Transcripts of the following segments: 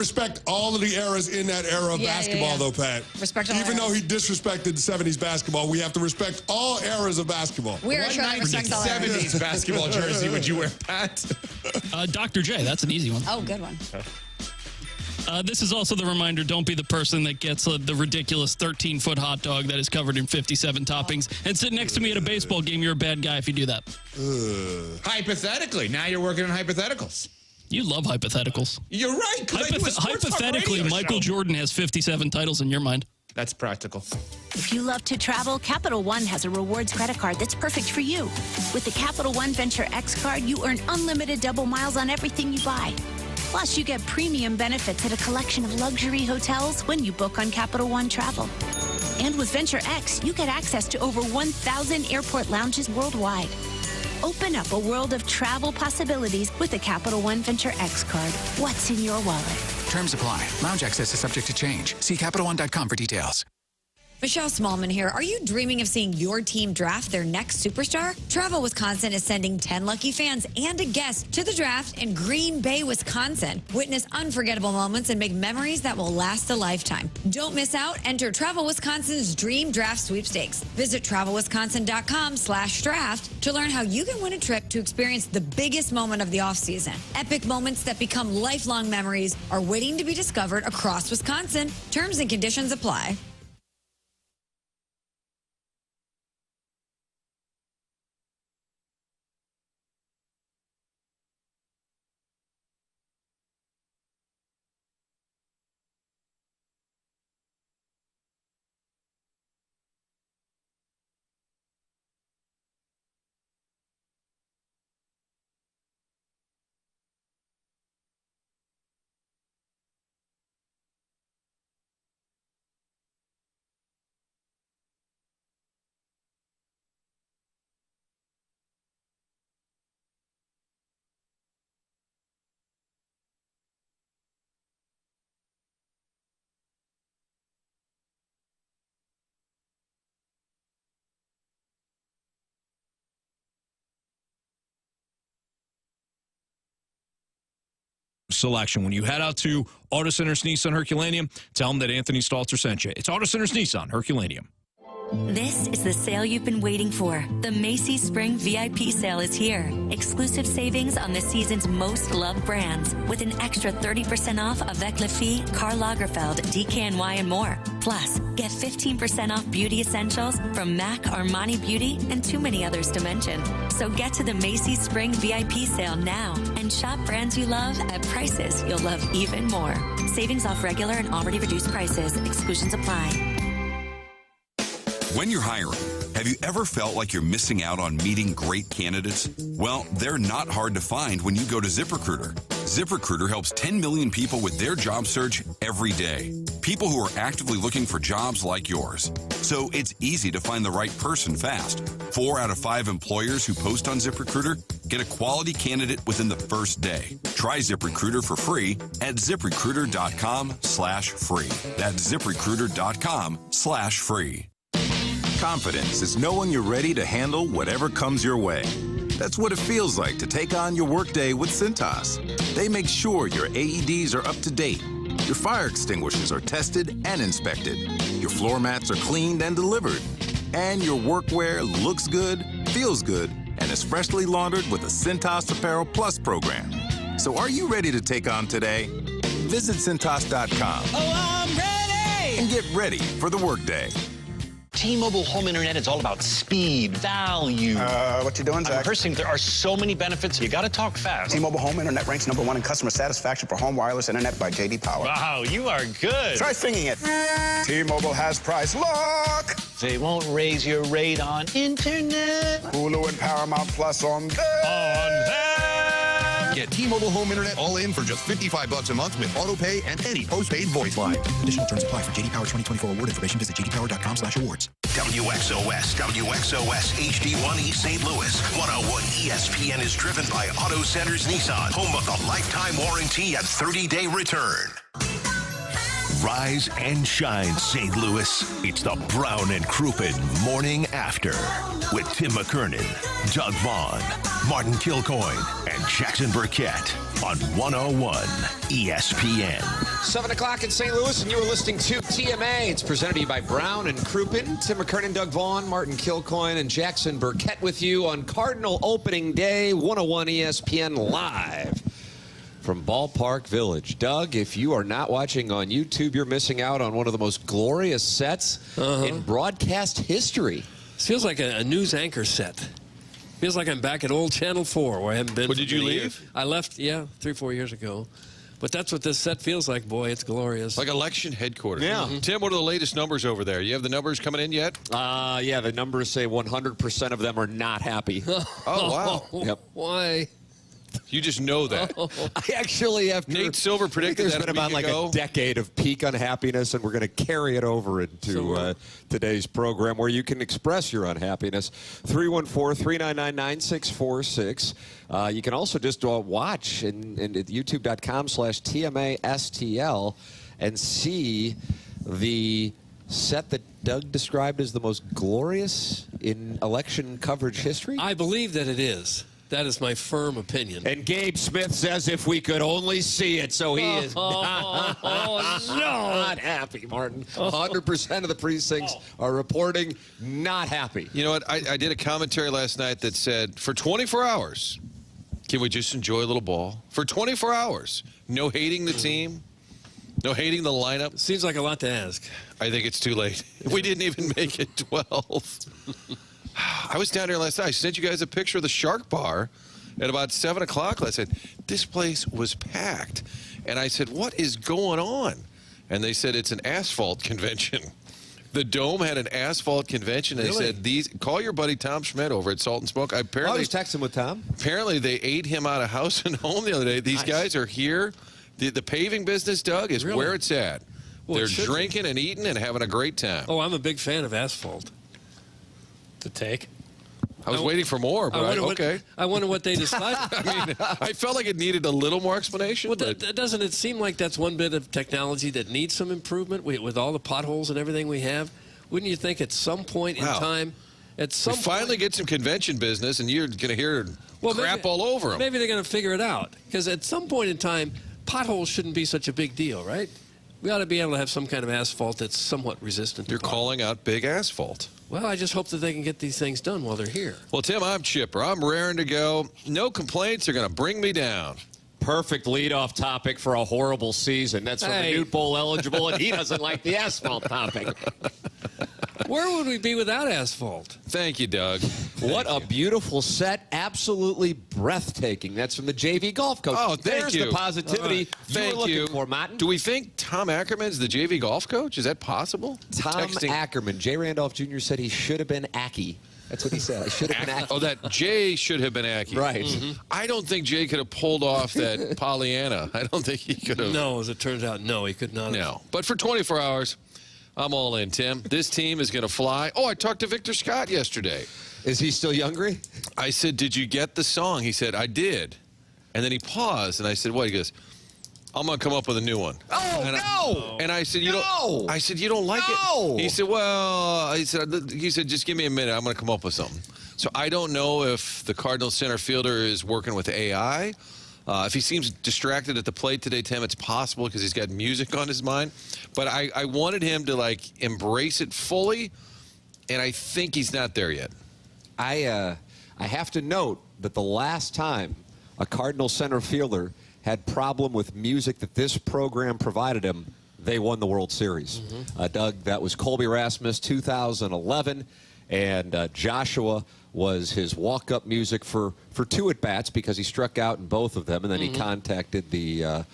Respect all of the eras in that era of basketball, though, Pat. Respect all Even eras. though he disrespected the 70s basketball, we have to respect all eras of basketball. We're trying to respect all eras. 70s basketball jersey would you wear, Pat? Dr. J, that's an easy one. Oh, good one. This is also the reminder, don't be the person that gets the ridiculous 13-foot hot dog that is covered in 57 toppings and sit next to me at a baseball game. You're a bad guy if you do that. Hypothetically. Now you're working on hypotheticals. You love hypotheticals. You're right. Hypothetically, Michael Jordan has 57 titles in your mind. That's practical. If you love to travel, Capital One has a rewards credit card that's perfect for you. With the Capital One Venture X card, you earn unlimited double miles on everything you buy. Plus, you get premium benefits at a collection of luxury hotels when you book on Capital One Travel. And with Venture X, you get access to over 1,000 airport lounges worldwide. Open up a world of travel possibilities with the Capital One Venture X card. What's in your wallet? Terms apply. Lounge access is subject to change. See CapitalOne.com for details. Michelle Smallman here. Are you dreaming of seeing your team draft their next superstar? Travel Wisconsin is sending 10 lucky fans and a guest to the draft in Green Bay, Wisconsin. Witness unforgettable moments and make memories that will last a lifetime. Don't miss out. Enter Travel Wisconsin's Dream Draft Sweepstakes. Visit travelwisconsin.com/draft to learn how you can win a trip to experience the biggest moment of the offseason. Epic moments that become lifelong memories are waiting to be discovered across Wisconsin. Terms and conditions apply. Selection. When you head out to Auto Centers Nissan Herculaneum, tell them that Anthony Stalter sent you. It's Auto Centers Nissan Herculaneum. This is the sale you've been waiting for. The Macy's Spring VIP sale is here. Exclusive savings on the season's most loved brands with an extra 30% off Avec La Fille, Karl Lagerfeld, DKNY, and more. Plus, get 15% off beauty essentials from MAC, Armani Beauty, and too many others to mention. So get to the Macy's Spring VIP sale now and shop brands you love at prices you'll love even more. Savings off regular and already reduced prices. Exclusions apply. When you're hiring, have you ever felt like you're missing out on meeting great candidates? Well, they're not hard to find when you go to ZipRecruiter. ZipRecruiter helps 10 million people with their job search every day. People who are actively looking for jobs like yours. So it's easy to find the right person fast. 4 out of 5 employers who post on ZipRecruiter get a quality candidate within the first day. Try ZipRecruiter for free at ZipRecruiter.com/free. That's ZipRecruiter.com/free. Confidence is knowing you're ready to handle whatever comes your way. That's what it feels like to take on your workday with Cintas. They make sure your AEDs are up to date, your fire extinguishers are tested and inspected, your floor mats are cleaned and delivered, and your workwear looks good, feels good, and is freshly laundered with the Cintas Apparel Plus program. So are you ready to take on today? Visit Cintas.com. Oh, I'm ready! And get ready for the workday. T-Mobile home internet is all about speed, value. What you doing, Zach? First thing, there are so many benefits. You got to talk fast. T-Mobile home internet ranks #1 in customer satisfaction for home wireless internet by J.D. Power. Wow, you are good. Try singing it. T-Mobile has price lock. They won't raise your rate on internet. Hulu and Paramount Plus on that. Get T-Mobile home internet all in for just $55 a month with auto pay and any postpaid voice line. Additional terms apply. For JD Power 2024 award information, visit jdpower.com/awards. WXOS HD1 East St. Louis. 101 ESPN is driven by Auto Centers Nissan, home of the lifetime warranty and 30-day return. Rise and shine, St. Louis. It's the Brown and Crouppen Morning After with Tim McKernan, Doug Vaughn, Martin Kilcoyne and Jackson Burkett on 101 ESPN. 7 o'clock in St. Louis, and you are listening to TMA. It's presented to you by Brown and Crouppen. Tim McKernan, Doug Vaughn, Martin Kilcoyne, and Jackson Burkett with you on Cardinal opening day, 101 ESPN live from Ballpark Village. Doug, if you are not watching on YouTube, you're missing out on one of the most glorious sets in broadcast history. This feels like a news anchor set. Feels like I'm back at old Channel 4, where I haven't been. But did you leave? Years. I left, 3-4 years ago. But that's what this set feels like. Boy, it's glorious. Like election headquarters. Yeah. Tim, what are the latest numbers over there? You have the numbers coming in yet? Yeah, the numbers say 100% of them are not happy. Oh, wow. Yep. Why? You just know that. I actually, after Nate Silver predicted there's that been about like a decade of peak unhappiness, and we're going to carry it over into today's program, where you can express your unhappiness. 314-399-9646. You can also just watch at youtube.com/TMASTL and see the set that Doug described as the most glorious in election coverage history. I believe that it is. That is my firm opinion. And Gabe Smith says if we could only see it, so he is not happy, Martin. 100% of the precincts are reporting not happy. You know what? I did a commentary last night that said, for 24 hours, can we just enjoy a little ball? For 24 hours, no hating the team, no hating the lineup. Seems like a lot to ask. I think it's too late. We didn't even make it 12. I was down here last night. I sent you guys a picture of the Shark Bar at about 7 o'clock last night. This place was packed. And I said, what is going on? And they said, it's an asphalt convention. The Dome had an asphalt convention. And Really? they said, call your buddy Tom Schmidt over at Salt and Smoke. Apparently, I was texting with Tom. Apparently, they ate him out of house and home the other day. These guys are here. The paving business, Doug, is where it's at. Well, They're it should drinking and eating and having a great time. Oh, I'm a big fan of asphalt. To take. I was waiting for more, but okay. I wonder what they decided. I mean, I felt like it needed a little more explanation. Well, doesn't it seem like that's one bit of technology that needs some improvement with all the potholes and everything we have? Wouldn't you think at some point in time, we finally get some convention business, and you're going to hear crap all over them. Maybe they're going to figure it out. Because at some point in time, potholes shouldn't be such a big deal, right? We ought to be able to have some kind of asphalt that's somewhat resistant to potholes. Calling out big asphalt. Well, I just hope that they can get these things done while they're here. Well, Tim, I'm chipper. I'm raring to go. No complaints are going to bring me down. Perfect leadoff topic for a horrible season. That's from the Newt Bowl eligible, and he doesn't like the asphalt topic. Where would we be without asphalt? Thank you, Doug. What a beautiful set. Absolutely breathtaking. That's from the JV golf coach. Oh, thank you. There's the positivity Thank you were you. looking for, Martin. Do we think Tom Ackerman's the JV golf coach? Is that possible? Tom Ackerman. Jay Randolph Jr. said he should have been Aki. That's what he said. I should have been Aki. Oh, that Jay should have been Aki. Right. I don't think Jay could have pulled off that Pollyanna. I don't think he could have. No, as it turns out, no, he could not. No. But for 24 hours, I'm all in, Tim. This team is going to fly. Oh, I talked to Victor Scott yesterday. Is he still Youngry? I said, did you get the song? He said, I did. And then he paused, and I said, what? He goes, I'm going to come up with a new one. Oh, no! And I said, you don't. I said, you don't like it? He said, well, he said, just give me a minute. I'm going to come up with something. So I don't know if the Cardinal center fielder is working with AI. If he seems distracted at the plate today, Tim, it's possible because he's got music on his mind. But I wanted him to, like, embrace it fully, and I think he's not there yet. I have to note that the last time a Cardinal center fielder had problem with music that this program provided him, they won the World Series. Doug, that was Colby Rasmus, 2011, and Joshua was his walk-up music for 2 at-bats because he struck out in both of them, and then he contacted the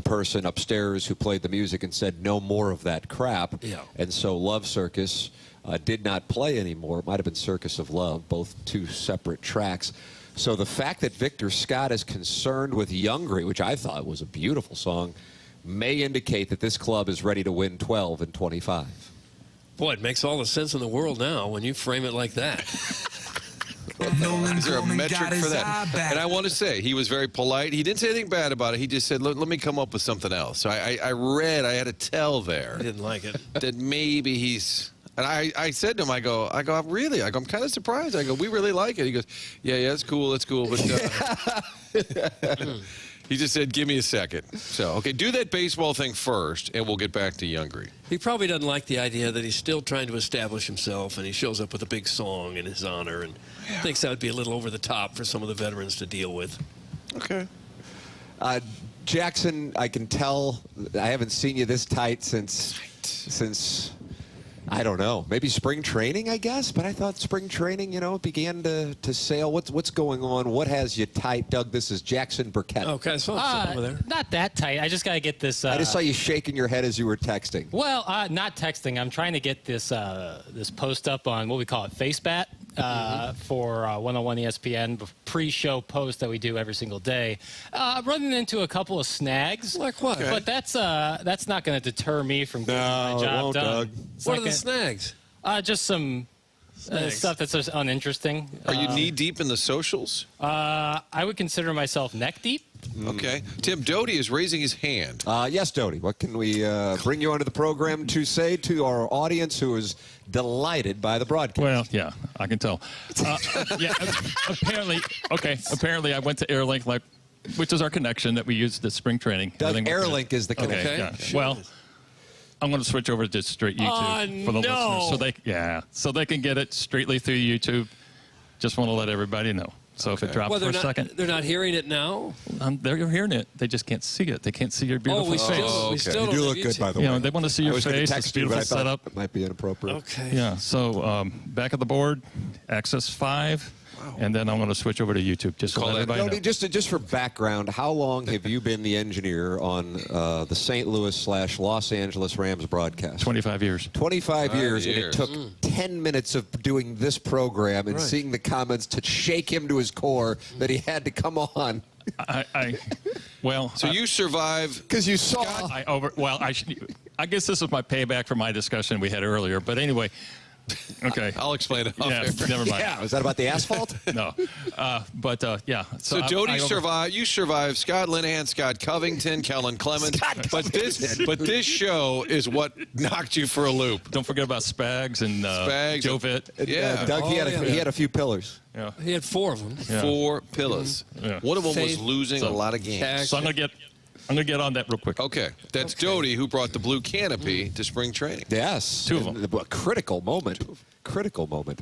person upstairs who played the music and said, no more of that crap. Yeah. And so Love Circus did not play anymore. It might have been Circus of Love, both 2 separate tracks. So the fact that Victor Scott is concerned with Youngry, which I thought was a beautiful song, may indicate that this club is ready to win 12 and 25. Boy, it makes all the sense in the world now when you frame it like that. Is there a metric for that? And I want to say, he was very polite. He didn't say anything bad about it. He just said, let me come up with something else. So I had to tell there. I didn't like it. That maybe he's And I said to him, I go, really? I'm kind of surprised. I go, we really like it. He goes, yeah, it's cool. But he just said, give me a second. So, okay, do that baseball thing first, and we'll get back to Youngry. He probably doesn't like the idea that he's still trying to establish himself, and he shows up with a big song in his honor, and thinks that would be a little over the top for some of the veterans to deal with. Okay. Jackson, I can tell I haven't seen you this tight since I don't know, maybe spring training, I guess. But I thought spring training, began to sail. What's going on? What has you tight, Doug? This is Jackson Burkett. Okay, so over there. Not that tight. I just got to get this. I just saw you shaking your head as you were texting. Well, not texting. I'm trying to get this this post up on what we call it, FaceBat, for 101 ESPN pre-show post that we do every single day. Running into a couple of snags. Like what? But that's not going to deter me from getting my job done. Doug. What are the snags? Just some stuff that's just uninteresting. Are you knee-deep in the socials? I would consider myself neck-deep. Okay. Tim Doty is raising his hand. Yes, Doty. What can we bring you onto the program to say to our audience who is delighted by the broadcast? Well, yeah, I can tell. Apparently I went to Airlink, which is our connection that we use the spring training. Doug, Airlink is the connection. Okay. Yeah. Well, I'm going to switch over to straight YouTube for the listeners, so they can get it straightly through YouTube. Just want to let everybody know. So if it drops for a second, they're not hearing it now. They're hearing it. They just can't see it. They can't see your beautiful face. We still you do look good, by the way. They want to see your face. It's beautiful setup. It might be inappropriate. Okay. Yeah. So back of the board, Access 5. And then I'm going to switch over to YouTube just to let everybody know. Just for background, how long have you been the engineer on the St. Louis/Los Angeles Rams broadcast? 25 years. 25 years, and it took 10 minutes of doing this program and seeing the comments to shake him to his core that he had to come on. So you survive because you saw. I guess this is my payback for my discussion we had earlier. But anyway. Okay. I'll explain it. Never mind. Yeah, was that about the asphalt? No. Yeah. So Doty survived. You survived Scott Linehan, Scott Covington, Kellen Clemens. But this show is what knocked you for a loop. Don't forget about Spags and Joe Vitt. Yeah. Doug, he had a few pillars. Yeah. He had 4 of them. Yeah. 4 pillars. Yeah. One of them was losing a lot of games. So I'm going to get on that real quick. Okay. That's Doty who brought the blue canopy to spring training. Yes. 2 of them. A critical moment. Critical moment.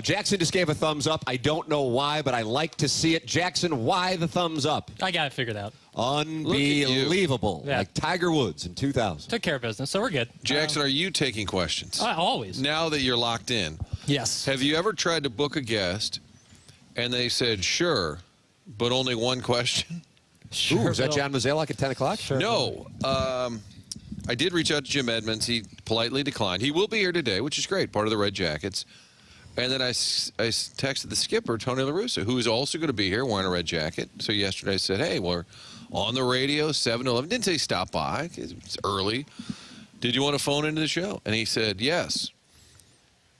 Jackson just gave a thumbs up. I don't know why, but I like to see it. Jackson, why the thumbs up? I got it figured out. Unbelievable. Yeah. Like Tiger Woods in 2000. Took care of business, so we're good. Jackson, are you taking questions? Always. Now that you're locked in. Yes. Have you ever tried to book a guest and they said, sure, but only one question? Sure. Ooh, is that John Mozeliak at 10 o'clock? Sure. No. I did reach out to Jim Edmonds. He politely declined. He will be here today, which is great, part of the Red Jackets. And then I texted the skipper, Tony LaRussa, who is also going to be here wearing a red jacket. So yesterday I said, hey, we're on the radio, 7 to 11. Didn't say stop by. It's early. Did you want to phone into the show? And he said, yes.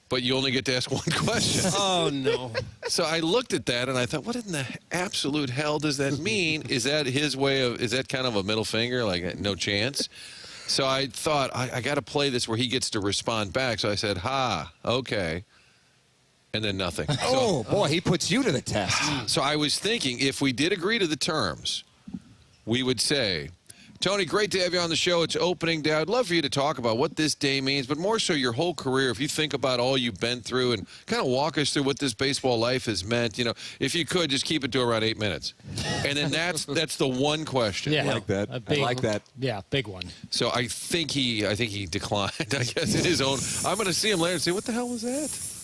But you only get to ask one question. Oh, no. So I looked at that, and I thought, what in the absolute hell does that mean? Is that his way of, is that kind of a middle finger, like no chance? So I thought, I got to play this where he gets to respond back. So I said, okay. And then nothing. Oh, boy, he puts you to the test. So I was thinking, if we did agree to the terms, we would say, Tony, great to have you on the show. It's opening day. I'd love for you to talk about what this day means, but more so your whole career. If you think about all you've been through and kind of walk us through what this baseball life has meant, if you could, just keep it to around 8 minutes. And then that's the one question. Yeah, I like that. I like that. Yeah, big one. So I think he declined, I guess, in his own. I'm going to see him later and say, what the hell was that?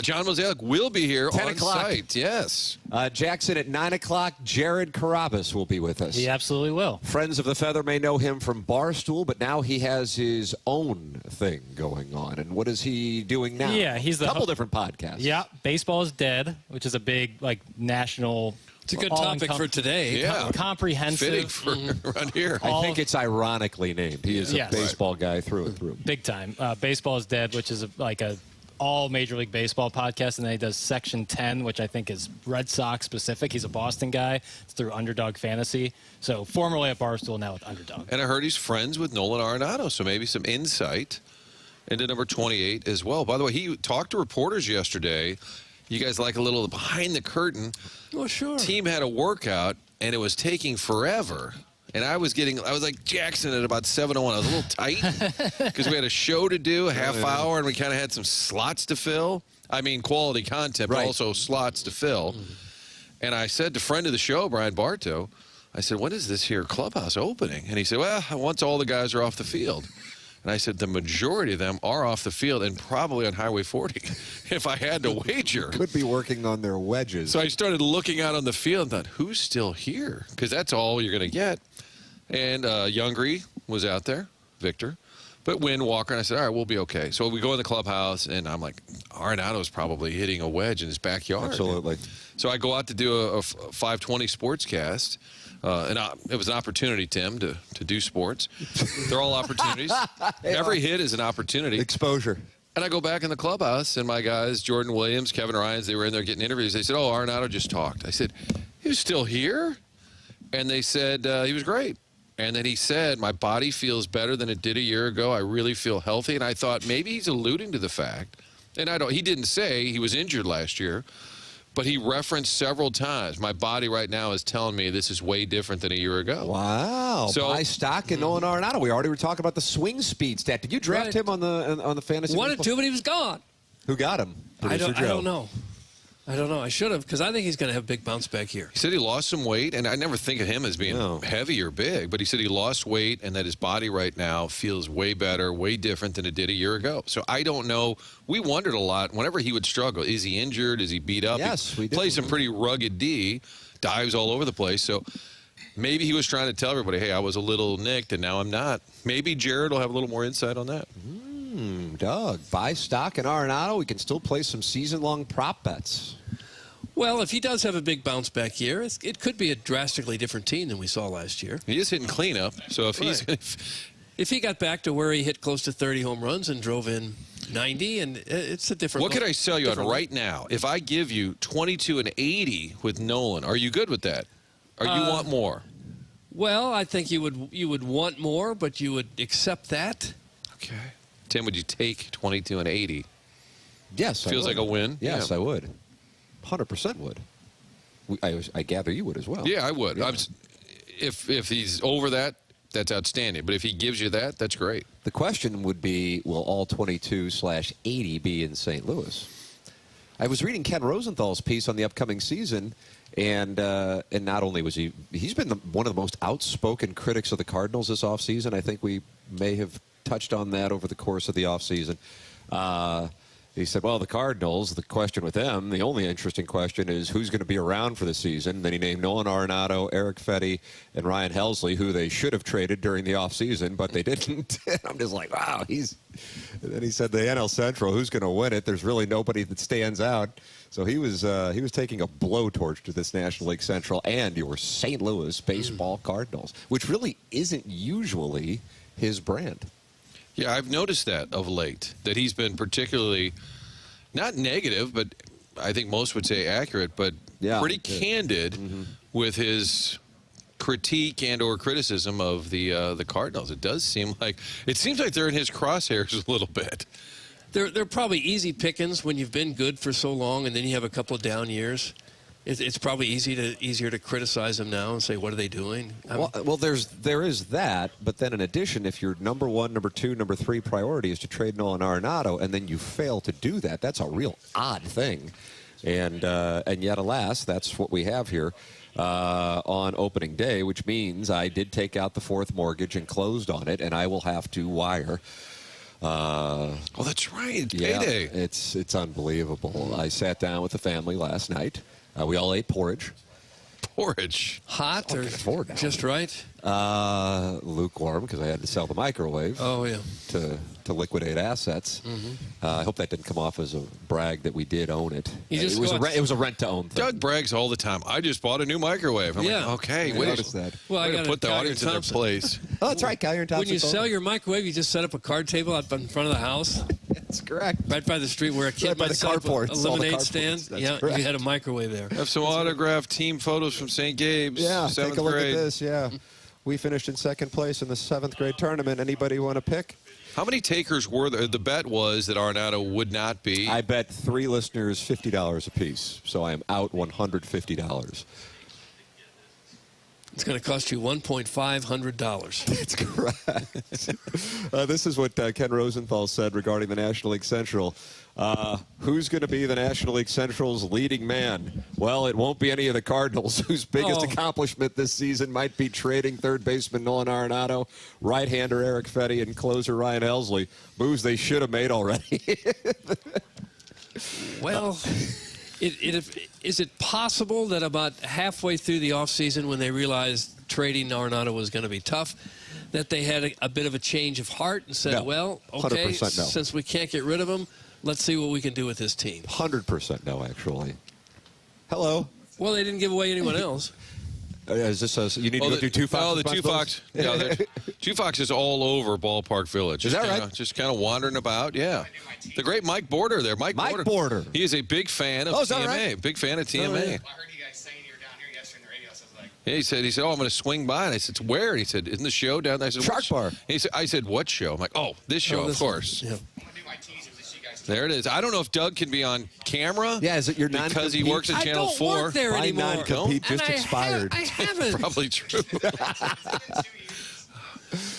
John Mozeliak will be here 10 on o'clock. site. Yes. Jackson at 9 o'clock. Jared Carrabis will be with us. He absolutely will. Friends of the Feather may know him from Barstool, but now he has his own thing going on. And what is he doing now? Yeah, he's a couple different podcasts. Yeah, Baseball is Dead, which is a big national. It's a good topic for today. Yeah. Comprehensive. Fitting for around here. I think it's ironically named. He is a baseball guy through and through. Big time. Baseball is Dead, which is like a all Major League Baseball podcast, and then he does Section 10, which I think is Red Sox specific. He's a Boston guy. It's through Underdog Fantasy. So formerly at Barstool, now with Underdog. And I heard he's friends with Nolan Arenado, so maybe some insight into number 28 as well. By the way, he talked to reporters yesterday. You guys like a little behind the curtain. Oh, sure. Team had a workout, and it was taking forever. And I was like Jackson at about 7:01. I was a little tight because we had a show to do, a half hour, and we kind of had some slots to fill. I mean, quality content, but also slots to fill. And I said to friend of the show, Brian Bartow, I said, when is this here clubhouse opening? And he said, well, once all the guys are off the field. And I said, the majority of them are off the field and probably on Highway 40, if I had to wager. Could be working on their wedges. So I started looking out on the field and thought, who's still here? Because that's all you're going to get. And Youngry was out there, Victor. But Wynn, Walker, and I said, all right, we'll be okay. So we go in the clubhouse, and I'm like, Arenado's probably hitting a wedge in his backyard. Absolutely. So I go out to do a 520 sportscast. And it was an opportunity, Tim, to do sports. They're all opportunities. Every hit is an opportunity. Exposure. And I go back in the clubhouse, and my guys, Jordan Williams, Kevin Ryans, they were in there getting interviews. They said, oh, Arenado just talked. I said, he was still here? And they said, he was great. And then he said, my body feels better than it did a year ago. I really feel healthy. And I thought maybe he's alluding to the fact, and he didn't say he was injured last year, but he referenced several times, my body right now is telling me this is way different than a year ago. Wow. So buy stock in Nolan Arenado. We already were talking about the swing speed stat. Did you draft him on the fantasy? Wanted to, but he was gone. Who got him? I don't know. I should have, because I think he's going to have a big bounce back here. He said he lost some weight, and I never think of him as being heavy or big, but he said he lost weight and that his body right now feels way better, way different than it did a year ago. So I don't know. We wondered a lot whenever he would struggle. Is he injured? Is he beat up? Yes, he plays some pretty rugged D, dives all over the place. So maybe he was trying to tell everybody, hey, I was a little nicked, and now I'm not. Maybe Jared will have a little more insight on that. Doug, buy stock in Arenado. We can still play some season-long prop bets. Well, if he does have a big bounce back year, it could be a drastically different team than we saw last year. He is hitting cleanup, so if he's if he got back to where he hit close to 30 home runs and drove in 90, and it's a different. What could I sell you on right now? If I give you 22 and 80 with Nolan, are you good with that? Or you want more? Well, I think you would want more, but you would accept that. Okay. Tim, would you take 22 and 80? Yes, feels like a win. Yes, I would. 100% would. I gather you would as well. Yeah, I would. Yeah. If he's over that, that's outstanding. But if he gives you that, that's great. The question would be, will all 22/80 be in St. Louis? I was reading Ken Rosenthal's piece on the upcoming season, and not only was he's been one of the most outspoken critics of the Cardinals this offseason. I think we may have touched on that over the course of the offseason. He said, well, the Cardinals, the question with them, the only interesting question is who's going to be around for the season. Then he named Nolan Arenado, Eric Fetty, and Ryan Helsley, who they should have traded during the offseason, but they didn't. I'm just like, wow. And then he said the NL Central, who's going to win it? There's really nobody that stands out. So he was taking a blowtorch to this National League Central and your St. Louis baseball Cardinals, which really isn't usually his brand. Yeah, I've noticed that of late, that he's been particularly, not negative, but I think most would say accurate, but pretty candid with his critique and or criticism of the Cardinals. It seems like they're in his crosshairs a little bit. They're probably easy pickings when you've been good for so long and then you have a couple of down years. It's probably easier to criticize them now and say, what are they doing? Well, there is that, but then in addition, if your number one, number two, number three priority is to trade Nolan Arenado, and then you fail to do that, that's a real odd thing. And yet, alas, that's what we have here on opening day, which means I did take out the fourth mortgage and closed on it, and I will have to wire. Oh, that's right. Payday. Yeah, it's unbelievable. I sat down with the family last night. We all ate porridge. Porridge? Hot or just right? Lukewarm, because I had to sell the microwave. Oh, yeah. To liquidate assets. I hope that didn't come off as a brag that we did own it. It was a rent-to-own thing. Doug brags all the time. I just bought a new microwave. I'm like, okay, wait. Notice that. Well, I got to put the audience in their place. Oh, that's right, Callier and Thompson. When you sell your microwave, you just set up a card table out in front of the house. That's correct. Right by the street where a kid might set up a lemonade stand. Yeah, correct. You had a microwave there. Have some autographed team photos from St. Gabe's. Yeah, take a look grade. at this. Yeah, we finished in second place in the 7th grade tournament. Anybody want to pick? How many takers were there? The bet was that Arenado would not be. I bet 3 listeners $50 apiece, so I am out $150. It's going to cost you $1,500. That's correct. This is what Ken Rosenthal said regarding the National League Central. Who's going to be the National League Central's leading man? Well, it won't be any of the Cardinals, whose biggest accomplishment this season might be trading third baseman Nolan Arenado, right-hander Eric Fetty, and closer Ryan Helsley. Moves they should have made already. Well, is it possible that about halfway through the offseason, when they realized trading Arenado was going to be tough, that they had a bit of a change of heart and said, well, okay, no. Since we can't get rid of him, let's see what we can do with this team? 100% no, actually. Hello. Well, they didn't give away anyone else. Is this you need to go do Two Fox? Oh, the Two Fox. Yeah, Two Fox is all over Ballpark Village. Is that right? Just kind of wandering about. Yeah. The great Mike Border there. Mike Border. He is a big fan of TMA. Right? Big fan of TMA. I heard you guys saying you were down here yesterday on the radio. So I was like, Yeah, he said, oh, I'm going to swing by. And I said, where? And he said, isn't the show down there? I said, Shark Bar. I said, what show? I'm like, oh, this show, of course. Yeah. There it is. I don't know if Doug can be on camera. Yeah, is it your non-compete? Because he works at Channel 4. I don't work there anymore. My non-compete just expired. I haven't. Probably true.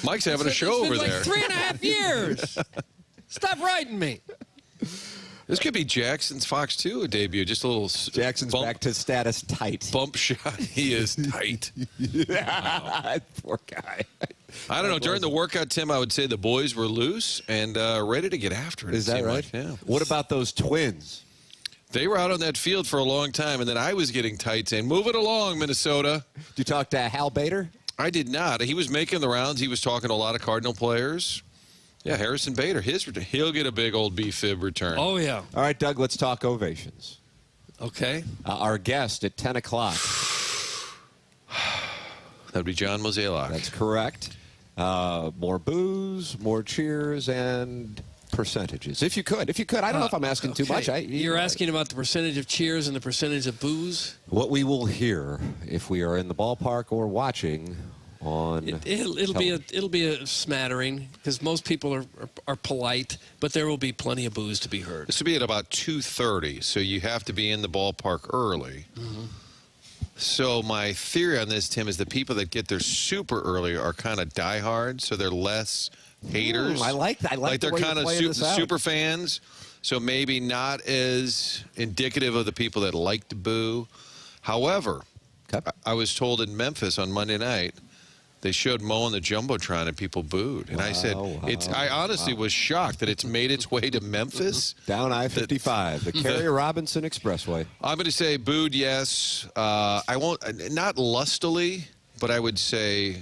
Mike's having a show over there. It's been like 3.5 years. Stop writing me. This could be Jackson's Fox 2 debut. Just a little Jackson's back to status tight. Bump shot. He is tight. Wow. Poor guy. I don't know. During the workout, Tim, I would say the boys were loose and ready to get after it. Is that right? Yeah. What about those twins? They were out on that field for a long time, and then I was getting tight saying, move it along, Minnesota. Did you talk to Hal Bader? I did not. He was making the rounds. He was talking to a lot of Cardinal players. Yeah, Harrison Bader, he'll get a big old B-fib return. Oh, yeah. All right, Doug, let's talk ovations. Okay. Our guest at 10 o'clock. That'd be John Mozeliak. That's correct. More boos, more cheers, and percentages. If you could. I don't know if I'm asking too much. You're asking about the percentage of cheers and the percentage of boos? What we will hear if we are in the ballpark or watching on it'll be a smattering because most people are polite, but there will be plenty of boos to be heard. This will be at about 2:30, so you have to be in the ballpark early. Mm-hmm. So my theory on this, Tim, is the people that get there super early are kind of diehard, so they're less haters. I like that. Like the they're way kind you're of playing this out. super fans, so maybe not as indicative of the people that like to boo. However, I was told in Memphis on Monday night, they showed Mo on the Jumbotron and people booed. And I said, I honestly was shocked that it's made its way to Memphis. Down I-55, the Kerry Robinson Expressway. I'm going to say booed, yes. I won't, not lustily, but I would say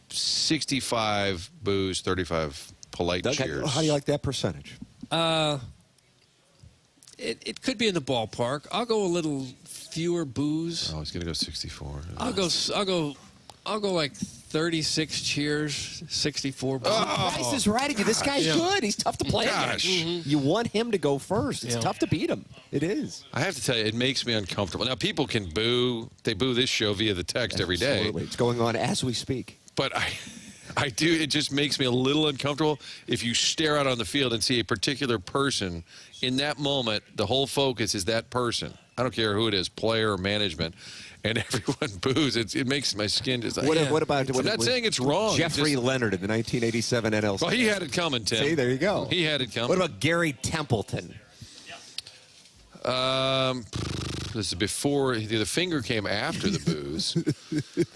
65 boos, 35 polite Doug, cheers. how do you like that percentage? It could be in the ballpark. I'll go a little fewer boos. Oh, I was going to go 64. I'll go like 36 cheers, 64 boos. Price is right at you. This guy's good. He's tough to play against. You want him to go first. It's tough to beat him. It is. I have to tell you, it makes me uncomfortable. Now, people can boo. They boo this show via the text every day. Absolutely. It's going on as we speak. But I do. It just makes me a little uncomfortable if you stare out on the field and see a particular person. In that moment, the whole focus is that person. I don't care who it is, player or management. And everyone boos. It makes my skin just like... What about... I'm not saying it's wrong. Jeffrey Leonard in the 1987 NLCS. Well, he had it coming, Tim. See, there you go. He had it coming. What about Gary Templeton? This is before... The finger came after the boos.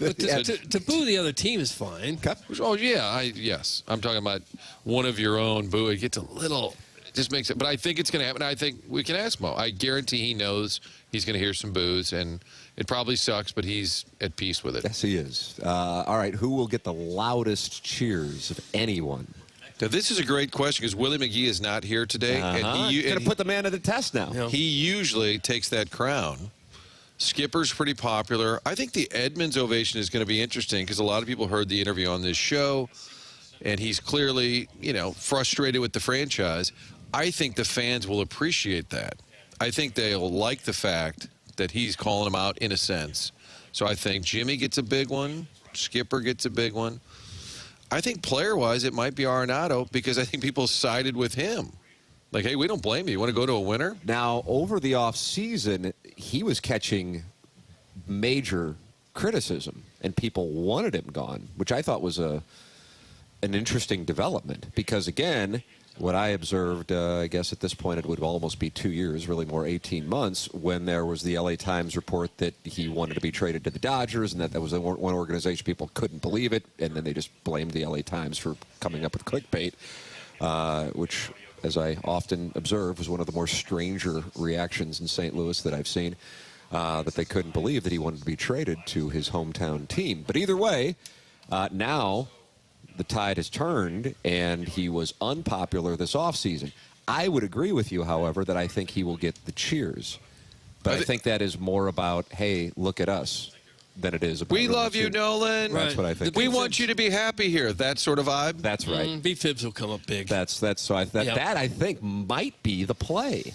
But to boo the other team is fine. Oh, yeah. Yes. I'm talking about one of your own boo. It gets a little... It just makes it... But I think it's going to happen. I think we can ask Mo. I guarantee he knows he's going to hear some boos, and... It probably sucks, but he's at peace with it. Yes, he is. All right, who will get the loudest cheers of anyone? Now, this is a great question because Willie McGee is not here today. And He's going to put the man to the test now. He usually takes that crown. Skipper's pretty popular. I think the Edmonds ovation is going to be interesting because a lot of people heard the interview on this show, and he's clearly, frustrated with the franchise. I think the fans will appreciate that. I think they'll like the fact that he's calling them out in a sense. So I think Jimmy gets a big one. Skipper gets a big one. I think player-wise, it might be Arenado because I think people sided with him. Like, hey, we don't blame you. You want to go to a winner? Now, over the offseason, he was catching major criticism, and people wanted him gone, which I thought was an interesting development because, again, what I observed, I guess at this point it would almost be 2 years, really more 18 months, when there was the LA Times report that he wanted to be traded to the Dodgers and that was the one organization people couldn't believe it, and then they just blamed the LA Times for coming up with clickbait, which, as I often observe, was one of the more stranger reactions in St. Louis that I've seen, that they couldn't believe that he wanted to be traded to his hometown team. But either way, now the tide has turned, and he was unpopular this offseason. I would agree with you, however, that I think he will get the cheers. But I think that is more about, hey, look at us, than it is about... We love you, Nolan. That's what I think. We want you to be happy here. That sort of vibe. That's right. B-Fibs will come up big. That I think might be the play.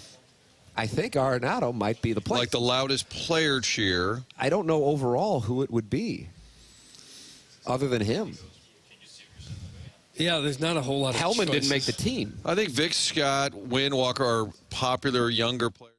I think Arenado might be the play. Like the loudest player cheer. I don't know overall who it would be other than him. Yeah, there's not a whole lot of Hellman choices. didn't make the team. I think Vic Scott, Wynn Walker are popular younger players.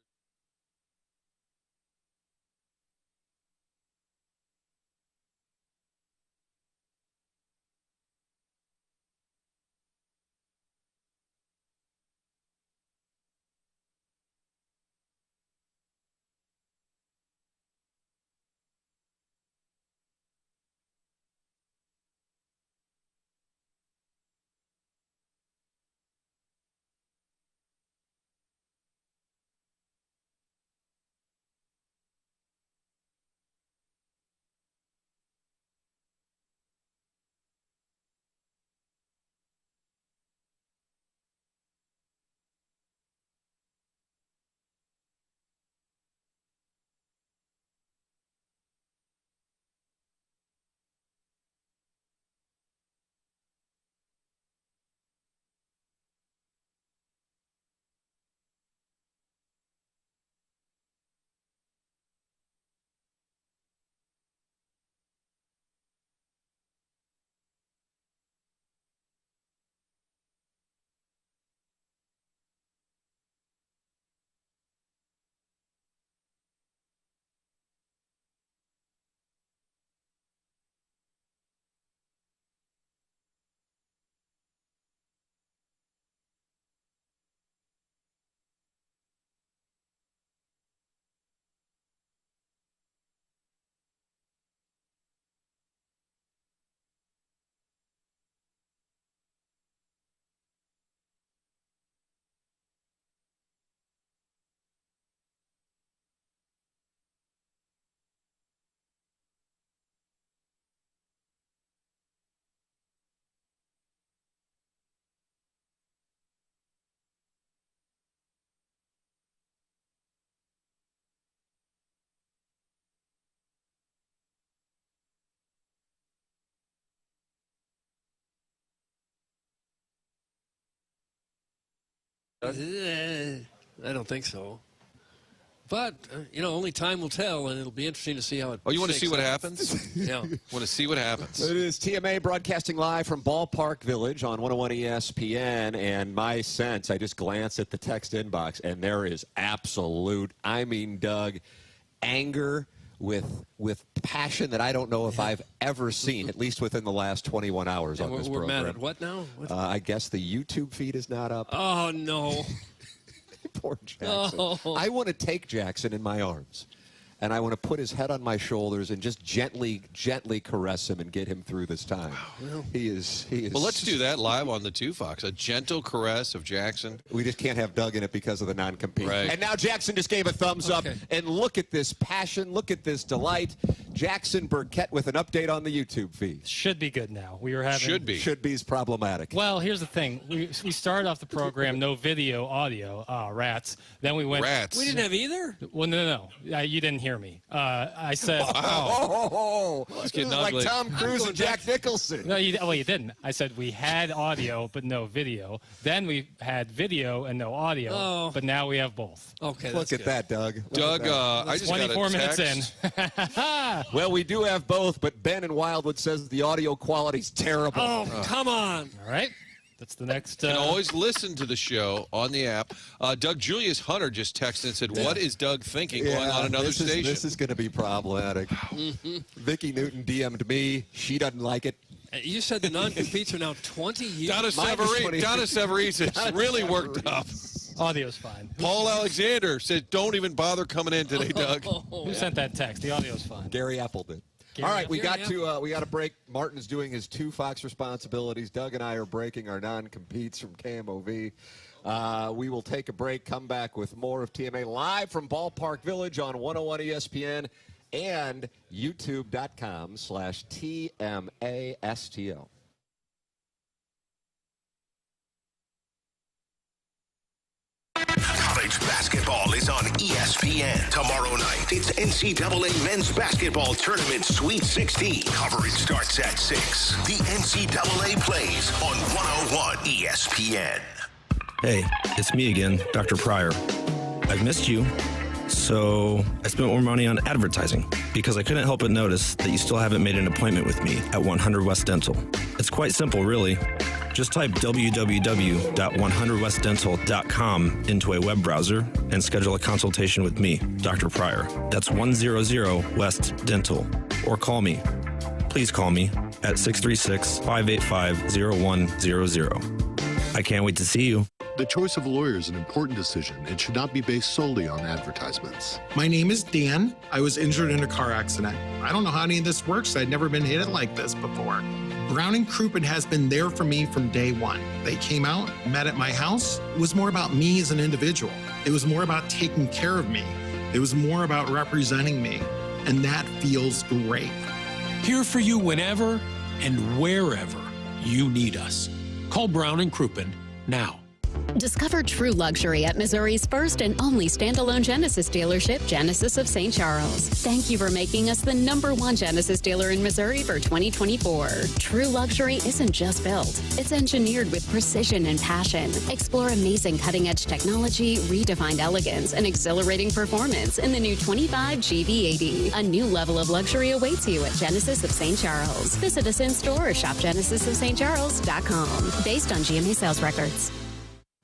I don't think so. But, only time will tell, and it'll be interesting to see how it you want to see what out. happens? Yeah. Want to see what happens. It is TMA broadcasting live from Ballpark Village on 101 ESPN, and my sense, I just glanced at the text inbox, and there is absolute, Doug, anger with passion that I don't know if I've ever seen, at least within the last 21 hours on this program. We're mad at what now? I guess the YouTube feed is not up. Oh, no. Poor Jackson. Oh. I want to take Jackson in my arms, and I want to put his head on my shoulders and just gently caress him and get him through this time. Well, he is. Well, let's do that live on the 2 Fox. A gentle caress of Jackson. We just can't have Doug in it because of the non-compete. Right. And now Jackson just gave a thumbs up. And look at this passion. Look at this delight. Jackson Burkett with an update on the YouTube feed. Should be good now. We were having Should be. Should be is problematic. Well, here's the thing. We started off the program no video, audio, rats. Then we went. Rats. We didn't have either? Well, no. You didn't hear me. I said. It's getting like ugly. Tom Cruise and Jack Nicholson. No, you didn't. I said we had audio but no video. Then we had video and no audio. Oh. But now we have both. Okay, Look at that, Doug. Doug, I just got a 24 minutes text. in. Well, we do have both, but Ben in Wildwood says the audio quality's terrible. Oh, come on. All right. That's the next. You can always listen to the show on the app. Doug Julius Hunter just texted and said, "What is Doug thinking going on another station?" This is going to be problematic. Vicky Newton DM'd me. She doesn't like it. You said the non-competes are now 20 years. Donna Severese is really worked up. Audio's fine. Paul Alexander said, "Don't even bother coming in today, Doug." Who sent that text? The audio's fine. Gary Apple did. All right, we got to break. Martin's doing his 2 Fox responsibilities. Doug and I are breaking our non-competes from KMOV. We will take a break, come back with more of TMA live from Ballpark Village on 101 ESPN and youtube.com/TMASTL. College basketball is on ESPN. Tomorrow night, it's NCAA Men's Basketball Tournament Sweet 16. Coverage starts at 6. The NCAA plays on 101 ESPN. Hey, it's me again, Dr. Pryor. I've missed you, so I spent more money on advertising because I couldn't help but notice that you still haven't made an appointment with me at 100 West Dental. It's quite simple, really. Just type www.100westdental.com into a web browser and schedule a consultation with me, Dr. Pryor. That's 100 West Dental. Or call me. Please call me at 636-585-0100. I can't wait to see you. The choice of a lawyer is an important decision and should not be based solely on advertisements. My name is Dan. I was injured in a car accident. I don't know how any of this works. I'd never been hit like this before. Brown & Crouppen has been there for me from day one. They came out, met at my house. It was more about me as an individual. It was more about taking care of me. It was more about representing me. And that feels great. Here for you whenever and wherever you need us. Call Brown & Crouppen now. Discover true luxury at Missouri's first and only standalone Genesis dealership, Genesis of St. Charles. Thank you for making us the #1 Genesis dealer in Missouri for 2024. True luxury isn't just built. It's engineered with precision and passion. Explore amazing cutting-edge technology, redefined elegance, and exhilarating performance in the new 25 GV80. A new level of luxury awaits you at Genesis of St. Charles. Visit us in-store or shop genesisofstcharles.com. Based on GMA sales records.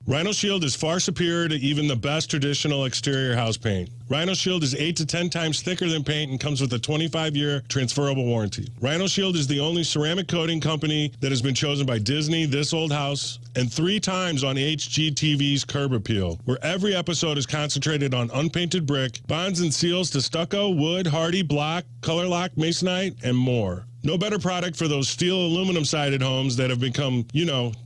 Rhino Shield is far superior to even the best traditional exterior house paint. Rhino Shield is 8 to 10 times thicker than paint and comes with a 25-year transferable warranty. Rhino Shield is the only ceramic coating company that has been chosen by Disney, This Old House, and 3 times on HGTV's Curb Appeal, where every episode is concentrated on unpainted brick, bonds and seals to stucco, wood, hardy, block, color lock, masonite, and more. No better product for those steel aluminum-sided homes that have become,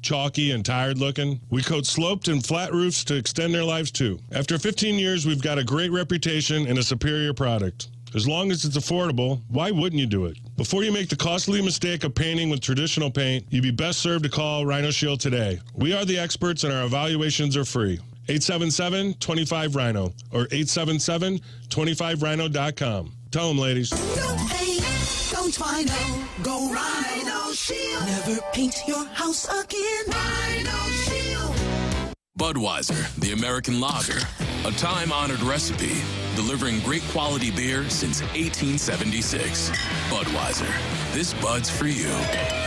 chalky and tired looking. We coat sloped and flat roofs to extend their lives too. After 15 years, we've got a great reputation and a superior product. As long as it's affordable, why wouldn't you do it? Before you make the costly mistake of painting with traditional paint, you'd be best served to call Rhino Shield today. We are the experts and our evaluations are free. 877-25-RHINO or 877-25rhino.com. Tell them, ladies. Don't Rhino, go Rhino Shield. Never paint your house again. Rhino Shield. Budweiser, the American lager, a time-honored recipe, delivering great quality beer since 1876. Budweiser, this Bud's for you.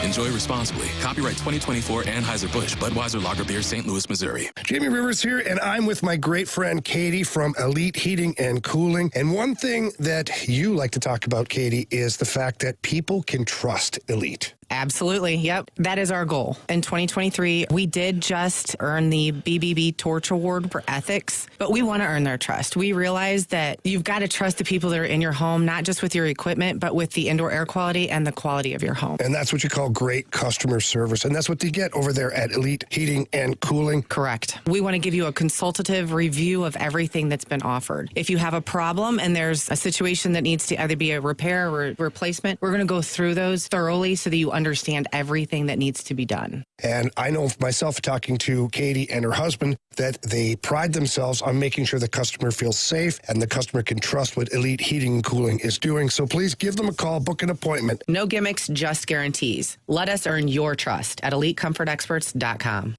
Enjoy responsibly. Copyright 2024 Anheuser-Busch, Budweiser Lager Beer, St. Louis, Missouri. Jamie Rivers here, and I'm with my great friend Katie from Elite Heating and Cooling. And one thing that you like to talk about, Katie, is the fact that people can trust Elite. Absolutely. Yep. That is our goal. In 2023, we did just earn the BBB Torch Award for ethics, but we want to earn their trust. We realize that you've got to trust the people that are in your home, not just with your equipment, but with the indoor air quality and the quality of your home. And that's what you call great customer service. And that's what you get over there at Elite Heating and Cooling. Correct. We want to give you a consultative review of everything that's been offered. If you have a problem and there's a situation that needs to either be a repair or a replacement, we're going to go through those thoroughly so that you understand everything that needs to be done. And I know myself, talking to Katie and her husband, that they pride themselves on making sure the customer feels safe and the customer can trust what Elite Heating and Cooling is doing. So please give them a call, book an appointment. No gimmicks, just guarantees. Let us earn your trust at EliteComfortExperts.com.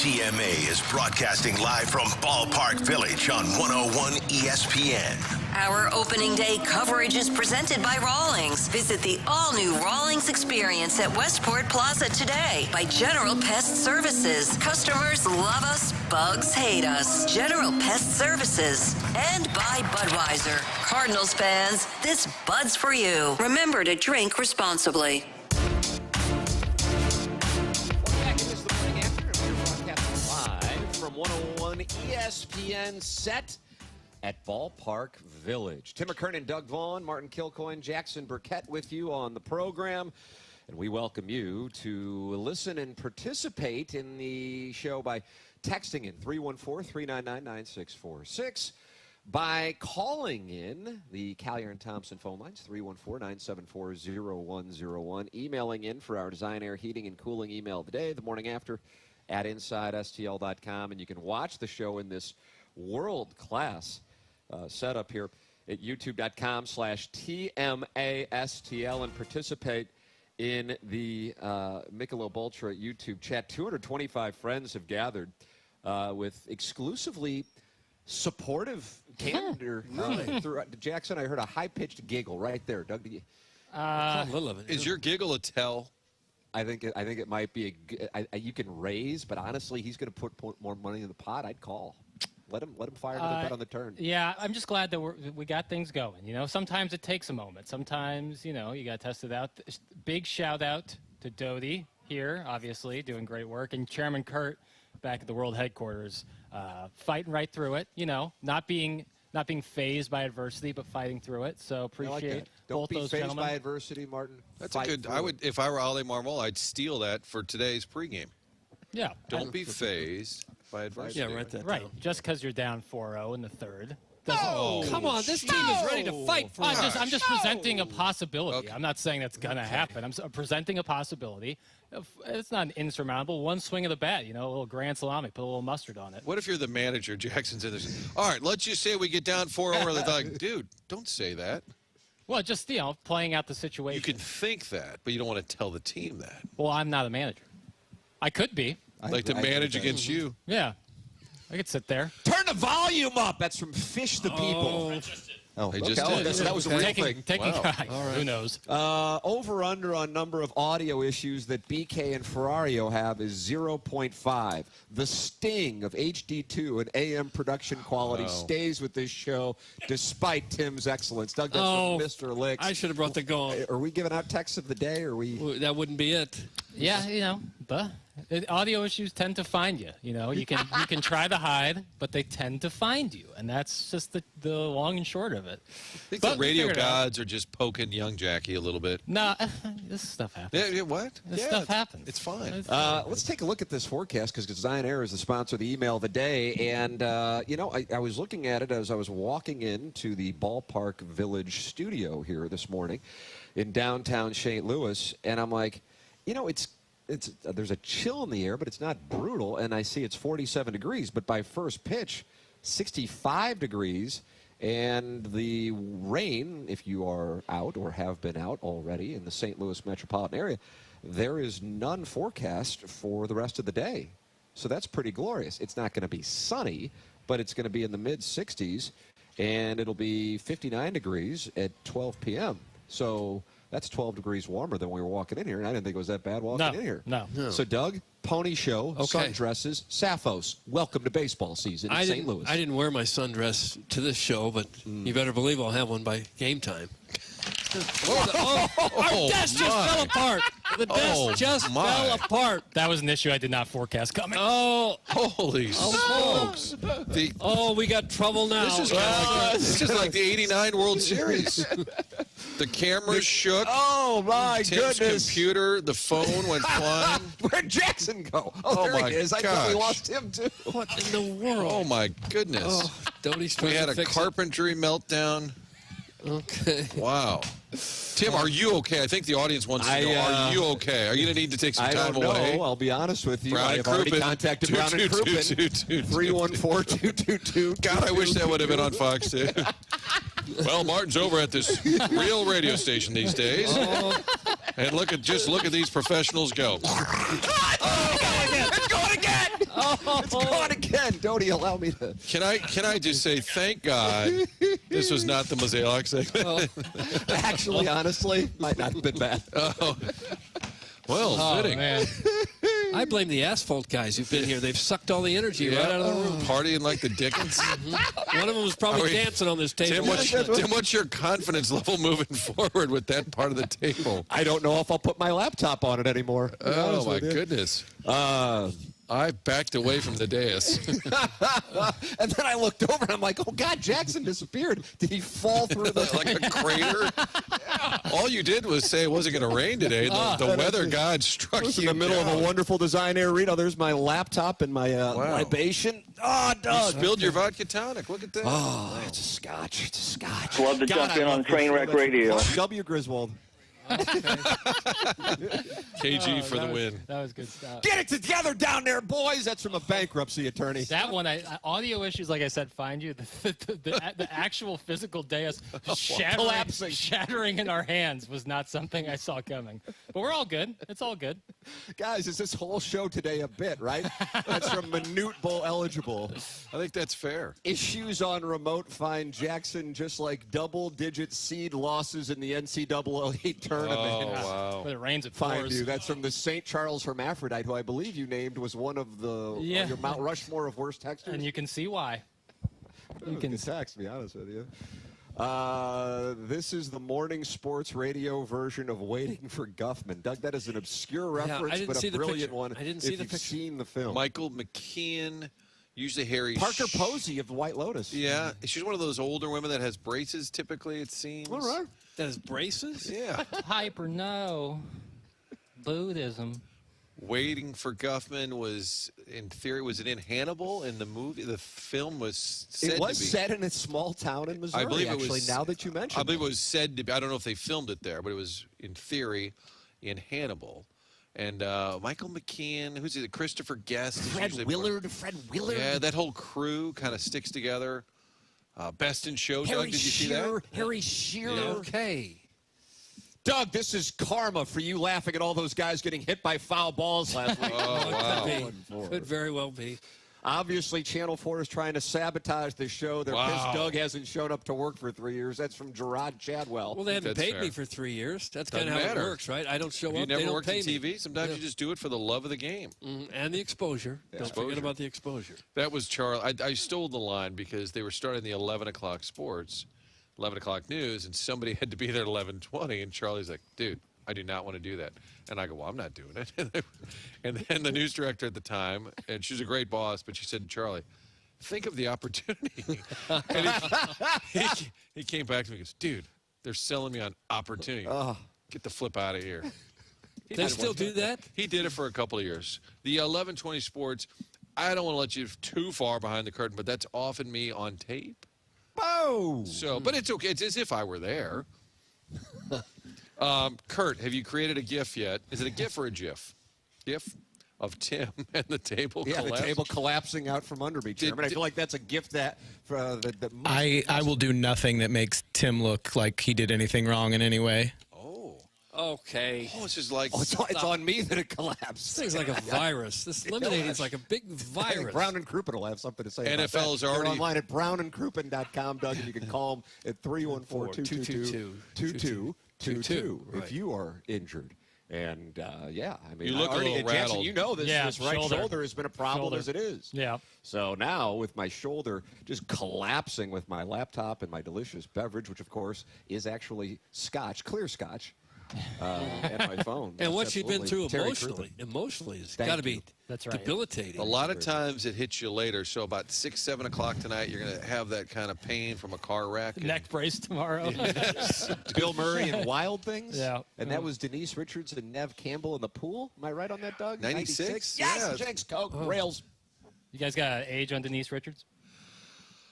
TMA is broadcasting live from Ballpark Village on 101 ESPN. Our opening day coverage is presented by Rawlings. Visit the all-new Rawlings experience at Westport Plaza today by General Pest Services. Customers love us, bugs hate us. General Pest Services. And by Budweiser. Cardinals fans, this Bud's for you. Remember to drink responsibly. From 101 ESPN set at Ballpark Village. Tim McKernan, Doug Vaughn, Martin Kilcoyne, Jackson Burkett with you on the program. And we welcome you to listen and participate in the show by texting in 314-399-9646, by calling in the Callier and Thompson phone lines, 314-974-0101, emailing in for our Design Air Heating and Cooling email of the day, the morning after, at InsideSTL.com, and you can watch the show in this world-class setup here at YouTube.com/TMASTL and participate in the Michelob Ultra YouTube chat. 225 friends have gathered with exclusively supportive candor. Jackson, I heard a high-pitched giggle right there. Doug, did you? A little of it. Is your giggle a tell? I think it might be you can raise, but honestly, he's going to put more money in the pot. I'd call. Let him fire another bet on the turn. Yeah, I'm just glad that we got things going. You know, sometimes it takes a moment. Sometimes, you know, you got to test it out. Big shout out to Doty here, obviously doing great work, and Chairman Kurt back at the World Headquarters, fighting right through it. You know, not being fazed by adversity, but fighting through it. So appreciate both those gentlemen. Don't be fazed by adversity, Martin. That's a good. If I were Ale Marmol, I'd steal that for today's pregame. Yeah. Don't be fazed by adversity. Yeah, write that right. down. Just because you're down 4-0 in the third. Oh, come on. This team is ready to fight for it. I'm just presenting a possibility. Okay. I'm not saying that's going to happen. I'm presenting a possibility. It's not insurmountable. One swing of the bat, you know, a little grand salami, put a little mustard on it. What if you're the manager, Jackson's in this? All right, let's just say we get down 4-0. They're like, dude, don't say that. Well, just, you know, playing out the situation. You can think that, but you don't want to tell the team that. Well, I'm not a manager. I could be. Like to manage against you. Yeah. I could sit there. Turn the volume up. That's from Fish the People. Oh, they just did. That was a real thing. Wow. Right. Who knows? Over-under on number of audio issues that BK and Ferrario have is 0.5. The sting of HD2 and AM production quality stays with this show despite Tim's excellence. Doug, that's from Mr. Licks. I should have brought the gong. Are we giving out texts of the day? Or are we? That wouldn't be it. Yeah, you know, but audio issues tend to find you. You know, you can try to hide, but they tend to find you, and that's just the long and short of it. I think the radio gods are just poking young Jackie a little bit. No, this stuff happens. Yeah, what? This stuff happens. It's fine. Let's take a look at this forecast because Design Air is the sponsor of the email of the day, and you know, I was looking at it as I was walking into the Ballpark Village studio here this morning in downtown St. Louis, and I'm like, you know, there's a chill in the air, but it's not brutal. And I see it's 47 degrees, but by first pitch, 65 degrees. And the rain, if you are out or have been out already in the St. Louis metropolitan area, there is none forecast for the rest of the day. So that's pretty glorious. It's not going to be sunny, but it's going to be in the mid-60s, and it'll be 59 degrees at 12 p.m. So that's 12 degrees warmer than we were walking in here, and I didn't think it was that bad walking in here. No. So, Doug, pony show, sundresses, Sappho's. Welcome to baseball season in St. Louis. I didn't wear my sundress to this show, but you better believe I'll have one by game time. Our desk just fell apart. The desk just fell apart. That was an issue I did not forecast coming. Oh, holy smokes! We got trouble now. This is like the '89 World Series. The cameras shook. Oh my Tim's goodness! Computer, the phone went flying. Where'd Jackson go? Oh, there he is. I thought we lost him too. What in the world? Oh my goodness! We had a carpentry meltdown. Okay. Wow. Tim, are you okay? I think the audience wants to know, are you okay? Are you going to need to take some time away? I don't know. I'll be honest with you. Brown I have already contacted Brown and Crouppen. 314-2222. God, I wish that would have been on Fox, too. Well, Martin's over at this real radio station these days. And look at these professionals go. It's going again! It's gone again. Don't allow me to. Can I just say thank God this was not the Mozeliak segment? Actually, honestly, might not have been bad. Oh. Well, fitting. Man. I blame the asphalt guys who've been here. They've sucked all the energy right out of the room. Partying like the Dickens. One of them was probably dancing on this table. Tim, what's your confidence level moving forward with that part of the table? I don't know if I'll put my laptop on it anymore. Oh, my goodness. I backed away from the dais. And then I looked over and I'm like, oh, God, Jackson disappeared. Did he fall through the like a crater? All you did was say it wasn't going to rain today. The weather god struck you in the middle of a wonderful design arena. There's my laptop and my libation. Oh, Doug. You spilled your vodka tonic. Look at that. Oh, it's a scotch. It's a scotch. Love to jump in on Trainwreck Radio. W. Griswold. KG for the win. That was good stuff. Get it together down there, boys. That's from a bankruptcy attorney. That one, audio issues, like I said, find you. The actual physical dais shattering in our hands was not something I saw coming. But we're all good. It's all good. Guys, is this whole show today a bit, right? That's from Minute Bowl eligible. I think that's fair. Issues on remote find Jackson just like double-digit seed losses in the NCAA tournament. Oh, wow. But it rains at Find fours. you. That's from the St. Charles Hermaphrodite, who I believe you named was one of the your Mount Rushmore of worst texters. And you can see why. You can text, to be honest with you. This is the morning sports radio version of Waiting for Guffman. Doug, that is an obscure reference, but a brilliant one. I didn't see the you've picture. Seen the film. Michael McKeon, usually Harry. Parker Posey of the White Lotus. Yeah, she's one of those older women that has braces typically, it seems. All right. That has braces? Yeah. Hyper, no. Buddhism. Waiting for Guffman was, in theory, was it in Hannibal in the movie? The film was said It was to be. set in a small town in Missouri, I believe actually, it was, now that you mention I believe it was said to be, I don't know if they filmed it there, but it was, in theory, in Hannibal. And Michael McKeon, who's it? Christopher Guest. Fred Willard. Yeah, that whole crew kind of sticks together. Best in Show, Doug, did you see that? Harry Shearer. Yeah. Okay. Doug, this is karma for you laughing at all those guys getting hit by foul balls last week. Oh, wow. Could very well be. Obviously, Channel 4 is trying to sabotage this show. They're pissed Doug hasn't shown up to work for 3 years. That's from Gerard Chadwell. Well, they haven't That's paid fair. me for 3 years. That's Doesn't kind of how matter. it works, right? I don't show Have up. you never they don't worked pay in me. TV? Sometimes you just do it for the love of the game. And the exposure. Don't forget about the exposure. That was Charlie. I stole the line because they were starting the 11 o'clock sports, 11 o'clock news, and somebody had to be there at 11:20, and Charlie's like, dude, I do not want to do that. And I go, well, I'm not doing it. And then the news director at the time, and she was a great boss, but she said to Charlie, think of the opportunity. And he came back to me and goes, dude, they're selling me on opportunity. Get the flip out of here. They still do that? He did it for a couple of years. The 11:20 sports, I don't want to let you too far behind the curtain, but that's often me on tape. Oh! So, but it's okay. It's as if I were there. Kurt, have you created a GIF yet? Is it a GIF or a GIF? GIF of Tim and the table collapsing. The table collapsing out from under me, Chairman. I feel like that's a gift that I will do nothing that makes Tim look like he did anything wrong in any way. Okay. Oh, it's just like... Oh, it's on me that it collapsed. This thing's like a virus. This lemonade is like a big I think virus. Brown and Crouppen will have something to say about NFL is that. already... They're online at brownandcrouppen.com, Doug, and you can call them at 314-222-2222 if you are injured. And, yeah, I mean, you look a little Jackson, rattled. you know this right shoulder has been a problem as it is. Yeah. So now, with my shoulder just collapsing with my laptop and my delicious beverage, which, of course, is actually scotch, clear scotch, and my phone. And what you've been through Terry emotionally has Thank got to be you. That's right. debilitating. A lot of times it hits you later. So about 6, 7 o'clock tonight, you're going to have that kind of pain from a car wreck. Neck brace tomorrow. Yes. Bill Murray and Wild Things. Yeah. And that was Denise Richards and Nev Campbell in the pool. Am I right on that, Doug? 96? Yes, Yeah. Jenks Coke, Rails. You guys got an age on Denise Richards?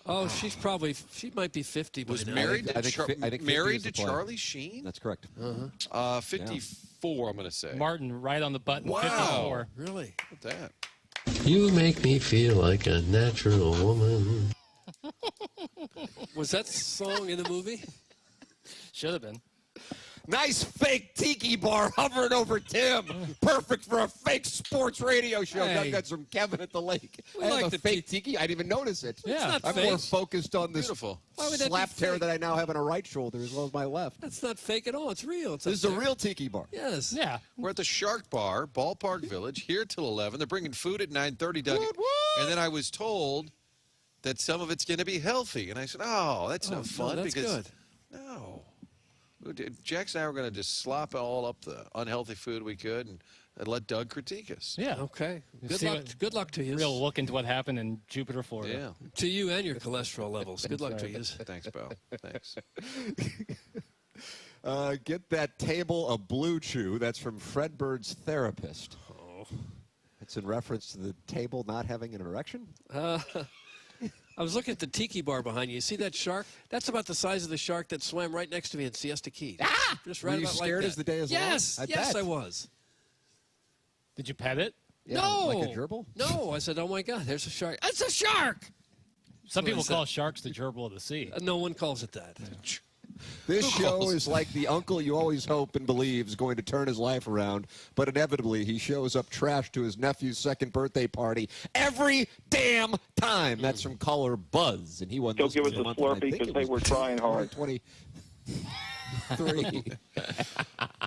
Oh, she might be 50 by Was now. married I think 50 married is to the play. Charlie Sheen? That's correct. 54, I'm going to say. Martin, right on the button. Wow. 54. Really? Look at that. You make me feel like a natural woman. Was that song in the movie? Should have been. Nice fake tiki bar hovering over Tim. Perfect for a fake sports radio show. Hey. Doug, that's from Kevin at the lake. We I have like a the fake tiki. I didn't even notice it. Yeah. It's not I'm more fake. focused on this Beautiful. Why would that be slap tear fake? that I now have on a right shoulder as well as my left. That's not fake at all. It's real. It's This is a real tiki bar. Yes. Yeah. We're at the Shark Bar, Ballpark Village, here till 11. They're bringing food at 9:30, Doug. And then I was told that some of it's going to be healthy. And I said, oh, that's no fun. that's because good. No. Jackson and I were going to just slop all up the unhealthy food we could and let Doug critique us. Yeah. Okay. Good See luck. what- Good luck to you. Real look into what happened in Jupiter, Florida. Yeah. To you and your cholesterol levels. Good luck to you. Thanks, Bo. Thanks. Get that table a Blue Chew. That's from Fred Bird's therapist. Oh. It's in reference to the table not having an erection? I was looking at the tiki bar behind you. You see that shark? That's about the size of the shark that swam right next to me in Siesta Key. Ah! Just right Were you about scared like as that. the day is long? Yes. I Yes, bet. I was. Did you pet it? Yeah, No. like a gerbil? No. I said, oh, my God, there's a shark. It's a shark! Some What people is call that? sharks the gerbil of the sea. No one calls it that. This show is like the uncle you always hope and believe is going to turn his life around, but inevitably he shows up trashed to his nephew's second birthday party every damn time. That's from caller Buzz, and he won Don't this give us for a month, and I Slurpee think because it they was were trying hard. 23.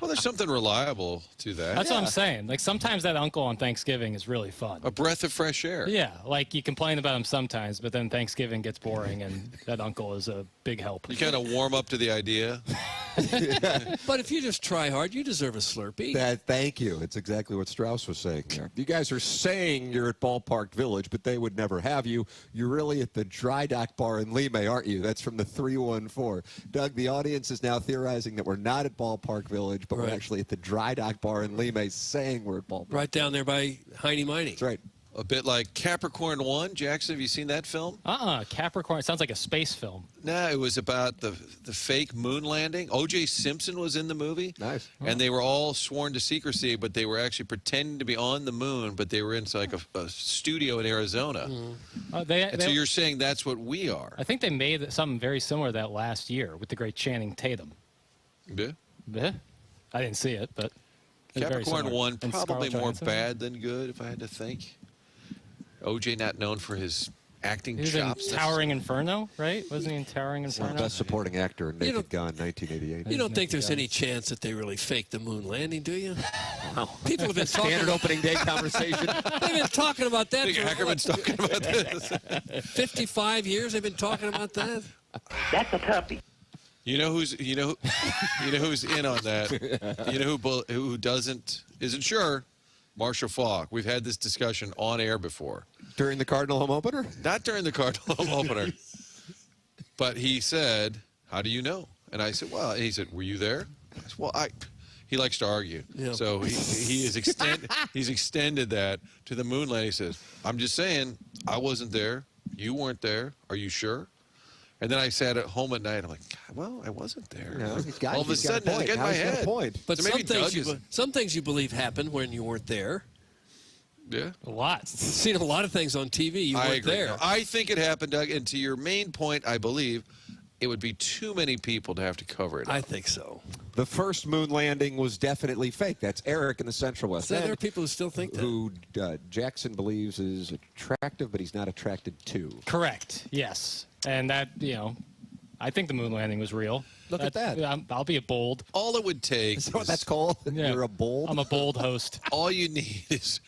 Well, there's something reliable to that. That's what I'm saying. Like sometimes that uncle on Thanksgiving is really fun. A breath of fresh air. Yeah, like you complain about him sometimes, but then Thanksgiving gets boring, and that uncle is a big help. You kind of warm up to the idea. But if you just try hard, you deserve a Slurpee. Thank you. It's exactly what Strauss was saying there. You guys are saying you're at Ballpark Village, but they would never have you. You're really at the Dry Dock Bar in Lime, aren't you? That's from the 314. Doug, the audience is now theorizing that we're not at Ballpark Village, but we're actually at the Dry Dock Bar in Lime saying we're at Ballpark. Right down there by Heine Miney. That's right. A bit like Capricorn 1. Jackson, have you seen that film? Capricorn. It sounds like a space film. No, it was about the fake moon landing. O.J. Simpson was in the movie. Nice. And they were all sworn to secrecy, but they were actually pretending to be on the moon, but they were in like a studio in Arizona. And so you're saying that's what we are. I think they made something very similar to that last year with the great Channing Tatum. Yeah. Yeah. I didn't see it, but it's very Capricorn similar. 1, And probably Scarlett more Johansson. bad than good, if I had to think. O.J. not known for his acting He was in chops. Towering Inferno, right? Wasn't he in Towering Inferno? Best supporting actor in Naked Gun, 1988. You don't think there's any chance that they really faked the moon landing, do you? People have been talking. Standard opening day conversation. They've been talking about that. I think Ackerman's talking about this. 55 years they've been talking about that. That's a toughie. You know who's in on that? You know who isn't sure? Marshall Falk. We've had this discussion on air before. During the Cardinal home opener? Not during the Cardinal home opener. But he said, "How do you know?" And I said, "Well," and he said, "Were you there?" I said, "Well, he likes to argue." Yeah. So he's extended that to the moon landing. He says, "I'm just saying, I wasn't there. You weren't there. Are you sure?" And then I sat at home at night. I'm like, God, well, I wasn't there. No, all of a sudden, I get in my head. But So maybe some things you believe happened when you weren't there. Yeah. A lot. Seen a lot of things on TV. You I weren't agree. there. No, I think it happened, Doug. And to your main point, I believe it would be too many people to have to cover it. I think so. The first moon landing was definitely fake. That's Eric in the Central West So End. there are people who still think that. Who Jackson believes is attractive, but he's not attracted to. Correct. Yes. And that, I think the moon landing was real. Look at that. I'll be a bold. All it would take. Is that what that's called? Yeah. You're a bold? I'm a bold host. All you need is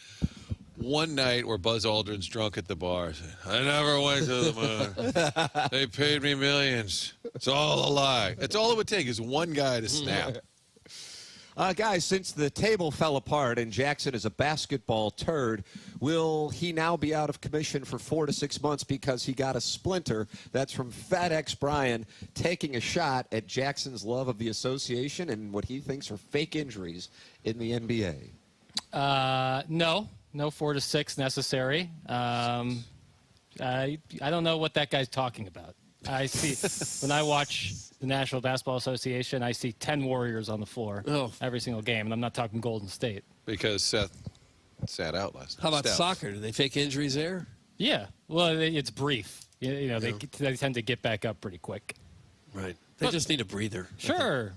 one night where Buzz Aldrin's drunk at the bar. I never went to the moon. They paid me millions. It's all a lie. That's all it would take is one guy to snap. Guys, since the table fell apart and Jackson is a basketball turd, will he now be out of commission for 4 to 6 months because he got a splinter? That's from FedEx Brian, taking a shot at Jackson's love of the association and what he thinks are fake injuries in the NBA. No 4 to 6 necessary. I don't know what that guy's talking about. I see when I watch the National Basketball Association, I see 10 Warriors on the floor every single game, and I'm not talking Golden State. Because Seth sat out last night. How about Steph. soccer? Do they fake injuries there? Yeah. Well, it's brief. They tend to get back up pretty quick. Right. They just need a breather. Sure.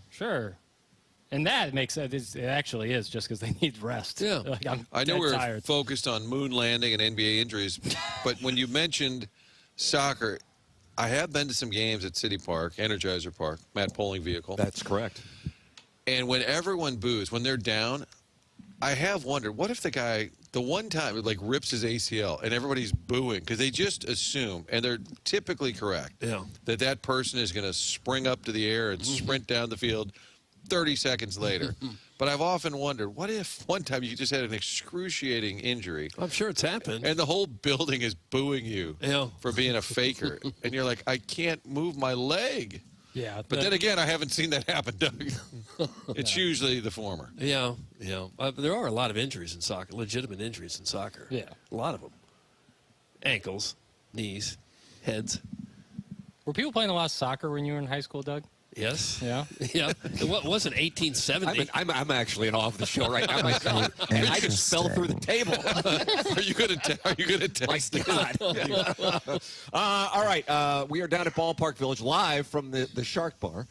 And that makes sense. It actually is just because they need rest. Yeah. Like, I know we're tired. focused on moon landing and NBA injuries, but when you mentioned soccer, I have been to some games at City Park, Energizer Park, Matt Polling vehicle. That's correct. And when everyone boos, when they're down, I have wondered, what if the guy, the one time, like rips his ACL and everybody's booing because they just assume, and they're typically correct, that that person is going to spring up to the air and sprint down the field 30 seconds later. But I've often wondered, what if one time you just had an excruciating injury? I'm sure it's happened. And the whole building is booing you for being a faker. And you're like, I can't move my leg. Yeah. But then again, I haven't seen that happen, Doug. It's usually the former. Yeah. There are a lot of injuries in soccer, legitimate injuries in soccer. Yeah. A lot of them. Ankles, knees, heads. Were people playing a lot of soccer when you were in high school, Doug? Yes. Yeah. Yeah. It wasn't 1870. I'm actually in awe of the show right now myself. And I just fell through the table. Are you going to text? My God. All right. We are down at Ballpark Village live from the Shark Bar.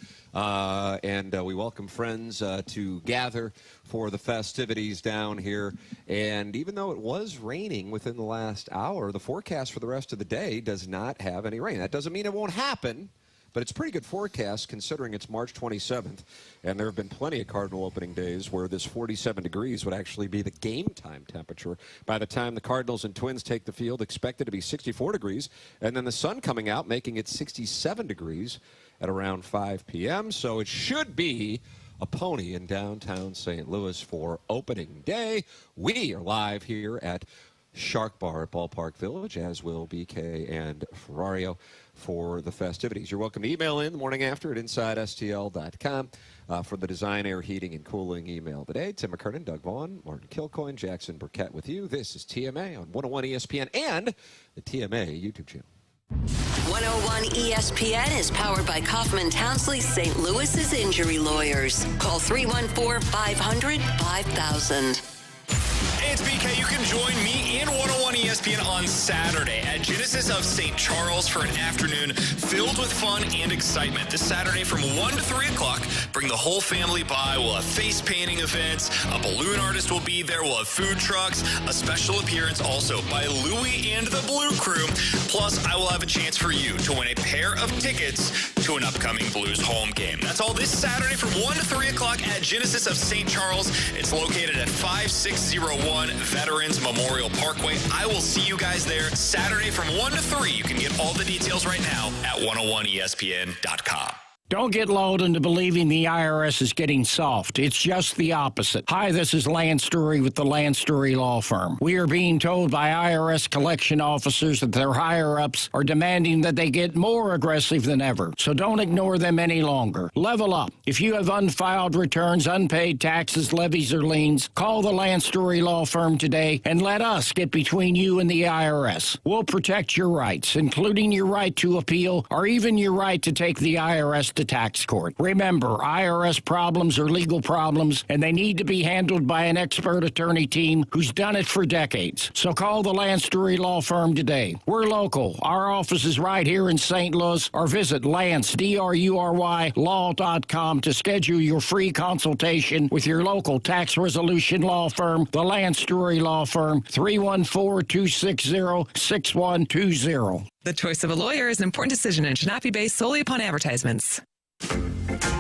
And we welcome friends to gather for the festivities down here. And even though it was raining within the last hour, the forecast for the rest of the day does not have any rain. That doesn't mean it won't happen. But it's a pretty good forecast considering it's March 27th, and there have been plenty of Cardinal opening days where this 47 degrees would actually be the game time temperature. By the time the Cardinals and Twins take the field, expected to be 64 degrees, and then the sun coming out, making it 67 degrees at around 5 p.m. So it should be a pony in downtown St. Louis for opening day. We are live here at Shark Bar at Ballpark Village, as will BK and Ferrario for the festivities. You're welcome to email in the morning after at InsideSTL.com for the Design, Air, Heating, and Cooling email today. Tim McKernan, Doug Vaughn, Martin Kilcoyne, Jackson Burkett with you. This is TMA on 101 ESPN and the TMA YouTube channel. 101 ESPN is powered by Kaufman Townsley St. Louis's injury lawyers. Call 314-500-5000. Hey, it's BK. You can join me and 101 ESPN on Saturday at Genesis of St. Charles for an afternoon filled with fun and excitement. This Saturday from 1 to 3 o'clock, bring the whole family by. We'll have face painting events. A balloon artist will be there. We'll have food trucks. A special appearance also by Louie and the Blue Crew. Plus, I will have a chance for you to win a pair of tickets to an upcoming Blues home game. That's all this Saturday from 1 to 3 o'clock at Genesis of St. Charles. It's located at 5601 Veterans Memorial Parkway. I will see you guys there Saturday from 1 to 3. You can get all the details right now at 101ESPN.com. Don't get lulled into believing the IRS is getting soft. It's just the opposite. Hi, this is Lance Story with the Lance Story Law Firm. We are being told by IRS collection officers that their higher-ups are demanding that they get more aggressive than ever. So don't ignore them any longer. Level up. If you have unfiled returns, unpaid taxes, levies, or liens, call the Lance Story Law Firm today and let us get between you and the IRS. We'll protect your rights, including your right to appeal or even your right to take the IRS to tax court. Remember, IRS problems are legal problems, and they need to be handled by an expert attorney team who's done it for decades. So call the Lance Story Law Firm today. We're local. Our office is right here in St. Louis, or visit Lance, DRURY, law.com to schedule your free consultation with your local tax resolution law firm, the Lance Story Law Firm, 314-260-6120. The choice of a lawyer is an important decision and should not be based solely upon advertisements.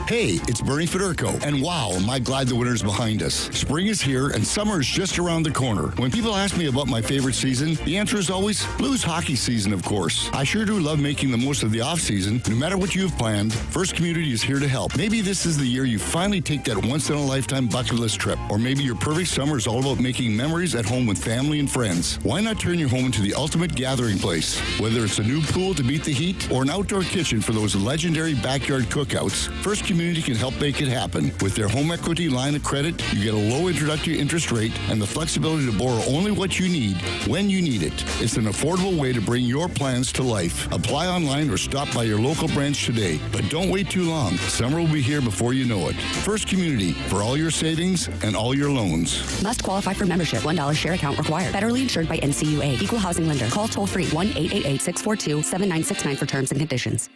Hey, it's Bernie Federico, and wow, am I glad the winter's behind us. Spring is here, and summer is just around the corner. When people ask me about my favorite season, the answer is always Blues hockey season, of course. I sure do love making the most of the off-season. No matter what you have planned, First Community is here to help. Maybe this is the year you finally take that once-in-a-lifetime bucket list trip, or maybe your perfect summer is all about making memories at home with family and friends. Why not turn your home into the ultimate gathering place? Whether it's a new pool to beat the heat, or an outdoor kitchen for those legendary backyard cookouts, First Community can help make it happen. With their home equity line of credit, you get a low introductory interest rate and the flexibility to borrow only what you need when you need it. It's an affordable way to bring your plans to life. Apply online or stop by your local branch today. But don't wait too long. Summer will be here before you know it. First Community, for all your savings and all your loans. Must qualify for membership. $1 share account required. Federally insured by NCUA. Equal housing lender. Call toll free 1-888-642-7969 for terms and conditions.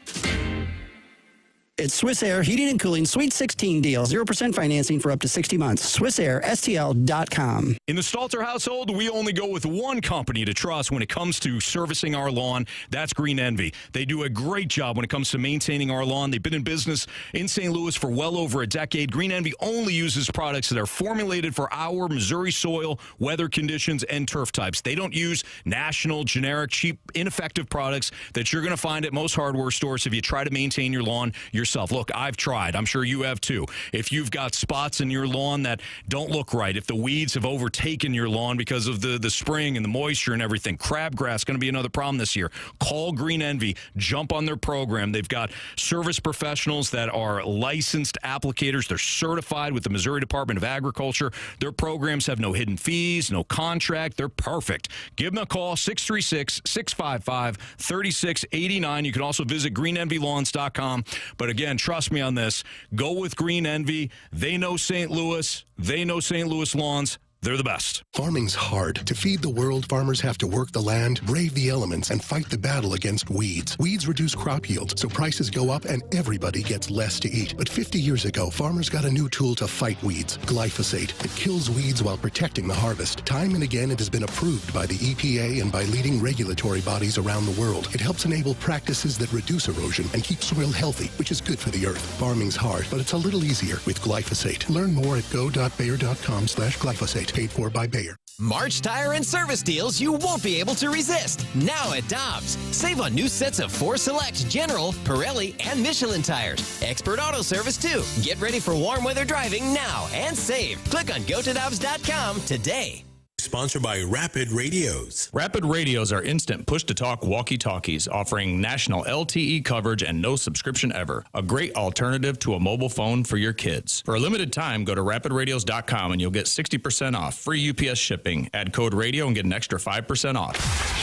It's Swiss Air Heating and Cooling Sweet 16 deal. 0% financing for up to 60 months. SwissAirSTL.com. In the Stalter household, we only go with one company to trust when it comes to servicing our lawn. That's Green Envy. They do a great job when it comes to maintaining our lawn. They've been in business in St. Louis for well over a decade. Green Envy only uses products that are formulated for our Missouri soil, weather conditions, and turf types. They don't use national, generic, cheap, ineffective products that you're going to find at most hardware stores if you try to maintain your lawn yourself. Look, I've tried. I'm sure you have too. If you've got spots in your lawn that don't look right, if the weeds have overtaken your lawn because of the spring and the moisture and everything, crabgrass going to be another problem this year. Call Green Envy. Jump on their program. They've got service professionals that are licensed applicators. They're certified with the Missouri Department of Agriculture. Their programs have no hidden fees, no contract. They're perfect. Give them a call, 636-655-3689. You can also visit greenenvylawns.com. But again, trust me on this. Go with Green Envy. They know St. Louis. They know St. Louis lawns. They're the best. Farming's hard. To feed the world, farmers have to work the land, brave the elements, and fight the battle against weeds. Weeds reduce crop yields, so prices go up and everybody gets less to eat. But 50 years ago, farmers got a new tool to fight weeds, glyphosate. It kills weeds while protecting the harvest. Time and again, it has been approved by the EPA and by leading regulatory bodies around the world. It helps enable practices that reduce erosion and keep soil healthy, which is good for the earth. Farming's hard, but it's a little easier with glyphosate. Learn more at go.bayer.com/glyphosate. Paid for by Bayer. March tire and service deals you won't be able to resist. Now at Dobbs. Save on new sets of 4 select General, Pirelli, and Michelin tires. Expert auto service too. Get ready for warm weather driving now and save. Click on gotodobbs.com today. Sponsored by Rapid Radios. Rapid Radios are instant push-to-talk walkie-talkies offering national LTE coverage and no subscription ever. A great alternative to a mobile phone for your kids. For a limited time, go to rapidradios.com and you'll get 60% off. Free UPS shipping. Add code radio and get an extra 5% off.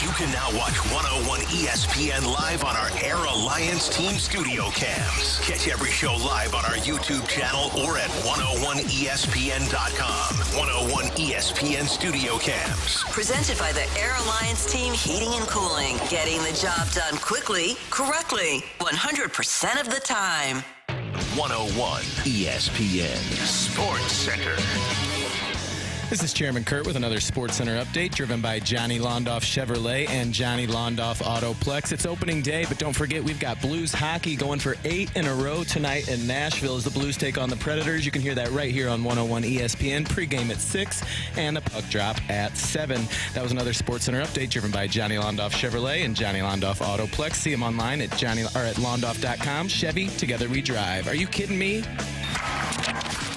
You can now watch 101 ESPN live on our Air Alliance Team Studio Cams. Catch every show live on our YouTube channel or at 101ESPN.com. 101 ESPN Studio Cams. Presented by the Air Alliance Team Heating and Cooling. Getting the job done quickly, correctly, 100% of the time. 101 ESPN Sports Center. This is Chairman Kurt with another Sports Center update driven by Johnny Londoff Chevrolet and Johnny Londoff Autoplex. It's opening day, but don't forget we've got Blues hockey going for 8 in a row tonight in Nashville as the Blues take on the Predators. You can hear that right here on 101 ESPN. Pregame at 6 and the puck drop at 7. That was another Sports Center update driven by Johnny Londoff Chevrolet and Johnny Londoff Autoplex. See them online at Londoff.com. Chevy, together we drive. Are you kidding me?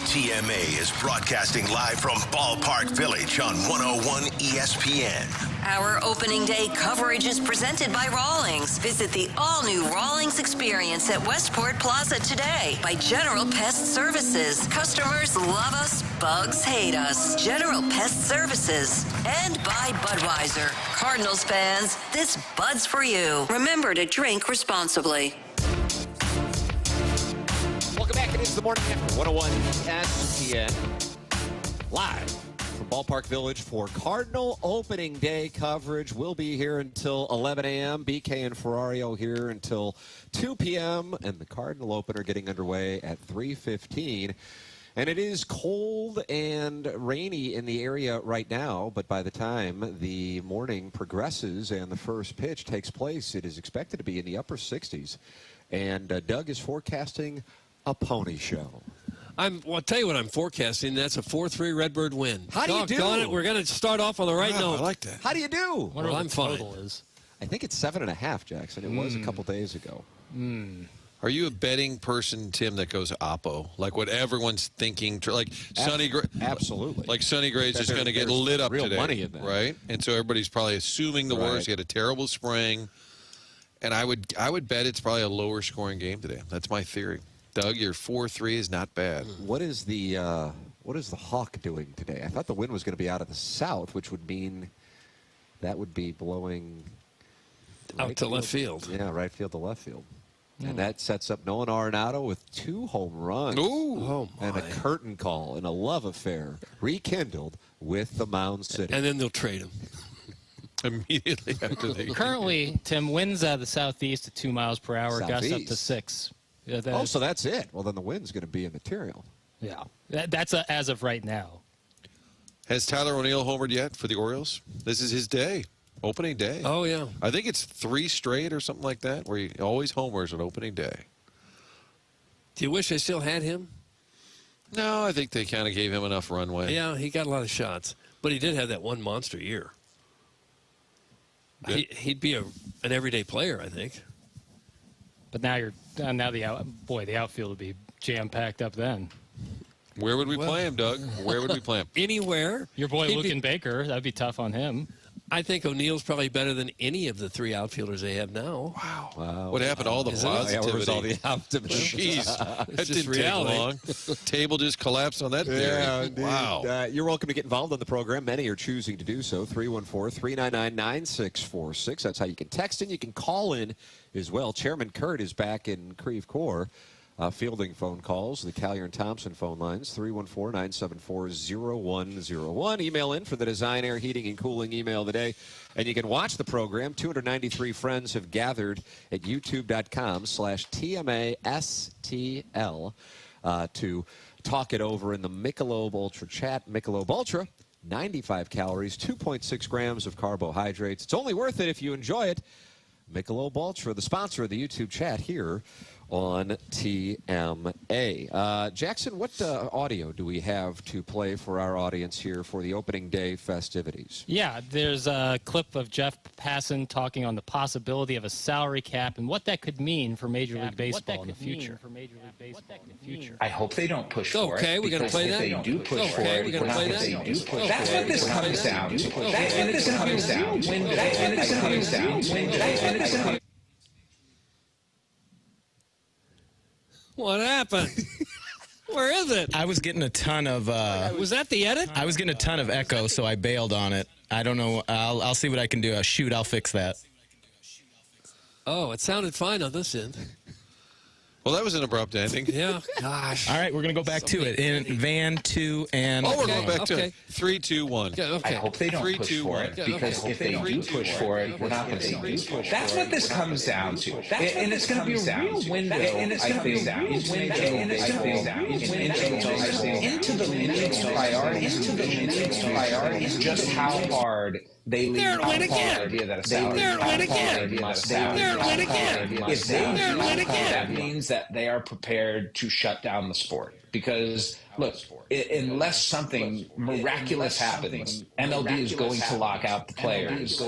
TMA is broadcasting live from Ballpark Village on 101 ESPN. Our opening day coverage is presented by Rawlings. Visit the all-new Rawlings experience at Westport Plaza today by General Pest Services. Customers love us, bugs hate us. General Pest Services. And by Budweiser. Cardinals fans, this Bud's for you. Remember to drink responsibly. Welcome back. It is the Morning After 101 ESPN. Live from Ballpark Village for Cardinal opening day coverage. We'll be here until 11 a.m. BK and Ferrario here until 2 p.m. And the Cardinal opener getting underway at 3:15. And it is cold and rainy in the area right now, but by the time the morning progresses and the first pitch takes place, it is expected to be in the upper 60s. And Doug is forecasting a pony show. I'll tell you what I'm forecasting. That's a 4-3 Redbird win. How do you do? It. We're going to start off on the right note. I like that. How do you do? Well, I'm fine. I think it's 7.5, Jackson. It was a couple days ago. Are you a betting person, Tim, that goes oppo? Like what everyone's thinking, like Sonny Gray? Absolutely. Like Sonny Gray's just going to get lit up real today. Money in that. Right? And so everybody's probably assuming the worst. He had a terrible spring. And I would bet it's probably a lower scoring game today. That's my theory. Doug, your 4-3 is not bad. What is the Hawk doing today? I thought the wind was going to be out of the south, which would mean that would be blowing out to left field. Yeah, right field to left field. And that sets up Nolan Arenado with 2 home runs. Ooh. And a curtain call and a love affair rekindled with the Mound City. And then they'll trade him. Immediately after they Currently, Tim, winds out of the southeast at 2 miles per hour, gusts up to Southeast. 6. So that's it. Well, then the win's going to be immaterial. Yeah, that's as of right now. Has Tyler O'Neill homered yet for the Orioles? This is his day, opening day. Oh, yeah. I think it's 3 straight or something like that, where he always homers on opening day. Do you wish I still had him? No, I think they kind of gave him enough runway. Yeah, he got a lot of shots. But he did have that one monster year. He'd be an everyday player, I think. But now the outfield will be jam-packed up then. Where would we play him, Doug? Where would we play him? Anywhere. Your boy Lucan Baker, that'd be tough on him. I think O'Neill's probably better than any of the 3 outfielders they have now. Wow. What happened to all the positivity? Where was all the optimism? Jeez. That It's didn't just reality. take long. Table just collapsed on that theory. Yeah, indeed. Wow. You're welcome to get involved in the program. Many are choosing to do so. 314-399-9646. That's how you can text in. You can call in as well. Chairman Kurt is back in Creve Coeur. Fielding phone calls, the Collier and Thompson phone lines, 314-974-0101. Email in for the Design, Air, Heating, and Cooling email of the day. And you can watch the program. 293 friends have gathered at youtube.com/TMASTL to talk it over in the Michelob Ultra chat. Michelob Ultra, 95 calories, 2.6 grams of carbohydrates. It's only worth it if you enjoy it. Michelob Ultra, the sponsor of the YouTube chat here on TMA. Jackson, what audio do we have to play for our audience here for the opening day festivities? Yeah, there's a clip of Jeff Passan talking on the possibility of a salary cap and what that could mean for Major League Baseball in the future. I hope they don't push for it. Okay, we're going to play that? If they do push for it, we're going to play that? That's what this comes down to. That's what this comes down to. That's what this comes down to. What happened? Where is it? I was getting a ton of. Was that the edit? I was getting a ton of echo, so I bailed on it. I don't know. I'll see what I can do. Shoot, I'll fix that. Oh, it sounded fine on this end. Well, that was an abrupt ending. Yeah. Gosh. All right, we're going to go back to it. In Van, 2, and... Oh, we're going back to it. 3, 2, 1. Yeah, okay. I hope they don't push for it, because if they do push for it, we're not going to see. That's what this comes down to. And it's going to be a real window, I think, into the priorities, just how hard they leave off the idea that a salary must down. If they do, that means that they are prepared to shut down the sport. Because, look, unless something miraculous happens, MLB is going to lock out the players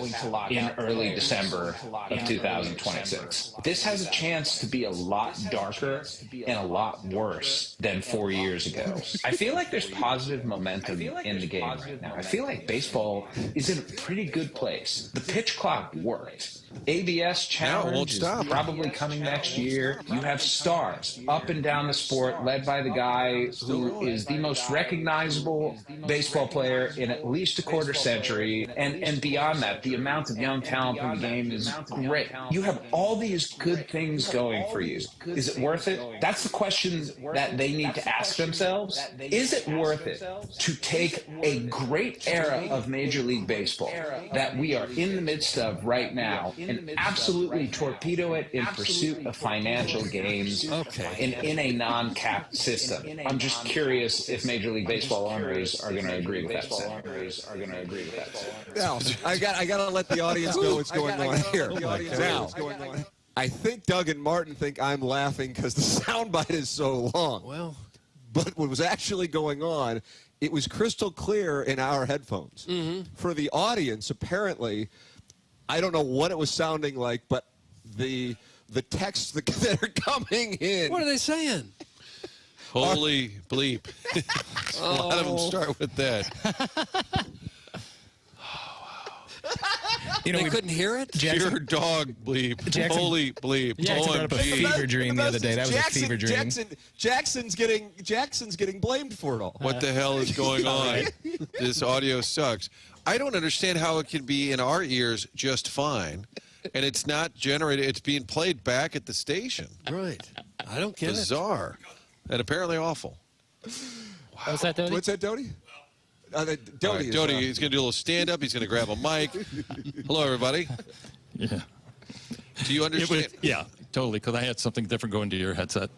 in early December of 2026. This has a chance to be a lot darker and a lot worse than 4 years ago. I feel like there's positive momentum in the game right now. I feel like baseball is in a pretty good place. The pitch clock worked. ABS challenge is probably coming next year. You have stars up and down the sport, led by the guy who is the most recognizable baseball player in at least a quarter century. And beyond that, the amount of young talent in the game is great. You have all these good things going for you. Is it worth it? That's the question that they need to ask themselves. Is it worth it to take a great era of Major League Baseball that we are in the midst of right now and absolutely torpedo it in pursuit of financial gains in a non-capped system? I'm just curious if Major League Baseball owners are going to agree with that. Now, I got to let the audience know what's going on here. Now, I think Doug and Martin think I'm laughing because the soundbite is so long. Well, but what was actually going on, it was crystal clear in our headphones. For the audience, apparently, I don't know what it was sounding like, but the texts that are coming in. What are they saying? Holy bleep. A lot of them start with that. You know, they couldn't hear it? Pure dog bleep. Jackson, Holy bleep. Jackson brought up a fever dream the other day. That was a fever dream. Jackson's getting blamed for it all. What the hell is going on? This audio sucks. I don't understand how it can be in our ears just fine, and it's not generated. It's being played back at the station. Right. I don't get Bizarre. And apparently awful. Wow. What's that, Dodie? What's that, Dodie? Dodie, he's going to do a little stand-up. He's going to grab a mic. Hello, everybody. Yeah. Do you understand? totally, because I had something different going to your headset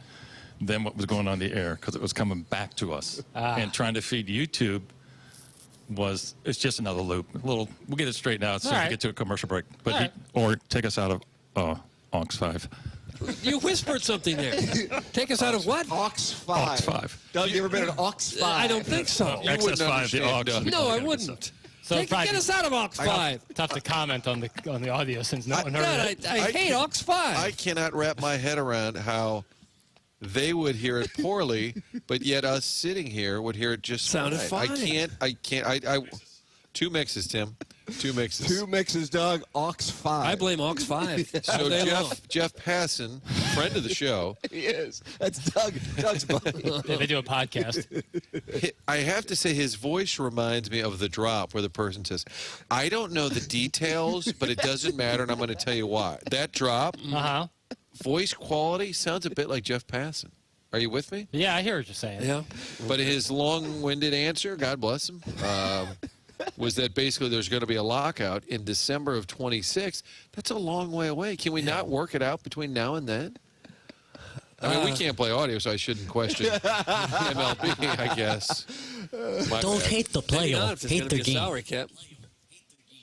than what was going on the air, because it was coming back to us. And trying to feed YouTube it's just another loop. We'll get it straightened out so we get to a commercial break. But or take us out of aux 5. You whispered something there. Take us out of what? aux 5. aux 5. Doug, you ever been at aux 5? I don't think so. XS5, the aux. No, I wouldn't. So get us out of aux 5. Tough to comment on the audio since no one heard it. I hate aux 5. I cannot wrap my head around how they would hear it poorly, but yet us sitting here would hear it just sounded fine. I can't. 2 mixes, Tim. 2 mixes. 2 mixes, Doug. aux 5. I blame aux 5. So Jeff Passan, friend of the show. He is. That's Doug's buddy. Yeah, they do a podcast. I have to say his voice reminds me of The Drop, where the person says, I don't know the details, but it doesn't matter, and I'm going to tell you why. That drop, voice quality sounds a bit like Jeff Passan. Are you with me? Yeah, I hear what you're saying. Yeah. But his long-winded answer, God bless him, was that basically there's going to be a lockout in December of 26. That's a long way away. Can we not work it out between now and then? I mean, we can't play audio, so I shouldn't question MLB, I guess. Don't hate the player, hate the game. Salary cap.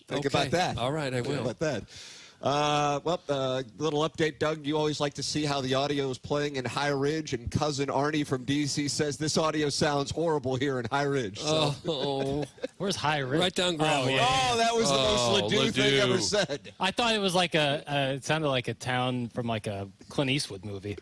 Think about that. All right, I will. Think about that. Little update, Doug. You always like to see how the audio is playing in High Ridge, and cousin Arnie from D.C. says this audio sounds horrible here in High Ridge. So. Oh, where's High Ridge? Right down gravel. Oh, that was the most Ladue thing ever said. I thought it was like it sounded like a town from like a Clint Eastwood movie.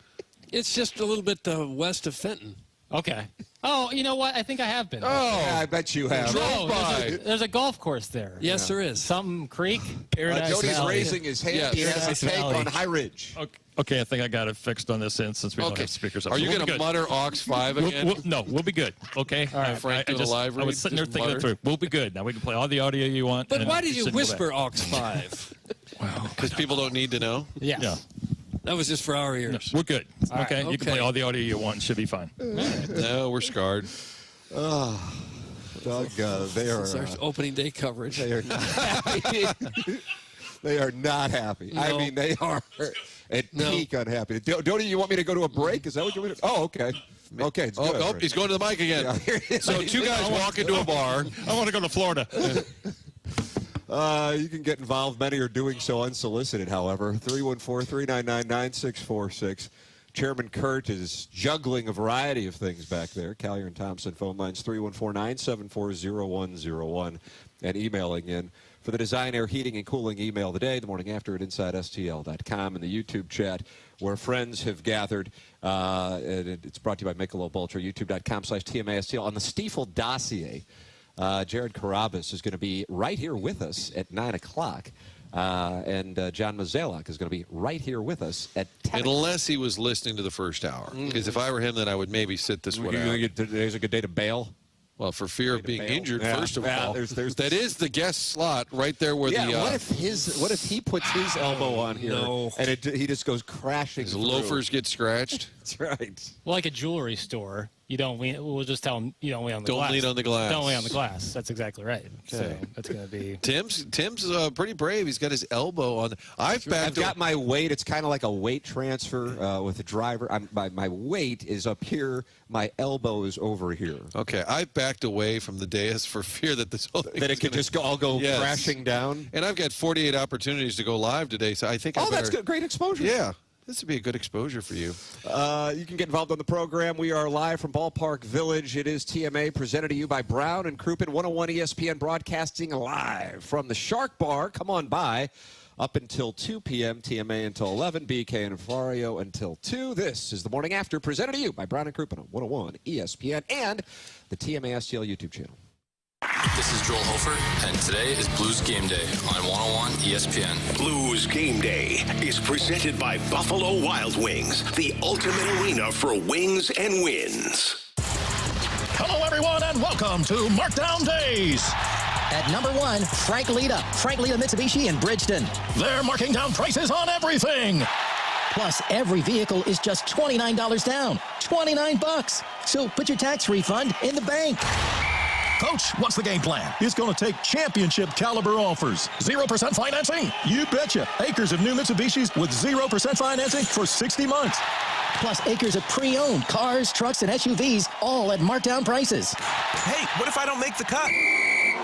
It's just a little bit west of Fenton. Okay. Oh, you know what? I think I have been. Oh, yeah, I bet you have. There's a golf course there. Yes, there is. Something Creek. Paradise Jody's Valley. raising his hand. Yes. He has a Paradise take Valley. on High Ridge. Okay, I think I got it fixed on this end since we don't have speakers up. Are you going to mutter aux 5 again? No, we'll be good. Okay. All right, Frank, doing a live read. I was sitting there Just thinking it mutter. through. We'll be good. Now we can play all the audio you want. But and why did you sit and go whisper back. aux 5? Because people don't need to know? Yeah. That was just for our ears. We're good. All right. Okay. You can play all the audio you want. It should be fine. No, we're scarred. Doug, they are It's our opening day coverage. They are not happy. They are not happy. No. I mean, they are at peak unhappy. Don't you want me to go to a break? Is that what you want to do? Oh, okay. Okay, it's good. Oh, he's going to the mic again. Yeah. So 2 guys walk into a bar. I want to go to Florida. You can get involved. Many are doing so unsolicited, however. 314-399-9646. Chairman Kurt is juggling a variety of things back there. Collier and Thompson phone lines 314-974-0101 and emailing in for the Design, Air, Heating, and Cooling email today, the morning after at InsideSTL.com and the YouTube chat where friends have gathered. And it's brought to you by Michelob Ultra, youtube.com/TMASTL. On the Stiefel dossier, Jared Carrabis is going to be right here with us at 9 o'clock. And John Mozeliak is going to be right here with us at 10. Unless he was listening to the first hour. Because if I were him, then I would maybe sit this one out. Today's a good day to bail? Well, for fear of being injured, first of all. There's that is the guest slot right there where the... what if he puts his elbow on here and he just goes crashing His loafers get scratched? That's right. Well, like a jewelry store, you don't lean. We'll just tell them you don't lean on the glass. Don't lean on the glass. Don't lean on the glass. That's exactly right. Okay. So that's going to be. Tim's pretty brave. He's got his elbow on. I've got my weight. It's kind of like a weight transfer with the driver. My weight is up here. My elbow is over here. Okay, I backed away from the dais for fear that this whole thing that it could just all go crashing down. And I've got 48 opportunities to go live today, so I think. That's good. Great exposure. Yeah. This would be a good exposure for you. You can get involved on the program. We are live from Ballpark Village. It is TMA presented to you by Brown and Crouppen, 101 ESPN, broadcasting live from the Shark Bar. Come on by. Up until 2 p.m., TMA until 11, BK and Fario until 2. This is the Morning After, presented to you by Brown and Crouppen on 101 ESPN and the TMA STL YouTube channel. This is Joel Hofer, and today is Blues Game Day on 101 ESPN. Blues Game Day is presented by Buffalo Wild Wings, the ultimate arena for wings and wins. Hello, everyone, and welcome to Markdown Days. At number 1, Frank Lita Mitsubishi in Bridgeton. They're marking down prices on everything. Plus, every vehicle is just $29 down. $29. So put your tax refund in the bank. Coach, what's the game plan? It's going to take championship caliber offers. 0% financing? You betcha. Acres of new Mitsubishis with 0% financing for 60 months. Plus acres of pre-owned cars, trucks, and SUVs, all at markdown prices. Hey, what if I don't make the cut?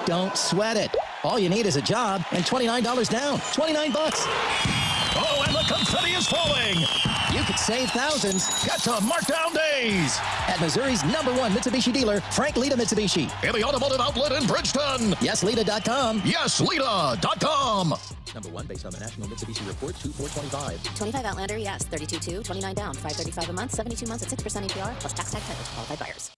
Don't sweat it. All you need is a job and $29 down. $29 bucks. Oh, and the confetti is falling. You could save thousands. Get to Markdown Days At Missouri's #1 Mitsubishi dealer, Frank Lita Mitsubishi. in the automotive outlet in Bridgeton. YesLita.com. YesLita.com. #1 based on the National Mitsubishi Report, 2425. 25 Outlander, yes. 32.2, 29 down, 535 a month, 72 months at 6% APR, plus tax tag title, qualified buyers.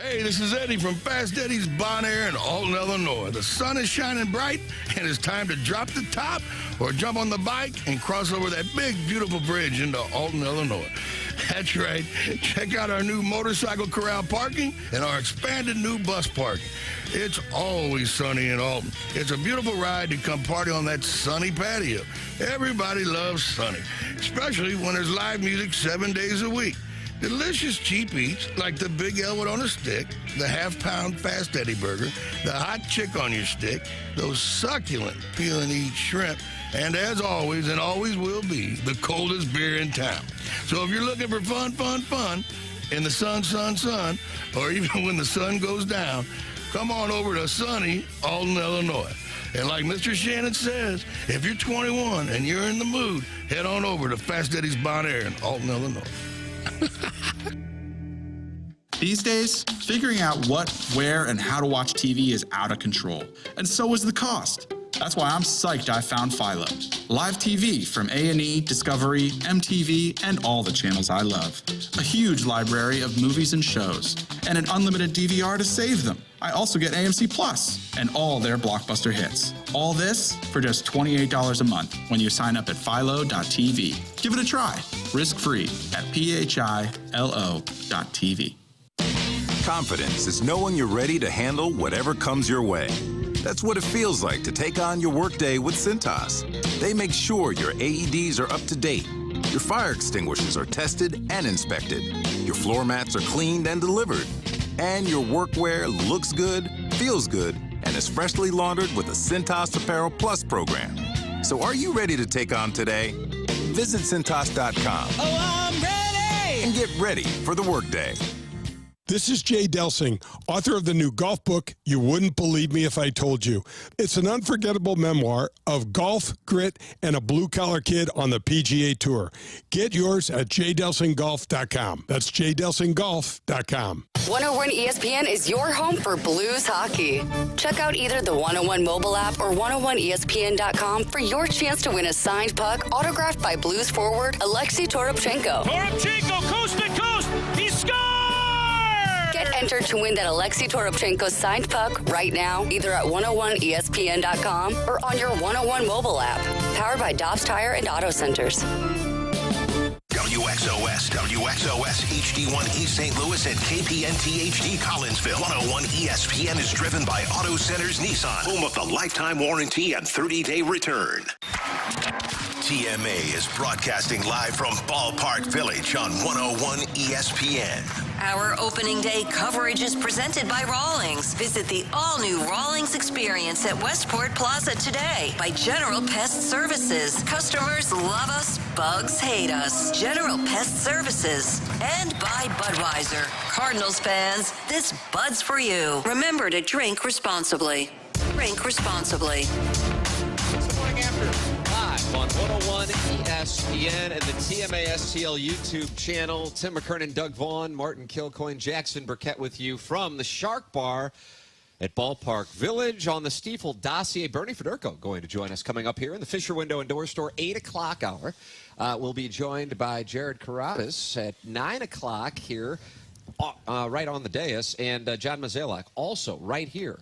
Hey, this is Eddie from Fast Eddie's Bon Air in Alton, Illinois. The sun is shining bright, and it's time to drop the top or jump on the bike and cross over that big, beautiful bridge into Alton, Illinois. That's right. Check out our new motorcycle corral parking and our expanded new bus parking. It's always sunny in Alton. It's a beautiful ride to come party on that sunny patio. Everybody loves sunny, especially when there's live music 7 days a week. Delicious cheap eats like the Big Elwood on a stick, the half-pound Fast Eddie burger, the hot chick on your stick, those succulent peel and eat shrimp, and as always and always will be, the coldest beer in town. So if you're looking for fun in the sun, or even when the sun goes down, come on over to sunny Alton, Illinois. And like Mr. Shannon says, if you're 21 and you're in the mood, head on over to Fast Eddie's Bon Air in Alton, Illinois. These days, figuring out what, where, and how to watch TV is out of control. And so is the cost. That's why I'm psyched I found Philo. Live TV from A&E, Discovery, MTV, and all the channels I love. A huge library of movies and shows. And an unlimited DVR to save them. I also get AMC Plus and all their blockbuster hits. All this for just $28 a month when you sign up at philo.tv. Give it a try, risk-free at philo.tv. Confidence is knowing you're ready to handle whatever comes your way. That's what it feels like to take on your workday with Cintas. They make sure your AEDs are up to date, your fire extinguishers are tested and inspected, your floor mats are cleaned and delivered, and your workwear looks good, feels good, and is freshly laundered with the Cintas Apparel Plus program. So are you ready to take on today? Visit Cintas.com. Oh, I'm ready! And get ready for the workday. This is Jay Delsing, author of the new golf book, You Wouldn't Believe Me If I Told You. It's an unforgettable memoir of golf, grit, and a blue-collar kid on the PGA Tour. Get yours at jdelsinggolf.com. That's jdelsinggolf.com. 101 ESPN is your home for Blues hockey. Check out either the 101 mobile app or 101ESPN.com for your chance to win a signed puck autographed by Blues forward Alexei Toropchenko. Toropchenko, coast to coast, he scored! Get entered to win that Alexei Toropchenko signed puck right now, either at 101ESPN.com or on your 101 mobile app. Powered by Dobbs Tire and Auto Centers. WXOS HD1 East St. Louis and KPNT HD Collinsville. 101 ESPN is driven by Auto Centers Nissan, home of the lifetime warranty and 30-day return. TMA is broadcasting live from Ballpark Village on 101 ESPN. Our opening day coverage is presented by Rawlings. Visit the all-new Rawlings experience at Westport Plaza today by General Pest Services. Customers love us, bugs hate us. General Pest Services. And by Budweiser. Cardinals fans, this Bud's for you. Remember to drink responsibly. Drink responsibly. Morning After, live on 101 ESPN and the TMA STL YouTube channel. Tim McKernan, Doug Vaughn, Martin Kilcoyne, Jackson Burkett with you from the Shark Bar at Ballpark Village on the Stiefel dossier. Bernie Federko going to join us coming up here in the Fisher Window and Door Store 8 o'clock hour. We'll be joined by Jared Carrabis at 9 o'clock here right on the dais, and John Mozeliak also right here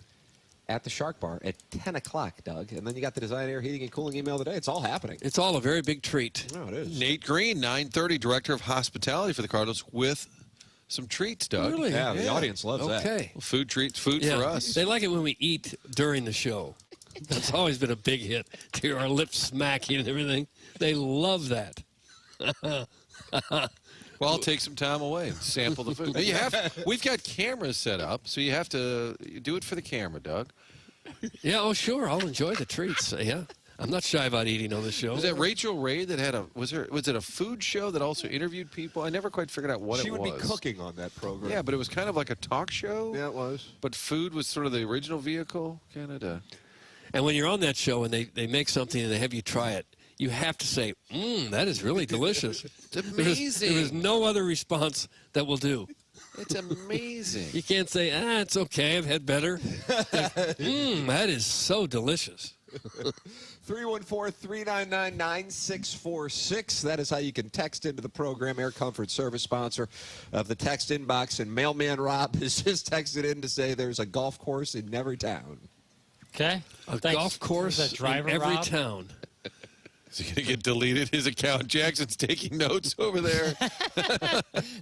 at the Shark Bar at 10 o'clock, Doug. And then you got the Design Air Heating and Cooling email today. It's all happening. It's all a very big treat. No, it is. Nate Green, 9:30, Director of Hospitality for the Cardinals, with some treats, Doug. Really? Yeah, the audience loves that. Okay. Well, food treats, food for us. They like it when we eat during the show. That's always been a big hit. To hear our lips smacking and everything. They love that. Well, Well, I'll take some time away and sample the food. We've got cameras set up, so you have to do it for the camera, Doug. Yeah, oh, sure. I'll enjoy the treats. Yeah. I'm not shy about eating on the show. Was that Rachel Ray that had was it a food show that also interviewed people? I never quite figured out what it was. She would be cooking on that program. Yeah, but it was kind of like a talk show. Yeah, it was. But food was sort of the original vehicle, Canada. And when you're on that show and they make something and they have you try it, you have to say, that is really delicious. It's amazing. There is no other response that will do. It's amazing. You can't say, it's okay, I've had better. That is so delicious. 314-399-9646. That is how you can text into the program. Air Comfort, service sponsor of the text inbox. And Mailman Rob has just texted in to say there's a golf course in every town. Okay. A golf course in every town. Is he going to get deleted? His account. Jackson's taking notes over there.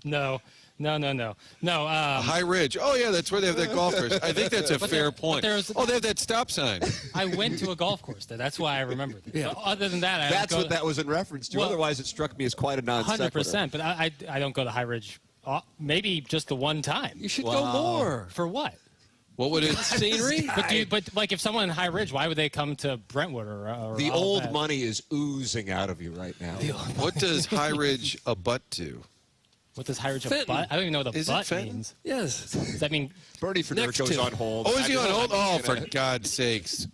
No. High Ridge. Oh, yeah, that's where they have that golf course. I think that's a fair point. They have that stop sign. I went to a golf course there. That's why I remember it. Yeah. Other than that, That's what that was in reference to. Well, Otherwise, it struck me as quite a non sequitur. 100%, but I don't go to High Ridge. Maybe just the one time. You should go more. For what? What would it? Scenery? But like if someone in High Ridge, why would they come to Brentwood or the old money is oozing out of you right now. What does High Ridge abut to? What does High Ridge butt? I don't even know what the butt means. Yes. Does that mean Bernie Federico's on hold? Oh, is he on hold? Oh, for God's sakes.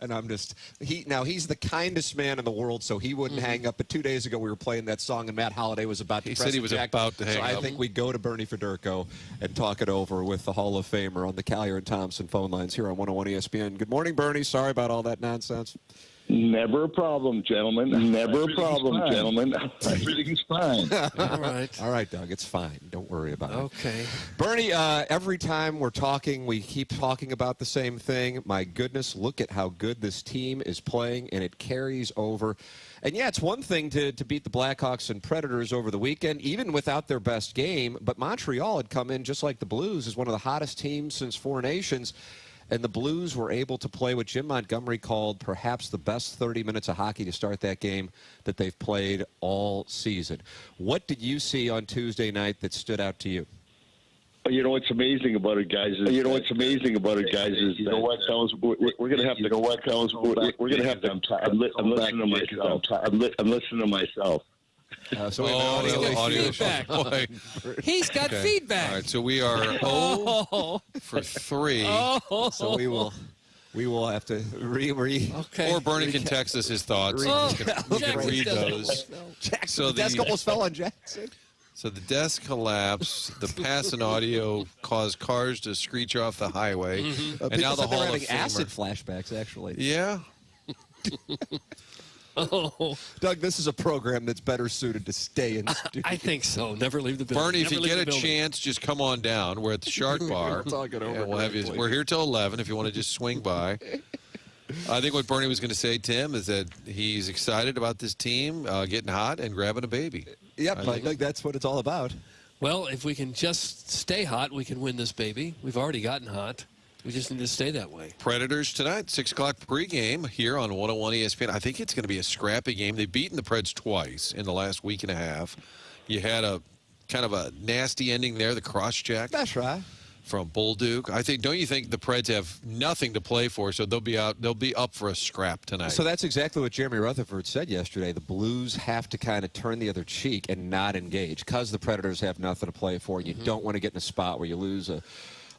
And I'm just he's the kindest man in the world, so he wouldn't hang up. But 2 days ago we were playing that song, and Matt Holliday was about to. He said he was about to hang up. So I think we go to Bernie Federico and talk it over with the Hall of Famer on the Collier and Thompson phone lines here on 101 ESPN. Good morning, Bernie. Sorry about all that nonsense. Never a problem, gentlemen. Never a problem, gentlemen. Everything's fine. All right. All right, Doug. It's fine. Don't worry about it. Okay. Bernie, every time we're talking, we keep talking about the same thing. My goodness, look at how good this team is playing, and it carries over. And, yeah, it's one thing to beat the Blackhawks and Predators over the weekend, even without their best game. But Montreal had come in just like the Blues as one of the hottest teams since Four Nations. And the Blues were able to play what Jim Montgomery called perhaps the best 30 minutes of hockey to start that game that they've played all season. What did you see on Tuesday night that stood out to you? You know what's amazing about it, guys? Is you know what, fellas? We're going to have to. You know what, fellas? We're going to have to. I'm listening to myself. I'm listening to myself. So audio feedback. He's got feedback. All right, so we are 0 for 3. So we will have to Okay. Or Bernie can text us his thoughts. We can read those. Jackson, the desk almost fell on Jackson. So the desk collapsed. The Passan audio caused cars to screech off the highway. And now the Hall of having Famer. acid flashbacks, actually. Yeah. Doug, this is a program that's better suited to stay in studio. I think so. Never leave the building. Bernie, if you get a chance, just come on down. We're at the Shark Bar. We'll have you. We're here till 11 if you want to just swing by. I think what Bernie was going to say, Tim, is that he's excited about this team getting hot and grabbing a baby. Yep, I think that's what it's all about. Well, if we can just stay hot, we can win this baby. We've already gotten hot. We just need to stay that way. Predators tonight, 6 o'clock pregame here on 101 ESPN. I think it's going to be a scrappy game. They've beaten the Preds twice in the last week and a half. You had a kind of a nasty ending there, the cross-check. That's right. From Bolduc. Don't you think the Preds have nothing to play for, so they'll be up for a scrap tonight? So that's exactly what Jeremy Rutherford said yesterday. The Blues have to kind of turn the other cheek and not engage because the Predators have nothing to play for. You don't want to get in a spot where you lose a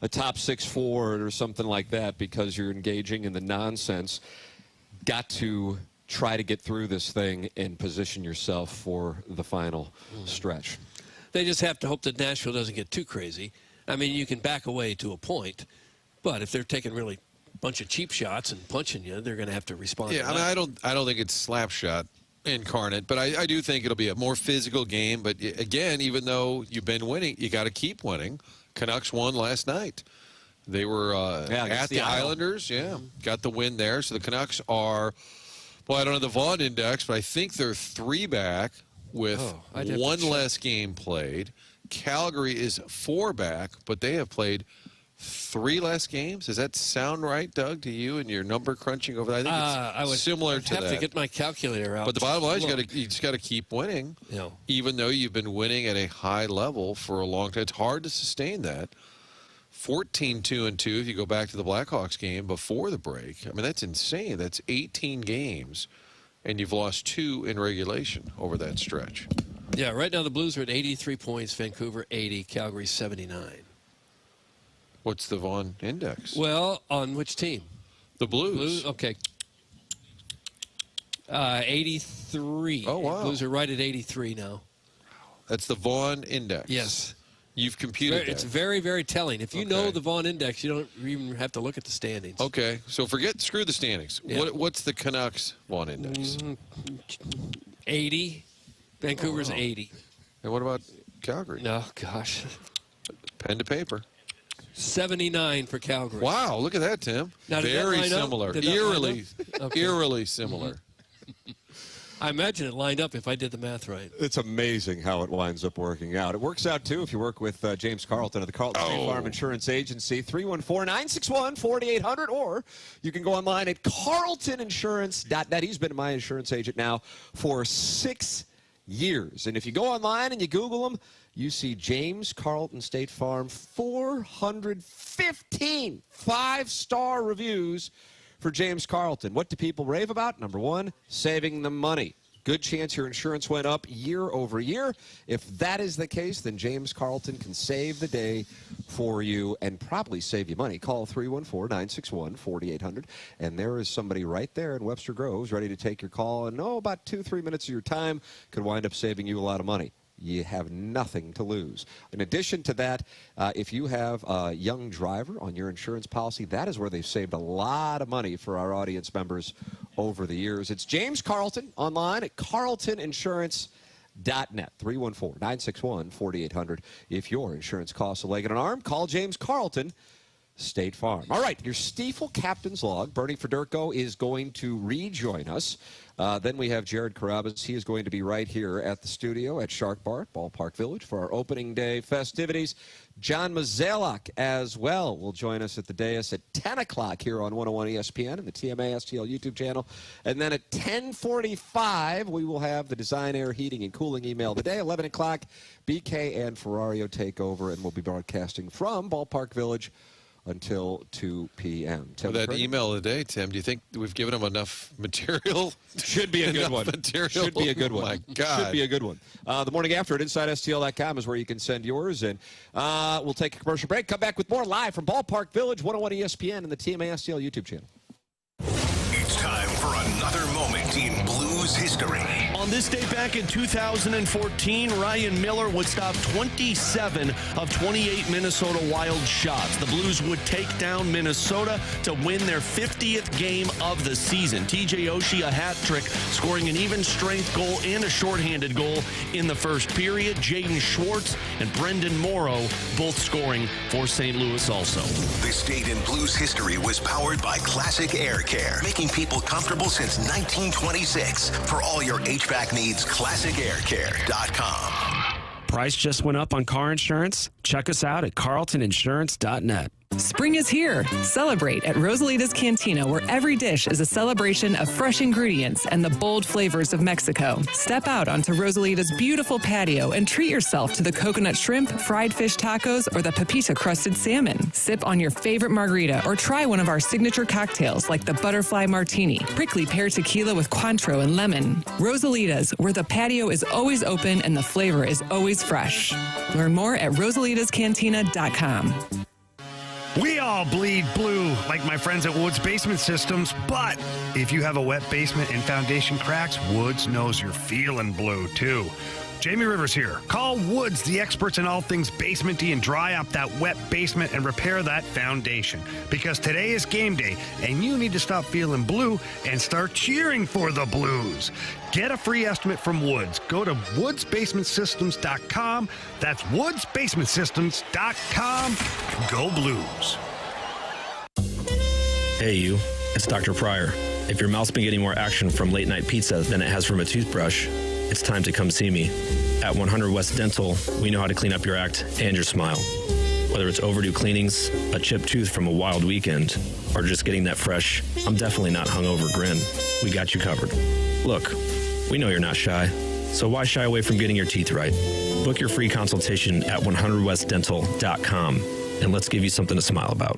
top 6 forward or something like that because you're engaging in the nonsense. Got to try to get through this thing and position yourself for the final stretch. They just have to hope that Nashville doesn't get too crazy. I mean, you can back away to a point, but if they're taking really a bunch of cheap shots and punching you, they're going to have to respond. Yeah, I mean, I don't think it's slap shot incarnate, but I do think it'll be a more physical game. But again, even though you've been winning, you got to keep winning. Canucks won last night. They were at the Islanders. Yeah, got the win there. So the Canucks are, well, I don't know the Vaughn index, but I think they're 3 back with 1 less game played. Calgary is 4 back, but they have played 3 less games? Does that sound right, Doug, to you and your number crunching over there? I think it's similar to that. I have to get my calculator out. But the bottom line is you just got to keep winning, even though you've been winning at a high level for a long time. It's hard to sustain that. 14-2-2 if you go back to the Blackhawks game before the break. I mean, that's insane. That's 18 games, and you've lost 2 in regulation over that stretch. Yeah, right now the Blues are at 83 points, Vancouver 80, Calgary 79. What's the Vaughn index? Well, on which team? The Blues. Okay. 83. Oh, wow. Blues are right at 83 now. That's the Vaughn index. Yes. You've computed that. It's very, very telling. If you know the Vaughn index, you don't even have to look at the standings. Okay, so screw the standings. Yeah. What's the Canucks Vaughn index? 80. Vancouver's 80. And what about Calgary? No, gosh. Pen to paper. 79 for Calgary. Wow, look at that, Tim. Now, very similar. Eerily similar. I imagine it lined up if I did the math right. It's amazing how it winds up working out. It works out, too, if you work with James Carlton of the Carlton State Farm Insurance Agency, 314-961-4800, or you can go online at carltoninsurance.net. He's been my insurance agent now for 6 years. And if you go online and you Google him, you see James Carlton State Farm, 415 5-star reviews for James Carlton. What do people rave about? Number 1, saving them money. Good chance your insurance went up year over year. If that is the case, then James Carlton can save the day for you and probably save you money. Call 314-961-4800. And there is somebody right there in Webster Groves ready to take your call. And about 2-3 minutes of your time could wind up saving you a lot of money. You have nothing to lose. In addition to that, if you have a young driver on your insurance policy, that is where they've saved a lot of money for our audience members over the years. It's James Carlton online at carltoninsurance.net. 314-961-4800. If your insurance costs a leg and an arm, call James Carlton, State Farm. All right, your Stiefel Captain's Log. Bernie Federko is going to rejoin us. Then we have Jared Carrabis. He is going to be right here at the studio at Shark Bar, Ballpark Village, for our opening day festivities. John Mozeliak as well will join us at the dais at 10 o'clock here on 101 ESPN and the TMA STL YouTube channel. And then at 10:45, we will have the Design, Air, Heating, and Cooling email of the day. 11 o'clock, BK and Ferrario take over, and we'll be broadcasting from Ballpark Village until 2 p.m. For that email of the day, Tim, do you think we've given them enough material? Should be a good one. Should be a good one. My God. Should be a good one. The morning after at InsideSTL.com is where you can send yours. And we'll take a commercial break. Come back with more live from Ballpark Village, 101 ESPN, and the TMA STL YouTube channel. It's time for another moment in Blues history. On this day back in 2014, Ryan Miller would stop 27 of 28 Minnesota Wild shots. The Blues would take down Minnesota to win their 50th game of the season. TJ Oshie a hat trick, scoring an even strength goal and a shorthanded goal in the first period. Jaden Schwartz and Brendan Morrow both scoring for St. Louis also. This date in Blues history was powered by Classic Air Care, making people comfortable since 1926. For all your HVAC needs, ClassicAirCare.com. Price just went up on car insurance? Check us out at carltoninsurance.net. Spring is here. Celebrate at Rosalita's Cantina, where every dish is a celebration of fresh ingredients and the bold flavors of Mexico. Step out onto Rosalita's beautiful patio and treat yourself to the coconut shrimp, fried fish tacos, or the pepita-crusted salmon. Sip on your favorite margarita or try one of our signature cocktails like the Butterfly Martini, prickly pear tequila with Cointreau and lemon. Rosalita's, where the patio is always open and the flavor is always fresh. Learn more at rosalitascantina.com. We all bleed blue, like my friends at Woods Basement Systems, but if you have a wet basement and foundation cracks, Woods knows you're feeling blue, too. Jamie Rivers here. Call Woods, the experts in all things basementy, and dry up that wet basement and repair that foundation. Because today is game day, and you need to stop feeling blue and start cheering for the Blues. Get a free estimate from Woods. Go to woodsbasementsystems.com. That's woodsbasementsystems.com. Go Blues. Hey, you. It's Dr. Pryor. If your mouth's been getting more action from late night pizza than it has from a toothbrush, it's time to come see me. At 100 West Dental, we know how to clean up your act and your smile. Whether it's overdue cleanings, a chipped tooth from a wild weekend, or just getting that fresh, I'm definitely not hungover grin, we got you covered. Look, we know you're not shy, so why shy away from getting your teeth right? Book your free consultation at 100westdental.com, and let's give you something to smile about.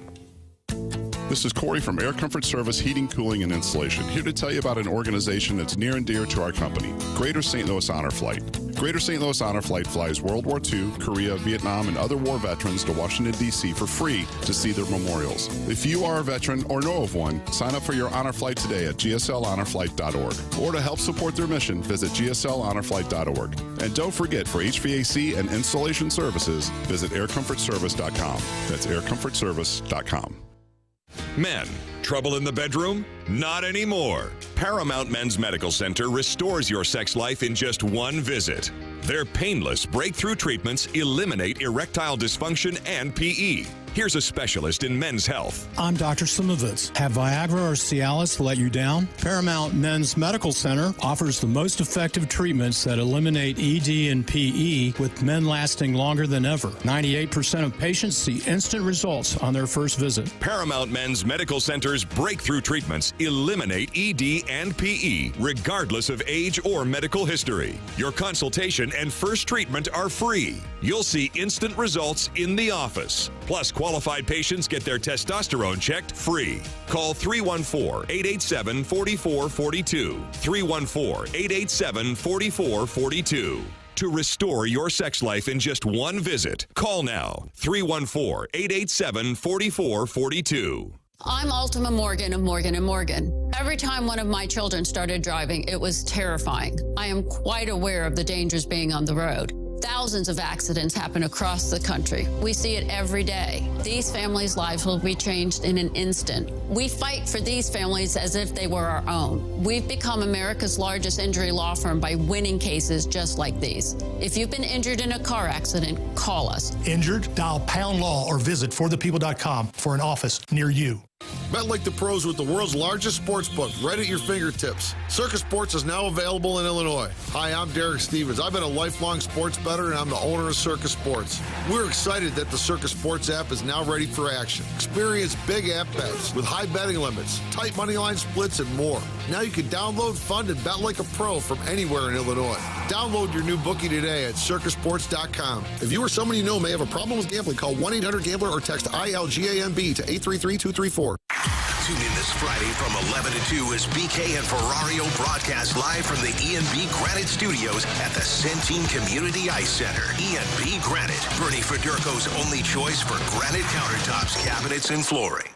This is Corey from Air Comfort Service Heating, Cooling, and Installation, here to tell you about an organization that's near and dear to our company, Greater St. Louis Honor Flight. Greater St. Louis Honor Flight flies World War II, Korea, Vietnam, and other war veterans to Washington, D.C. for free to see their memorials. If you are a veteran or know of one, sign up for your honor flight today at gslhonorflight.org. Or to help support their mission, visit gslhonorflight.org. And don't forget, for HVAC and installation services, visit aircomfortservice.com. That's aircomfortservice.com. Men, trouble in the bedroom? Not anymore. Paramount Men's Medical Center restores your sex life in just one visit. Their painless breakthrough treatments eliminate erectile dysfunction and PE. Here's a specialist in men's health. I'm Dr. Simovitz. Have Viagra or Cialis let you down? Paramount Men's Medical Center offers the most effective treatments that eliminate ED and PE, with men lasting longer than ever. 98% of patients see instant results on their first visit. Paramount Men's Medical Center's breakthrough treatments eliminate ED and PE, regardless of age or medical history. Your consultation and first treatment are free. You'll see instant results in the office. Plus, qualified patients get their testosterone checked free. Call 314-887-4442. 314-887-4442. To restore your sex life in just one visit, call now. 314-887-4442. I'm Ultima Morgan of Morgan & Morgan. Every time one of my children started driving, it was terrifying. I am quite aware of the dangers being on the road. Thousands of accidents happen across the country. We see it every day. These families' lives will be changed in an instant. We fight for these families as if they were our own. We've become America's largest injury law firm by winning cases just like these. If you've been injured in a car accident, call us. Injured? Dial pound law or visit forthepeople.com for an office near you. Bet like the pros with the world's largest sports book right at your fingertips. Circus Sports is now available in Illinois. Hi, I'm Derek Stevens. I've been a lifelong sports bettor, and I'm the owner of Circus Sports. We're excited that the Circus Sports app is now ready for action. Experience big app bets with high betting limits, tight money line splits, and more. Now you can download, fund, and bet like a pro from anywhere in Illinois. Download your new bookie today at circusports.com. If you or someone you know may have a problem with gambling, call 1-800-GAMBLER or text ILGAMB to 833-234. Tune in this Friday from 11 to 2 as BK and Ferrario broadcast live from the E&B Granite Studios at the Centene Community Ice Center. E&B Granite, Bernie Federko's only choice for granite countertops, cabinets, and flooring.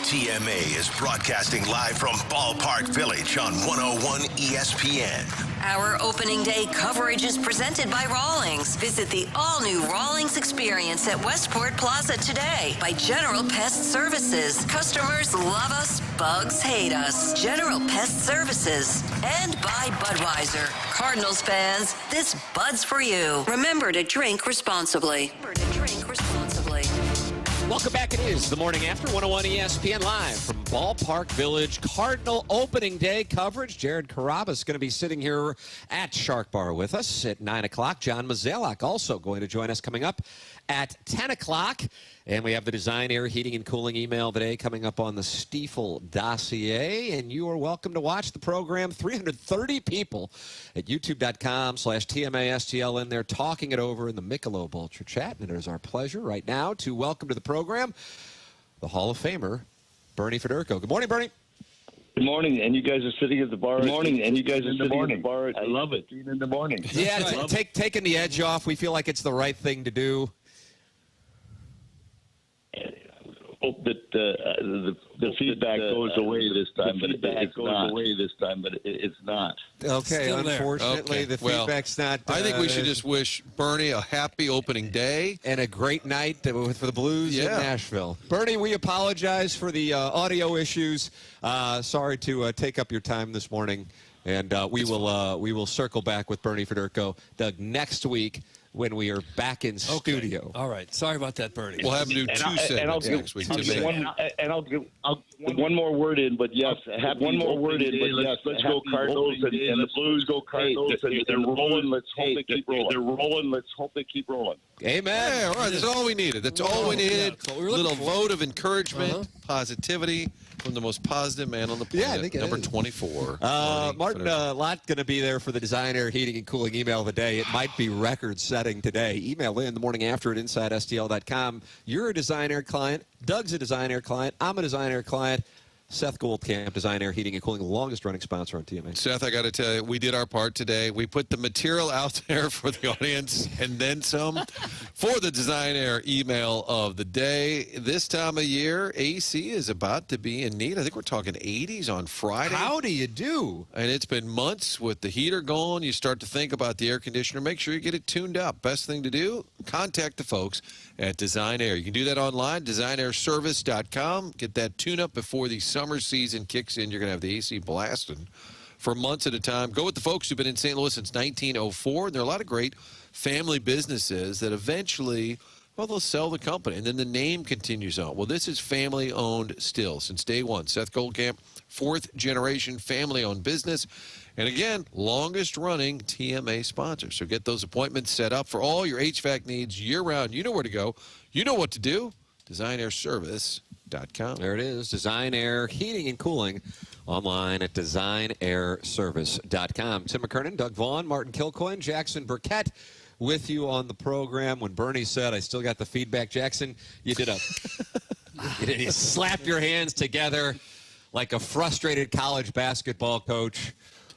TMA is broadcasting live from Ballpark Village on 101 ESPN. Our opening day coverage is presented by Rawlings. Visit the all-new Rawlings experience at Westport Plaza today by General Pest Services. Customers love us, bugs hate us. General Pest Services. And by Budweiser. Cardinals fans, this Bud's for you. Remember to drink responsibly. Welcome back. It is the Morning After 101 ESPN live from Ballpark Village. Cardinal opening day coverage. Jared Carrabis going to be sitting here at Shark Bar with us at 9 o'clock. John Mozeliak also going to join us coming up at 10 o'clock. And we have the Design, Air, Heating, and Cooling email today coming up on the Stiefel dossier. And you are welcome to watch the program. 330 people at youtube.com/TMASTL in there talking it over in the Michelob Ultra Chat. And it is our pleasure right now to welcome to the program the Hall of Famer, Bernie Federko. Good morning, Bernie. Good morning, and you guys are sitting at the bar. Good morning, and you guys are sitting at the bar. I love it. In the morning. Yeah, taking the edge off. We feel like it's the right thing to do. Hope that the feedback goes away this time, but it's not. Okay, unfortunately, the feedback's not. I think we should just wish Bernie a happy opening day and a great night for the Blues in Nashville. Bernie, we apologize for the audio issues. Sorry to take up your time this morning, and we will circle back with Bernie Federko, Doug, next week, when we are back in studio. All right. Sorry about that, Bernie. We'll have to do two segments next week. I'll one more word in, but yes, one more word in, but yes, let's go Cardinals and the Blues go Cardinals, and they're rolling. Let's hope they keep rolling. They're rolling. Let's hope they keep rolling. Amen. Yeah, all right. That's all we needed. That's all we needed. A little vote of encouragement, positivity from the most positive man on the planet. Yeah, I think it number is. 24. Martin, a lot going to be there for the Design Air Heating and Cooling email of the day. It might be record-setting today. Email in the morning after at InsideSTL.com. You're a Design Air client. Doug's a Design Air client. I'm a Design Air client. Seth Goldcamp, Design Air Heating and Cooling, the longest-running sponsor on TMA. Seth, I got to tell you, we did our part today. We put the material out there for the audience and then some for the Design Air email of the day. This time of year, AC is about to be in need. I think we're talking 80s on Friday. How do you do? And it's been months with the heater going. You start to think about the air conditioner. Make sure you get it tuned up. Best thing to do, contact the folks at Design Air. You can do that online, designairservice.com. Get that tune-up before the summer season kicks in. You're going to have the AC blasting for months at a time. Go with the folks who've been in St. Louis since 1904. There are a lot of great family businesses that eventually, well, they'll sell the company, and then the name continues on. Well, this is family-owned still since day one. Seth Goldcamp, fourth-generation family-owned business. And again, longest-running TMA sponsor. So get those appointments set up for all your HVAC needs year-round. You know where to go. You know what to do. DesignAirService.com. There it is. Design Air Heating and Cooling. Online at DesignAirService.com. Tim McKernan, Doug Vaughn, Martin Kilcoyne, Jackson Burkett with you on the program. When Bernie said, I still got the feedback, Jackson, you did you slap your hands together like a frustrated college basketball coach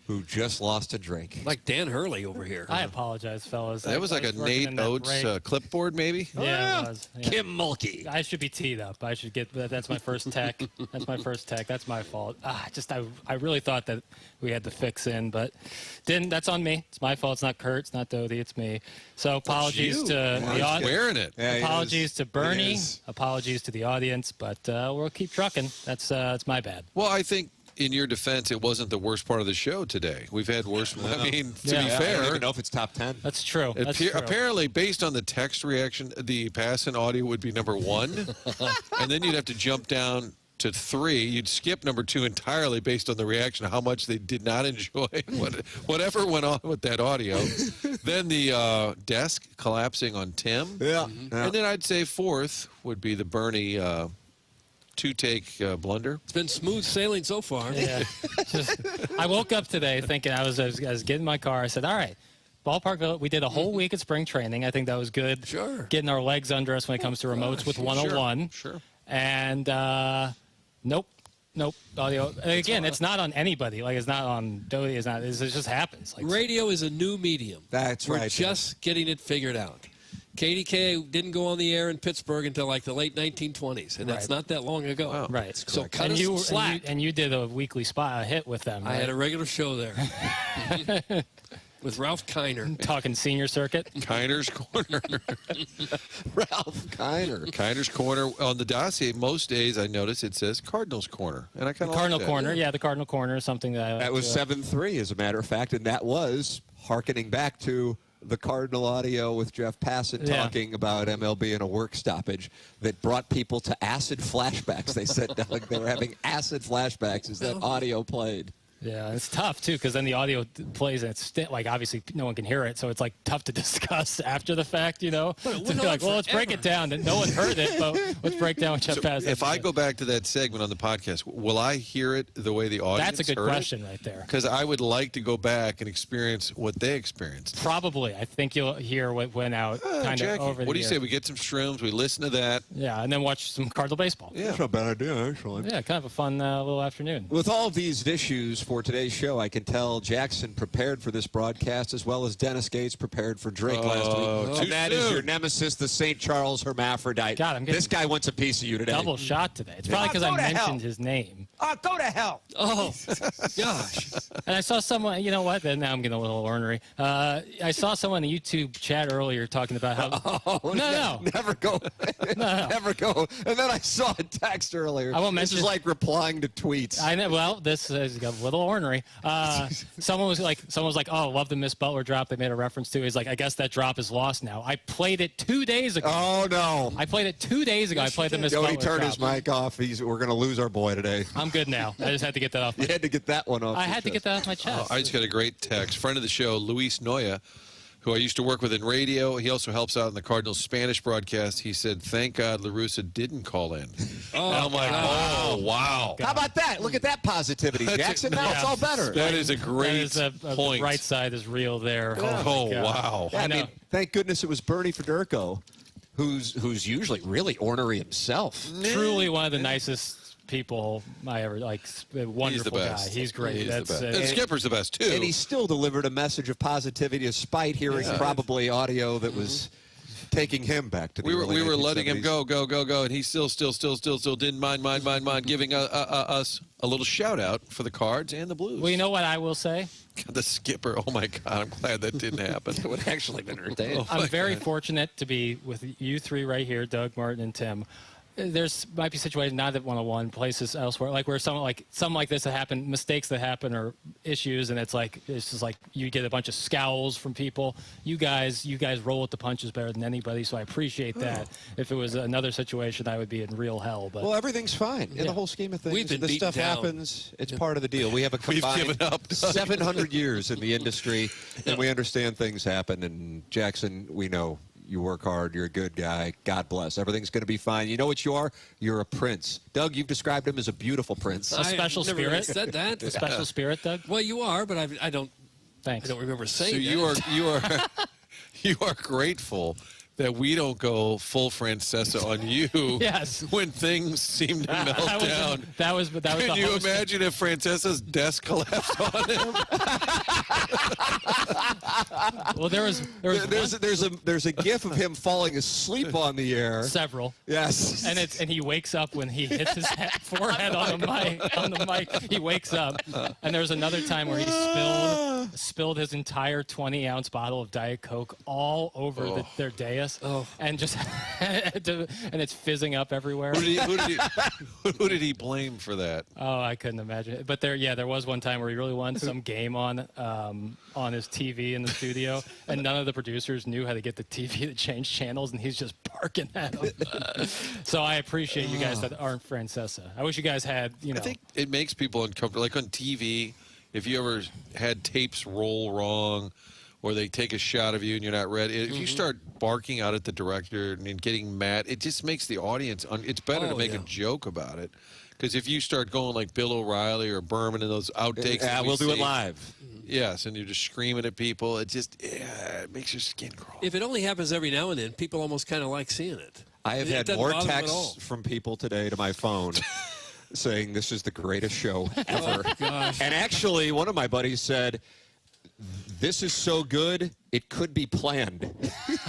who just lost a drink. Like Dan Hurley over here. I apologize, fellas. That was like a Nate Oates clipboard, maybe? Yeah, it was. Yeah. Kim Mulkey. I should be teed up. I should get that's my first tech. That's my first tech. That's my fault. I really thought that we had the fix in, but didn't. That's on me. It's my fault. It's not Kurt. It's not Dodie. It's me. So apologies to the audience. Wearing it. Yeah, apologies to Bernie. Apologies to the audience, but we'll keep trucking. That's my bad. Well, I think in your defense, it wasn't the worst part of the show today. We've had worse. I mean, to be fair, I don't even know if it's top 10. That's true. Apparently, based on the text reaction, the Passan audio would be number 1, and then you'd have to jump down to 3. You'd skip number 2 entirely based on the reaction of how much they did not enjoy whatever went on with that audio. Then the desk collapsing on Tim. Yeah. And then I'd say 4th would be the Bernie two-take blunder. It's been smooth sailing so far. Yeah. I woke up today thinking I was getting in my car. I said, all right, Ballpark, we did a whole week at spring training. I think that was good. Sure. Getting our legs under us when it comes to remotes with 101. Sure. And nope. Audio. Again, it's not on anybody. Like, it's not on Dodie. It just happens. Like, radio is a new medium. That's right. We're just getting it figured out. KDK didn't go on the air in Pittsburgh until like the late 1920s, and that's not that long ago. Wow. Right. So cut us some slack. And you did a weekly hit with them. I had a regular show there. With Ralph Kiner. Talking senior circuit. Kiner's Corner. Ralph Kiner. Kiner's Corner. On the dossier, most days I notice it says Cardinal's Corner. And I kind of Cardinal like that. Corner. Yeah, the Cardinal Corner is something that was 7-3, as a matter of fact, and that was hearkening back to the Cardinal audio with Jeff Passan talking about MLB and a work stoppage that brought people to acid flashbacks. They said they were having acid flashbacks as that audio played. Yeah, it's tough, too, because then the audio plays, and it's obviously no one can hear it, so it's, tough to discuss after the fact, you know? To be like, well, let's break it down. No one heard it, but let's break down what Jeff Passan. If I go back to that segment on the podcast, will I hear it the way the audience heard it? That's a good question right there. Because I would like to go back and experience what they experienced. Probably. I think you'll hear what went out kind of over the What do you say? We get some shrooms, we listen to that. Yeah, and then watch some Cardinal baseball. Yeah. That's not a bad idea, actually. Yeah, kind of a fun little afternoon. With all of these issues for today's show, I can tell Jackson prepared for this broadcast as well as Dennis Gates prepared for Drake last week. And that is your nemesis, the St. Charles hermaphrodite. God, this guy wants a piece of you today. Double shot today. It's probably because I mentioned his name. Go to hell. Oh, gosh. And I saw someone, you know what? Now I'm getting a little ornery. I saw someone in the YouTube chat earlier talking about how. Never go. Never go. And then I saw a text earlier. I won't mention. This is like replying to tweets. I know. Well, this has got a little little ornery. Someone was like, oh, love the Miss Butler drop they made a reference to. He's like, I guess that drop is lost now. I played it 2 days ago. Oh, no. I played it 2 days ago. I played the Miss Butler Jody turned drop. his mic off. We're going to lose our boy today. I'm good now. I just had to get that off. You had to get that one off. I had to get that off my chest. I just got a great text. Friend of the show, Luis Noya, who I used to work with in radio. He also helps out in the Cardinals Spanish broadcast. He said, thank God LaRussa didn't call in. Oh, and I'm like, oh, wow. How about that? Look at that positivity, Jackson. Now it's all better. That is a great point. The right side is real there. Yeah. Oh, wow. Yeah, I mean, thank goodness it was Bernie Federico, who's usually really ornery himself. Truly one of the nicest people I ever like. Wonderful He's the best. guy. He's great. He's the best. And Skipper's the best, too. And he still delivered a message of positivity despite hearing probably audio that was taking him back to the early We were 1970s. letting him go, and he still didn't mind giving us a little shout-out for the Cards and the Blues. Well, you know what I will say? The Skipper, oh, my God, I'm glad that didn't happen. It would actually been entertaining. I'm very fortunate to be with you three right here, Doug, Martin, and Tim. There's might be situations not at 101 places elsewhere, like where something like this that happen, mistakes that happen or issues, and it's just like you get a bunch of scowls from people. You guys roll with the punches better than anybody, so I appreciate that. If it was another situation, I would be in real hell. But well, everything's fine in the whole scheme of things. This stuff happens. It's part of the deal. We have a combined 700 years in the industry, and we understand things happen. And Jackson, we know. You work hard. You're a good guy. God bless. Everything's going to be fine. You know what you are? You're a prince. Doug, you've described him as a beautiful prince. A special never spirit. really said that. A special spirit, Doug. Well, you are, but I don't. Thanks. I don't remember saying So that. you are grateful that we don't go full Francesa on you yes. when things seem to melt down. That was Can you imagine if Francesa's desk collapsed on him? Well, there's a gif of him falling asleep on the air. Several. Yes. And he wakes up when he hits his forehead on the mic. He wakes up. And there's another time where he spilled his entire 20-ounce bottle of Diet Coke all over their dais. And just and it's fizzing up everywhere. Who did he blame for that? Oh, I couldn't imagine it. But there was one time where he really wanted some game on his TV in the studio, and none of the producers knew how to get the TV to change channels, and he's just barking at them. So I appreciate you guys that aren't Francesa. I wish you guys had, I think it makes people uncomfortable. Like on TV, if you ever had tapes roll wrong, or they take a shot of you and you're not ready. If you start barking out at the director and getting mad, it just makes the audience, it's better to make a joke about it. Because if you start going like Bill O'Reilly or Berman and those outtakes. Yeah, we'll do it live. Yes, and you're just screaming at people. It just it makes your skin crawl. If it only happens every now and then, people almost kind of like seeing it. I have had more texts from people today to my phone saying this is the greatest show ever. Oh, gosh. And actually, one of my buddies said, this is so good, it could be planned.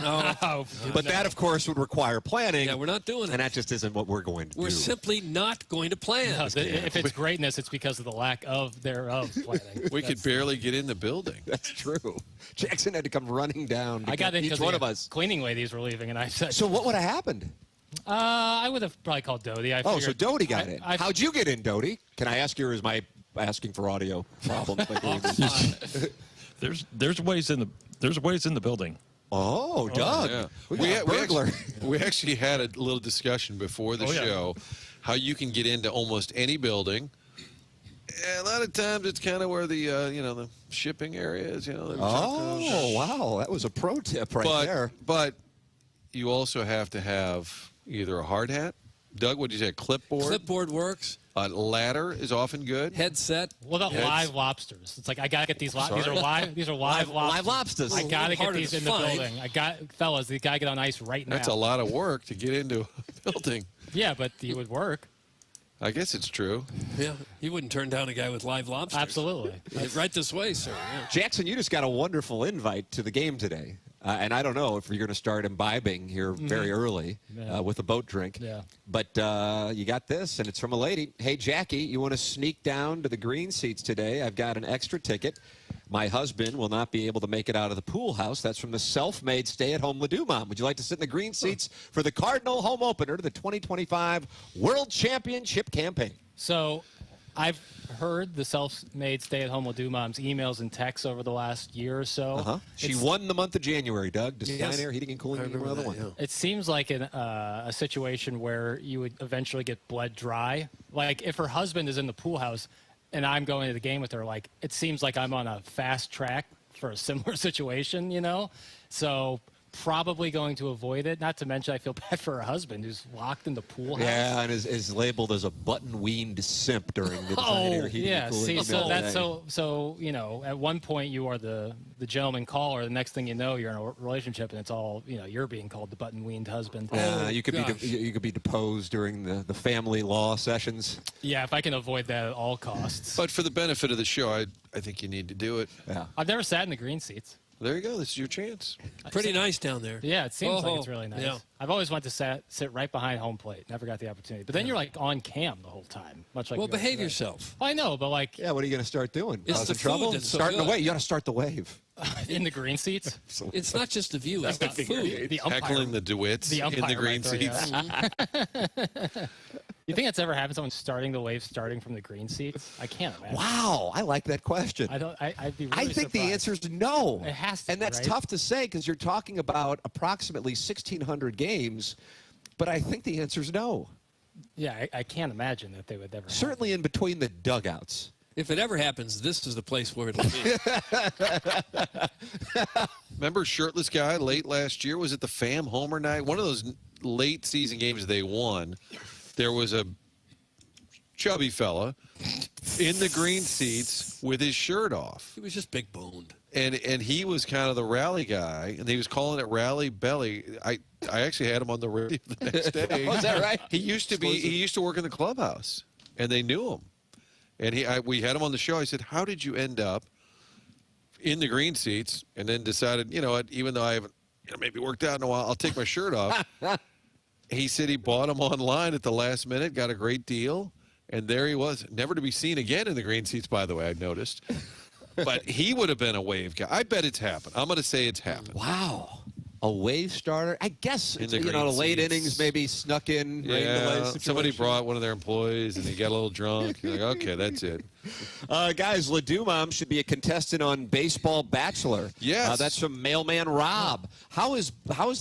But that, of course, would require planning. Yeah, we're not doing it. And that just isn't what we're going to do. We're simply not going to plan. No, if it's greatness, it's because of the lack of thereof planning. We could barely get in the building. That's true. Jackson had to come running down to I got in each because one of us. Cleaning ladies were leaving, and I said... So what would have happened? I would have probably called Doty. So Doty got in. How'd you get in, Doty? Can I ask you, or is my asking for audio problem? There's ways in the building. Oh, Doug. Yeah. We got a burglar. We actually had a little discussion before the show how you can get into almost any building. And a lot of times it's kind of where the the shipping area is. Oh, wow. That was a pro tip there. But you also have to have either a hard hat. Doug, what did you say? A clipboard? Clipboard works. A ladder is often good. Headset. What about live lobsters? It's like I gotta get these. These are live. These are live lobsters. Live lobsters. I gotta get these in the building. Fellas, they gotta get on ice right now. That's a lot of work to get into a building. Yeah, but it would work. I guess it's true. Yeah, you wouldn't turn down a guy with live lobsters. Absolutely. Right this way, sir. Yeah. Jackson, you just got a wonderful invite to the game today. And I don't know if you're going to start imbibing here very early with a boat drink. Yeah. But you got this, and it's from a lady. Hey, Jackie, you want to sneak down to the green seats today? I've got an extra ticket. My husband will not be able to make it out of the pool house. That's from the self-made stay-at-home Ledoux mom. Would you like to sit in the green seats for the Cardinal home opener to the 2025 World Championship campaign? So I've heard the self-made stay-at-home will do mom's emails and texts over the last year or so. She won the month of January, Doug. Design Air Heating and Cooling. Another one. Yeah. It seems like a situation where you would eventually get bled dry. Like if her husband is in the pool house and I'm going to the game with her, like it seems like I'm on a fast track for a similar situation, you know? So probably going to avoid it. Not to mention I feel bad for her husband who's locked in the pool house. Yeah, and is labeled as a button-weaned simp during the Design Air Heating and Cooling. See, so that's so you know, at one point you are the gentleman caller. The next thing you know, you're in a relationship, and it's all, you know, you're being called the button-weaned husband. You could be deposed during the family law sessions. Yeah, if I can avoid that at all costs. But for the benefit of the show, I think you need to do it. Yeah. I've never sat in the green seats. There you go. This is your chance. Pretty nice down there. Yeah, it seems like it's really nice. Yeah. I've always wanted to sit right behind home plate. Never got the opportunity. But then you're like on cam the whole time, much like. Well, behave yourself. I know, but like. Yeah, what are you going to start doing? It's the trouble. food that's so Starting the good. wave. You got to start the wave. In the green seats. It's not just the view; it's the food. The umpire, Heckling the DeWitts in the green seats. You think that's ever happened? Someone starting the wave, starting from the green seats? I can't imagine. Wow, I like that question. I'd be really I think the answer is no. It has to. And that's right? tough to say because you're talking about approximately 1,600 games, but I think the answer is no. Yeah, I can't imagine that they would ever. Certainly in between the dugouts. If it ever happens, this is the place where it'll be. Remember shirtless guy late last year? Was it the Fam Homer night? One of those late season games they won. There was a chubby fella in the green seats with his shirt off. He was just big boned. And he was kind of the rally guy, and he was calling it Rally Belly. I actually had him on the radio the next day. Was that right? He used to work in the clubhouse, and they knew him. And we had him on the show. I said, "How did you end up in the green seats?" And then decided, you know what, even though I haven't maybe worked out in a while, I'll take my shirt off. He said he bought them online at the last minute, got a great deal, and there he was, never to be seen again in the green seats, by the way, I noticed. But he would have been a wave guy. I bet it's happened. I'm going to say it's happened. Wow. A wave starter? I guess, In the the green late seats. innings maybe snuck in. rain delay Yeah, situation. somebody brought one of their employees, and he got a little drunk. You're like, okay, that's it. Guys, Ladumam should be a contestant on Baseball Bachelor. Yes. That's from Mailman Rob. How is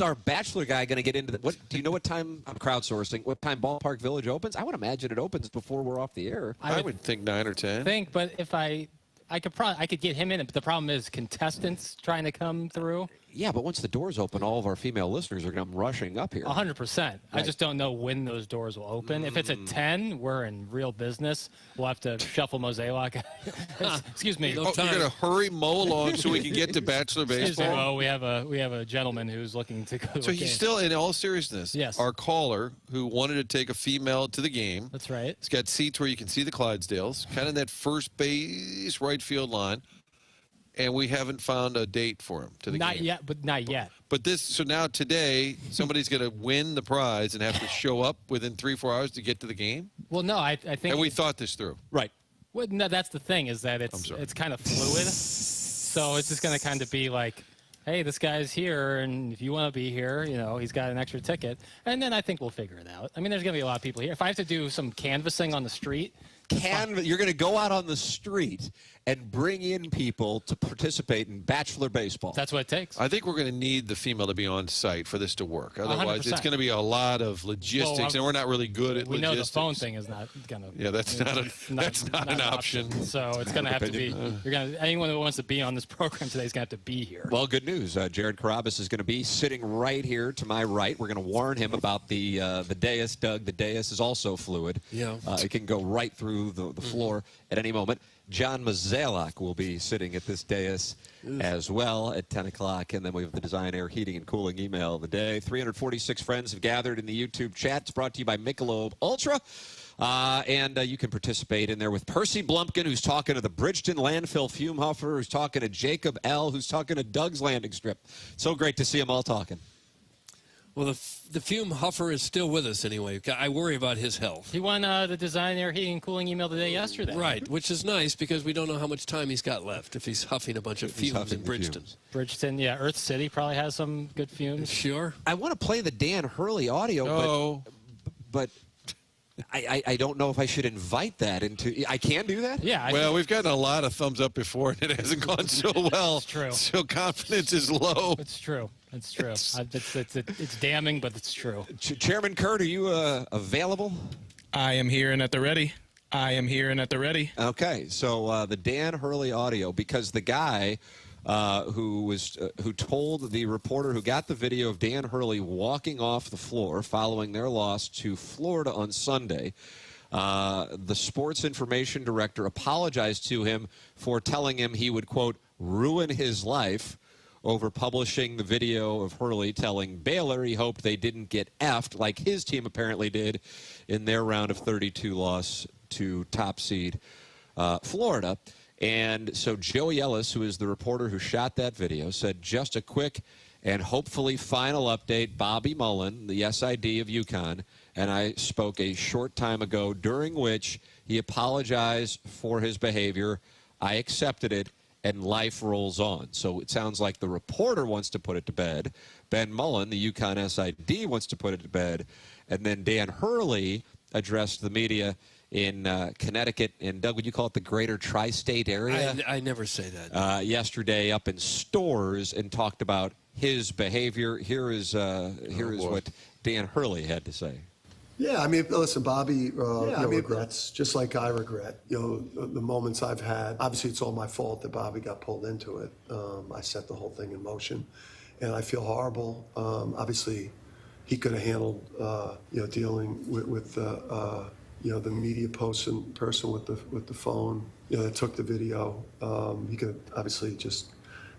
our Bachelor guy going to get into the... Do you know what time... I'm crowdsourcing. What time Ballpark Village opens? I would imagine it opens before we're off the air. I would think 9 or 10. But if I could get him in it, but the problem is contestants trying to come through. Yeah, but once the doors open, all of our female listeners are going to come rushing up here. 100%. I just don't know when those doors will open. If it's at 10, we're in real business. We'll have to shuffle Mozeliak. Excuse me. You're going to hurry Mo along so we can get to Bachelor Excuse me, Baseball? Mo. We have a gentleman who's looking to go. So to a he's game. still, in all seriousness, Yes. our caller who wanted to take a female to the game. That's right. It's got seats where you can see the Clydesdales, kind of in that first base right field line. And we haven't found a date for him to the game. Not yet. But so now today, somebody's going to win the prize and have to show up within 3-4 hours to get to the game? Well, no, I think. And we thought this through. Right. Well, no, that's the thing is that it's kind of fluid. So it's just going to kind of be like, hey, this guy's here, and if you want to be here, he's got an extra ticket. And then I think we'll figure it out. I mean, there's going to be a lot of people here. If I have to do some canvassing on the street. You're going to go out on the street and bring in people to participate in Bachelor Baseball. That's what it takes. I think we're going to need the female to be on site for this to work. Otherwise, 100%. it's going to be a lot of logistics, and we're not really good at we logistics. know the phone thing is not going to. Yeah, that's not an option. So it's going to have to be. Anyone who wants to be on this program today is going to have to be here. Well, good news. Jared Carrabis is going to be sitting right here to my right. We're going to warn him about the dais, Doug. The dais is also fluid. Yeah. It can go right through the floor at any moment. John Mozeliak will be sitting at this dais as well at 10 o'clock. And then we have the Design Air Heating and Cooling email of the day. 346 friends have gathered in the YouTube chat. It's brought to you by Michelob Ultra. And you can participate in there with Percy Blumpkin, who's talking to the Bridgeton Landfill Fume Huffer, who's talking to Jacob L., who's talking to Doug's Landing Strip. So great to see them all talking. Well, the fume huffer is still with us anyway. I worry about his health. He won the Design Air Heating and Cooling email today yesterday. Right, which is nice because we don't know how much time he's got left if he's huffing a bunch of fumes in Bridgeton. Bridgeton, yeah. Earth City probably has some good fumes. Sure. I want to play the Dan Hurley audio, but I don't know if I should invite that into. I can do that. Yeah. Well, we've gotten a lot of thumbs up before, and it hasn't gone so well. It's true. So confidence is low. It's true. It's true. It's damning, but it's true. Chairman Kurt, are you available? I am here and at the ready. Okay, so the Dan Hurley audio, because the guy who told the reporter who got the video of Dan Hurley walking off the floor following their loss to Florida on Sunday, the sports information director apologized to him for telling him he would, quote, ruin his life over publishing the video of Hurley telling Baylor he hoped they didn't get effed like his team apparently did in their round of 32 loss to top seed Florida. And so Joey Ellis, who is the reporter who shot that video, said, just a quick and hopefully final update. Bobby Mullen, the SID of UConn, and I spoke a short time ago, during which he apologized for his behavior. I accepted it, and life rolls on. So it sounds like the reporter wants to put it to bed. Ben Mullen, the UConn SID, wants to put it to bed. And then Dan Hurley addressed the media in Connecticut, and Doug, would you call it the greater tri-state area? I never say that. Yesterday up in Stores, and talked about his behavior. Here is what Dan Hurley had to say. Yeah, I mean, listen, Bobby regrets, just like I regret, the moments I've had. Obviously, it's all my fault that Bobby got pulled into it. I set the whole thing in motion, and I feel horrible. Obviously, he could have handled, dealing with the media person with the phone, that took the video. He could obviously just,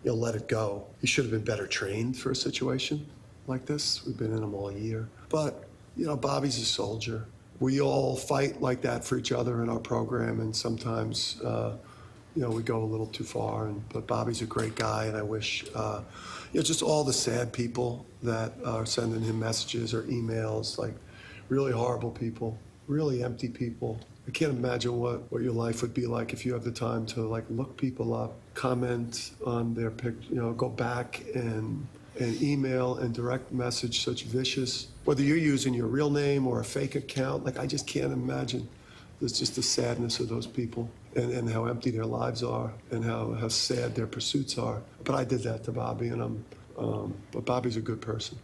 let it go. He should have been better trained for a situation like this. We've been in them all year. But, Bobby's a soldier. We all fight like that for each other in our program, and sometimes, we go a little too far. But Bobby's a great guy, and I wish, just all the sad people that are sending him messages or emails, like really horrible people, really empty people. I can't imagine what your life would be like if you have the time to look people up, comment on their picture, go back and email and direct message such vicious, whether you're using your real name or a fake account. I just can't imagine. There's just the sadness of those people and how empty their lives are and how sad their pursuits are. But I did that to Bobby, and but Bobby's a good person.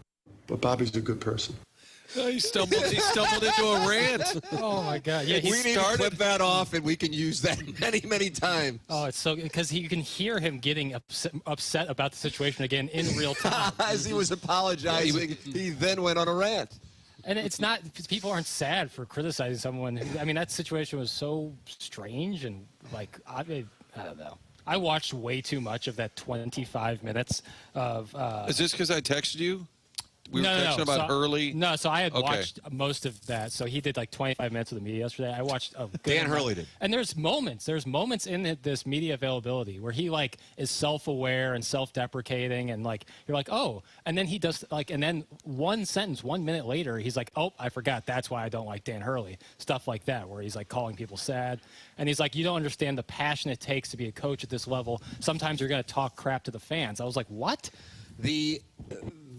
Oh, he stumbled into a rant. Oh, my God. Yeah, we need to clip that off, and we can use that many, many times. Oh, it's so, because you can hear him getting upset about the situation again in real time. As he was apologizing, he then went on a rant. And it's not, people aren't sad for criticizing someone. I mean, that situation was so strange, and I don't know. I watched way too much of that 25 minutes of... Is this because I texted you? We were texting about Hurley? No, so I had watched most of that. So he did 25 minutes of the media yesterday. I watched Dan Hurley did. And there's moments in this media availability where he is self-aware and self-deprecating, and you're like, oh, and then he does and then 1 minute later, he's like, oh, I forgot, that's why I don't like Dan Hurley. Stuff like that, where he's calling people sad. And he's like, you don't understand the passion it takes to be a coach at this level. Sometimes you're going to talk crap to the fans. I was like, what?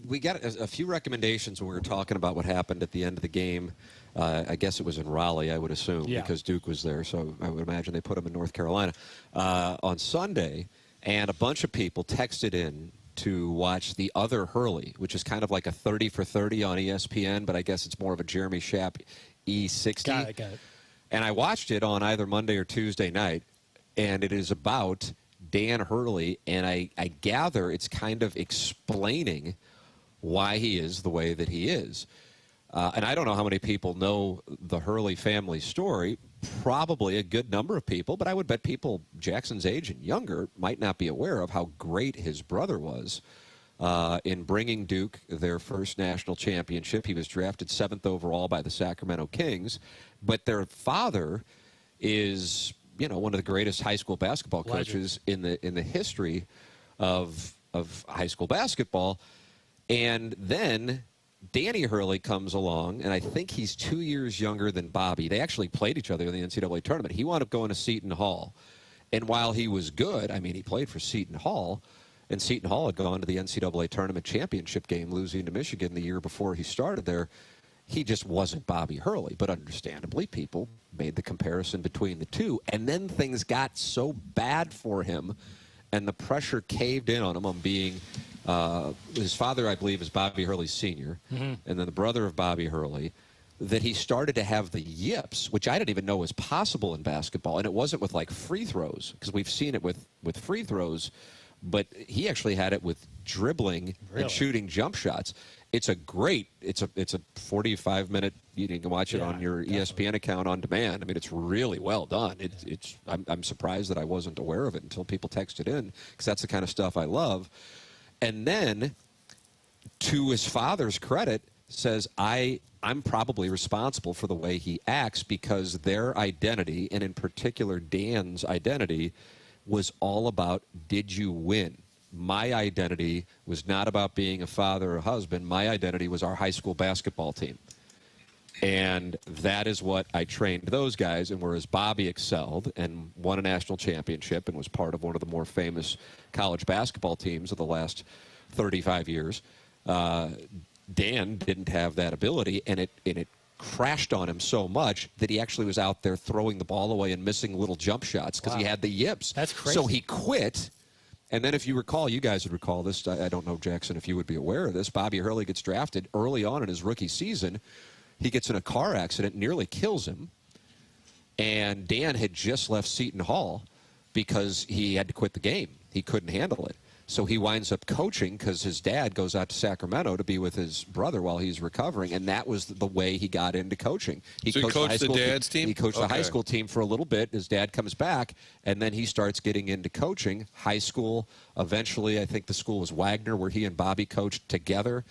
We got a few recommendations when we were talking about what happened at the end of the game. I guess it was in Raleigh, I would assume, because Duke was there. So I would imagine they put him in North Carolina on Sunday. And a bunch of people texted in to watch the other Hurley, which is kind of like a 30 for 30 on ESPN, but I guess it's more of a Jeremy Schaap E60. Got it. And I watched it on either Monday or Tuesday night, and it is about Dan Hurley, and I gather it's kind of explaining why he is the way that he is. And I don't know how many people know the Hurley family story. Probably a good number of people, but I would bet people Jackson's age and younger might not be aware of how great his brother was in bringing Duke their first national championship. He was drafted 7th overall by the Sacramento Kings, but their father is, one of the greatest high school basketball coaches in the history of high school basketball. And then Danny Hurley comes along, and I think he's 2 years younger than Bobby. They actually played each other in the NCAA tournament. He wound up going to Seton Hall. And while he was good, he played for Seton Hall, and Seton Hall had gone to the NCAA tournament championship game, losing to Michigan the year before he started there. He just wasn't Bobby Hurley. But understandably, people made the comparison between the two. And then things got so bad for him, and the pressure caved in on him on being his father, I believe, is Bobby Hurley Sr., and then the brother of Bobby Hurley, that he started to have the yips, which I didn't even know was possible in basketball. And it wasn't with, like, free throws, because we've seen it with free throws, but he actually had it with dribbling and shooting jump shots. It's a 45-minute, you can watch it on your ESPN account on demand. I mean, it's really well done. I'm surprised that I wasn't aware of it until people texted in, because that's the kind of stuff I love. And then, to his father's credit, says, I'm probably responsible for the way he acts, because their identity, and in particular Dan's identity, was all about, did you win? My identity was not about being a father or a husband. My identity was our high school basketball team. And that is what I trained those guys. And whereas Bobby excelled and won a national championship and was part of one of the more famous college basketball teams of the last 35 years, Dan didn't have that ability, and it crashed on him so much that he actually was out there throwing the ball away and missing little jump shots because he had the yips. That's crazy. So he quit. And then if you recall, you guys would recall this, I don't know, Jackson, if you would be aware of this, Bobby Hurley gets drafted early on in his rookie season. He gets in a car accident, nearly kills him. And Dan had just left Seton Hall because he had to quit the game. He couldn't handle it. So he winds up coaching because his dad goes out to Sacramento to be with his brother while he's recovering, and that was the way he got into coaching. He coached the dad's team? He coached the high school team for a little bit. His dad comes back, and then he starts getting into coaching. High school, eventually, I think the school was Wagner, where he and Bobby coached together.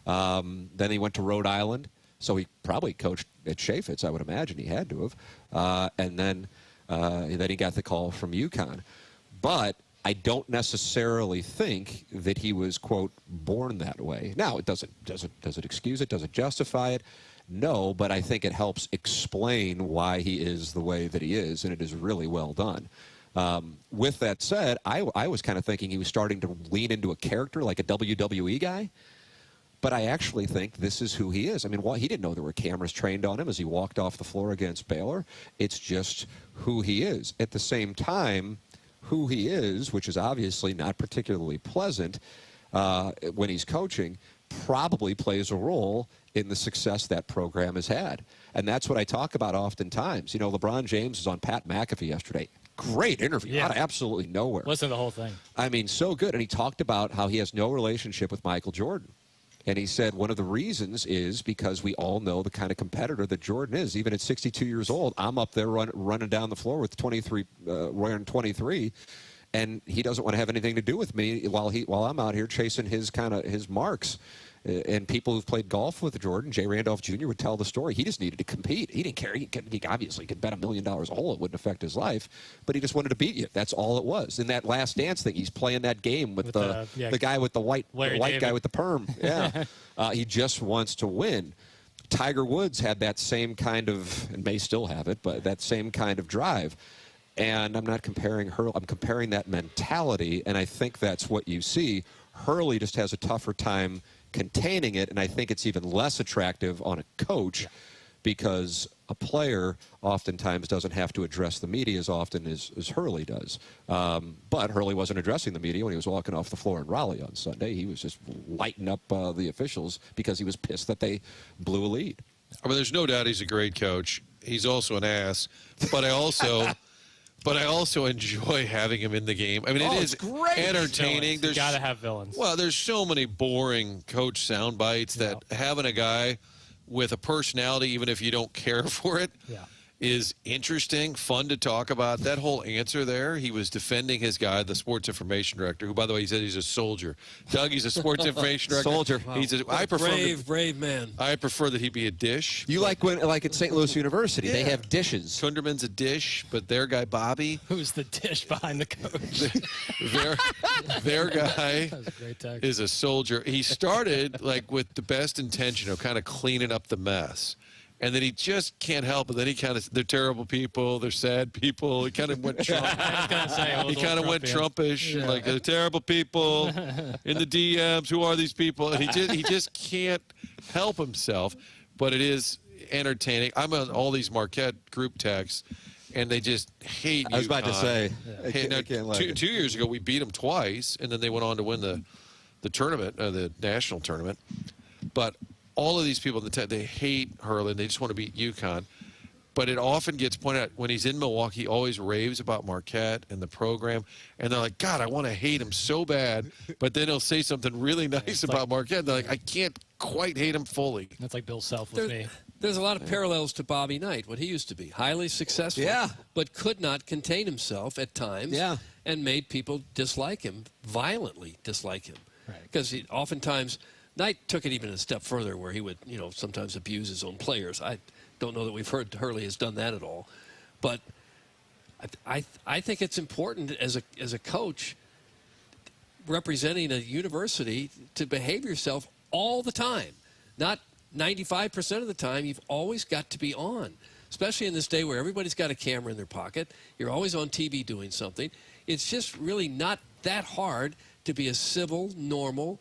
Then he went to Rhode Island, so he probably coached at Chaffetz, I would imagine he had to have. And then he got the call from UConn. But I don't necessarily think that he was, quote, born that way. Now, does it excuse it? Does it justify it? No, but I think it helps explain why he is the way that he is, and it is really well done. With that said, I was kind of thinking he was starting to lean into a character like a WWE guy, but I actually think this is who he is. I mean, he didn't know there were cameras trained on him as he walked off the floor against Baylor. It's just who he is. At the same time, who he is, which is obviously not particularly pleasant when he's coaching, probably plays a role in the success that program has had. And that's what I talk about oftentimes. You know, LeBron James was on Pat McAfee yesterday. Great interview out of absolutely nowhere. Listen to the whole thing. I mean, so good. And he talked about how he has no relationship with Michael Jordan. And he said one of the reasons is because we all know the kind of competitor that Jordan is. Even at 62 years old, I'm up there running down the floor with 23, wearing 23, and he doesn't want to have anything to do with me while I'm out here chasing his marks. And people who've played golf with Jordan, Jay Randolph Jr. would tell the story. He just needed to compete. He didn't care. He obviously could bet $1 million a hole. It wouldn't affect his life. But he just wanted to beat you. That's all it was. In that Last Dance thing, he's playing that game with the guy with the white guy with the perm. Yeah. He just wants to win. Tiger Woods had that same kind of, and may still have it, but that same kind of drive. And I'm not comparing Hurley. I'm comparing that mentality, and I think that's what you see. Hurley just has a tougher time containing it, and I think it's even less attractive on a coach because a player oftentimes doesn't have to address the media as often as Hurley does. But Hurley wasn't addressing the media when he was walking off the floor in Raleigh on Sunday. He was just lighting up the officials because he was pissed that they blew a lead. I mean, there's no doubt he's a great coach. He's also an ass, but I also enjoy having him in the game. I mean, it is great. Entertaining. There's got to have villains. Well, there's so many boring coach sound bites that having a guy with a personality, even if you don't care for it, is interesting, fun to talk about. That whole answer there, he was defending his guy, the sports information director, who, by the way, he said he's a soldier. Doug, he's a sports information director. Soldier. Wow. He's Brave man. I prefer that he be a dish. You like at St. Louis University, they have dishes. Kunderman's a dish, but their guy, Bobby. Who's the dish behind the coach? their guy is a soldier. He started with the best intention of kind of cleaning up the mess. And then he just can't help it. Then he they're terrible people. They're sad people. He kind of went Trump. He kind of went Trumpish. Yeah. Like, they're terrible people in the DMs. Who are these people? And he just can't help himself. but it is entertaining. I'm on all these Marquette group texts, and they just hate UConn. I was about to say, two years ago, we beat them twice, and then they went on to win the tournament, the national tournament. But all of these people, they hate Hurley, and they just want to beat UConn. But it often gets pointed out when he's in Milwaukee, he always raves about Marquette and the program. And they're like, God, I want to hate him so bad. But then he'll say something really nice about Marquette. They're like, I can't quite hate him fully. That's like Bill Self with me. There's a lot of parallels to Bobby Knight, what he used to be. Highly successful, but could not contain himself at times and made people dislike him, violently dislike him. Because oftentimes, Knight took it even a step further where he would, sometimes abuse his own players. I don't know that we've heard Hurley has done that at all. But I think it's important as a coach representing a university to behave yourself all the time. Not 95% of the time. You've always got to be on, especially in this day where everybody's got a camera in their pocket. You're always on TV doing something. It's just really not that hard to be a civil, normal,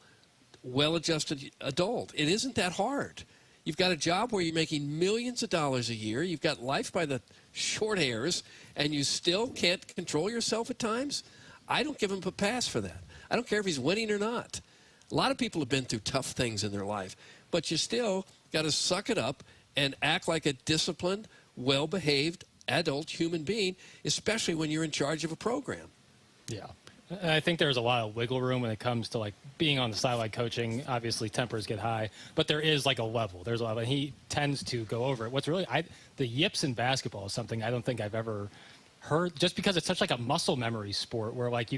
well-adjusted adult. It isn't that hard. You've got a job where you're making millions of dollars a year. You've got life by the short hairs, and you still can't control yourself at times. I don't give him a pass for that. I don't care if he's winning or not. A lot of people have been through tough things in their life, but you still got to suck it up and act like a disciplined, well-behaved adult human being, especially when you're in charge of a program. Yeah. I think there's a lot of wiggle room when it comes to like being on the sideline coaching. Obviously, tempers get high, but there is like a level. There's a level, and he tends to go over it. What's really the yips in basketball is something I don't think I've ever heard, just because it's such like a muscle memory sport where like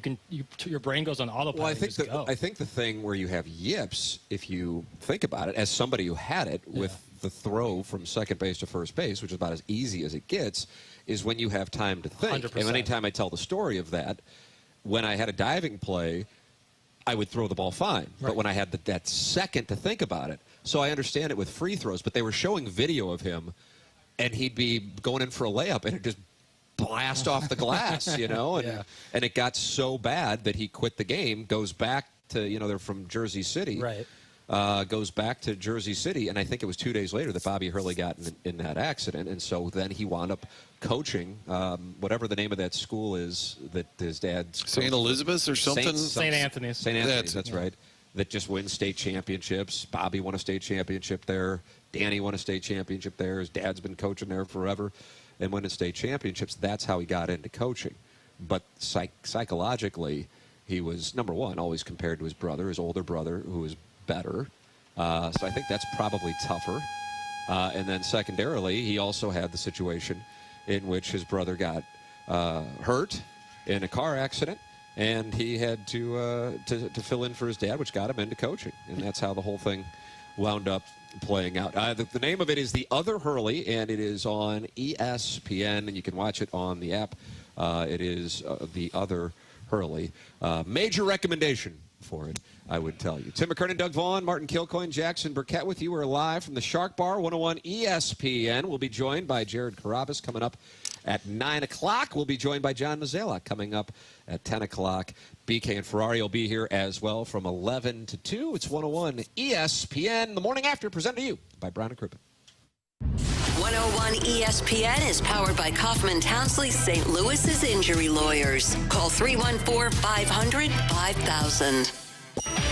your brain goes on autopilot. Well, I think the thing where you have yips, if you think about it, as somebody who had it with the throw from second base to first base, which is about as easy as it gets, is when you have time to think. 100%. And anytime I tell the story of that, when I had a diving play, I would throw the ball fine. Right. But when I had that second to think about it, so I understand it with free throws, but they were showing video of him, and he'd be going in for a layup, and it just blast off the glass, and it got so bad that he quit the game, goes back to, they're from Jersey City. Right. Goes back to Jersey City, and I think it was 2 days later that Bobby Hurley got in that accident, and so then he wound up coaching whatever the name of that school is that his dad's St. Elizabeth's or something? St. Anthony's. St. Anthony's, that's right. That just wins state championships. Bobby won a state championship there. Danny won a state championship there. His dad's been coaching there forever and winning state championships. That's how he got into coaching. But psychologically, he was, number one, always compared to his brother, his older brother, who was better. So I think that's probably tougher. And then secondarily, he also had the situation in which his brother got hurt in a car accident, and he had to fill in for his dad, which got him into coaching. And that's how the whole thing wound up playing out. The name of it is The Other Hurley, and it is on ESPN, and you can watch it on the app. It is The Other Hurley. Major recommendation for it, I would tell you. Tim McKernan, Doug Vaughn, Martin Kilcoyne, Jackson Burkett with you. We're live from the Shark Bar, 101 ESPN. We'll be joined by Jared Carrabis coming up at 9 o'clock. We'll be joined by John Mozeliak coming up at 10 o'clock. BK and Ferrari will be here as well from 11 to 2. It's 101 ESPN. The Morning After, presented to you by Brown and Crouppen. 101 ESPN is powered by Kaufman Townsley St. Louis's injury lawyers. Call 314-500-5000.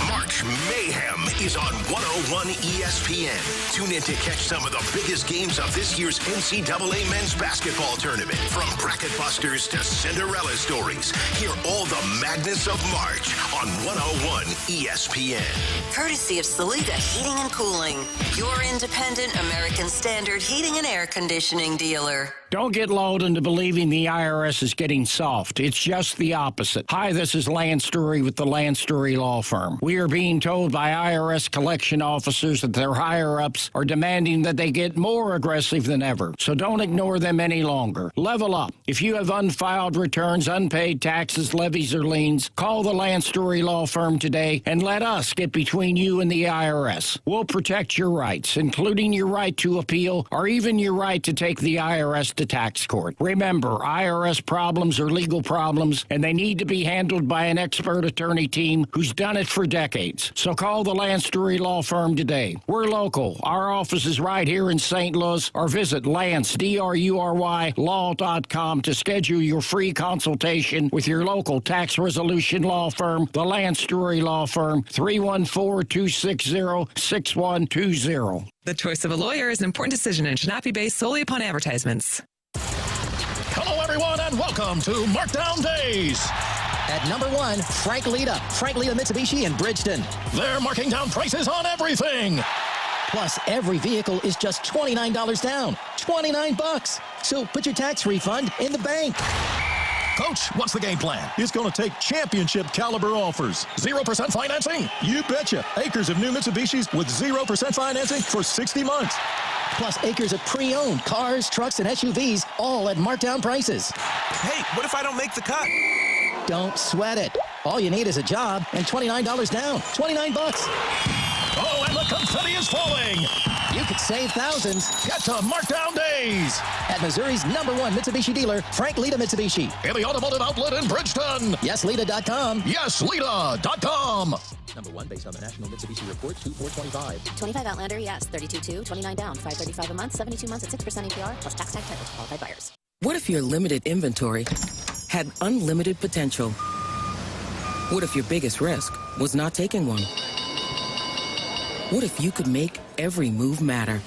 March Mayhem is on 101 ESPN. Tune in to catch some of the biggest games of this year's NCAA men's basketball tournament. From bracket busters to Cinderella stories. Hear all the madness of March on 101 ESPN. Courtesy of Salida Heating and Cooling, your independent American Standard heating and air conditioning dealer. Don't get lulled into believing the IRS is getting soft. It's just the opposite. Hi, this is Lance Story with the Lance Story Law Firm. We are being told by IRS collection officers that their higher-ups are demanding that they get more aggressive than ever. So don't ignore them any longer. Level up. If you have unfiled returns, unpaid taxes, levies, or liens, call the Lance Story Story Law Firm today and let us get between you and the IRS. We'll protect your rights, including your right to appeal or even your right to take the IRS to tax court. Remember, IRS problems are legal problems, and they need to be handled by an expert attorney team who's done it for decades. So call the Story Law Firm today. We're local. Our office is right here in St. Louis, or visit Lance, DRURY, law.com to schedule your free consultation with your local tax resolution law firm, the Story Law Firm, 314-260-6120. The choice of a lawyer is an important decision and should not be based solely upon advertisements. Hello, everyone, and welcome to Markdown Days. At number 1, Frank Lita Mitsubishi in Bridgeton. They're marking down prices on everything. Plus, every vehicle is just $29 down. $29. So put your tax refund in the bank. Coach, what's the game plan? He's going to take championship caliber offers. 0% financing? You betcha. Acres of new Mitsubishis with 0% financing for 60 months. Plus acres of pre-owned cars, trucks, and SUVs, all at markdown prices. Hey, what if I don't make the cut? Don't sweat it. All you need is a job and $29 down. $29. Oh, and the confetti is falling. You could save thousands. Get to Markdown Days at Missouri's #1 Mitsubishi dealer, Frank Lita Mitsubishi. In the automotive outlet in Bridgeton. YesLita.com. YesLita.com. #1 based on the National Mitsubishi Report, 2425. 25 Outlander, yes. 32.2, 29 down, $535 a month, 72 months at 6% APR, plus tax tag title, qualified buyers. What if your limited inventory had unlimited potential? What if your biggest risk was not taking one? What if you could make every move matter?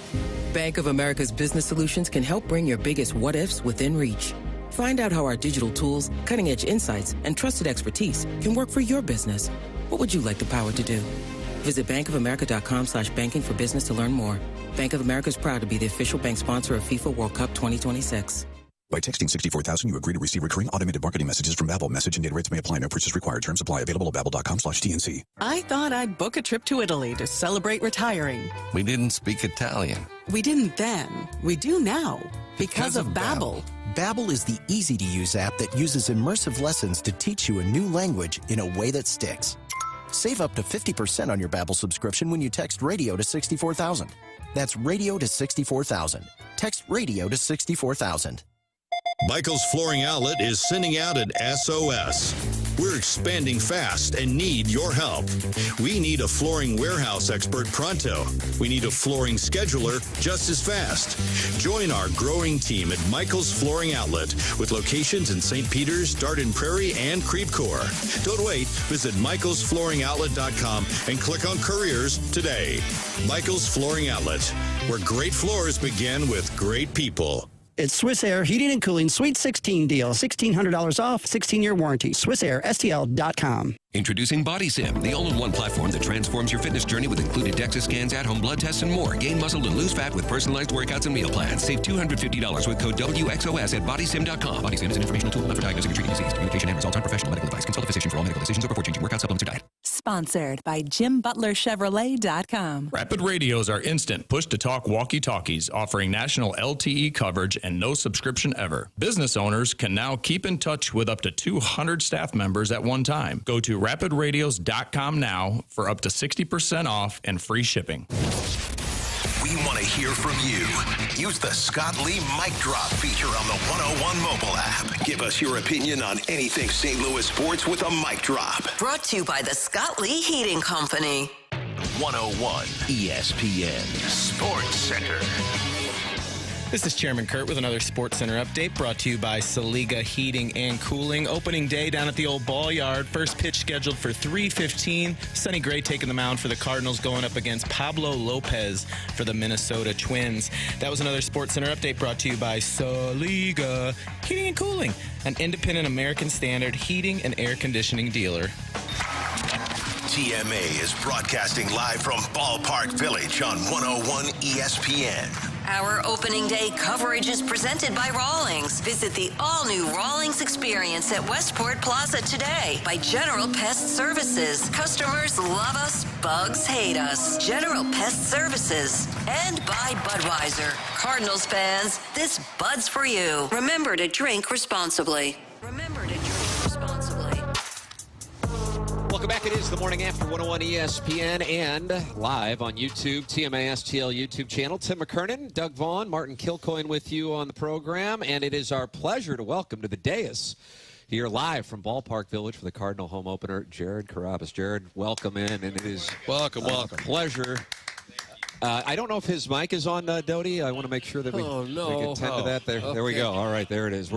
Bank of America's Business Solutions can help bring your biggest what-ifs within reach. Find out how our digital tools, cutting-edge insights, and trusted expertise can work for your business. What would you like the power to do? Visit bankofamerica.com/banking for business to learn more. Bank of America is proud to be the official bank sponsor of FIFA World Cup 2026. By texting 64,000, you agree to receive recurring automated marketing messages from Babbel. Message and data rates may apply. No purchase required. Terms apply. Available at babbel.com/TNC. I thought I'd book a trip to Italy to celebrate retiring. We didn't speak Italian. We didn't then. We do now. Because of Babbel. Babbel is the easy-to-use app that uses immersive lessons to teach you a new language in a way that sticks. Save up to 50% on your Babbel subscription when you text radio to 64,000. That's radio to 64,000. Text radio to 64,000. Michael's Flooring Outlet is sending out an SOS. We're expanding fast and need your help. We need a flooring warehouse expert pronto. We need a flooring scheduler just as fast. Join our growing team at Michael's Flooring Outlet with locations in St. Peter's, Darden Prairie, and Creve Coeur. Don't wait. Visit michaelsflooringoutlet.com and click on careers today. Michael's Flooring Outlet, where great floors begin with great people. It's Swiss Air Heating and Cooling Sweet 16 deal. $1,600 off, 16-year warranty. SwissAirSTL.com. Introducing BodySim, the all-in-one platform that transforms your fitness journey with included DEXA scans, at-home blood tests, and more. Gain muscle and lose fat with personalized workouts and meal plans. Save $250 with code WXOS at BodySim.com. BodySim is an informational tool not for diagnosing or treating disease. Communication and results on professional medical advice. Consult a physician for all medical decisions or before changing workout supplements or diet. Sponsored by JimButlerChevrolet.com. Rapid radios are instant push-to-talk walkie-talkies offering national LTE coverage and no subscription ever. Business owners can now keep in touch with up to 200 staff members at one time. Go to rapidradios.com now for up to 60% off and free shipping. We want to hear from you. Use the Scott Lee Mic Drop feature on the 101 mobile app. Give us your opinion on anything St. Louis sports with a mic drop. Brought to you by the Scott Lee Heating Company. 101 ESPN Sports Center. This is Chairman Kurt with another Sports Center update brought to you by Saliga Heating and Cooling. Opening day down at the old ball yard. First pitch scheduled for 3:15. Sonny Gray taking the mound for the Cardinals, going up against Pablo Lopez for the Minnesota Twins. That was another Sports Center update brought to you by Saliga Heating and Cooling, an independent American Standard heating and air conditioning dealer. TMA is broadcasting live from Ballpark Village on 101 ESPN. Our opening day coverage is presented by Rawlings. Visit the all-new Rawlings experience at Westport Plaza today by General Pest Services. Customers love us, bugs hate us. General Pest Services. And by Budweiser. Cardinals fans, this Bud's for you. Remember to drink responsibly. Remember to drink responsibly. Welcome back. It is the Morning After 101 ESPN and live on YouTube, TMA STL YouTube channel. Tim McKernan, Doug Vaughn, Martin Kilcoyne with you on the program. And it is our pleasure to welcome to the dais here live from Ballpark Village for the Cardinal home opener, Jared Carrabis. Jared, welcome in. And it is welcome. A pleasure. I don't know if his mic is on, Doty. I want to make sure that we can tend to that. There we go. All right, there it is.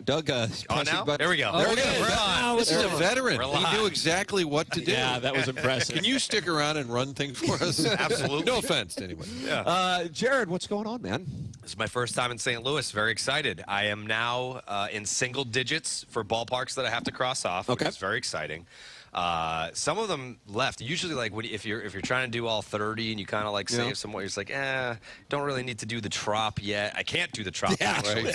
Doug, on now? There we go. There it is. This is a veteran. He knew exactly what to do. Yeah, that was impressive. Can you stick around and run things for us? Absolutely. No offense to anyone. Yeah. Jared, what's going on, man? This is my first time in St. Louis. Very excited. I am now in single digits for ballparks that I have to cross off, which is very exciting. Some of them left. Usually, like if you're trying to do all 30 and you kind of like save some more, you're just like, don't really need to do the trop yet. I can't do the trop actually.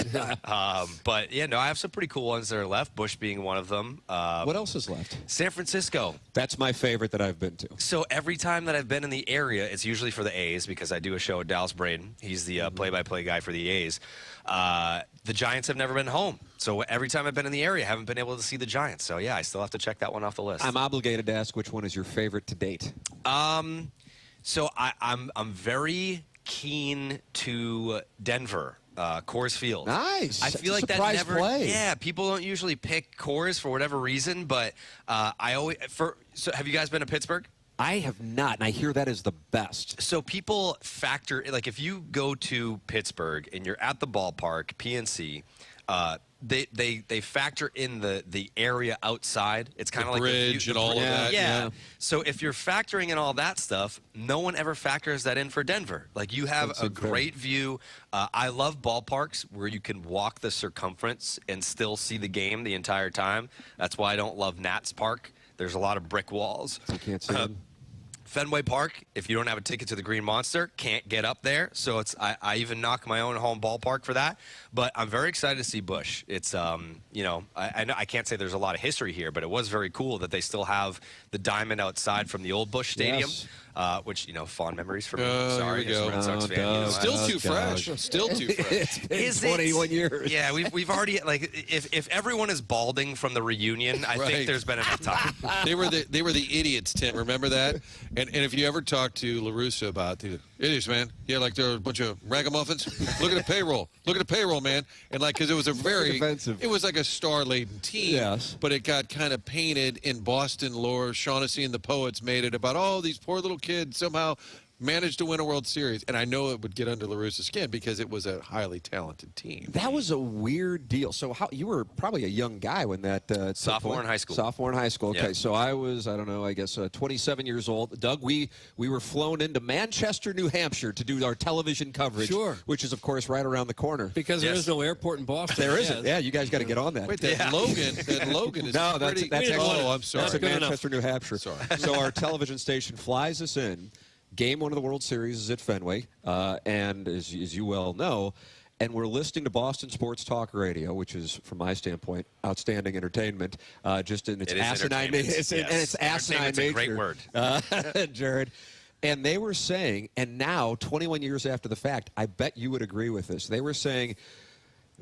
But yeah, no, I have some pretty cool ones that are left. Busch being one of them. What else is left? San Francisco. That's my favorite that I've been to. So every time that I've been in the area, it's usually for the A's because I do a show with Dallas Braden. He's the play-by-play guy for the A's. The Giants have never been home. So every time I've been in the area, I haven't been able to see the Giants. So yeah, I still have to check that one off the list. I'm obligated to ask which one is your favorite to date. So I'm very keen to Denver. Coors Field. Nice. I feel like that never. Play. Yeah, people don't usually pick Coors for whatever reason, but I always. So have you guys been to Pittsburgh? I have not, and I hear that is the best. So people factor, like if you go to Pittsburgh and you're at the ballpark, PNC, they factor in the area outside. It's kind of like bridge and all of that. Yeah. So if you're factoring in all that stuff, no one ever factors that in for Denver. Like you have a great view. I love ballparks where you can walk the circumference and still see the game the entire time. That's why I don't love Nats Park. There's a lot of brick walls. You can't see them. Fenway Park, if you don't have a ticket to the Green Monster, can't get up there. So I even knock my own home ballpark for that. But I'm very excited to see Busch. It's I can't say there's a lot of history here, but it was very cool that they still have the diamond outside from the old Busch Stadium. Yes. Which, fond memories for me. Sorry, as a Red Sox fan. Still too fresh. Still too fresh. It's been 21 years. Yeah, we've already, like, if everyone is balding from the reunion, I think there's been enough time. They were the idiots, Tim. Remember that? And if you ever talk to LaRussa about the idiots, man, yeah, like they're a bunch of ragamuffins. Look at the payroll. Look at the payroll, man. And like, because it was a very, it was like a star-laden team. Yes. But it got kind of painted in Boston lore. Shaughnessy and the Poets made it about, these poor little kids somehow managed to win a World Series. And I know it would get under LaRussa's skin because it was a highly talented team. That was a weird deal. So you were probably a young guy when that sophomore in high school. Sophomore in high school. Okay, yeah. So I was, I don't know, I guess 27 years old. Doug, we were flown into Manchester, New Hampshire to do our television coverage. Sure. Which is, of course, right around the corner. Because there is no airport in Boston. There isn't. Yeah, you guys got to get on that. Wait, that Logan is no, pretty... that's actually, I'm sorry. That's in Manchester, New Hampshire. Sorry. So our television station flies us in. Game one of the World Series is at Fenway, and as you well know, and we're listening to Boston Sports Talk Radio, which is, from my standpoint, outstanding entertainment. Just in its asinine, it's asinine nature. A great word, Jared. And they were saying, and now 21 years after the fact, I bet you would agree with this. They were saying,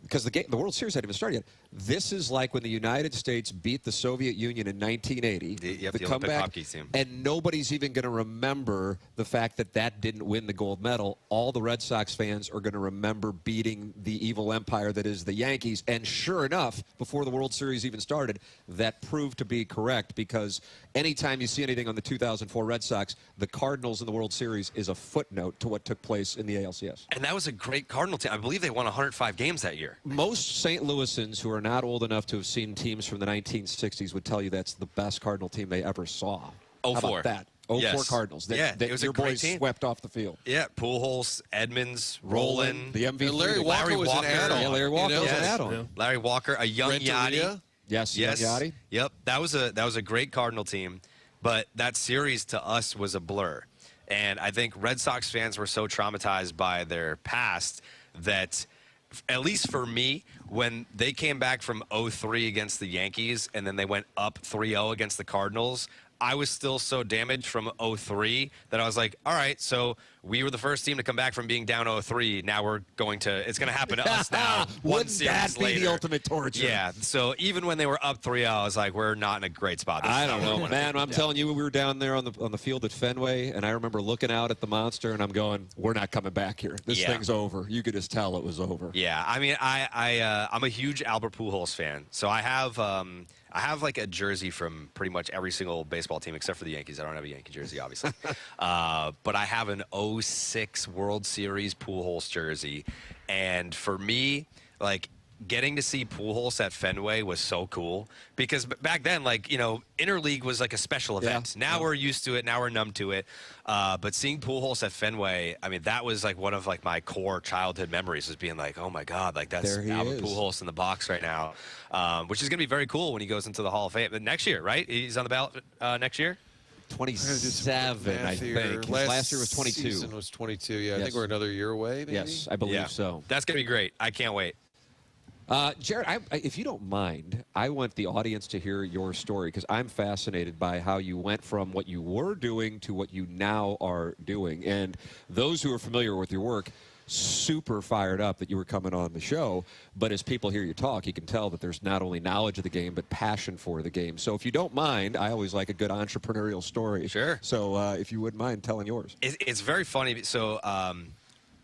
because the World Series hadn't even started yet. This is like when the United States beat the Soviet Union in 1980. The Olympic comeback, hockey team. And nobody's even going to remember the fact that didn't win the gold medal. All the Red Sox fans are going to remember beating the evil empire that is the Yankees. And sure enough, before the World Series even started, that proved to be correct because anytime you see anything on the 2004 Red Sox, the Cardinals in the World Series is a footnote to what took place in the ALCS. And that was a great Cardinal team. I believe they won 105 games that year. Most St. Louisans who are not old enough to have seen teams from the 1960s would tell you that's the best Cardinal team they ever saw. 04. How about that? 04 yes. Cardinals. It was your a great boys team. Swept off the field. Yeah, Pujols, Edmonds, Roland. The MVP. And Larry Walker was an add-on. Yeah, Larry Walker was an add-on. Yeah. Larry Walker, a young Yachty. Yes, young Yachty. Yep, that was a great Cardinal team, but that series to us was a blur. And I think Red Sox fans were so traumatized by their past that, at least for me, when they came back from 0-3 against the Yankees and then they went up 3-0 against the Cardinals, I was still so damaged from 03 that I was like, all right, so we were the first team to come back from being down 0-3. Now it's going to happen to us now. Wouldn't that be the ultimate torture? Yeah. So even when they were up 3-0, I was like, we're not in a great spot. I don't know, man. I'm telling you, we were down there on the field at Fenway, and I remember looking out at the monster, and I'm going, we're not coming back here. This thing's over. You could just tell it was over. Yeah. I mean, I'm a huge Albert Pujols fan, so I have like a jersey from pretty much every single baseball team except for the Yankees. I don't have a Yankee jersey, obviously. But I have an 06 World Series Pujols jersey. And for me, like, getting to see Pujols at Fenway was so cool because back then, like, you know, interleague was like a special event. Now we're used to it. Now we're numb to it. But seeing Pujols at Fenway, I mean, that was like one of like my core childhood memories, was being like, oh my God, like that's Albert Pujols in the box right now, which is going to be very cool when he goes into the Hall of Fame next year, right? He's on the ballot next year. 27, I think. Last year was 22. Season was 22. Yeah, I think we're another year away. Maybe? Yes, I believe so. That's going to be great. I can't wait. Jared, if you don't mind, I want the audience to hear your story because I'm fascinated by how you went from what you were doing to what you now are doing. And those who are familiar with your work, super fired up that you were coming on the show. But as people hear you talk, you can tell that there's not only knowledge of the game, but passion for the game. So if you don't mind, I always like a good entrepreneurial story. Sure. So if you wouldn't mind telling yours. It's very funny. So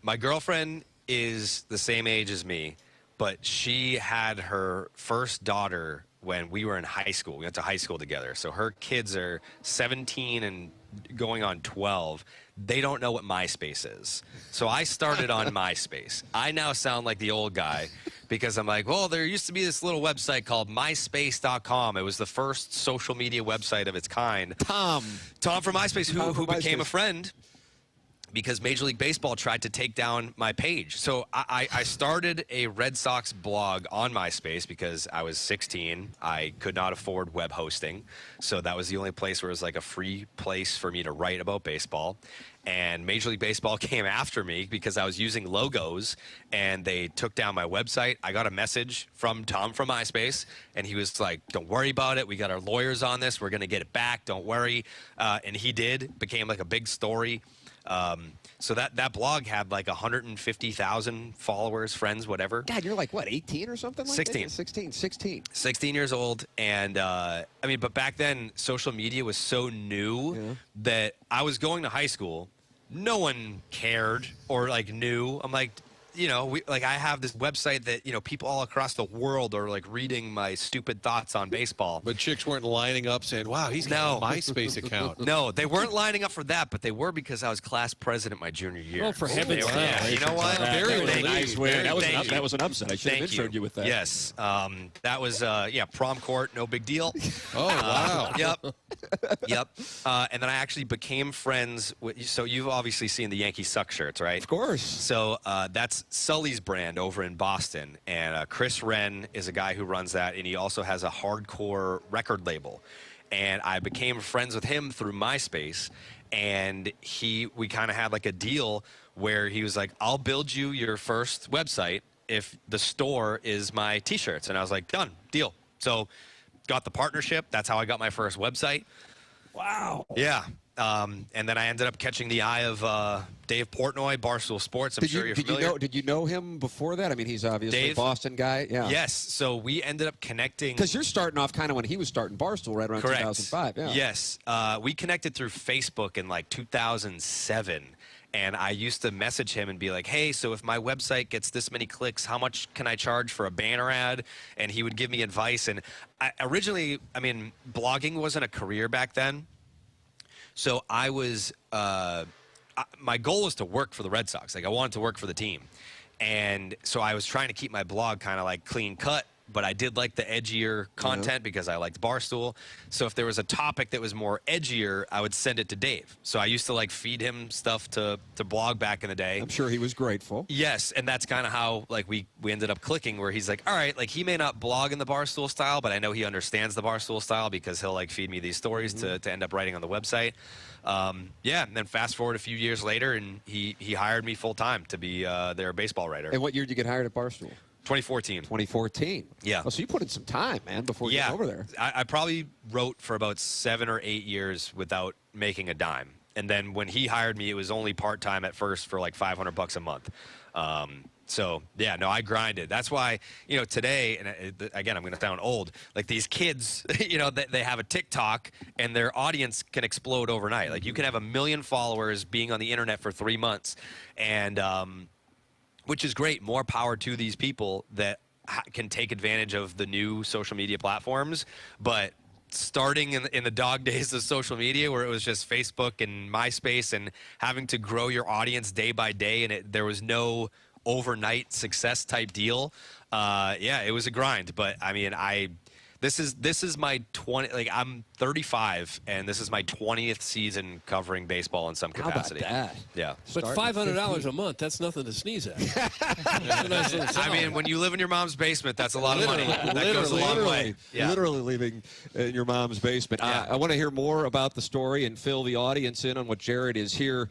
my girlfriend is the same age as me, but she had her first daughter when we were in high school. We went to high school together. So her kids are 17 and going on 12. They don't know what MySpace is. So I started on MySpace. I now sound like the old guy because I'm like, well, there used to be this little website called myspace.com. It was the first social media website of its kind. Tom from MySpace, who became a friend because Major League Baseball tried to take down my page. So I started a Red Sox blog on MySpace because I was 16. I could not afford web hosting. So that was the only place where it was like a free place for me to write about baseball. And Major League Baseball came after me because I was using logos, and they took down my website. I got a message from Tom from MySpace, and he was like, don't worry about it. We got our lawyers on this. We're going to get it back. Don't worry. And he did. Became like a big story. So that blog had like 150,000 followers, friends, whatever. God, you're like, what, 18 or something like 16. that? 16. 16 years old. And, I mean, but back then, social media was so new that I was going to high school. No one cared or, like, knew. I'm like, you know, I have this website that, you know, people all across the world are like reading my stupid thoughts on baseball. But chicks weren't lining up saying, wow, he's got a MySpace account. No, they weren't lining up for that, but they were because I was class president my junior year. Well, for heaven's sake. Yeah, you know what? Very nice win. That was an upset. I should have introed you with that. Yes. That was, prom court, no big deal. Oh, wow. Yep. And then I actually became friends with, so you've obviously seen the Yankee Suck shirts, right? Of course. So that's Sully's brand over in Boston, and Chris Wren is a guy who runs that, and he also has a hardcore record label. And I became friends with him through MySpace, and we kind of had like a deal where he was like, I'll build you your first website if the store is my T-shirts. And I was like, done, deal. So got the partnership. That's how I got my first website. Wow. Yeah. And then I ended up catching the eye of Dave Portnoy, Barstool Sports. I'm sure you're familiar. Did you know him before that? I mean, he's obviously Dave? a Boston guy. Yeah. Yes. So we ended up connecting. Because you're starting off kind of when he was starting Barstool, right around 2005. Yeah. Yes. We connected through Facebook in like 2007. And I used to message him and be like, hey, so if my website gets this many clicks, how much can I charge for a banner ad? And he would give me advice. And originally, blogging wasn't a career back then. So I was, my goal was to work for the Red Sox. Like, I wanted to work for the team. And so I was trying to keep my blog kind of like clean cut, but I did like the edgier content because I liked Barstool. So if there was a topic that was more edgier, I would send it to Dave. So I used to like feed him stuff to blog back in the day. I'm sure he was grateful. Yes, and that's kind of how like we ended up clicking, where he's like, all right, like he may not blog in the Barstool style, but I know he understands the Barstool style because he'll like feed me these stories to end up writing on the website. And then fast forward a few years later, and he hired me full time to be their baseball writer. And what year did you get hired at Barstool? 2014. 2014. Yeah. Oh, so you put in some time, man, before you got over there. I probably wrote for about 7 or 8 years without making a dime. And then when he hired me, it was only part-time at first for like $500 a month. So, yeah, no, I grinded. That's why, today, and again, I'm going to sound old, like these kids, they have a TikTok and their audience can explode overnight. Like you can have 1 million followers being on the internet for 3 months, and which is great. More power to these people that can take advantage of the new social media platforms. But starting in the dog days of social media where it was just Facebook and MySpace and having to grow your audience day by day, and there was no overnight success type deal. It was a grind, but I mean, this is my 20, like I'm 35 and this is my 20th season covering baseball in some capacity. How about that? Yeah. But $500 a month, that's nothing to sneeze at. I mean, when you live in your mom's basement, that's a lot of money. That goes a long way. Yeah. Literally living in your mom's basement. Yeah. I want to hear more about the story and fill the audience in on what Jared is here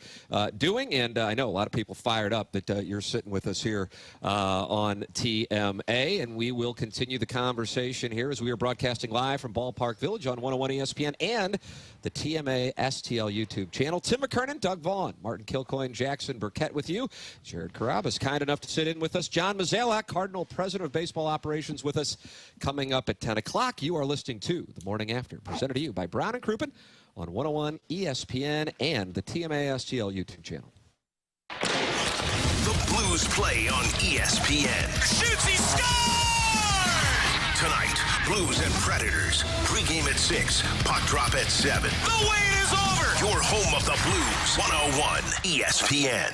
doing. And I know a lot of people fired up that you're sitting with us here on TMA. And we will continue the conversation here as we are broadcasting live from Ballpark Village on 101 ESPN and the TMA STL YouTube channel. Tim McKernan, Doug Vaughn, Martin Kilcoyne, Jackson Burkett with you. Jared Carrabis, kind enough to sit in with us. John Mozeliak, Cardinal President of Baseball Operations, with us coming up at 10 o'clock. You are listening to The Morning After, presented to you by Brown & Crouppen on 101 ESPN and the TMA STL YouTube channel. The Blues play on ESPN. Shoots, he scores! Tonight, Blues and Predators. Pregame at 6, puck drop at 7. The wait is over! Your home of the Blues, 101 ESPN.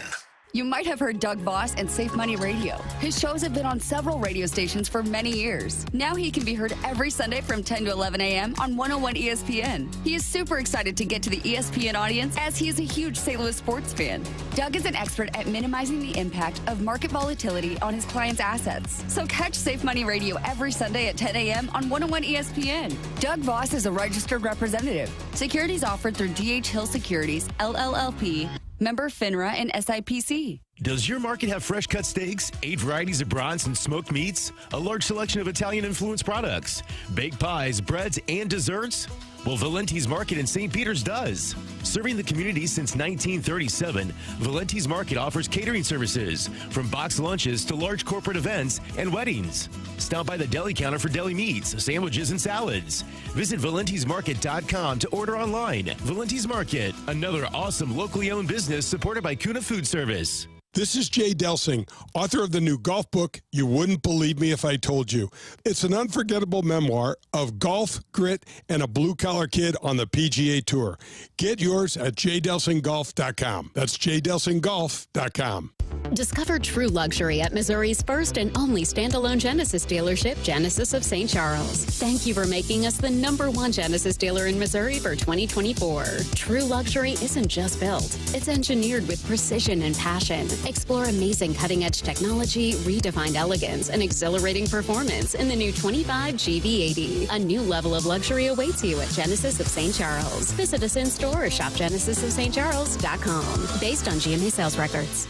You might have heard Doug Voss and Safe Money Radio. His shows have been on several radio stations for many years. Now he can be heard every Sunday from 10 to 11 a.m. on 101 ESPN. He is super excited to get to the ESPN audience as he is a huge St. Louis sports fan. Doug is an expert at minimizing the impact of market volatility on his clients' assets. So catch Safe Money Radio every Sunday at 10 a.m. on 101 ESPN. Doug Voss is a registered representative. Securities offered through D.H. Hill Securities, LLLP, member FINRA and SIPC. Does your market have fresh cut steaks, 8 varieties of brats and smoked meats, a large selection of Italian-influenced products, baked pies, breads, and desserts? Well, Valenti's Market in St. Peter's does. Serving the community since 1937, Valenti's Market offers catering services, from boxed lunches to large corporate events and weddings. Stop by the deli counter for deli meats, sandwiches, and salads. Visit ValentisMarket.com to order online. Valenti's Market, another awesome locally owned business supported by Kuna Food Service. This is Jay Delsing, author of the new golf book, You Wouldn't Believe Me If I Told You. It's an unforgettable memoir of golf, grit, and a blue-collar kid on the PGA Tour. Get yours at jdelsinggolf.com. That's jdelsinggolf.com. Discover true luxury at Missouri's first and only standalone Genesis dealership, Genesis of St. Charles. Thank you for making us the #1 Genesis dealer in Missouri for 2024. True luxury isn't just built. It's engineered with precision and passion. Explore amazing cutting-edge technology, redefined elegance, and exhilarating performance in the new 25 GV80. A new level of luxury awaits you at Genesis of St. Charles. Visit us in store or shop genesisofstcharles.com. Based on GMA sales records.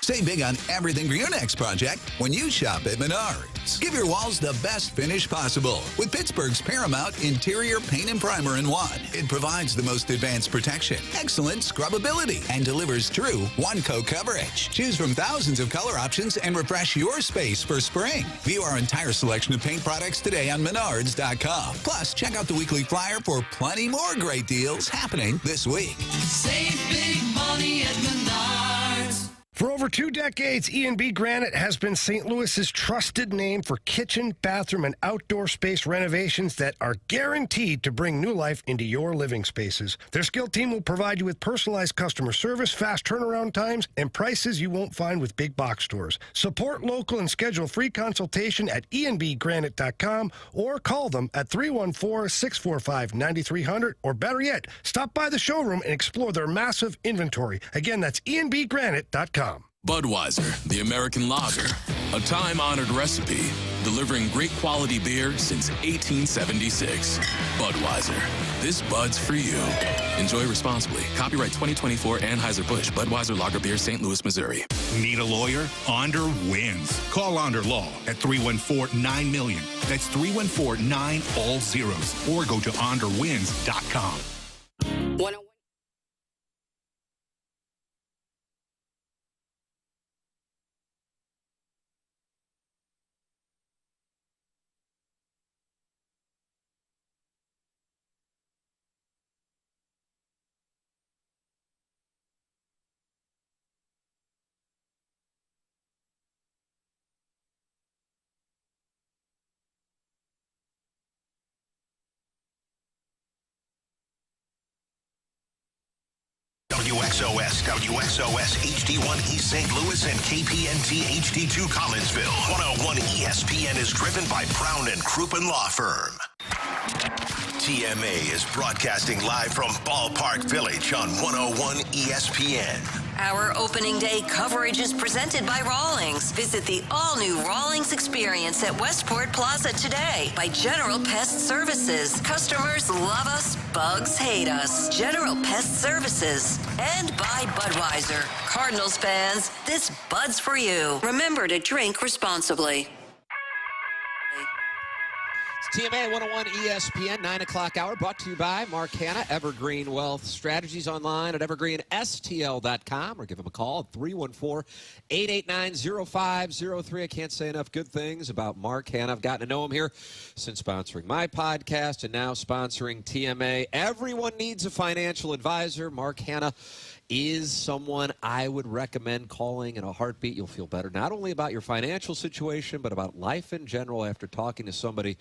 Save big on everything for your next project when you shop at Menards. Give your walls the best finish possible with Pittsburgh's Paramount Interior Paint and Primer in 1. It provides the most advanced protection, excellent scrubbability, and delivers true one-coat coverage. Choose from thousands of color options and refresh your space for spring. View our entire selection of paint products today on Menards.com. Plus, check out the weekly flyer for plenty more great deals happening this week. Save big money at Menards. For over 2 decades, E&B Granite has been St. Louis's trusted name for kitchen, bathroom, and outdoor space renovations that are guaranteed to bring new life into your living spaces. Their skilled team will provide you with personalized customer service, fast turnaround times, and prices you won't find with big box stores. Support local and schedule free consultation at enbgranite.com or call them at 314-645-9300, or better yet, stop by the showroom and explore their massive inventory. Again, that's enbgranite.com. Budweiser, the American lager, a time-honored recipe, delivering great quality beer since 1876. Budweiser, this Bud's for you. Enjoy responsibly. Copyright 2024 Anheuser-Busch Budweiser Lager Beer, St. Louis, Missouri. Need a lawyer? Onder wins. Call Onder Law at 314-9-million. That's 314-9 all zeros. Or go to onderwins.com. WXOS, WXOS HD1 East St. Louis, and KPNT HD2 Collinsville. 101 ESPN is driven by Brown and Crouppen Law Firm. TMA is broadcasting live from Ballpark Village on 101 ESPN. Our opening day coverage is presented by Rawlings. Visit the all-new Rawlings experience at Westport Plaza today by General Pest Services. Customers love us, bugs hate us. General Pest Services. And by Budweiser. Cardinals fans, this Bud's for you. Remember to drink responsibly. TMA 101 ESPN, 9 o'clock hour, brought to you by Mark Hanna, Evergreen Wealth Strategies, online at evergreenstl.com, or give them a call at 314-889-0503. I can't say enough good things about Mark Hanna. I've gotten to know him here since sponsoring my podcast and now sponsoring TMA. Everyone needs a financial advisor. Mark Hanna is someone I would recommend calling in a heartbeat. You'll feel better not only about your financial situation, but about life in general after talking to somebody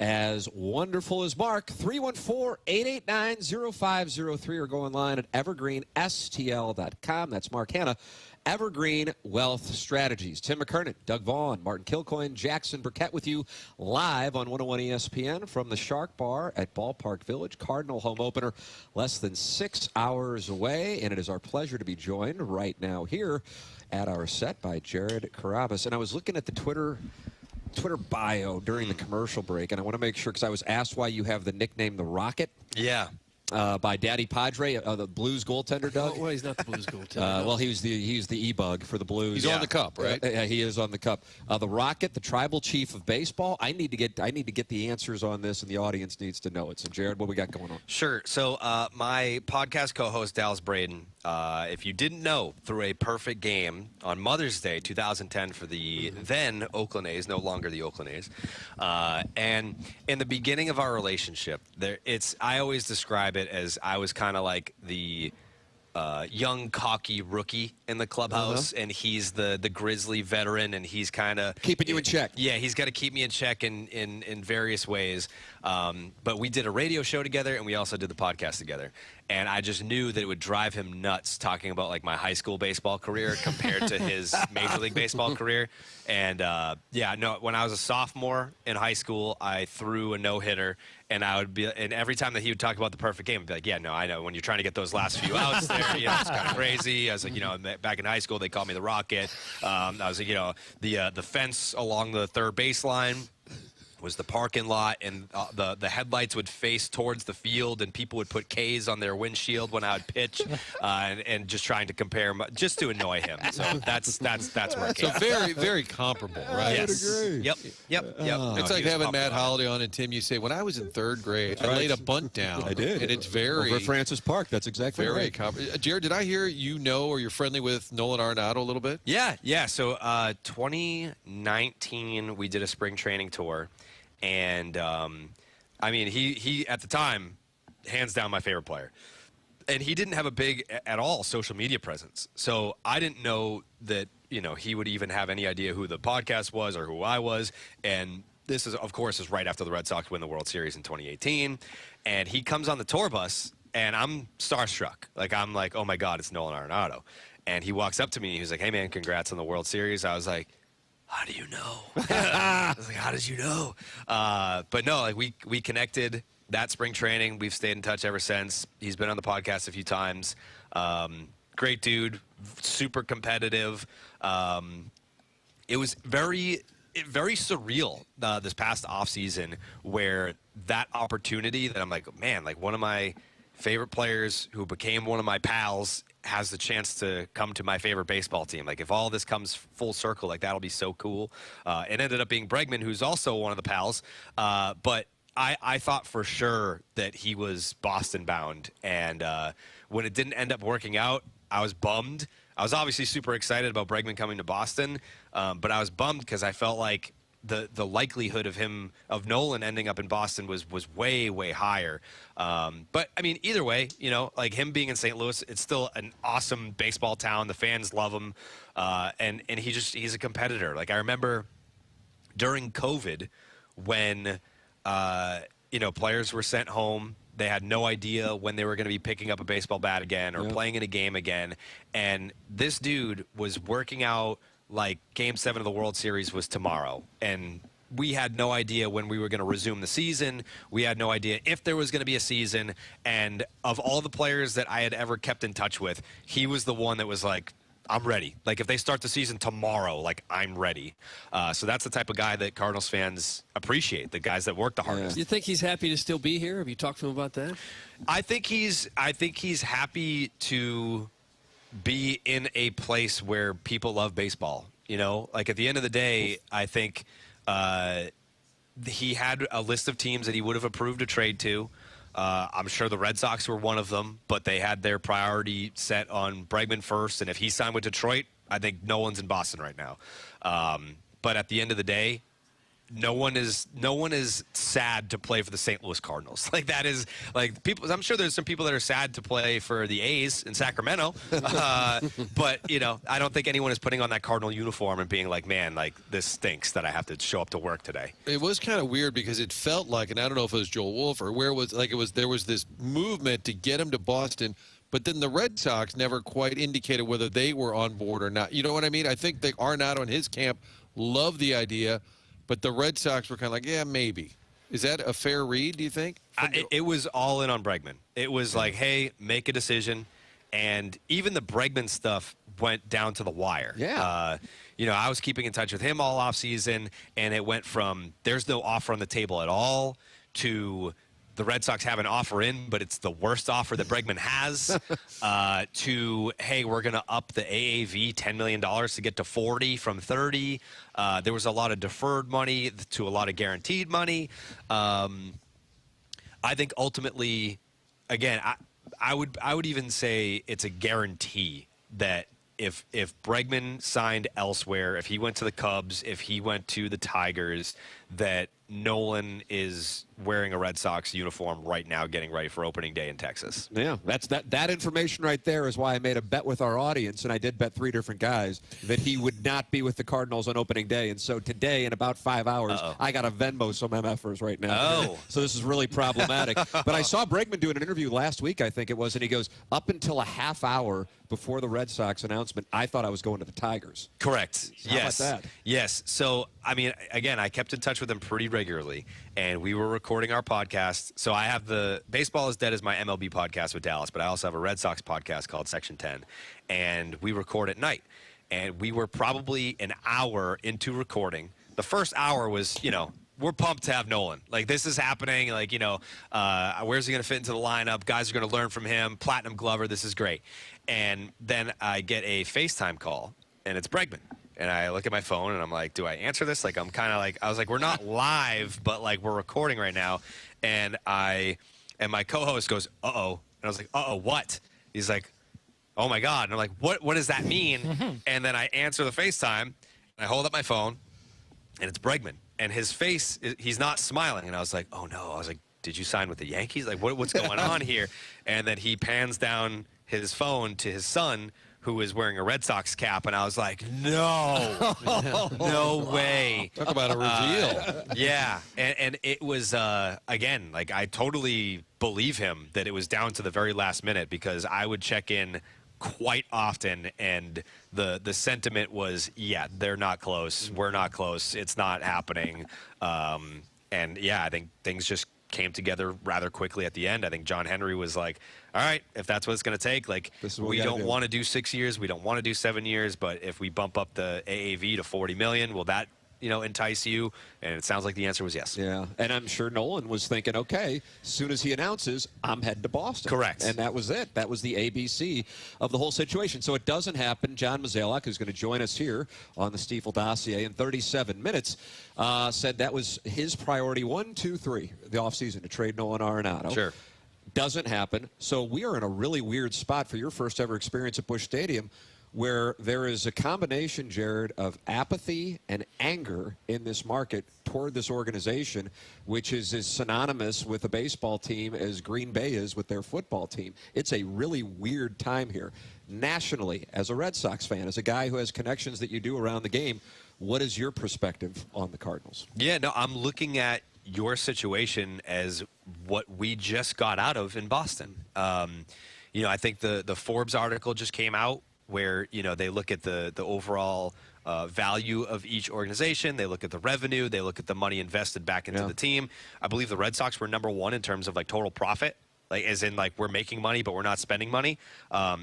as wonderful as Mark. 314-889-0503, or go online at evergreenstl.com. That's Mark Hanna, Evergreen Wealth Strategies. Tim McKernan, Doug Vaughn, Martin Kilcoyne, Jackson Burkett with you live on 101 ESPN from the Shark Bar at Ballpark Village. Cardinal home opener less than 6 hours away, and it is our pleasure to be joined right now here at our set by Jared Carrabis. And I was looking at the Twitter bio during the commercial break, and I want to make sure, because I was asked why you have the nickname The Rocket. Yeah. By Daddy Padre, the Blues goaltender, Doug. Well, he's not the Blues goaltender. Well, he was the e-bug for the Blues. He's on the cup, right? He is on the cup. The Rocket, the tribal chief of baseball. I need to get the answers on this, and the audience needs to know it. So, Jared, what we got going on? Sure. So, my podcast co-host Dallas Braden, if you didn't know, threw a perfect game on Mother's Day 2010 for the then Oakland A's, no longer the Oakland A's. And in the beginning of our relationship, I always describe it as I was kind of like the young, cocky rookie in the clubhouse, and he's the grizzly veteran, and he's kind of keeping you in check. Yeah, he's got to keep me in check in various ways. But we did a radio show together, and we also did the podcast together. And I just knew that it would drive him nuts talking about like my high school baseball career compared to his Major League Baseball career. And when I was a sophomore in high school, I threw a no-hitter, and and every time that he would talk about the perfect game, I'd be like, yeah, no, I know. When you're trying to get those last few outs there, it's kind of crazy. I was like, back in high school, they called me the Rocket. I was like, the fence along the third baseline was the parking lot, and the headlights would face towards the field, and people would put K's on their windshield when I would pitch, and just trying to compare him, just to annoy him. So that's where it came. So very, very comparable, right? Yes. Yep. It's like having Matt Holliday on, and Tim, you say, when I was in third grade, I laid a bunt down. I did. And it's very... Over Francis Park. That's exactly very right. Jared, did I hear or you're friendly with Nolan Arenado a little bit? Yeah. So 2019, we did a spring training tour. And, he at the time, hands down my favorite player. And he didn't have a big, at all, social media presence. So I didn't know that, he would even have any idea who the podcast was or who I was. And this is, of course, right after the Red Sox win the World Series in 2018. And he comes on the tour bus, and I'm starstruck. I'm like, oh, my God, it's Nolan Arenado. And he walks up to me, and he's like, hey, man, congrats on the World Series. I was like, how do you know? I was like, how did you know? But no, we connected that spring training. We've stayed in touch ever since. He's been on the podcast a few times. Great dude, super competitive. It was very surreal this past offseason, where that opportunity that I'm like, man, one of my favorite players who became one of my pals has the chance to come to my favorite baseball team. Like, if all this comes full circle, like, that'll be so cool. It ended up being Bregman, who's also one of the pals. But I thought for sure that he was Boston bound. And when it didn't end up working out, I was bummed. I was obviously super excited about Bregman coming to Boston, but I was bummed because I felt like the likelihood of Nolan ending up in Boston was way, way higher. But I mean, either way, like him being in St. Louis, it's still an awesome baseball town. The fans love him. And he's a competitor. Like, I remember during COVID when, players were sent home, they had no idea when they were going to be picking up a baseball bat again or playing in a game again. And this dude was working out like Game 7 of the World Series was tomorrow. And we had no idea when we were going to resume the season. We had no idea if there was going to be a season. And of all the players that I had ever kept in touch with, he was the one that was like, I'm ready. Like, if they start the season tomorrow, like, I'm ready. So that's the type of guy that Cardinals fans appreciate, the guys that work the hardest. You think he's happy to still be here? Have you talked to him about that? I think he's happy to be in a place where people love baseball. Like, at the end of the day, I think he had a list of teams that he would have approved a trade to. I'm sure the Red Sox were one of them, but they had their priority set on Bregman first. And if he signed with Detroit, I think no one's in Boston right now. But at the end of the day, no one is sad to play for the St. Louis Cardinals. Like, that is, like, people. I'm sure there's some people that are sad to play for the A's in Sacramento. But I don't think anyone is putting on that Cardinal uniform and being like, man, like, this stinks that I have to show up to work today. It was kind of weird because it felt like, and I don't know if it was Joel Wolf or where it was, like, there was this movement to get him to Boston. But then the Red Sox never quite indicated whether they were on board or not. You know what I mean? I think they are not on his camp. Love the idea. But the Red Sox were kind of like, yeah, maybe. Is that a fair read, do you think? It was all in on Bregman. It was like, hey, make a decision. And even the Bregman stuff went down to the wire. Yeah. I was keeping in touch with him all offseason, and it went from there's no offer on the table at all to the Red Sox have an offer in, but it's the worst offer that Bregman has, to, hey, we're going to up the AAV $10 million to get to 40 from 30. There was a lot of deferred money to a lot of guaranteed money. I think ultimately, again, I would even say it's a guarantee that if Bregman signed elsewhere, if he went to the Cubs, if he went to the Tigers, that Nolan is wearing a Red Sox uniform right now getting ready for opening day in Texas. Yeah, that information right there is why I made a bet with our audience, and I did bet 3 different guys that he would not be with the Cardinals on opening day. And so today, in about 5 hours, I got to Venmo some MFers right now. So this is really problematic. But I saw Bregman do an interview last week, I think it was, and he goes, up until a half hour before the Red Sox announcement, I thought I was going to the Tigers. Correct. How about that? Yes. So, I mean, again, I kept in touch with him pretty regularly, and we were recording our podcast. So I have the Baseball is Dead is my MLB podcast with Dallas, but I also have a Red Sox podcast called Section 10, and we record at night. And we were probably an hour into recording. The first hour was, we're pumped to have Nolan. Like, this is happening. Like, where's he going to fit into the lineup? Guys are going to learn from him. Platinum Glover, this is great. And then I get a FaceTime call, and it's Bregman. And I look at my phone, and I'm like, do I answer this? Like, I'm kind of like, I was like, we're not live, but, like, we're recording right now. And my co-host goes, uh-oh. And I was like, uh-oh, what? He's like, oh, my God. And I'm like, what does that mean? And then I answer the FaceTime, and I hold up my phone, and it's Bregman. And his face, he's not smiling. And I was like, oh, no. I was like, did you sign with the Yankees? Like, what's going on here? And then he pans down his phone to his son, who is wearing a Red Sox cap. And I was like, no, no way. Talk about a reveal. Yeah. And it was, again, like, I totally believe him that it was down to the very last minute, because I would check in quite often, and the sentiment was, yeah, they're not close, we're not close, it's not happening. And yeah, I think things just came together rather quickly at the end. I think John Henry was like, all right, if that's what it's going to take, like, we don't want to do 6 years, we don't want to do 7 years, but if we bump up the AAV to 40 million, will that entice you? And it sounds like the answer was yes. Yeah, and I'm sure Nolan was thinking, okay, as soon as he announces, I'm heading to Boston. Correct. And that was it. That was the ABC of the whole situation. So it doesn't happen. John Mozeliak, who's going to join us here on the Stiefel dossier in 37 minutes, said that was his priority 1, 2, 3, the offseason, to trade Nolan Arenado. Sure. Doesn't happen. So we are in a really weird spot for your first ever experience at Busch Stadium, where there is a combination, Jared, of apathy and anger in this market toward this organization, which is as synonymous with a baseball team as Green Bay is with their football team. It's a really weird time here. Nationally, as a Red Sox fan, as a guy who has connections that you do around the game, what is your perspective on the Cardinals? Yeah, no, I'm looking at your situation as what we just got out of in Boston. I think the Forbes article just came out, where they look at the overall value of each organization. They look at the revenue. They look at the money invested back into the team. I believe the Red Sox were #1 in terms of total profit, as in we're making money but we're not spending money.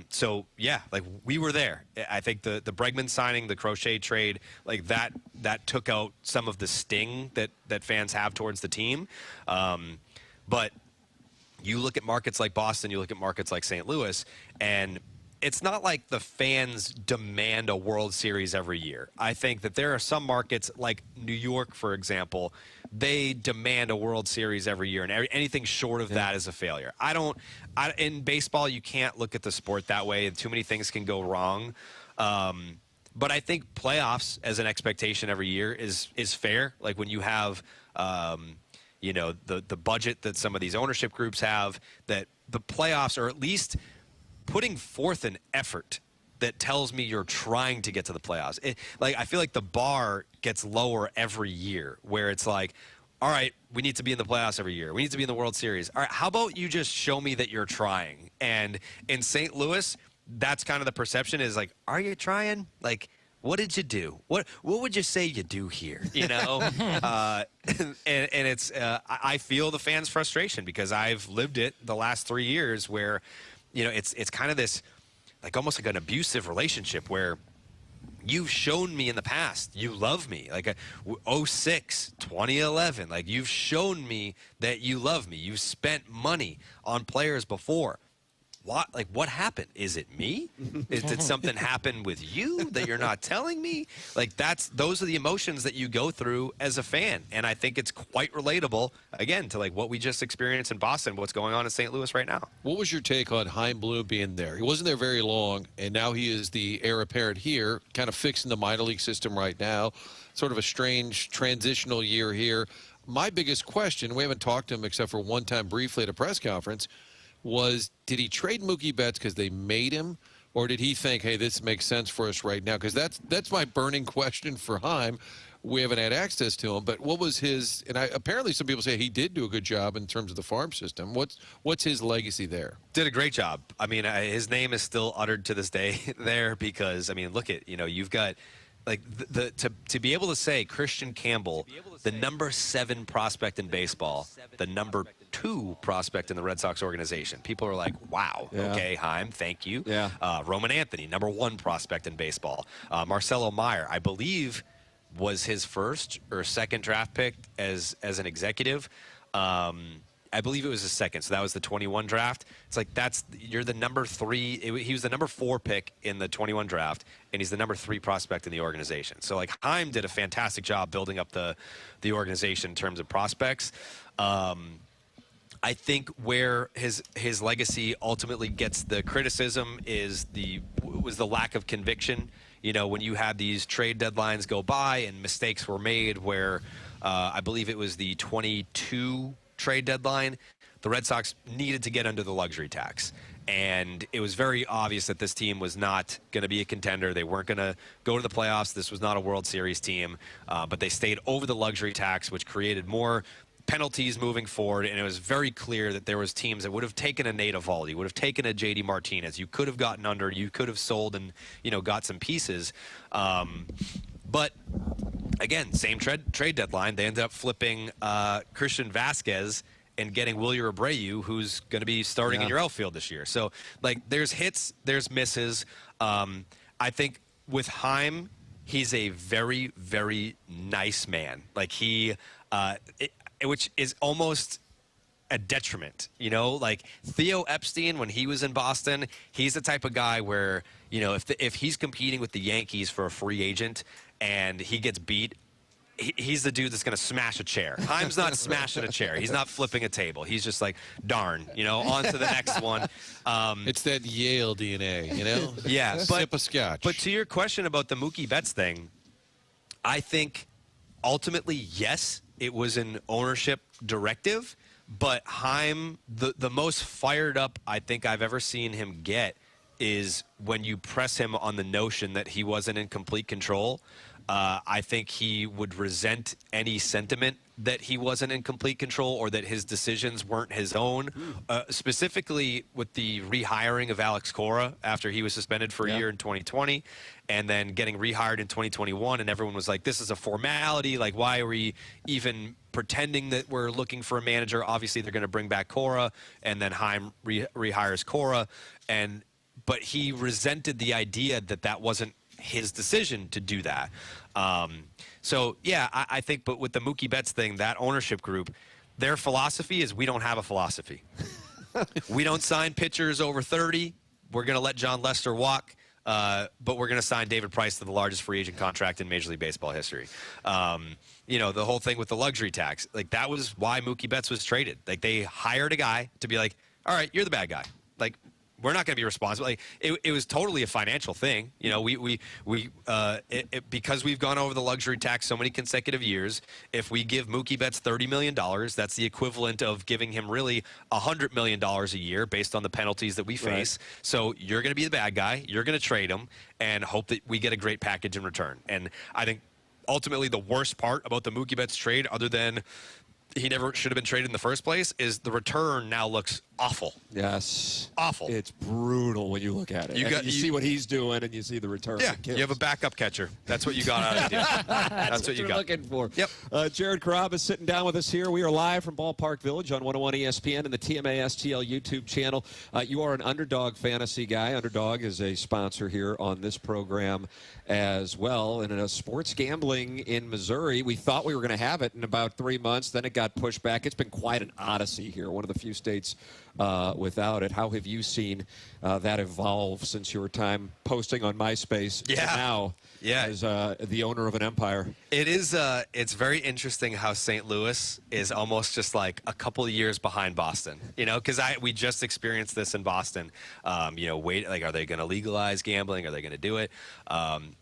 So yeah, we were there. I think the Bregman signing, the Crochet trade, that took out some of the sting that fans have towards the team. But you look at markets like Boston, you look at markets like St. Louis, and it's not like the fans demand a World Series every year. I think that there are some markets, like New York, for example, they demand a World Series every year, and anything short of that is a failure. In baseball, you can't look at the sport that way. Too many things can go wrong. But I think playoffs as an expectation every year is fair. Like when you have the budget that some of these ownership groups have, that the playoffs are at least putting forth an effort that tells me you're trying to get to the playoffs. I feel like the bar gets lower every year, where it's like, all right, we need to be in the playoffs every year. We need to be in the World Series. All right, how about you just show me that you're trying? And in St. Louis, that's kind of the perception, is are you trying? What did you do? What would you say you do here? And it's I feel the fans' frustration, because I've lived it the last 3 years, where it's kind of this almost like an abusive relationship, where you've shown me in the past you love me, 06, 2011, you've shown me that you love me. You've spent money on players before. What happened? Is it me? Did something happen with you that you're not telling me? Those are the emotions that you go through as a fan, and I think it's quite relatable, again, to what we just experienced in Boston, what's going on in St. Louis right now. What was your take on Chaim Bloom being there? He wasn't there very long, and now he is the heir apparent here, kind of fixing the minor league system right now. Sort of a strange transitional year here. My biggest question, we haven't talked to him except for one time briefly at a press conference, was, did he trade Mookie Betts because they made him, or did he think, hey, this makes sense for us right now? Because that's my burning question for Chaim. We haven't had access to him, but what was his? And apparently some people say he did do a good job in terms of the farm system. What's his legacy there? Did a great job. I mean, his name is still uttered to this day there, because look at you've got. To be able to say Christian Campbell, the #7 prospect in baseball, the #2 prospect in the Red Sox organization. People are like, wow, okay, Chaim, thank you. Yeah. Roman Anthony, #1 prospect in baseball. Marcelo Meyer, I believe, was his first or second draft pick as an executive. I believe it was his second, so that was the 21 draft. It's you're the #3. He was the #4 pick in the 21 draft, and he's the #3 prospect in the organization. So Chaim did a fantastic job building up the organization in terms of prospects. I think where his legacy ultimately gets the criticism was the lack of conviction. When you had these trade deadlines go by and mistakes were made, where I believe it was the 22 trade deadline, the Red Sox needed to get under the luxury tax. And it was very obvious that this team was not going to be a contender. They weren't going to go to the playoffs. This was not a World Series team. But they stayed over the luxury tax, which created more penalties moving forward. And it was very clear that there was teams that would have taken a Nate Eovaldi, would have taken a JD Martinez. You could have gotten under, you could have sold and, got some pieces. But again, same trade deadline. They ended up flipping Christian Vasquez and getting Wilyer Abreu, who's going to be starting in your outfield this year. So, there's hits, there's misses. I think with Chaim, he's a very, very nice man. Like which is almost a detriment, like Theo Epstein, when he was in Boston, he's the type of guy where, if he's competing with the Yankees for a free agent and he gets beat, he's the dude that's going to smash a chair. Heim's not smashing a chair. He's not flipping a table. He's just like, darn, on to the next one. It's that Yale DNA, Yeah. Sip a scotch. But to your question about the Mookie Betts thing, I think ultimately, yes, it was an ownership directive. But Heim, the most fired up I think I've ever seen him get is when you press him on the notion that he wasn't in complete control. I think he would resent any sentiment that he wasn't in complete control or that his decisions weren't his own, specifically with the rehiring of Alex Cora after he was suspended for a year in 2020 and then getting rehired in 2021. And everyone was like, this is a formality. Like, why are we even pretending that we're looking for a manager? Obviously, they're going to bring back Cora, and then Heim rehires Cora. But he resented the idea that wasn't his decision to do that. So, yeah, I think, but with the Mookie Betts thing, that ownership group, their philosophy is we don't have a philosophy. We don't sign pitchers over 30. We're going to let John Lester walk, but we're going to sign David Price to the largest free agent contract in Major League Baseball history. The whole thing with the luxury tax, like that was why Mookie Betts was traded. Like they hired a guy to be like, all right, you're the bad guy. Like, we're not going to be responsible. Like, it was totally a financial thing. Because we've gone over the luxury tax so many consecutive years, if we give Mookie Betts $30 million, that's the equivalent of giving him really $100 million a year based on the penalties that we face. Right. So you're going to be the bad guy. You're going to trade him and hope that we get a great package in return. And I think ultimately the worst part about the Mookie Betts trade, other than he never should have been traded in the first place, is the return now looks awful. Yes. Awful. It's brutal when you look at it. You see what he's doing, and you see the return. Yeah, you have a backup catcher. That's what you got out of the deal. That's what you got. Looking for. Yep. Jared Carrabis sitting down with us here. We are live from Ballpark Village on 101 ESPN and the TMA STL YouTube channel. You are an Underdog fantasy guy. Underdog is a sponsor here on this program as well. And in a sports gambling in Missouri, we thought we were going to have it in about 3 months. Then it got pushed back. It's been quite an odyssey here. One of the few states without it. How have you seen that evolve since your time posting on MySpace to now as the owner of an empire? It is. It's very interesting how St. Louis is almost just like a couple of years behind Boston. Because we just experienced this in Boston. Are they going to legalize gambling? Are they going to do it?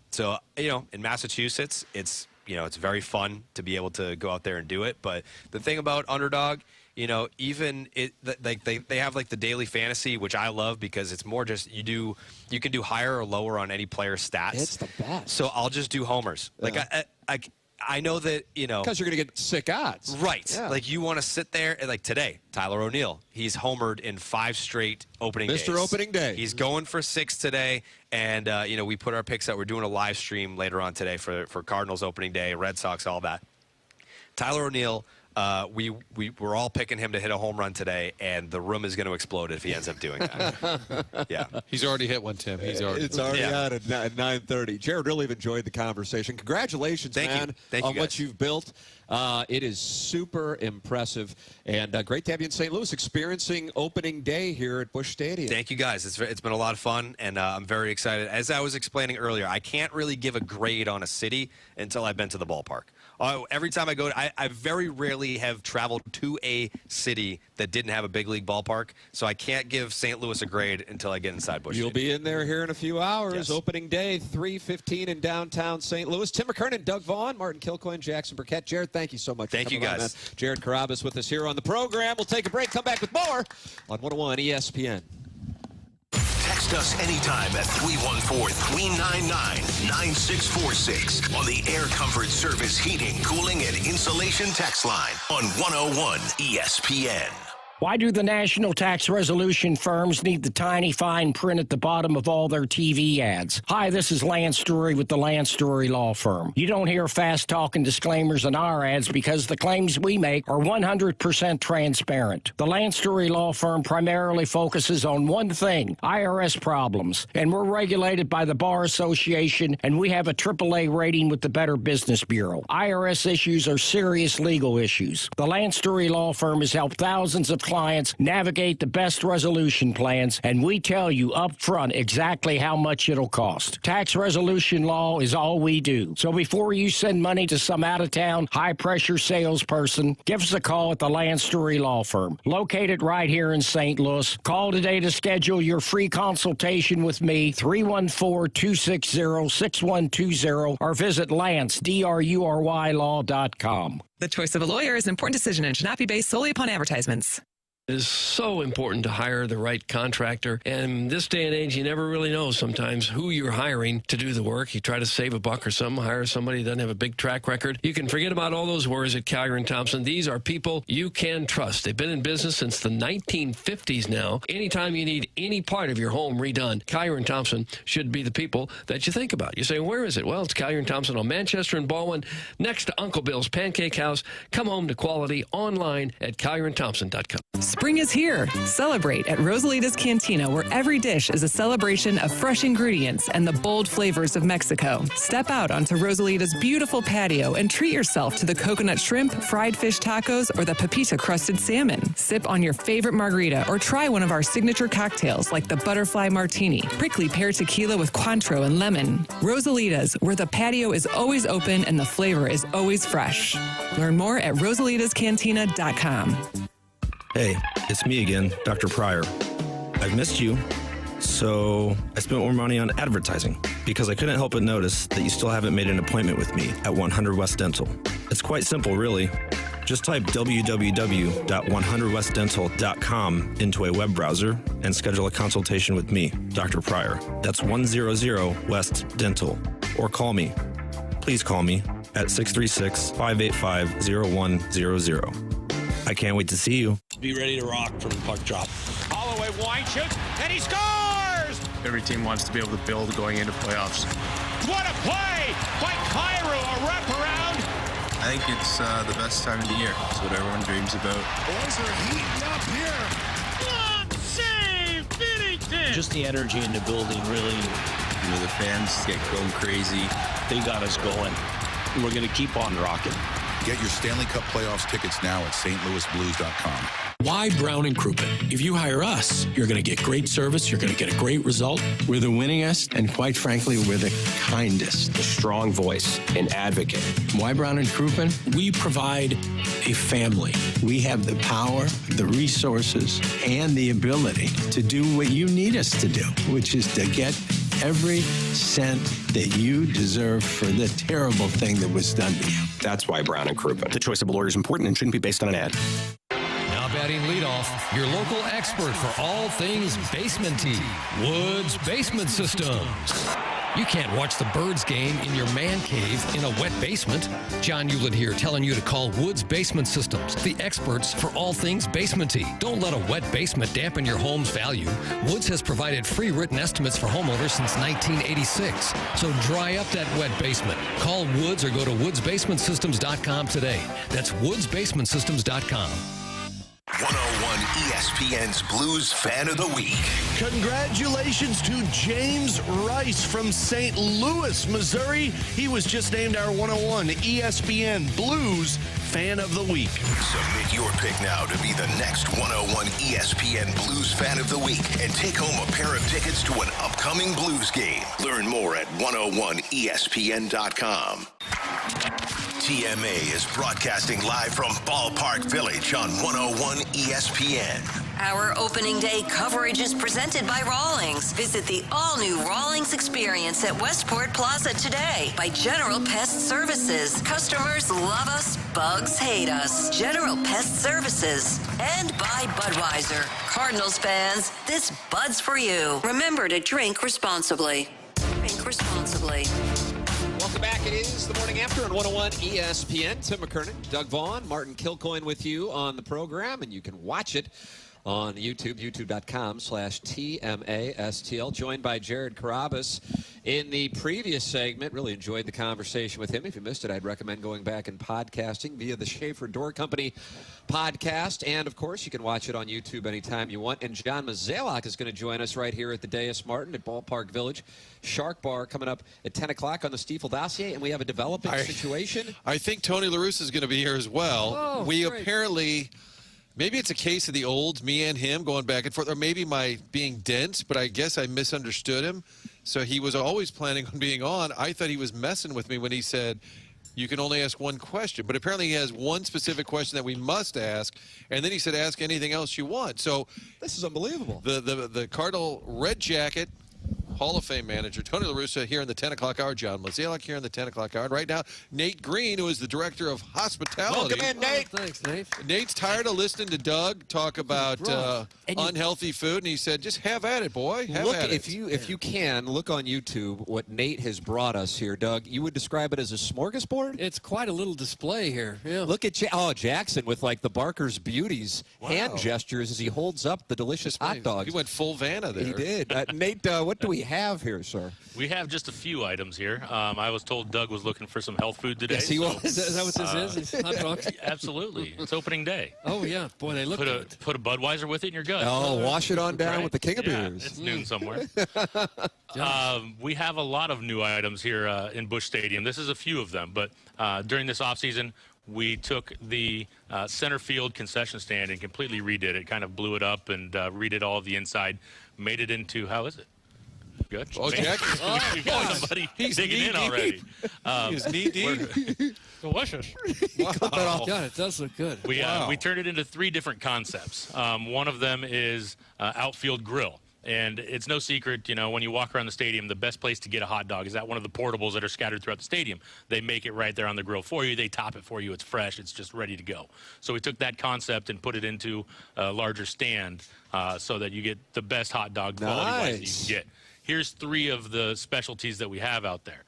So in Massachusetts, it's very fun to be able to go out there and do it. But the thing about Underdog, even they have like the daily fantasy, which I love because it's more just you can do higher or lower on any player's stats. It's the best. So I'll just do homers. Yeah. Like I know that because you're going to get sick odds, right? Yeah. Like you want to sit there and like today, Tyler O'Neill, he's homered in 5 straight opening days. Mr. Opening Day. He's going for 6 today, and we put our picks out. We're doing a live stream later on today for Cardinals opening day, Red Sox, all that. Tyler O'Neill. We're all picking him to hit a home run today, and the room is going to explode if he ends up doing that. Yeah. He's already hit one, Tim. It's already out at 9:30. Jared, really enjoyed the conversation. Congratulations, man, on what you've built. It is super impressive, and great to have you in St. Louis experiencing opening day here at Busch Stadium. Thank you, guys. It's been a lot of fun, and I'm very excited. As I was explaining earlier, I can't really give a grade on a city until I've been to the ballpark. Every time I go, I very rarely have traveled to a city that didn't have a big league ballpark, so I can't give St. Louis a grade until I get inside Busch. You'll be in there here in a few hours. Yes. Opening day, 3:15 in downtown St. Louis. Tim McKernan, Doug Vaughn, Martin Kilcoyne, Jackson Burkett. Jared, thank you so much. Thank you, guys. Jared Carrabis with us here on the program. We'll take a break, come back with more on 101 ESPN. Text us anytime at 314-399-9646 on the Air Comfort Service Heating, Cooling, and Insulation text line on 101 ESPN. Why do the national tax resolution firms need the tiny fine print at the bottom of all their TV ads? Hi, this is Lance Story with the Lance Story Law Firm. You don't hear fast-talking disclaimers in our ads because the claims we make are 100% transparent. The Lance Story Law Firm primarily focuses on one thing, IRS problems, and we're regulated by the Bar Association, and we have a AAA rating with the Better Business Bureau. IRS issues are serious legal issues. The Lance Story Law Firm has helped thousands of clients navigate the best resolution plans, and we tell you up front exactly how much it'll cost. Tax resolution law is all we do. So before you send money to some out-of-town, high-pressure salesperson, give us a call at the Lance Story Law Firm, located right here in St. Louis. Call today to schedule your free consultation with me, 314-260-6120, or visit LanceDruryLaw.com. The choice of a lawyer is an important decision and should not be based solely upon advertisements. It is so important to hire the right contractor. And in this day and age, you never really know sometimes who you're hiring to do the work. You try to save a buck or something, hire somebody who doesn't have a big track record. You can forget about all those worries at Callier & Thompson. These are people you can trust. They've been in business since the 1950s now. Anytime you need any part of your home redone, Callier & Thompson should be the people that you think about. You say, where is it? Well, it's Callier & Thompson on Manchester and Baldwin, next to Uncle Bill's Pancake House. Come home to quality online at CallierandThompson.com. Spring is here. Celebrate at Rosalita's Cantina, where every dish is a celebration of fresh ingredients and the bold flavors of Mexico. Step out onto Rosalita's beautiful patio and treat yourself to the coconut shrimp, fried fish tacos, or the pepita-crusted salmon. Sip on your favorite margarita or try one of our signature cocktails like the Butterfly Martini, prickly pear tequila with Cointreau and lemon. Rosalita's, where the patio is always open and the flavor is always fresh. Learn more at rosalitascantina.com. Hey, it's me again, Dr. Pryor. I've missed you, so I spent more money on advertising because I couldn't help but notice that you still haven't made an appointment with me at 100 West Dental. It's quite simple, really. Just type www.100westdental.com into a web browser and schedule a consultation with me, Dr. Pryor. That's 100 West Dental. Or call me. Please call me at 636-585-0100. I can't wait to see you. Be ready to rock from the puck drop. Holloway wide shoots, and he scores! Every team wants to be able to build going into playoffs. What a play by Cairo, a wraparound. I think it's the best time of the year. It's what everyone dreams about. Boys are heating up here. Block save, Binnington! Just the energy in the building, really. You know, the fans get going crazy. They got us going. And we're going to keep on rocking. Get your Stanley Cup playoffs tickets now at stlouisblues.com. Why Brown and Crouppen? If you hire us, you're going to get great service. You're going to get a great result. We're the winningest, and quite frankly, we're the kindest. A strong voice, an advocate. Why Brown and Crouppen? We provide a family. We have the power, the resources, and the ability to do what you need us to do, which is to get every cent that you deserve for the terrible thing that was done to you. That's why Brown and Crouppen. The choice of a lawyer is important and shouldn't be based on an ad. Now batting leadoff, your local expert for all things basement-y, Woods Basement Systems. You can't watch the Birds game in your man cave in a wet basement. John Hewlett here telling you to call Woods Basement Systems, the experts for all things basement-y. Don't let a wet basement dampen your home's value. Woods has provided free written estimates for homeowners since 1986. So dry up that wet basement. Call Woods or go to woodsbasementsystems.com today. That's woodsbasementsystems.com. 101 ESPN's Blues Fan of the Week. Congratulations to James Rice from St. Louis, Missouri. He was just named our 101 ESPN Blues Fan of the Week. Submit your pick now to be the next 101 ESPN Blues Fan of the Week and take home a pair of tickets to an upcoming Blues game. Learn more at 101ESPN.com. TMA is broadcasting live from Ballpark Village on 101 ESPN. Our opening day coverage is presented by Rawlings. Visit the all-new Rawlings experience at Westport Plaza today by General Pest Services. Customers love us, bugs hate us. General Pest Services. And by Budweiser. Cardinals fans, this Bud's for you. Remember to drink responsibly. Drink responsibly. Welcome Welcome back. It is the Morning After on 101 ESPN. Tim McKernan, Doug Vaughn, Martin Kilcoyne with you on the program, and you can watch it on YouTube, youtube.com/TMASTL. Joined by Jared Carrabis. In the previous segment, really enjoyed the conversation with him. If you missed it, I'd recommend going back and podcasting via the Schaefer Door Company podcast. And, of course, you can watch it on YouTube anytime you want. And John Mozeliak is going to join us right here at the Dais Martin at Ballpark Village. Shark Bar coming up at 10 o'clock on the Stiefel dossier. And we have a developing situation. I think Tony LaRussa is going to be here as well. Oh, we great. apparently... Maybe it's a case of the old me and him going back and forth, or maybe my being dense, but I guess I misunderstood him. So he was always planning on being on. I thought he was messing with me when he said, you can only ask one question. But apparently he has one specific question that we must ask, and then he said, ask anything else you want. So this is unbelievable. The Cardinal Red Jacket Hall of Fame manager, Tony LaRussa, here in the 10 o'clock hour. John Mozeliak here in the 10 o'clock hour. And right now, Nate Green, who is the director of hospitality. Welcome in, Nate. Thanks, Nate. Nate's tired of listening to Doug talk about unhealthy food, and he said, just have at it, boy. Have Look, at it. if you can, look on YouTube what Nate has brought us here, Doug. You would describe it as a smorgasbord? It's quite a little display here. Yeah. Look at Jackson with, like, the Barker's Beauties hand gestures as he holds up the delicious hot dogs. He went full Vanna there. He did. Nate, what do we have here, sir? We have just a few items here. I was told Doug was looking for some health food today. Yes, he was. Is that what this is? It's hot dogs? Absolutely. It's opening day. Oh, yeah. Boy, they look good. Put a Budweiser with it in your gut. Oh, wash it on down Right? with the king of Yeah, beers. it's noon somewhere. We have a lot of new items here in Busch Stadium. This is a few of them, but during this offseason, we took the center field concession stand and completely redid it, kind of blew it up and redid all of the inside, made it into, how is it? Good. Oh, Jack. We've got somebody digging in already. He's knee-deep. Delicious. Wow. God, it does look good. We turned it into 3 different concepts. One of them is outfield grill. And it's no secret, you know, when you walk around the stadium, the best place to get a hot dog is at one of the portables that are scattered throughout the stadium. They make it right there on the grill for you. They top it for you. It's fresh. It's just ready to go. So we took that concept and put it into a larger stand so that you get the best hot dog quality-wise that you can get. Here's 3 of the specialties that we have out there.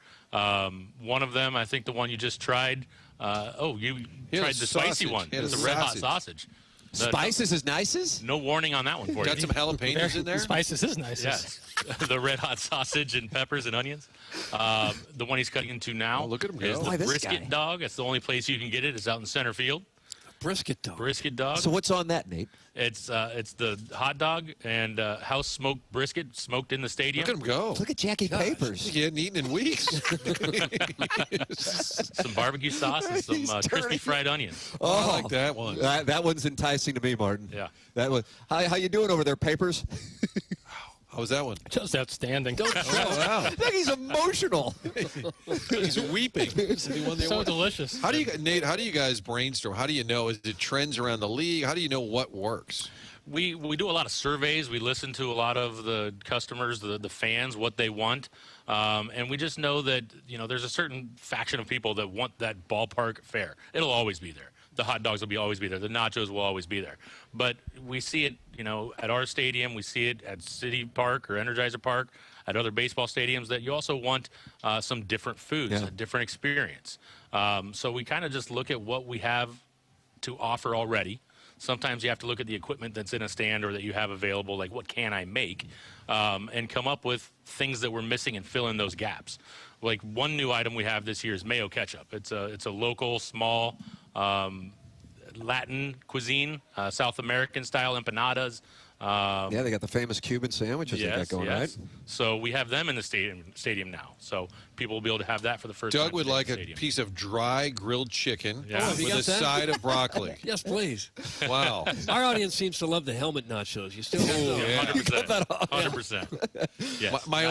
One of them, I think the one you just tried. You tried the spicy one. It's a red hot sausage. Spices is nices? No warning on that one for you. Got some jalapenos in there? Spices is nice. Yes. The red hot sausage and peppers and onions. The one he's cutting into now look at him is go. the brisket dog. It's the only place you can get it. It's out in center field. Brisket dog. Brisket dog. So what's on that, Nate? It's the hot dog and house smoked brisket smoked in the stadium. Look at him go. Look at Jackie Papers. He hadn't eaten in weeks. Some barbecue sauce and some crispy fried onions. Oh, I like that one. That one's enticing to me, Martin. Yeah. That one. How you doing over there, Papers? How was that one? Just outstanding. Wow. Look, he's emotional. He's weeping. So delicious. How do you, Nate? How do you guys brainstorm? How do you know? Is it trends around the league? How do you know what works? We do a lot of surveys. We listen to a lot of the customers, the fans, what they want. And we just know that, you know, there's a certain faction of people that want that ballpark fare. It'll always be there. The hot dogs will always be there. The nachos will always be there. But we see it, you know, at our stadium. We see it at City Park or Energizer Park, at other baseball stadiums, that you also want some different foods, a different experience. So we kind of just look at what we have to offer already. Sometimes you have to look at the equipment that's in a stand or that you have available, like what can I make, and come up with things that we're missing and fill in those gaps. Like one new item we have this year is mayo ketchup. It's a local, small Latin cuisine, South American style empanadas. They got the famous Cuban sandwiches they got going, right? So we have them in the stadium now. So people will be able to have that for the first time. Doug would like a piece of dry grilled chicken with a that? side of broccoli. Yes, please. Wow. Our audience seems to love the helmet nachos. You still have those. 100%. Yes, my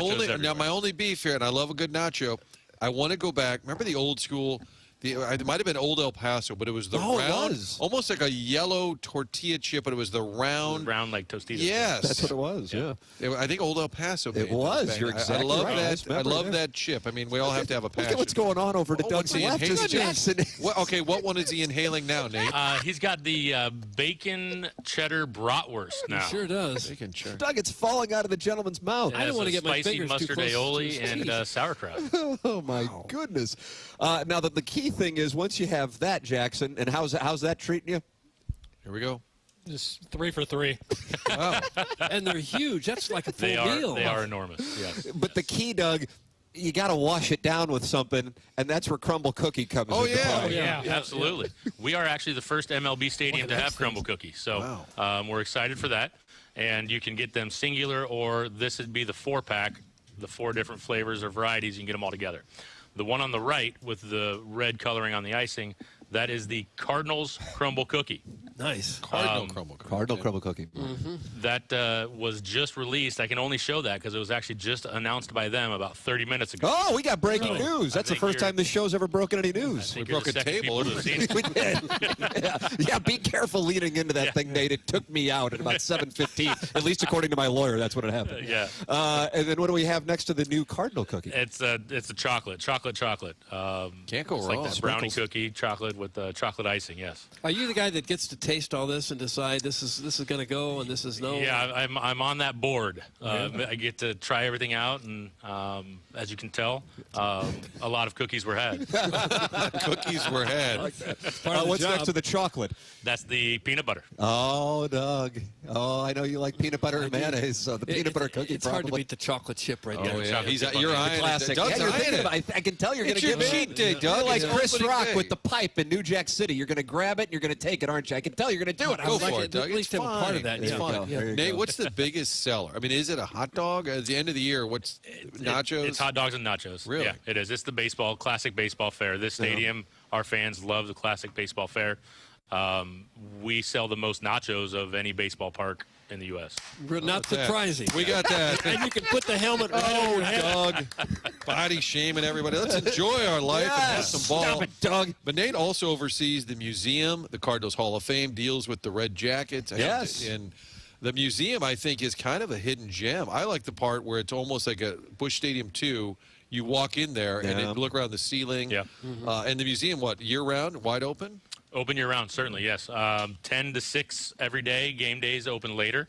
only beef here, and I love a good nacho. I want to go back. Remember the old school It might have been Old El Paso, but it was the Oh, it round, was. almost like a yellow tortilla chip, but it was the round. Round like Tostitos. Yes, That's what it was. Yeah. I think Old El Paso. It made those was. back You're then. exactly I love right. that. Nice I memory love there. that chip. I mean, we all have to have a passion. Look at what's going on over to Doug's what's he left. Is inhaling? Jackson. Okay, what one is he inhaling now, Nate? He's got the bacon cheddar bratwurst now. Sure does. Bacon cheddar. Doug, it's falling out of the gentleman's mouth. I don't want to get my spicy fingers mustard too close aioli to his and teeth. sauerkraut. Oh my goodness! Now the key thing is once you have that, Jackson, and how's that treating you? Here we go. Just 3 for 3. Wow. And they're huge. That's like a full meal. They are enormous. Yes. But the key, Doug, you got to wash it down with something, and that's where Crumble Cookie comes into play. Yeah, absolutely. We are actually the first MLB stadium to have Crumble Cookies, so we're excited for that. And you can get them singular, or this would be the 4-pack, the 4 different flavors or varieties. You can get them all together. The one on the right with the red coloring on the icing, that is the Cardinal's Crumble Cookie. Nice. Cardinal Crumble Cookie. Cardinal Crumble Cookie. That was just released. I can only show that because it was actually just announced by them about 30 minutes ago. Oh, we got breaking news. That's the first time this show's ever broken any news. We broke a table. We did. Yeah, be careful leading into that thing, Nate. It took me out at about 7:15. At least according to my lawyer, that's what had happened. Yeah. And then what do we have next to the new Cardinal Cookie? It's a chocolate. Can't go it's wrong. like this brownie cookie, chocolate with chocolate icing. Yes. Are you the guy that gets to taste all this and decide this is going to go and this is no? Yeah, I'm on that board. I get to try everything out, and as you can tell, a lot of cookies were had. Cookies were had. What's next to the chocolate? That's the peanut butter. Oh, Doug. Oh, I know you like peanut butter and mayonnaise. So the peanut butter cookie. It's hard to beat the chocolate chip right Oh, there. yeah. You're eyeing classic. Doug's Yeah, you're eyeing thinking it. about it. I can tell you're going to It's give your it. cheat day, Doug. You're like It's Chris opening Rock day. with the pipe in New Jack City. You're going to grab it and you're going to take it, aren't you? I can tell you're going to do it. Go I'd like for to it, Doug. at least It's have a part of fine. that. It's Yeah. fine. There you Nate, go. what's the biggest seller? I mean, is it a hot dog? At the end of the year, what's nachos? It's hot dogs and nachos. Really? Yeah, it is. It's the classic baseball fair. This stadium, our fans love the classic baseball fair. We sell the most nachos of any baseball park in the U.S. Not surprising. We got that. And you can put the helmet right on your head. Doug. Body shaming everybody. Let's enjoy our life and have some ball. Stop it, Doug. But Nate also oversees the museum. The Cardinals Hall of Fame deals with the Red Jackets. Yes. And the museum, I think, is kind of a hidden gem. I like the part where it's almost like a Busch Stadium 2. You walk in there and then look around the ceiling. Yeah. And the museum, what, year-round, wide open? Open year-round, certainly, yes. 10 to 6 every day. Game days open later.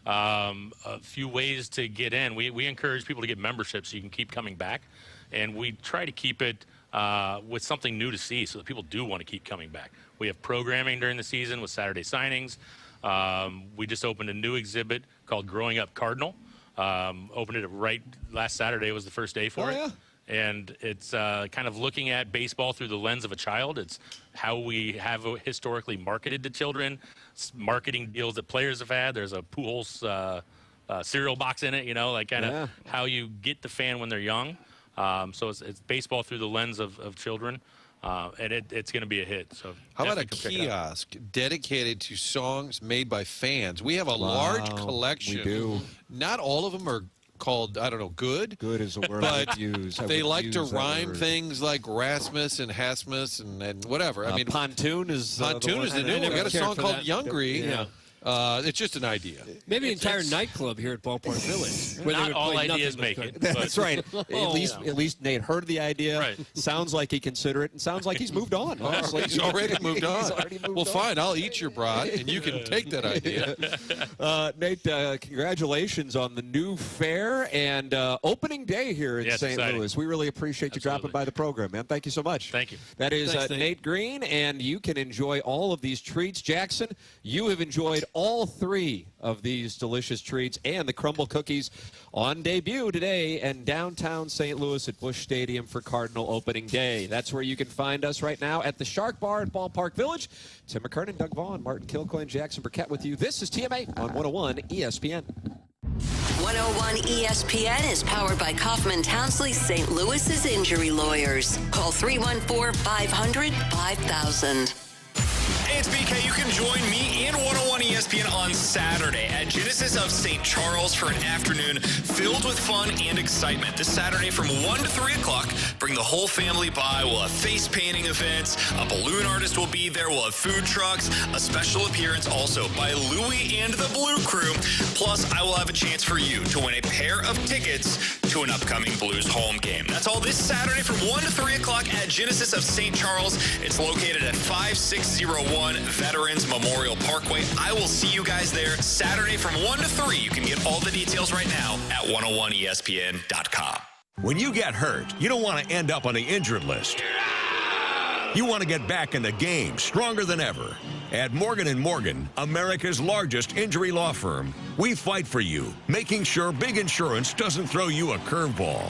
A few ways to get in. We encourage people to get memberships so you can keep coming back. And we try to keep it with something new to see so that people do want to keep coming back. We have programming during the season with Saturday signings. We just opened a new exhibit called Growing Up Cardinal. Opened it right last Saturday was the first day for it. Yeah. And it's kind of looking at baseball through the lens of a child. It's how we have historically marketed to children, marketing deals that players have had. There's a Pujols cereal box in it, you know, like kind of how you get the fan when they're young. So it's baseball through the lens of children. And it's going to be a hit. So how about a definitely come check it out. kiosk dedicated to songs made by fans? We have a large collection. We do. Not all of them are called, I don't know, good. Good is a word I But would use. they like to rhyme things like Rasmus and Hasmus and whatever. I mean, Pontoon is Pontoon is the new one. We got a song called Youngry. Yeah. It's just an idea. Maybe an entire nightclub here at Ballpark Village. Where they Not would all play ideas nothing but make it. country. That's right. At least Nate heard the idea. Right. Sounds like he considered it, and sounds like he's moved on. Honestly, He's already moved on. He's already moved well, on. fine. I'll eat your brat, and you can take that idea. Nate, congratulations on the new fair and opening day here in Yes, St. exciting. Louis. We really appreciate you dropping by the program, man. Thank you so much. Thank you. That is Thanks, Nate Green, and you can enjoy all of these treats. Jackson, you have enjoyed all 3 of these delicious treats and the crumble cookies on debut today in downtown St. Louis at Busch Stadium for Cardinal opening day. That's where you can find us right now at the Shark Bar at Ballpark Village. Tim McKernan, Doug Vaughn, Martin Kilcoyne, Jackson Burkett with you. This is TMA on 101 ESPN. 101 ESPN is powered by Kaufman Townsley St. Louis's injury lawyers. Call 314-500-5000. Hey, it's BK. You can join me and 101 ESPN ESPN on Saturday at Genesis of St. Charles for an afternoon filled with fun and excitement. This Saturday from 1 to 3 o'clock, bring the whole family by. We'll have face painting events. A balloon artist will be there. We'll have food trucks. A special appearance also by Louie and the Blue Crew. Plus, I will have a chance for you to win a pair of tickets to an upcoming Blues home game. That's all this Saturday from 1 to 3 o'clock at Genesis of St. Charles. It's located at 5601 Veterans Memorial Parkway. I will see you guys there Saturday from 1 to 3. You can get all the details right now at 101ESPN.com. When you get hurt, you don't want to end up on the injured list. You want to get back in the game stronger than ever. At Morgan & Morgan, America's largest injury law firm, we fight for you, making sure big insurance doesn't throw you a curveball.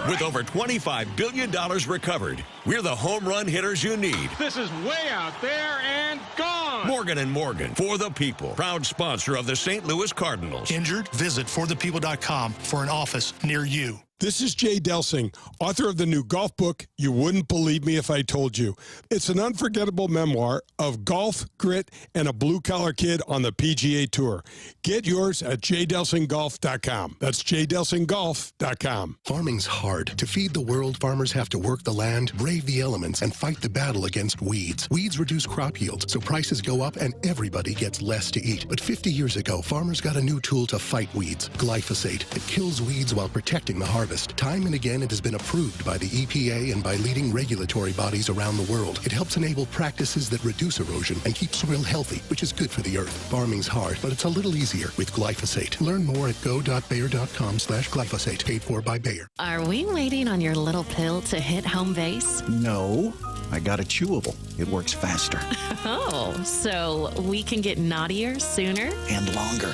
With over $25 billion recovered, we're the home run hitters you need. This is way out there and gone. Morgan & Morgan, for the people. Proud sponsor of the St. Louis Cardinals. Injured? Visit forthepeople.com for an office near you. This is Jay Delsing, author of the new golf book, You Wouldn't Believe Me If I Told You. It's an unforgettable memoir of golf, grit, and a blue-collar kid on the PGA Tour. Get yours at jdelsinggolf.com. That's jdelsinggolf.com. Farming's hard. To feed the world, farmers have to work the land, brave the elements, and fight the battle against weeds. Weeds reduce crop yields, so prices go up and everybody gets less to eat. But 50 years ago, farmers got a new tool to fight weeds, glyphosate. It kills weeds while protecting the harvest. Time and again, it has been approved by the EPA and by leading regulatory bodies around the world. It helps enable practices that reduce erosion and keep soil healthy, which is good for the earth. Farming's hard, but it's a little easier with glyphosate. Learn more at go.bayer.com/glyphosate. Paid for by Bayer. Are we waiting on your little pill to hit home base? No, I got a chewable. It works faster. Oh, so we can get naughtier sooner? And longer.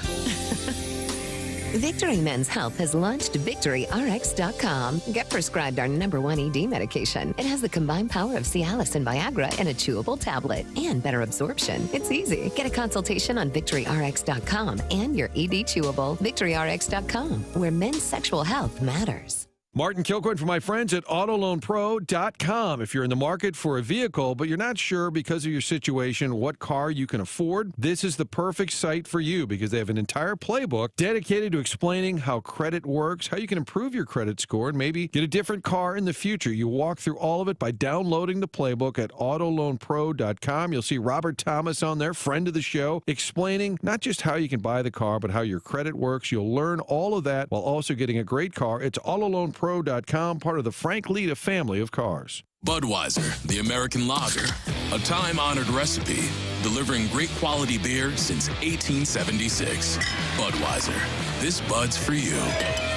Victory Men's Health has launched VictoryRx.com. Get prescribed our #1 ED medication. It has the combined power of Cialis and Viagra in a chewable tablet and better absorption. It's easy. Get a consultation on VictoryRx.com and your ED chewable. VictoryRx.com, where men's sexual health matters. Martin Kilcoyne for my friends at AutoLoanPro.com. If you're in the market for a vehicle, but you're not sure because of your situation what car you can afford, this is the perfect site for you because they have an entire playbook dedicated to explaining how credit works, how you can improve your credit score, and maybe get a different car in the future. You walk through all of it by downloading the playbook at AutoLoanPro.com. You'll see Robert Thomas on there, friend of the show, explaining not just how you can buy the car, but how your credit works. You'll learn all of that while also getting a great car. It's AutoLoanPro.com, part of the Frank Lita family of cars. Budweiser, the American lager, a time-honored recipe, delivering great quality beer since 1876. Budweiser, this Bud's for you.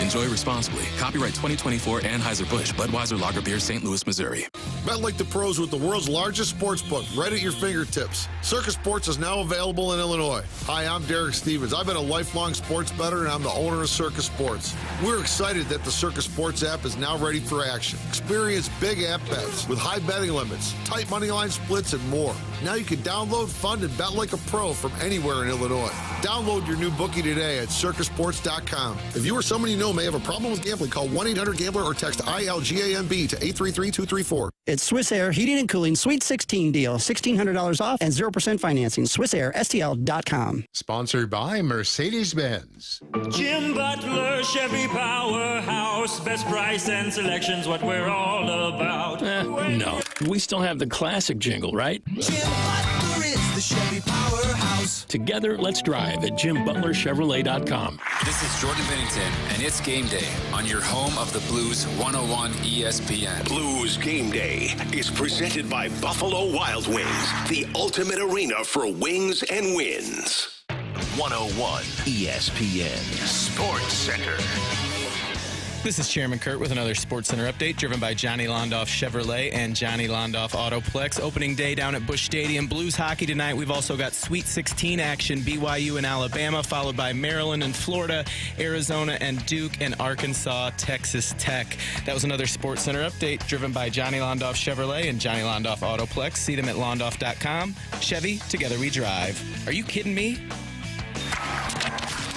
Enjoy responsibly. Copyright 2024 Anheuser-Busch, Budweiser Lager Beer, St. Louis, Missouri. Bet like the pros with the world's largest sports book right at your fingertips. Circus Sports is now available in Illinois. Hi, I'm Derek Stevens. I've been a lifelong sports bettor, and I'm the owner of Circus Sports. We're excited that the Circus Sports app is now ready for action. Experience big app bets with high betting limits, tight money line splits, and more. Now you can download, fund, and bet like a pro from anywhere in Illinois. Download your new bookie today at circusports.com. If you or someone you know may have a problem with gambling, call 1-800-GAMBLER or text ILGAMB to 833-234. It's Swiss Air Heating and Cooling Sweet 16 deal. $1,600 off and 0% financing. SwissAirSTL.com. Sponsored by Mercedes-Benz. Jim Butler, Chevy Powerhouse. Best price and selection's what we're all about. No, we still have the classic jingle, right? Jim Butler is the Chevy Powerhouse. Together, let's drive at JimButlerChevrolet.com. This is Jordan Bennington, and it's game day on your home of the Blues 101 ESPN. Blues Game Day is presented by Buffalo Wild Wings, the ultimate arena for wings and wins. 101 ESPN Sports Center. This is Chairman Kurt with another SportsCenter update driven by Johnny Londoff Chevrolet and Johnny Londoff Autoplex. Opening day down at Busch Stadium. Blues hockey tonight. We've also got Sweet 16 action. BYU and Alabama, followed by Maryland and Florida, Arizona and Duke, and Arkansas, Texas Tech. That was another SportsCenter update driven by Johnny Londoff Chevrolet and Johnny Londoff Autoplex. See them at londoff.com. Chevy, together we drive. Are you kidding me?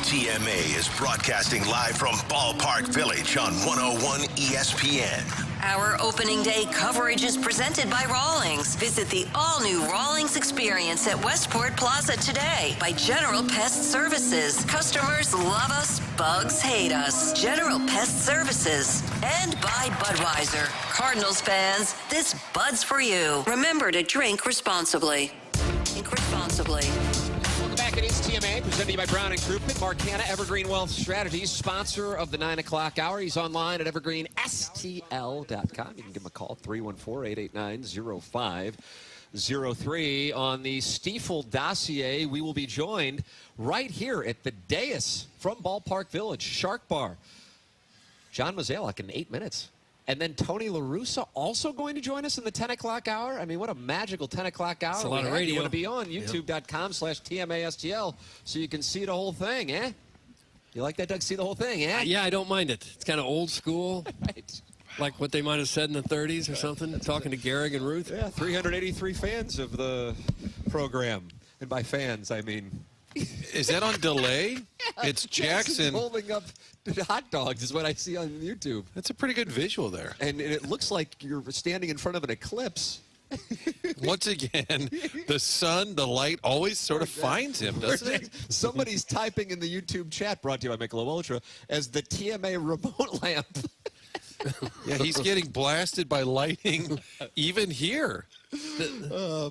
TMA is broadcasting live from Ballpark Village on 101 ESPN. Our opening day coverage is presented by Rawlings. Visit the all-new Rawlings experience at Westport Plaza today by General Pest Services. Customers love us, bugs hate us. General Pest Services. And by Budweiser. Cardinals fans, this Bud's for you. Remember to drink responsibly. Drink responsibly. Welcome back. It is TMA, presented to you by Brown & Crouppen. Mark Hanna, Evergreen Wealth Strategies, sponsor of the 9 o'clock hour. He's online at evergreenstl.com. You can give him a call, 314-889-0503. On the Stiefel dossier, we will be joined right here at the dais from Ballpark Village, Shark Bar. John Mozeliak in 8 minutes. And then Tony LaRussa also going to join us in the 10 o'clock hour. I mean, what a magical 10 o'clock hour. It's a lot of radio. You want to be on youtube.com/TMASTL so you can see the whole thing, eh? You like that, Doug? See the whole thing, eh? Yeah, I don't mind it. It's kind of old school. Right. Like what they might have said in the 30s or something, talking to Gehrig and Ruth. Yeah, 383 fans of the program. And by fans, I mean... Is that on delay? It's Jackson holding up hot dogs is what I see on YouTube. That's a pretty good visual there. And it looks like you're standing in front of an eclipse. Once again, the sun, the light always sort of finds him, doesn't it? Somebody's typing in the YouTube chat, brought to you by Michelob Ultra, as the TMA remote lamp. Yeah, he's getting blasted by lightning even here.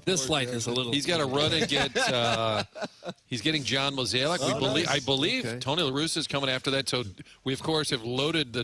This light is a little... He's got to run and get... he's getting John Mozeliak. I believe Tony LaRussa is coming after that. So we, of course, have loaded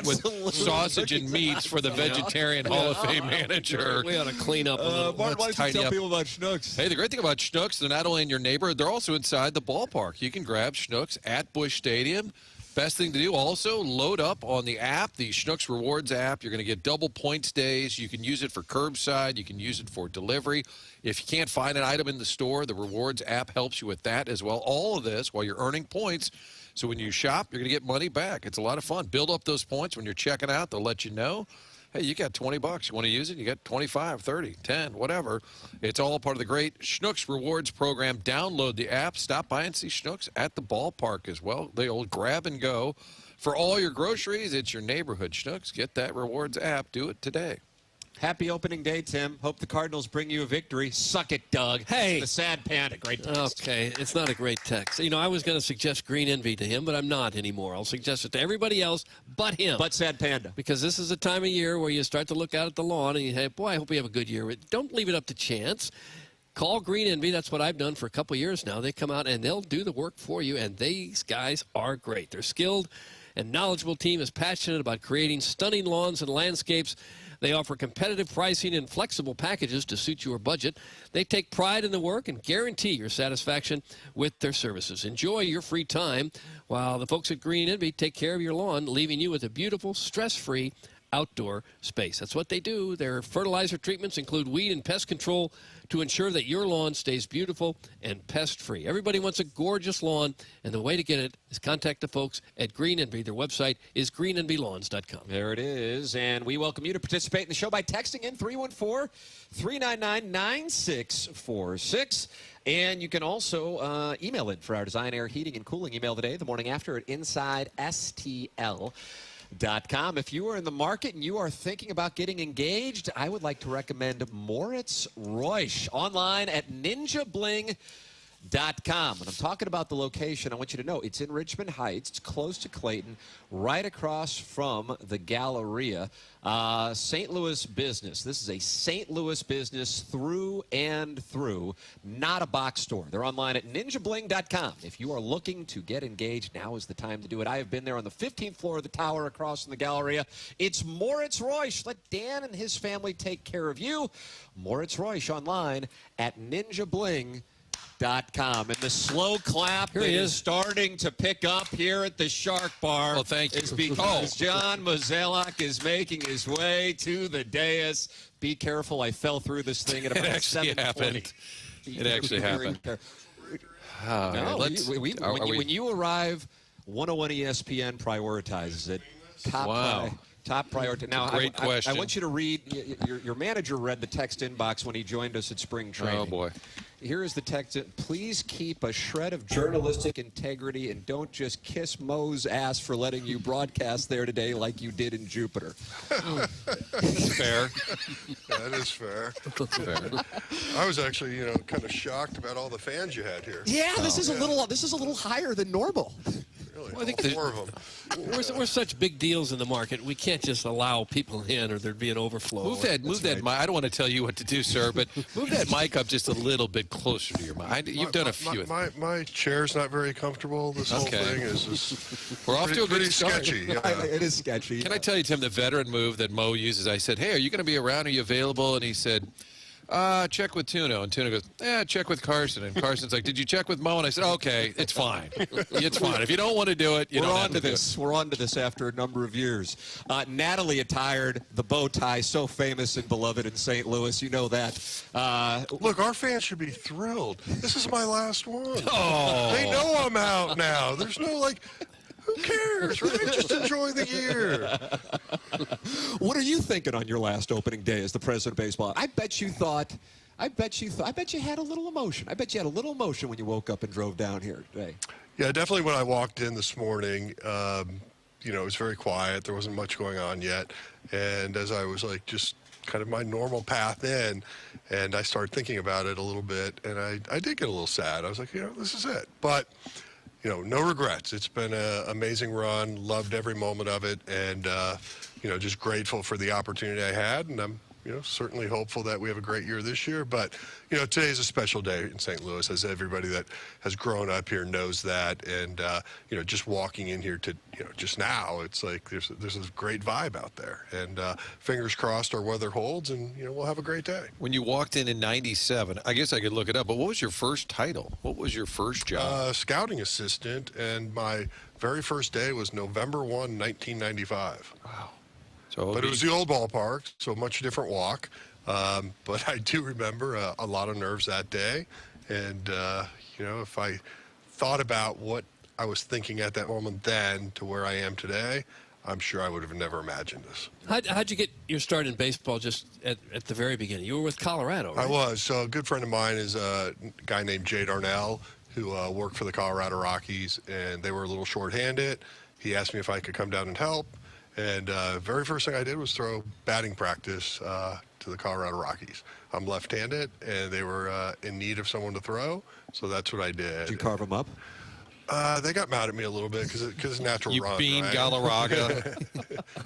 with sausage and meats for the vegetarian Hall of Fame manager. We ought to clean up a little. Mark, why don't you tell people about Schnucks? Hey, the great thing about Schnucks, they're not only in your neighborhood, they're also inside the ballpark. You can grab Schnucks at Busch Stadium. Best thing to do, also, load up on the app, the Schnucks Rewards app. You're going to get double points days. You can use it for curbside. You can use it for delivery. If you can't find an item in the store, the Rewards app helps you with that as well. All of this while you're earning points. So when you shop, you're going to get money back. It's a lot of fun. Build up those points. When you're checking out, they'll let you know. Hey, you got $20. You want to use it? You got 25, 30, 10, whatever. It's all part of the great Schnucks Rewards program. Download the app. Stop by and see Schnucks at the ballpark as well. They'll grab and go. For all your groceries, it's your neighborhood Schnucks. Get that Rewards app. Do it today. Happy opening day, Tim. Hope the Cardinals bring you a victory. Suck it, Doug. Hey. The sad panda. Great text. Okay, it's not a great text. You know, I was going to suggest green envy to him, but I'm not anymore. I'll suggest it to everybody else but him. But sad panda. Because this is a time of year where you start to look out at the lawn and you say, boy, I hope we have a good year. Don't leave it up to chance. Call Green Envy. That's what I've done for a couple years now. They come out and they'll do the work for you, and these guys are great. They're skilled and knowledgeable team is passionate about creating stunning lawns and landscapes. They offer competitive pricing and flexible packages to suit your budget. They take pride in the work and guarantee your satisfaction with their services. Enjoy your free time while the folks at Green Envy take care of your lawn, leaving you with a beautiful, stress-free outdoor space. That's what they do. Their fertilizer treatments include weed and pest control to ensure that your lawn stays beautiful and pest-free. Everybody wants a gorgeous lawn, and the way to get it is contact the folks at Green Envy. Their website is greenenvylawns.com. There it is, and we welcome you to participate in the show by texting in 314-399-9646. And you can also email in for our design, air, heating, and cooling email today, the morning after at InsideSTL.com. If you are in the market and you are thinking about getting engaged, I would like to recommend Moritz Reusch online at ninjabling.com. When I'm talking about the location, I want you to know it's in Richmond Heights. It's close to Clayton, right across from the Galleria. St. Louis business. This is a St. Louis business through and through, not a box store. They're online at ninjabling.com. If you are looking to get engaged, now is the time to do it. I have been there on the 15th floor of the tower across from the Galleria. It's Moritz Reusch. Let Dan and his family take care of you. Moritz Reusch online at ninjabling.com. And the slow clap that is starting to pick up here at the Shark Bar is because John Mozeliak is making his way to the dais. Be careful, I fell through this thing at about 7:20. It actually happened. When you arrive, 101 ESPN prioritizes it. Top priority. Now, Great question. I want you to read. Your manager read the text inbox when he joined us at spring training. Oh, boy. here is the text. Please keep a shred of journalistic integrity and don't just kiss Mo's ass for letting you broadcast there today like you did in Jupiter. That's fair. That is fair. That's fair. I was actually, kind of shocked about all the fans you had here. Yeah, this is a little higher than normal. Really, Well, I think all four of them. We're such big deals in the market. We can't just allow people in, or there'd be an overflow. Move that mic. I don't want to tell you what to do, sir, but move that mic up just a little bit closer to your mic. You've done a few. My chair's not very comfortable. This whole thing is just we're off to a pretty good start. sketchy. Yeah. It is sketchy. Can I tell you, Tim, the veteran move that Mo uses? I said, hey, are you going to be around? Are you available? And he said, check with Tuno. And Tuno goes, check with Carson. And Carson's like, did you check with Mo? And I said, okay, it's fine. It's fine. If you don't want to do it, We're on to this. We're on to this after a number of years. Natalie attired the bow tie, so famous and beloved in St. Louis. You know that. Look, our fans should be thrilled. This is my last one. Oh. They know I'm out now. There's no who cares, right? Just enjoy the year. What are you thinking on your last opening day as the president of baseball? I bet you had a little emotion. I bet you had a little emotion when you woke up and drove down here today. Yeah, definitely when I walked in this morning, it was very quiet. There wasn't much going on yet. And as I was just kind of my normal path in, and I started thinking about it a little bit, and I did get a little sad. I was like, this is it. But no regrets. It's been an amazing run. Loved every moment of it, and just grateful for the opportunity I had. And I'm certainly hopeful that we have a great year this year. But today's a special day in St. Louis, as everybody that has grown up here knows that. And just walking in here to just now, it's like there's a great vibe out there. And fingers crossed our weather holds, and we'll have a great day. When you walked in '97, I guess I could look it up, but what was your first title? What was your first job? Scouting assistant, and my very first day was November 1, 1995. Wow. But it was the old ballpark, so a much different walk. But I do remember a lot of nerves that day. And, if I thought about what I was thinking at that moment then to where I am today, I'm sure I would have never imagined this. How'd you get your start in baseball just at the very beginning? You were with Colorado, right? I was. So a good friend of mine is a guy named Jay Darnell, who worked for the Colorado Rockies, and they were a little short-handed. He asked me if I could come down and help. And very first thing I did was throw batting practice to the Colorado Rockies. I'm left-handed, and they were in need of someone to throw, so that's what I did. Did you carve them up? They got mad at me a little bit because it's natural you run. Bean right? Galarraga.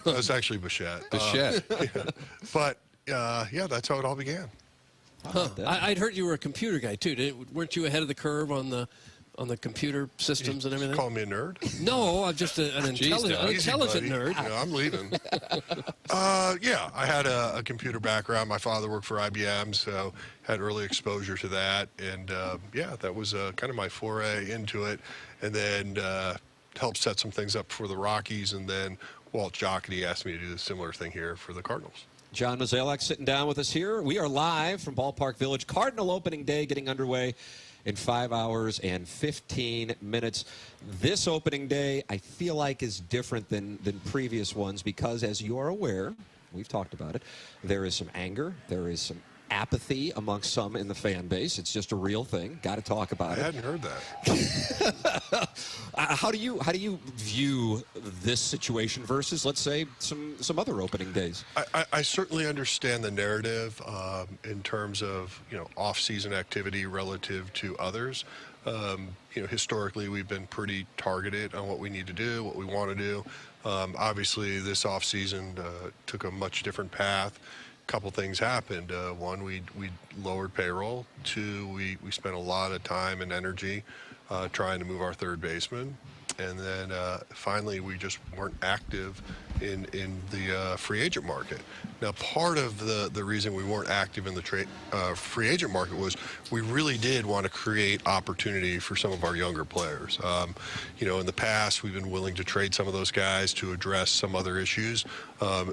That was actually Bichette. Bichette. But that's how it all began. Huh. I'd heard you were a computer guy too. Weren't you ahead of the curve on the computer systems and everything? Call me a nerd? No, I'm just an intelligent nerd. I'm leaving. I had a computer background. My father worked for IBM, so had early exposure to that. And, that was kind of my foray into it. And then helped set some things up for the Rockies. And then Walt Jocketty asked me to do a similar thing here for the Cardinals. John Mozeliak sitting down with us here. We are live from Ballpark Village. Cardinal opening day getting underway in 5 hours and 15 minutes. This opening day, I feel like, is different than previous ones because, as you are aware, we've talked about it, there is some anger, there is some apathy amongst some in the fan base. It's just a real thing. Got to talk about it. I hadn't heard that. How do you view this situation versus, let's say, some other opening days? I certainly understand the narrative in terms of off-season activity relative to others. Historically, we've been pretty targeted on what we need to do, what we want to do. Obviously, this off-season took a much different path. Couple things happened. One, we lowered payroll. Two, we spent a lot of time and energy trying to move our third baseman. And then finally, we just weren't active in the free agent market. Now, part of the reason we weren't active in the free agent market was we really did want to create opportunity for some of our younger players. In the past, we've been willing to trade some of those guys to address some other issues.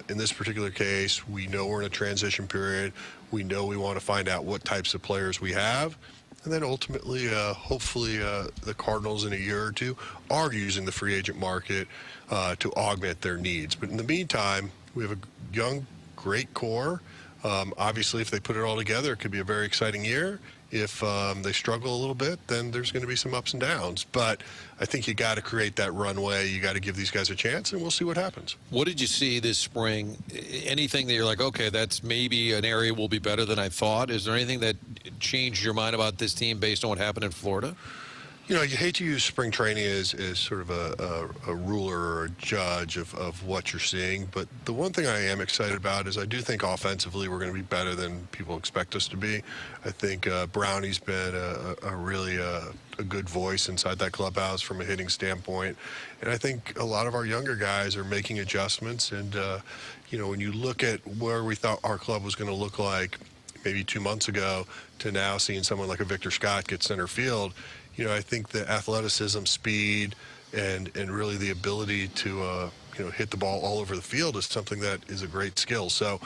In this particular case, we know we're in a transition period. We know we want to find out what types of players we have. And then ultimately, hopefully, the Cardinals in a year or two are using the free agent market to augment their needs. But in the meantime, we have a young, great core. Obviously, if they put it all together, it could be a very exciting year. If they struggle a little bit, then there's going to be some ups and downs. But I think you got to create that runway. You got to give these guys a chance, and we'll see what happens. What did you see this spring? Anything that you're like, okay, that's maybe an area will be better than I thought? Is there anything that changed your mind about this team based on what happened in Florida? You know, you hate to use spring training as sort of a ruler or a judge of what you're seeing, but the one thing I am excited about is I do think offensively we're going to be better than people expect us to be. I think Brownie's been a really good voice inside that clubhouse from a hitting standpoint, and I think a lot of our younger guys are making adjustments, and you know, when you look at where we thought our club was going to look like maybe 2 months ago to now seeing someone like a Victor Scott get center field, you know, I think the athleticism, speed, and really the ability to, you know, hit the ball all over the field is something that is a great skill. So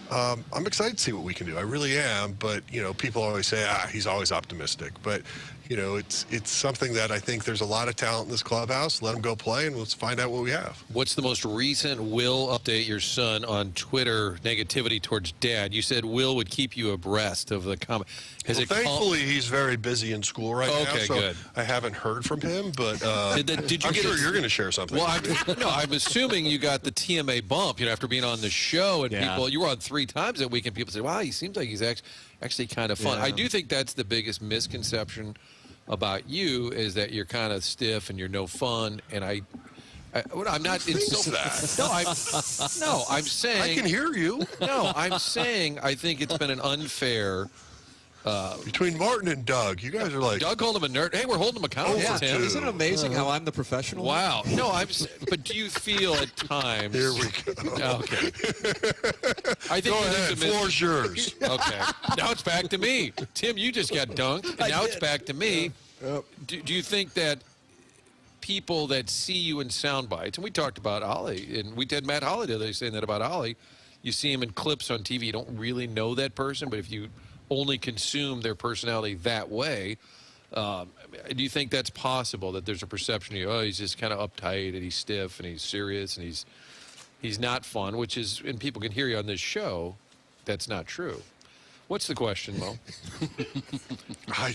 I'm excited to see what we can do. I really am. But, you know, people always say, he's always optimistic. But, you know, it's something that I think there's a lot of talent in this clubhouse. Let them go play, and let's find out what we have. What's the most recent Will update your son on Twitter negativity towards Dad? You said Will would keep you abreast of the comment. Thankfully, he's very busy in school right now, Okay, so good. I haven't heard from him, but did you I'm get sure his- you're going to share something. Well, I'm assuming you got the TMA bump, you know, after being on the show, and people, you were on 3 times that week, and people say, wow, he seems like he's actually kind of fun. Yeah. I do think that's the biggest misconception about you, is that you're kind of stiff and you're no fun, and I'm not insulting that. I'm saying I can hear you. No, I'm saying I think it's been an unfair. Between Martin and Doug, you guys are like. Doug called him a nerd. Hey, we're holding him accountable. Yeah, Tim. isn't it amazing how I'm the professional? Wow. No, but do you feel at times? Here we go. Okay. I think Go ahead. Floor's yours. Okay. Now it's back to me. Tim, you just got dunked, and now it's back to me. Do you think that people that see you in sound bites, and we talked about Ollie, and we did Matt Holly the other day saying that about Ollie, you see him in clips on TV, you don't really know that person, but if you only consume their personality that way, do you think that's possible, that there's a perception of you, he's just kind of uptight and he's stiff and he's serious and he's not fun, which is, and people can hear you on this show, that's not true. What's the question, Mo?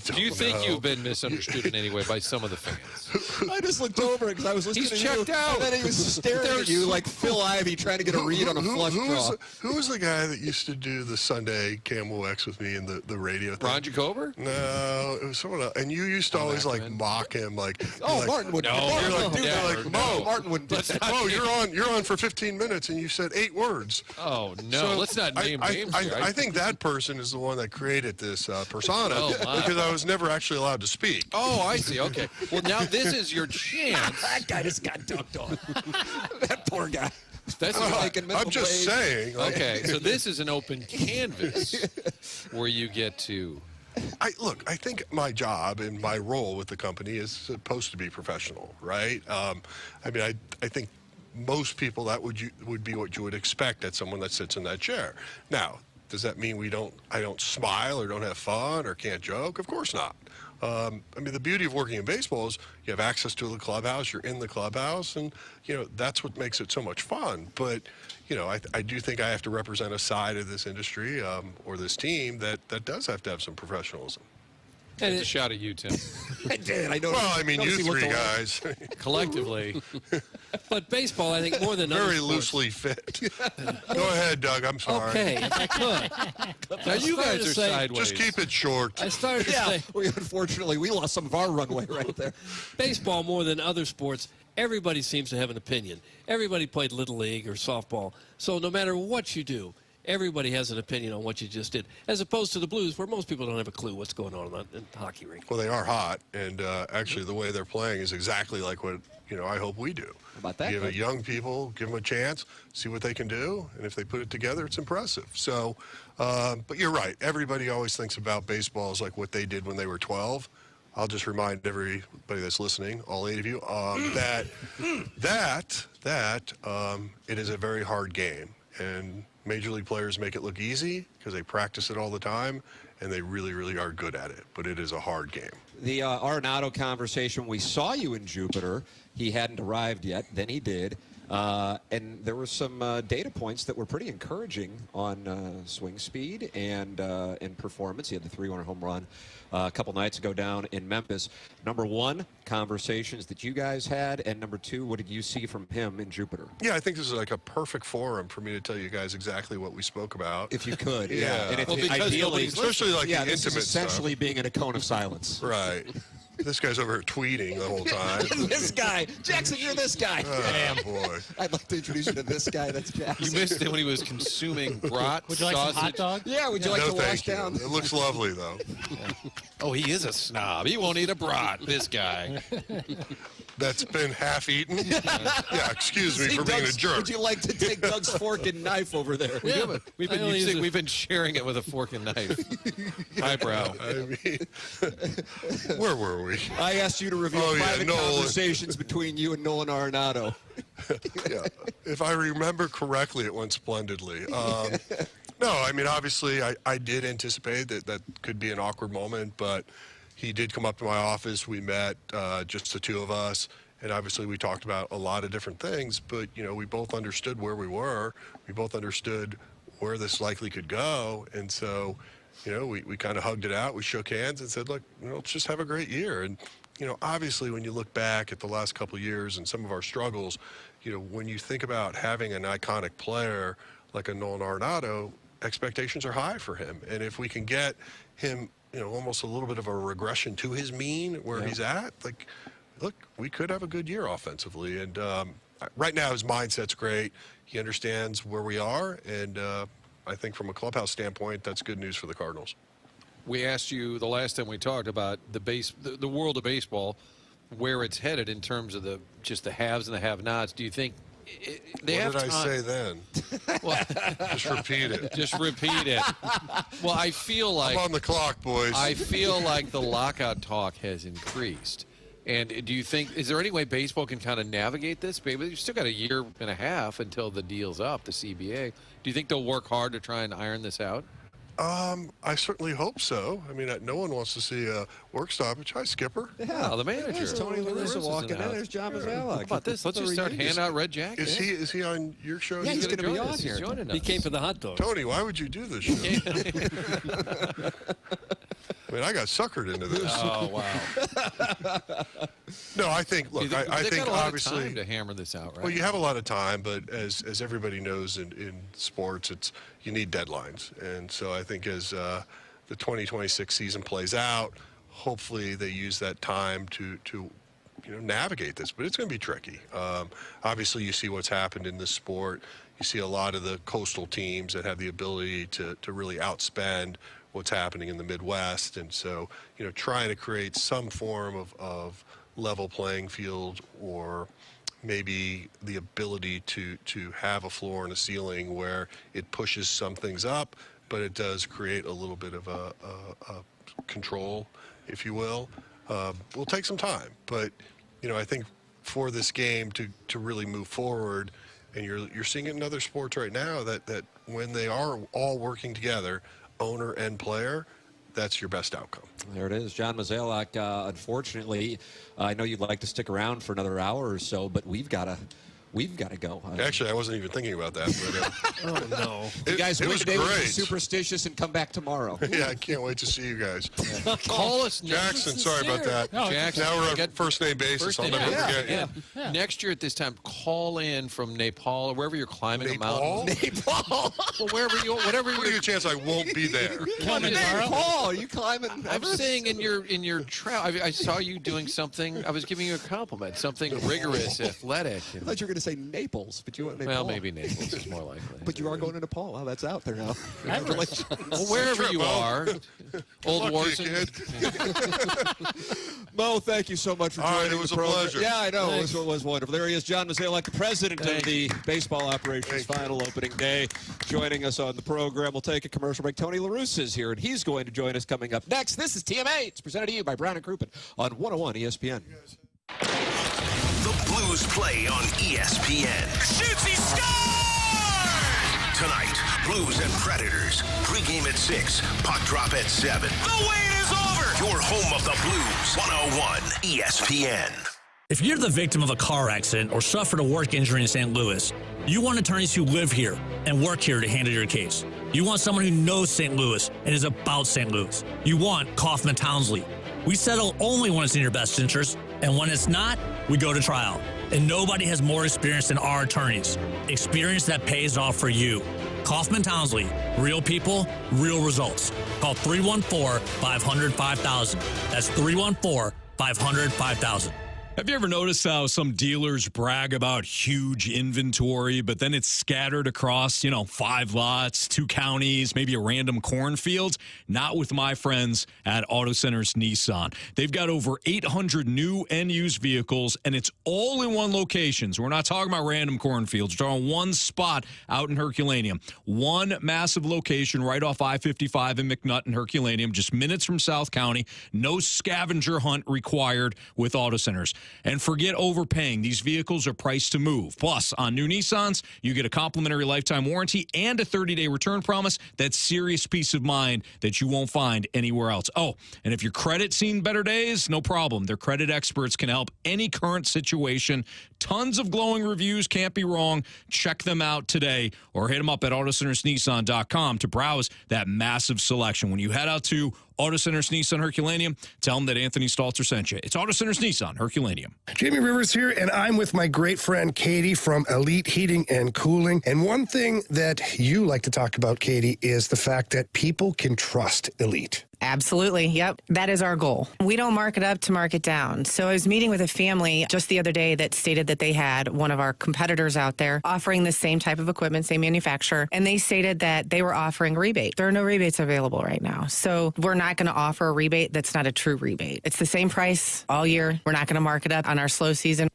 Do you think you've been misunderstood in any way by some of the fans? I just looked over because I was listening He's to checked you, out. and then he was staring at you like Phil Ivey trying to get a read on a flush draw. Who was the guy that used to do the Sunday Camel X with me in the radio thing? Ron Jacober? No, it was someone else. And you used to always like mock him, like. Martin would. You're like, dude, never, you're like, Mo, Martin wouldn't do that. Mo, you're on for 15 minutes, and you said 8 words. Oh no, So let's not name names here. I think that person is the one that created this persona my. because I was never actually allowed to speak. Oh, I see. Okay. Well, now this is your chance. That guy just got dunked on. That poor guy. That's I'm just saying. Okay, so this is an open canvas where you get to. I think my job and my role with the company is supposed to be professional, right? I mean, I think most people that would be what you would expect at someone that sits in that chair. Now, does that mean I don't smile or don't have fun or can't joke? Of course not. I mean, the beauty of working in baseball is you have access to the clubhouse, you're in the clubhouse, and, you know, that's what makes it so much fun. But, you know, I do think I have to represent a side of this industry or this team that does have to have some professionalism. And it's a shot at you, Tim. I did. I know. Well, I mean, you three guys. Collectively. But baseball, I think, more than other Very sports. loosely fit. Go ahead, Doug. I'm sorry. Okay, if I could. Now you guys are say- sideways. Just keep it short. I started to say Unfortunately, we lost some of our runway right there. baseball, more than other sports, everybody seems to have an opinion. Everybody played Little League or softball. So no matter what you do, everybody has an opinion on what you just did, as opposed to the Blues, where most people don't have a clue what's going on in the hockey rink. Well, they are hot, and actually the way they're playing is exactly like what, you know, I hope we do. How about that? Give it young people, give them a chance, see what they can do, and if they put it together, it's impressive. So, but you're right. Everybody always thinks about baseball as like what they did when they were 12. I'll just remind everybody that's listening, all 8 of you, that it is a very hard game, and Major League players make it look easy because they practice it all the time, and they really, really are good at it. But it is a hard game. the Arenado conversation. We saw you in Jupiter. He hadn't arrived yet. Then he did. And there were some data points that were pretty encouraging on swing speed and performance. He had the 3-1 home run a couple nights ago down in Memphis. Number one, conversations that you guys had, and number two, what did you see from him in Jupiter? Yeah, I think this is like a perfect forum for me to tell you guys exactly what we spoke about. If you could, yeah. And if ideally, especially like the this intimate is essentially stuff. being in a cone of silence. Right. This guy's over here tweeting the whole time. This guy. Jackson, you're this guy. Oh, boy. I'd like to introduce you to this guy. That's Jackson. You missed it when he was consuming brat Would you like some sausage. hot dog? Yeah, would you like to wash thank you. down? It looks lovely, though. Oh, he is a snob. He won't eat a brat, this guy. That's been half eaten? Yeah, excuse me for being a jerk. Would you like to take Doug's fork and knife over there? Yeah, we've been sharing it with a fork and knife. Eyebrow. I mean, where were we? I asked you to reveal private conversations between you and Nolan Arenado. Yeah, if I remember correctly, it went splendidly. No, I mean, obviously, I did anticipate that could be an awkward moment, but he did come up to my office. We met, just the two of us, and obviously we talked about a lot of different things, but, you know, we both understood where we were. We both understood where this likely could go, and so, you know, we kind of hugged it out. We shook hands and said, look, you know, let's just have a great year. And, you know, obviously when you look back at the last couple of years and some of our struggles, you know, when you think about having an iconic player like a Nolan Arenado, expectations are high for him. And if we can get him, you know, almost a little bit of a regression to his mean where he's at, like, look, we could have a good year offensively. And right now his mindset's great. He understands where we are. And I think from a clubhouse standpoint, that's good news for the Cardinals. We asked you the last time we talked about the world of baseball, where it's headed in terms of the haves and the have-nots. Do you think What did I say then? Well, just repeat it. Just repeat it. Well, I feel like I'm on the clock, boys. I feel like the lockout talk has increased. And do you think, is there any way baseball can kind of navigate this? Maybe you've still got a year and a half until the deal's up, the CBA. Do you think they'll work hard to try and iron this out? I certainly hope so. I mean, no one wants to see a work stoppage. Hi, Skipper. Yeah, the manager. There's Tony LaRussa walking in. There's John Mozeliak. How about this? Let's just start handing out red jackets. Is he on your show? Yeah, he's going to be on here. here. He came for the hot dog. Tony, why would you do this show? I mean, I got suckered into this. Oh, wow. No, I think, look, I think obviously time to hammer this out, right? Well, you have a lot of time, but as everybody knows in sports, you need deadlines. And so I think as the 2026 season plays out, hopefully they use that time to navigate this. But it's going to be tricky. Obviously, you see what's happened in this sport. You see a lot of the coastal teams that have the ability to really outspend what's happening in the Midwest. And so, trying to create some form of level playing field, or maybe the ability to have a floor and a ceiling where it pushes some things up, but it does create a little bit of a control, if you will. Will take some time, but I think for this game to really move forward, and you're seeing it in other sports right now, that when they are all working together, owner and player, that's your best outcome. There it is. John Mozeliak, unfortunately, I know you'd like to stick around for another hour or so, but we've got to go. Actually, I wasn't even thinking about that. But, oh, no. You guys it wait was today, great. be superstitious and come back tomorrow. Yeah, I can't wait to see you guys. Yeah. Call us Jackson, sorry about that. No, Jackson, now we're on first name basis. I'll never forget you. Yeah. Next year at this time, call in from Nepal or wherever you're climbing a mountain. Nepal? Well, wherever you, whatever What are your chance I won't be there? Nepal? Are you climbing? I'm saying in your travel, I saw you doing something. I was giving you a compliment, something rigorous, athletic. I thought you were going to say Naples, but you went Nepal. Well, maybe Naples is more likely. But you are going to Nepal. Wow, that's out there now. Congratulations. Well, wherever you are, Old Warson. Mo, thank you so much for joining it was the a program. pleasure. Yeah, I know. It was wonderful. There he is, John Mozeliak, the president of the Baseball Operations Final Opening Day, joining us on the program. We'll take a commercial break. Tony LaRussa is here, and he's going to join us coming up next. This is TMA. It's presented to you by Brown & Crouppen on 101 ESPN. The Blues play on ESPN. Shoots, he scores! Tonight, Blues and Predators. Pregame at 6, puck drop at 7. The wait is is over. Your home of the Blues, 101 ESPN. If you're the victim of a car accident or suffered a work injury in St. Louis, you want attorneys who live here and work here to handle your case. You want someone who knows St. Louis and is about St. Louis. You want Kaufman Townsley. We settle only when it's in your best interest, and when it's not, we go to trial. And nobody has more experience than our attorneys. Experience that pays off for you. Kaufman Townsley. Real people, real results. Call 314-500-5000. That's 314-500-5000. Have you ever noticed how some dealers brag about huge inventory, but then it's scattered across, 5 lots, 2 counties, maybe a random cornfield? Not with my friends at Auto Centers Nissan. They've got over 800 new and used vehicles, and it's all in one location. So we're not talking about random cornfields. We're talking one spot out in Herculaneum. One massive location right off I-55 in McNutt and Herculaneum, just minutes from South County. No scavenger hunt required with Auto Centers. And forget overpaying. These vehicles are priced to move. Plus, on new Nissans, you get a complimentary lifetime warranty and a 30-day return promise. That's serious peace of mind that you won't find anywhere else. Oh, and if your credit's seen better days, no problem. Their credit experts can help any current situation. Tons of glowing reviews, can't be wrong. Check them out today or hit them up at AutoCentersNissan.com to browse that massive selection. When you head out to Auto Centers Nissan Herculaneum, tell them that Anthony Stalter sent you. It's Auto Centers Nissan Herculaneum. Jamie Rivers here, and I'm with my great friend Katie from Elite Heating and Cooling. And one thing that you like to talk about, Katie, is the fact that people can trust Elite. Absolutely. Yep. That is our goal. We don't mark it up to mark it down. So I was meeting with a family just the other day that stated that they had one of our competitors out there offering the same type of equipment, same manufacturer, and they stated that they were offering a rebate. There are no rebates available right now. So we're not going to offer a rebate that's not a true rebate. It's the same price all year. We're not going to mark it up on our slow season.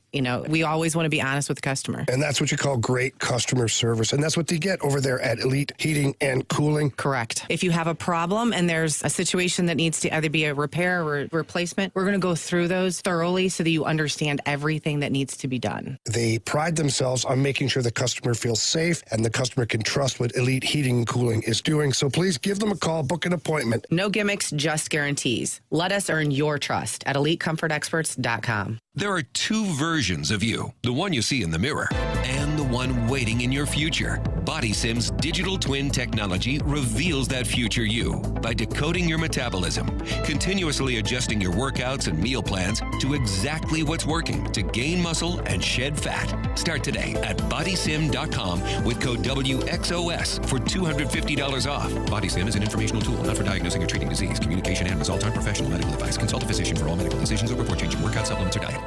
We always want to be honest with the customer. And that's what you call great customer service. And that's what they get over there at Elite Heating and Cooling. Correct. If you have a problem and there's a situation that needs to either be a repair or a replacement, we're going to go through those thoroughly so that you understand everything that needs to be done. They pride themselves on making sure the customer feels safe and the customer can trust what Elite Heating and Cooling is doing. So please give them a call, book an appointment. No gimmicks, just guarantees. Let us earn your trust at EliteComfortExperts.com. There are 2 versions of you, the one you see in the mirror and the one waiting in your future. BodySim's digital twin technology reveals that future you by decoding your metabolism, continuously adjusting your workouts and meal plans to exactly what's working to gain muscle and shed fat. Start today at bodysim.com with code WXOS for $250 off. BodySim is an informational tool, not for diagnosing or treating disease. Communication and result aren't professional medical advice. Consult a physician for all medical decisions or report changing workout supplements or diet.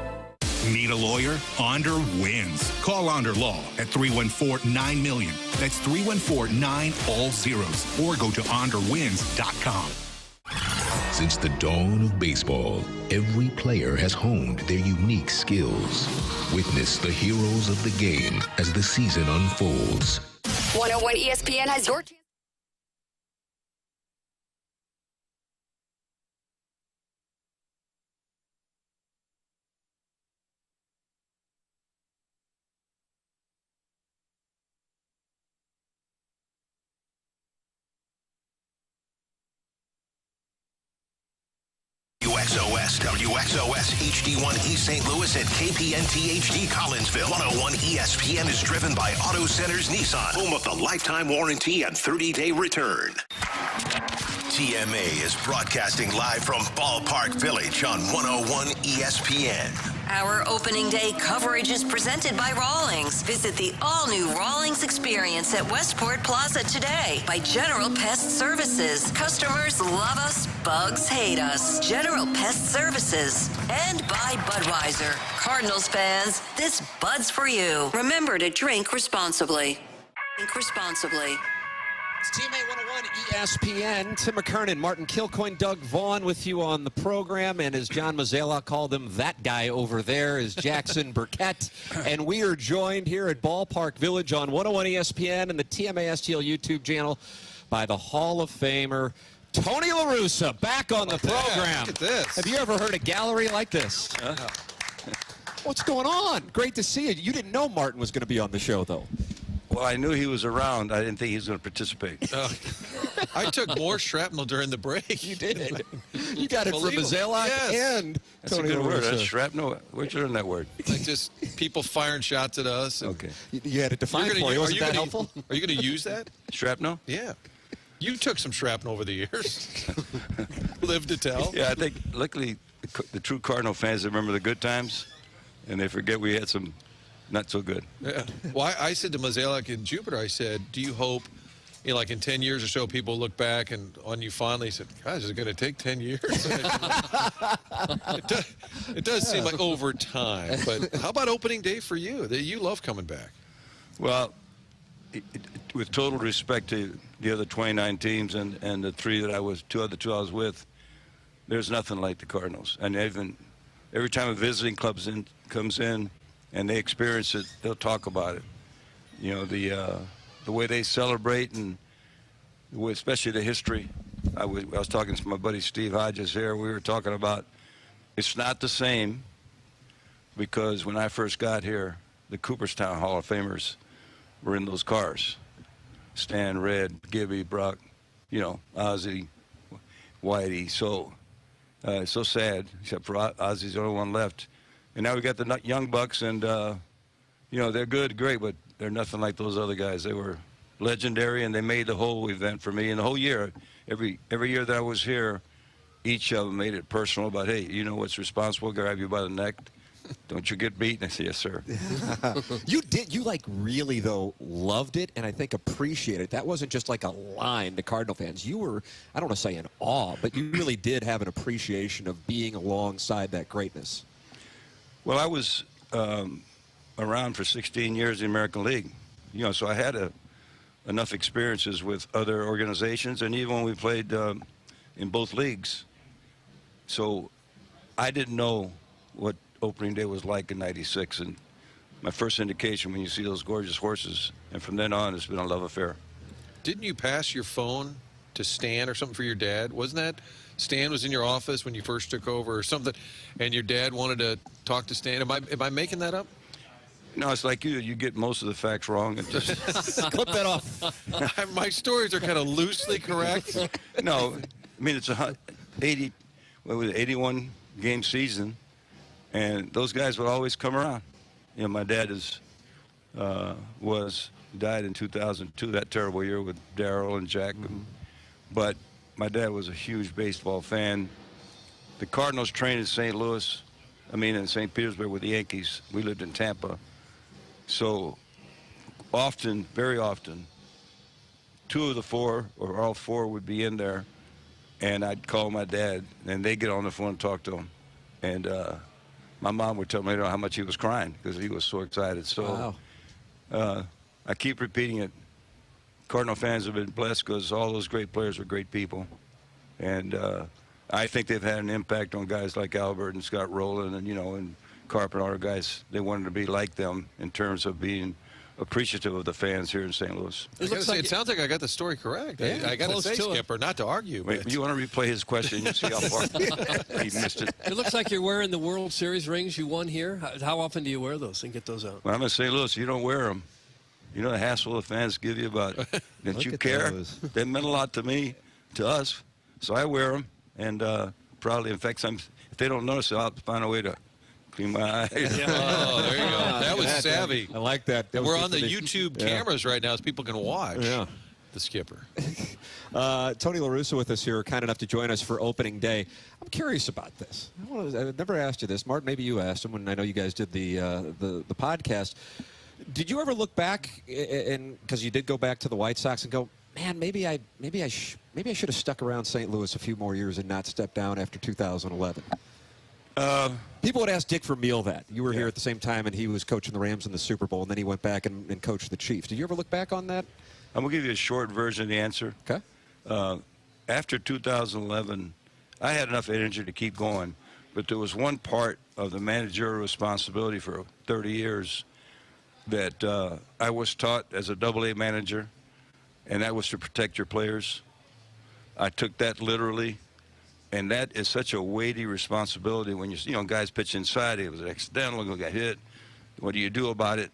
Need a lawyer? Onder wins. Call Onder Law at 314-9-million. That's 314-9 all zeros. Or go to onderwins.com. Since the dawn of baseball, every player has honed their unique skills. Witness the heroes of the game as the season unfolds. 101 ESPN has your chance. WXOS HD1 East St. Louis and KPNT HD Collinsville. 101 ESPN is driven by Auto Centers Nissan, home of the lifetime warranty and 30-day return. TMA is broadcasting live from Ballpark Village on 101 ESPN. Our opening day coverage is presented by Rawlings. Visit the all-new Rawlings experience at Westport Plaza today by General Pest Services. Customers love us, bugs hate us. General Pest Services. And by Budweiser. Cardinals fans, this Bud's for you. Remember to drink responsibly. Drink responsibly. It's TMA 101 ESPN. Tim McKernan, Martin Kilcoyne, Doug Vaughn with you on the program. And as John Mozeliak called him, that guy over there is Jackson Burkett. And we are joined here at Ballpark Village on 101 ESPN and the TMA STL YouTube channel by the Hall of Famer Tony LaRussa, back on the program. Look at this. Have you ever heard a gallery like this? What's going on? Great to see you. You didn't know Martin was going to be on the show, though. Well, I knew he was around. I didn't think he was going to participate. I took more shrapnel during the break. You did. You got it from Mozeliak and That's Tony a good word. LaRussa. That's shrapnel. Where'd you learn that word? Like just people firing shots at us. Okay. You had it defined for you. Wasn't that helpful? Are you going to use that? Shrapnel? Yeah. You took some shrapnel over the years. Live to tell. Yeah, I think luckily the true Cardinal fans remember the good times, and they forget we had some not so good. Yeah. Well, I said to Mozeliak in Jupiter, I said, do you hope, like in 10 years or so, people look back and on you fondly? He said, guys, is it going to take 10 years? It does seem like over time. But how about opening day for you? You love coming back. Well, with total respect to the other 29 teams and the two I was with, there's nothing like the Cardinals. And every time a visiting club comes in and they experience it, they'll talk about it. The way they celebrate and especially the history. I was talking to my buddy Steve Hodges here. We were talking about it's not the same because when I first got here, the Cooperstown Hall of Famers were in those cars. Stan, Red, Gibby, Brock, Ozzie, Whitey. So sad, except for Ozzie's the only one left. And now we got the young bucks, and they're good, great, but they're nothing like those other guys. They were legendary, and they made the whole event for me. And the whole year, every year that I was here, each of them made it personal about, hey, you know what's responsible? Grab you by the neck. Don't you get beaten? I said, yes, sir. You really, though, loved it and I think appreciated it. That wasn't just like a line to Cardinal fans. You were, I don't want to say in awe, but you really did have an appreciation of being alongside that greatness. Well, I was around for 16 years in the American League, so I had enough experiences with other organizations, and even when we played in both leagues. So I didn't know what opening day was like in '96, and my first indication when you see those gorgeous horses, and from then on it's been a love affair. Didn't you pass your phone to Stan or something for your dad? Wasn't that Stan was in your office when you first took over or something, and your dad wanted to talk to Stan? Am I making that up? No, it's like you get most of the facts wrong. And just clip that off. My stories are kind of loosely correct. No, I mean it's 81 game season. And those guys would always come around. My dad died in 2002, that terrible year with Darryl and Jack. Mm-hmm. But my dad was a huge baseball fan. The Cardinals trained in in St. Petersburg with the Yankees. We lived in Tampa. So often, very often, two of the four or all four would be in there, and I'd call my dad, and they'd get on the phone and talk to him. And my mom would tell me how much he was crying because he was so excited. So I keep repeating it. Cardinal fans have been blessed because all those great players were great people. And I think they've had an impact on guys like Albert and Scott Rowland and Carpenter, all the guys. They wanted to be like them in terms of being appreciative of the fans here in St. Louis. It sounds like I got the story correct. Yeah, I got to say, Skipper, not to argue. Wait, you want to replay his question? You see how far he missed it. It looks like you're wearing the World Series rings you won here. How often do you wear those and get those out? When I'm in St. Louis, you don't wear them. You know the hassle the fans give you about that you care? They meant a lot to me, to us. So I wear them, and proudly, in fact, if they don't notice it, I'll find a way to clean my eyes. Yeah. Oh, there you go. That was savvy. I like that. We're on the YouTube cameras right now, so people can watch the Skipper. Tony LaRussa with us here, kind enough to join us for opening day. I'm curious about this. I've never asked you this. Martin, maybe you asked him when I know you guys did the podcast. Did you ever look back, because you did go back to the White Sox and go, man, maybe I should have stuck around St. Louis a few more years and not stepped down after 2011? People would ask Dick Vermeil that. You were here at the same time, and he was coaching the Rams in the Super Bowl, and then he went back and coached the Chiefs. Did you ever look back on that? I'm going to give you a short version of the answer. Okay. After 2011, I had enough energy to keep going, but there was one part of the managerial responsibility for 30 years that I was taught as a AA manager, and that was to protect your players. I took that literally, and that is such a weighty responsibility when guys pitch inside. It was accidental, got hit. What do you do about it?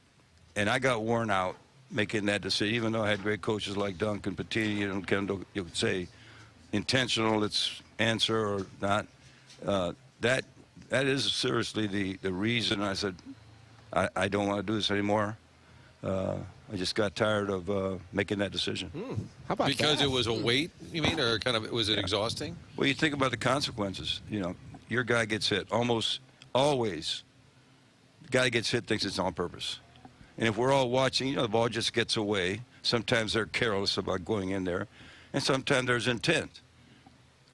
And I got worn out making that decision. Even though I had great coaches like Duncan Pettini and Kendall, you could say intentional, it's answer or not. That is seriously the reason I said I don't want to do this anymore. I just got tired of making that decision. How about because that? it was a weight, you mean, or kind of was it exhausting? Well, you think about the consequences. You know, your guy gets hit almost always. The guy gets hit thinks it's on purpose. And if we're all watching, you know, the ball just gets away. Sometimes they're careless about going in there, and sometimes there's intent.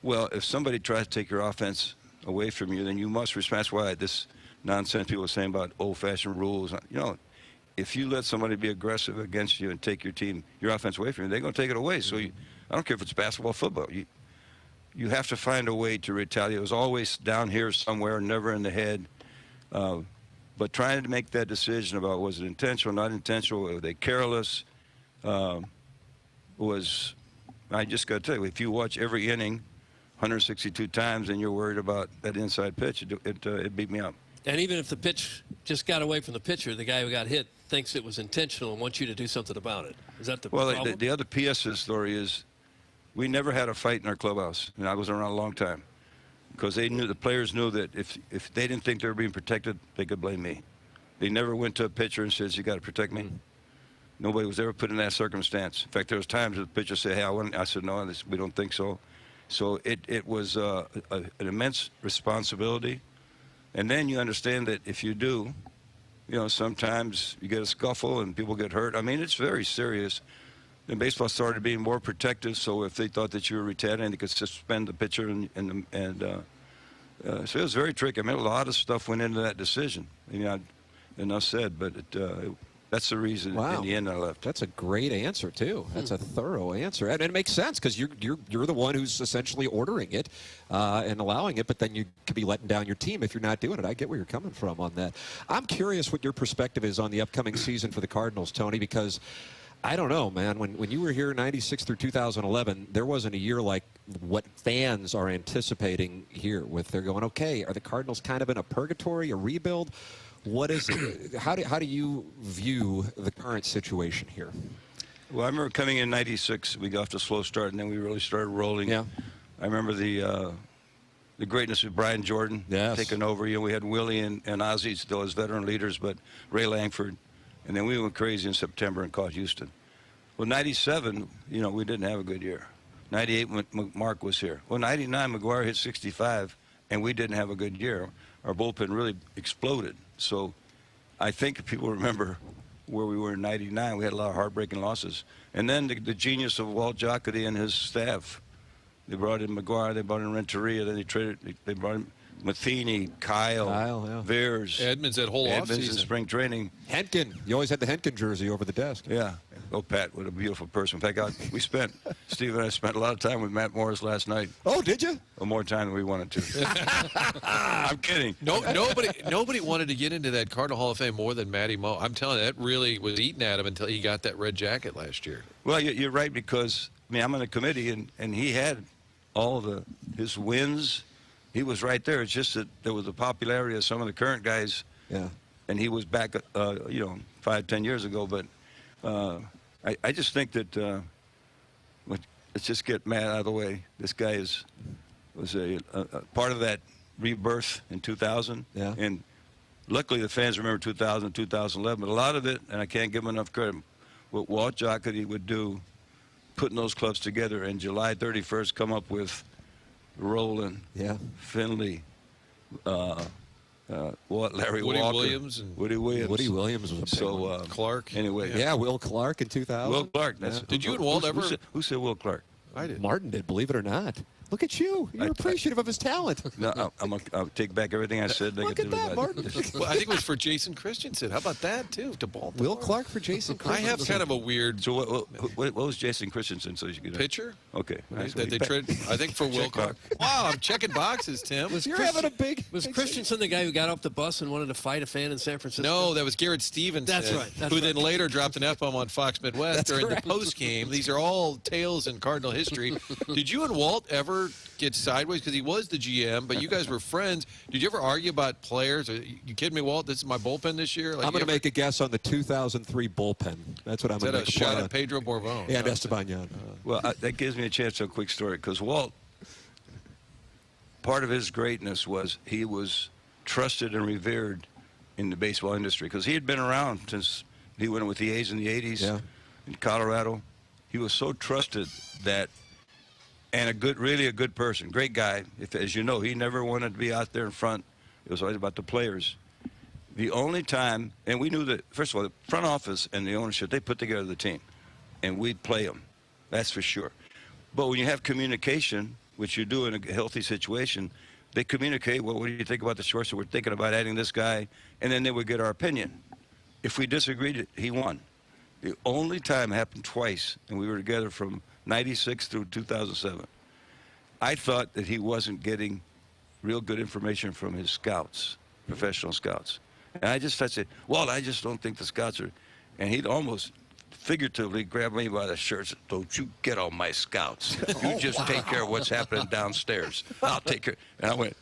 Well, if somebody tries to take your offense away from you, then you must respect. That's why this nonsense people are saying about old-fashioned rules. You know, if you let somebody be aggressive against you and take your offense away from you, they're going to take it away. So I don't care if it's basketball, football. You have to find a way to retaliate. It was always down here somewhere, never in the head. But trying to make that decision about was it intentional, not intentional, were they careless, was, I just got to tell you, if you watch every inning 162 times and you're worried about that inside pitch, it beat me up. And even if the pitch just got away from the pitcher, the guy who got hit thinks it was intentional and wants you to do something about it. Is that the problem? The other PS of the story is we never had a fight in our clubhouse, and I was around a long time, because the players knew that if they didn't think they were being protected, they could blame me. They never went to a pitcher and says, you got to protect me. Nobody was ever put in that circumstance. In fact, there was times that the pitcher said, hey, I said, no, we don't think so. So it was an immense responsibility. And then you understand that if you do, you know, sometimes you get a scuffle and people get hurt. I mean, it's very serious. Then baseball started being more protective, so if they thought that you were retaliating, they could suspend the pitcher. So it was very tricky. I mean, a lot of stuff went into that decision. You know, enough said, but that's the reason in the end I left. That's a great answer, too. That's a thorough answer. And it makes sense because you're the one who's essentially ordering it and allowing it, but then you could be letting down your team if you're not doing it. I get where you're coming from on that. I'm curious what your perspective is on the upcoming season for the Cardinals, Tony, because I don't know, man. When you were here 96 through 2011, there wasn't a year like what fans are anticipating here with they're going, okay, are the Cardinals kind of in a purgatory, a rebuild? What is it? How do you view the current situation here? Well, I remember coming in 96, we got off to a slow start, and then we really started rolling. Yeah. I remember the greatness of Brian Jordan taking over. You know, we had Willie and Ozzie still as veteran leaders, but Ray Langford. And then we went crazy in September and caught Houston. Well, 97, you know, we didn't have a good year. 98, Mark was here. Well, 99, McGuire hit 65, and we didn't have a good year. Our bullpen really exploded. So I think people remember where we were in 99. We had a lot of heartbreaking losses. And then the genius of Walt Jocketty and his staff. They brought in McGuire, they brought in Renteria, then they brought in Matheny, Kyle, Veers. Edmonds that whole Edmonds in offseason. spring training. Henkin. You always had the Henkin jersey over the desk. Yeah. Oh, Pat, what a beautiful person. In fact, Steve and I spent a lot of time with Matt Morris last night. Oh, did you? Well, more time than we wanted to. I'm kidding. Nobody wanted to get into that Cardinal Hall of Fame more than Matty Moe. I'm telling you, that really was eating at him until he got that red jacket last year. Well, you're right, because, I mean, I'm on the committee, and he had all his wins. He was right there. It's just that there was a popularity of some of the current guys. Yeah. And he was back, 5-10 years ago. But I just think that let's just get Matt out of the way. This guy was a part of that rebirth in 2000. Yeah. And luckily the fans remember 2000, 2011. But a lot of it, and I can't give him enough credit, what Walt Jocketty would do, putting those clubs together, and July 31st come up with Rowland, Finley, Larry Woody Walker, Williams and Woody Williams. Woody Williams was a big one. Clark. Anyway, yeah, Will Clark in 2000. Will Clark. Did you and Walt ever? Who said Will Clark? I did. Martin did, believe it or not. Look at you. You're appreciative of his talent. No, I'll take back everything I said. Look at that, Martin. Well, I think it was for Jason Christensen. How about that, too, to Baltimore? Will Clark for Jason Christensen. I have kind of a weird... So what was Jason Christensen? So you could pitcher? Okay. Nice. They traded, I think, for Will Clark. Wow, I'm checking boxes, Tim. Was Christensen the guy who got off the bus and wanted to fight a fan in San Francisco? No, that was Garrett Stevenson. That's right. Who then later dropped an F-bomb on Fox Midwest during the post game. These are all tales in Cardinal history. Did you and Walt ever ever get sideways? Because he was the GM, but you guys were friends. Did you ever argue about players? You kidding me, Walt? This is my bullpen this year? Like, I'm going to make a guess on the 2003 bullpen. That's what I'm going to make a shot point at Pedro Bourvon? And Esteban Yan. Well, that gives me a chance to a quick story, because Walt, part of his greatness was he was trusted and revered in the baseball industry, because he had been around since he went with the A's in the 80s in Colorado. He was so trusted that, and really a good person, great guy. As you know, he never wanted to be out there in front. It was always about the players. The only time, and we knew that, first of all, the front office and the ownership, they put together the team, and we'd play them. That's for sure. But when you have communication, which you do in a healthy situation, they communicate, well, what do you think about the shortstop? We're thinking about adding this guy, and then they would get our opinion. If we disagreed, he won. The only time it happened twice, and we were together from 96 through 2007, I thought that he wasn't getting real good information from his scouts, professional scouts. And I said, well, I just don't think the scouts are, and he'd almost figuratively grab me by the shirt and said, don't you get on my scouts. You just take care of what's happening downstairs. I'll take care. And I went,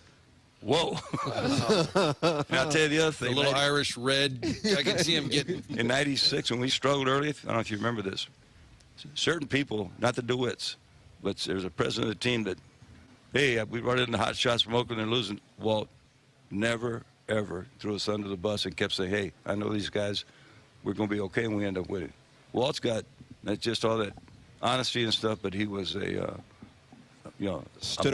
whoa. And I'll tell you the other thing. A little Irish red. I can see him getting. In 96, when we struggled early, I don't know if you remember this, certain people, not the DeWitts, but there's a president of the team that, hey, we brought in the hot shots from Oakland and losing. Walt never, ever threw us under the bus and kept saying, hey, I know these guys, we're going to be okay, and we end up winning. Walt's got that's just all that honesty and stuff, but he was stood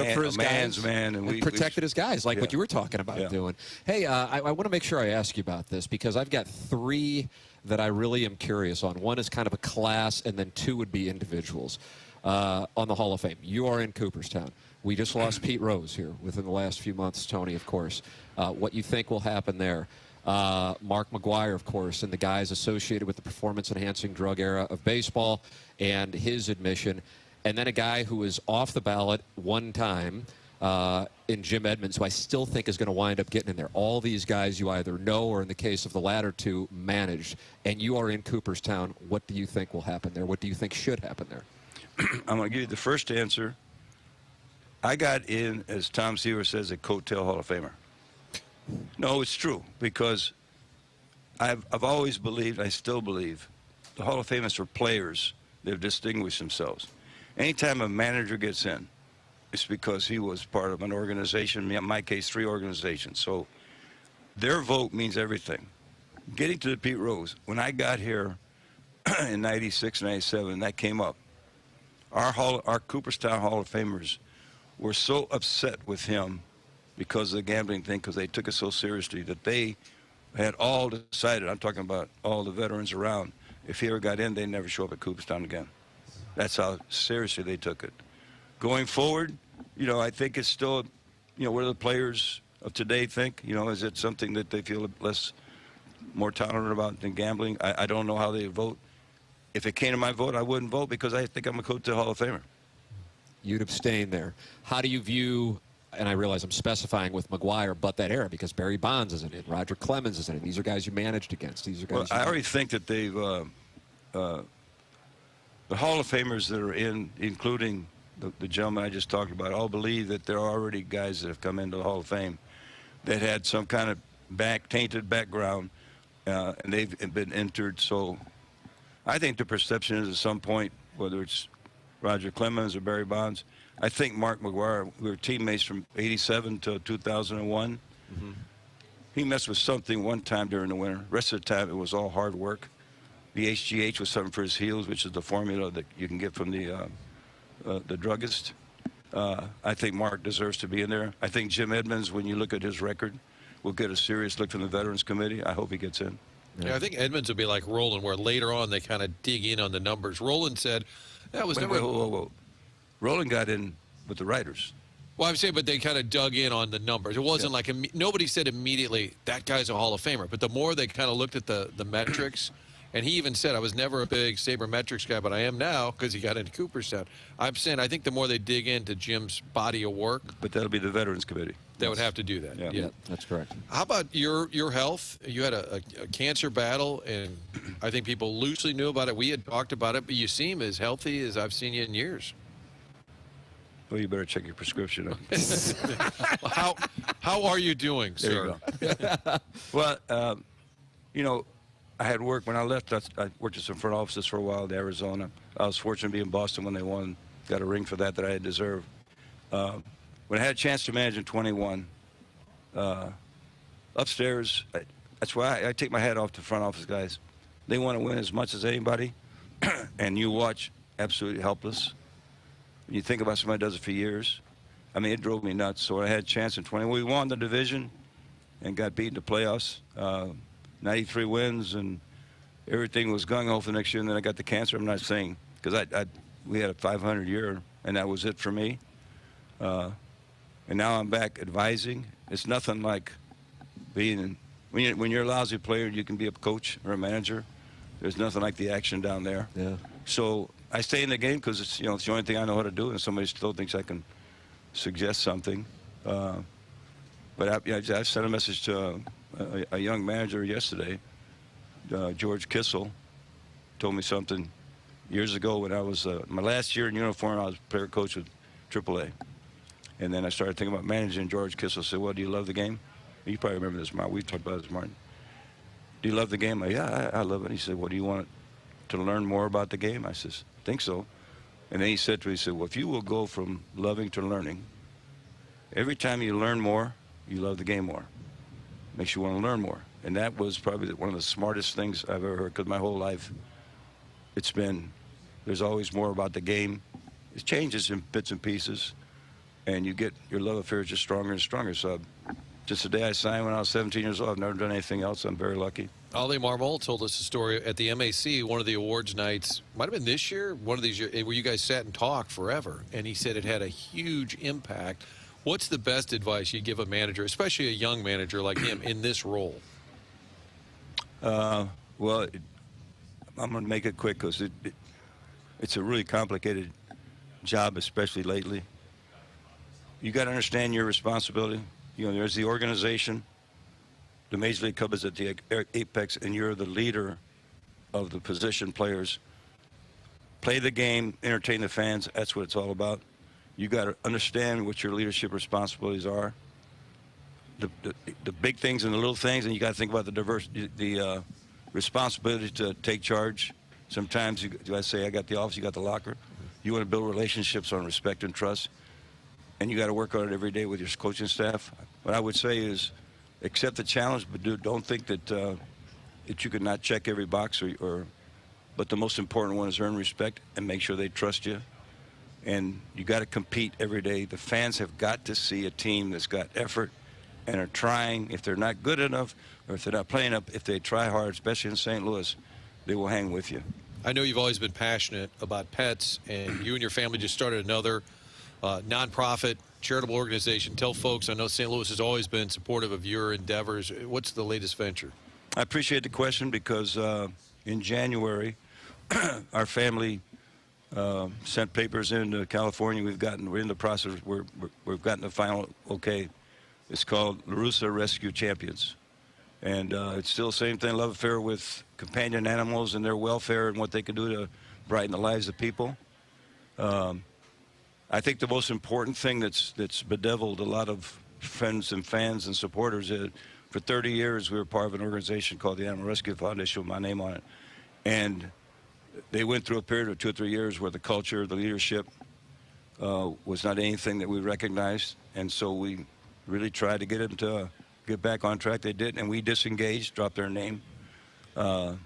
up for his man's guys man, and we protected his guys, like what you were talking about doing. Hey, I want to make sure I ask you about this, because I've got three that I really am curious on. One is kind of a class, and then two would be individuals on the Hall of Fame. You are in Cooperstown. We just lost Pete Rose here within the last few months, Tony, of course. What you think will happen there? Mark McGwire, of course, and the guys associated with the performance-enhancing drug era of baseball and his admission. And then a guy who was off the ballot one time in Jim Edmonds, who I still think is going to wind up getting in there. All these guys you either know or, in the case of the latter two, managed. And you are in Cooperstown. What do you think will happen there? What do you think should happen there? I'm going to give you the first answer. I got in, as Tom Seaver says, a coattail Hall of Famer. No, it's true, because I've always believed, I still believe, the Hall of Fame is for players that have distinguished themselves. Anytime a manager gets in, it's because he was part of an organization, in my case, 3 organizations. So their vote means everything. Getting to the Pete Rose, when I got here in 96, 97, that came up. Our Cooperstown Hall of Famers were so upset with him because of the gambling thing, because they took it so seriously, that they had all decided, I'm talking about all the veterans around, if he ever got in, they'd never show up at Cooperstown again. That's how seriously they took it. Going forward, I think it's still, what do the players of today think? Is it something that they feel more tolerant about than gambling? I don't know how they vote. If it came to my vote, I wouldn't vote, because I think I'm a coattail Hall of Famer. You'd abstain there. How do you view, and I realize I'm specifying with McGwire, but that era, because Barry Bonds is in it, Roger Clemens is in it. These are guys you managed against. These are guys. Well, I already think that they've the Hall of Famers that are in, including the gentleman I just talked about, all believe that there are already guys that have come into the Hall of Fame that had some kind of tainted background, and they've been entered. So I think the perception is, at some point, whether it's Roger Clemens or Barry Bonds, I think Mark McGwire, we were teammates from 87 to 2001. Mm-hmm. He messed with something one time during the winter. Rest of the time, it was all hard work. The HGH was something for his heels, which is the formula that you can get from the druggist. I think Mark deserves to be in there. I think Jim Edmonds, when you look at his record, will get a serious look from the Veterans Committee. I hope he gets in. Yeah, I think Edmonds will be like Roland, where later on they kind of dig in on the numbers. Roland said that was whoa. Roland got in with the writers. Well, I'm saying, but they kind of dug in on the numbers. It wasn't like nobody said immediately that guy's a Hall of Famer. But the more they kind of looked at the metrics, and he even said, I was never a big sabermetrics guy, but I am now because he got into Cooperstown. I'm saying I think the more they dig into Jim's body of work. But that'll be the Veterans Committee. They would have to do that. Yeah, that's correct. How about your health? You had a cancer battle, and I think people loosely knew about it. We had talked about it, but you seem as healthy as I've seen you in years. Well, you better check your prescription. How are you doing, sir? There you go. Well, you know, I had work when I left. I worked at some front offices for a while in Arizona. I was fortunate to be in Boston when they won. Got a ring for that I had deserved. When I had a chance to manage in 21, upstairs, that's why I take my hat off to front office guys. They want to win as much as anybody, and you watch absolutely helpless. You think about somebody who does it for years. I mean, it drove me nuts. So I had a chance in 20. We won the division and got beat in the playoffs. 93 wins, and everything was gung-ho for the next year, and then I got the cancer. I'm not saying, because we had a 500 year, and that was it for me. And now I'm back advising. It's nothing like being, when you're a lousy player, you can be a coach or a manager. There's nothing like the action down there. Yeah. So I stay in the game because it's the only thing I know how to do, and somebody still thinks I can suggest something. But I sent a message to a young manager yesterday, George Kissel, told me something years ago when I was my last year in uniform. I was player coach with AAA, and then I started thinking about managing. George Kissel said, "Well, do you love the game?" You probably remember this, Martin. We talked about this, Martin. Do you love the game? Yeah, I love it. He said, "Well, do you want to learn more about the game?" I says, "Think so." And then he said to me, he said, "Well, if you will go from loving to learning, every time you learn more, you love the game more. Makes you want to learn more." And that was probably one of the smartest things I've ever heard, because my whole life it's been, there's always more about the game. It changes in bits and pieces, and you get your love affair is just stronger and stronger. So just the day I signed when I was 17 years old, I've never done anything else. I'm very lucky. Ali Marmol told us a story at the MAC, one of the awards nights, might have been this year, one of these years, where you guys sat and talked forever, and he said it had a huge impact. What's the best advice you give a manager, especially a young manager like him, in this role? Well, I'm going to make it quick because it's a really complicated job, especially lately. You got to understand your responsibility. You know, there's the organization. The Major League Club is at the apex, and you're the leader of the position players. Play the game, entertain the fans. That's what it's all about. You got to understand what your leadership responsibilities are, the big things and the little things, and you got to think about the responsibility to take charge. Sometimes I say, I got the office, you got the locker. You want to build relationships on respect and trust, and you got to work on it every day with your coaching staff. What I would say is, accept the challenge, but don't think that that you could not check every box, but the most important one is earn respect and make sure they trust you. And you got to compete every day. The fans have got to see a team that's got effort and are trying. If they're not good enough, or if they're not playing up, if they try hard, especially in St. Louis, they will hang with you. I know you've always been passionate about pets, and you and your family just started another nonprofit charitable organization. Tell folks, I know St. Louis has always been supportive of your endeavors. What's the latest venture? I appreciate the question because in January, our family sent papers into California. We're in the process. We've gotten the final okay. It's called LaRussa Rescue Champions. And it's still the same thing, love affair with companion animals and their welfare and what they can do to brighten the lives of people. I think the most important thing that's bedeviled a lot of friends and fans and supporters is for 30 years we were part of an organization called the Animal Rescue Foundation with my name on it. And they went through a period of 2 or 3 years where the culture, the leadership was not anything that we recognized. And so we really tried to get them to get back on track. They did, and we disengaged, dropped their name.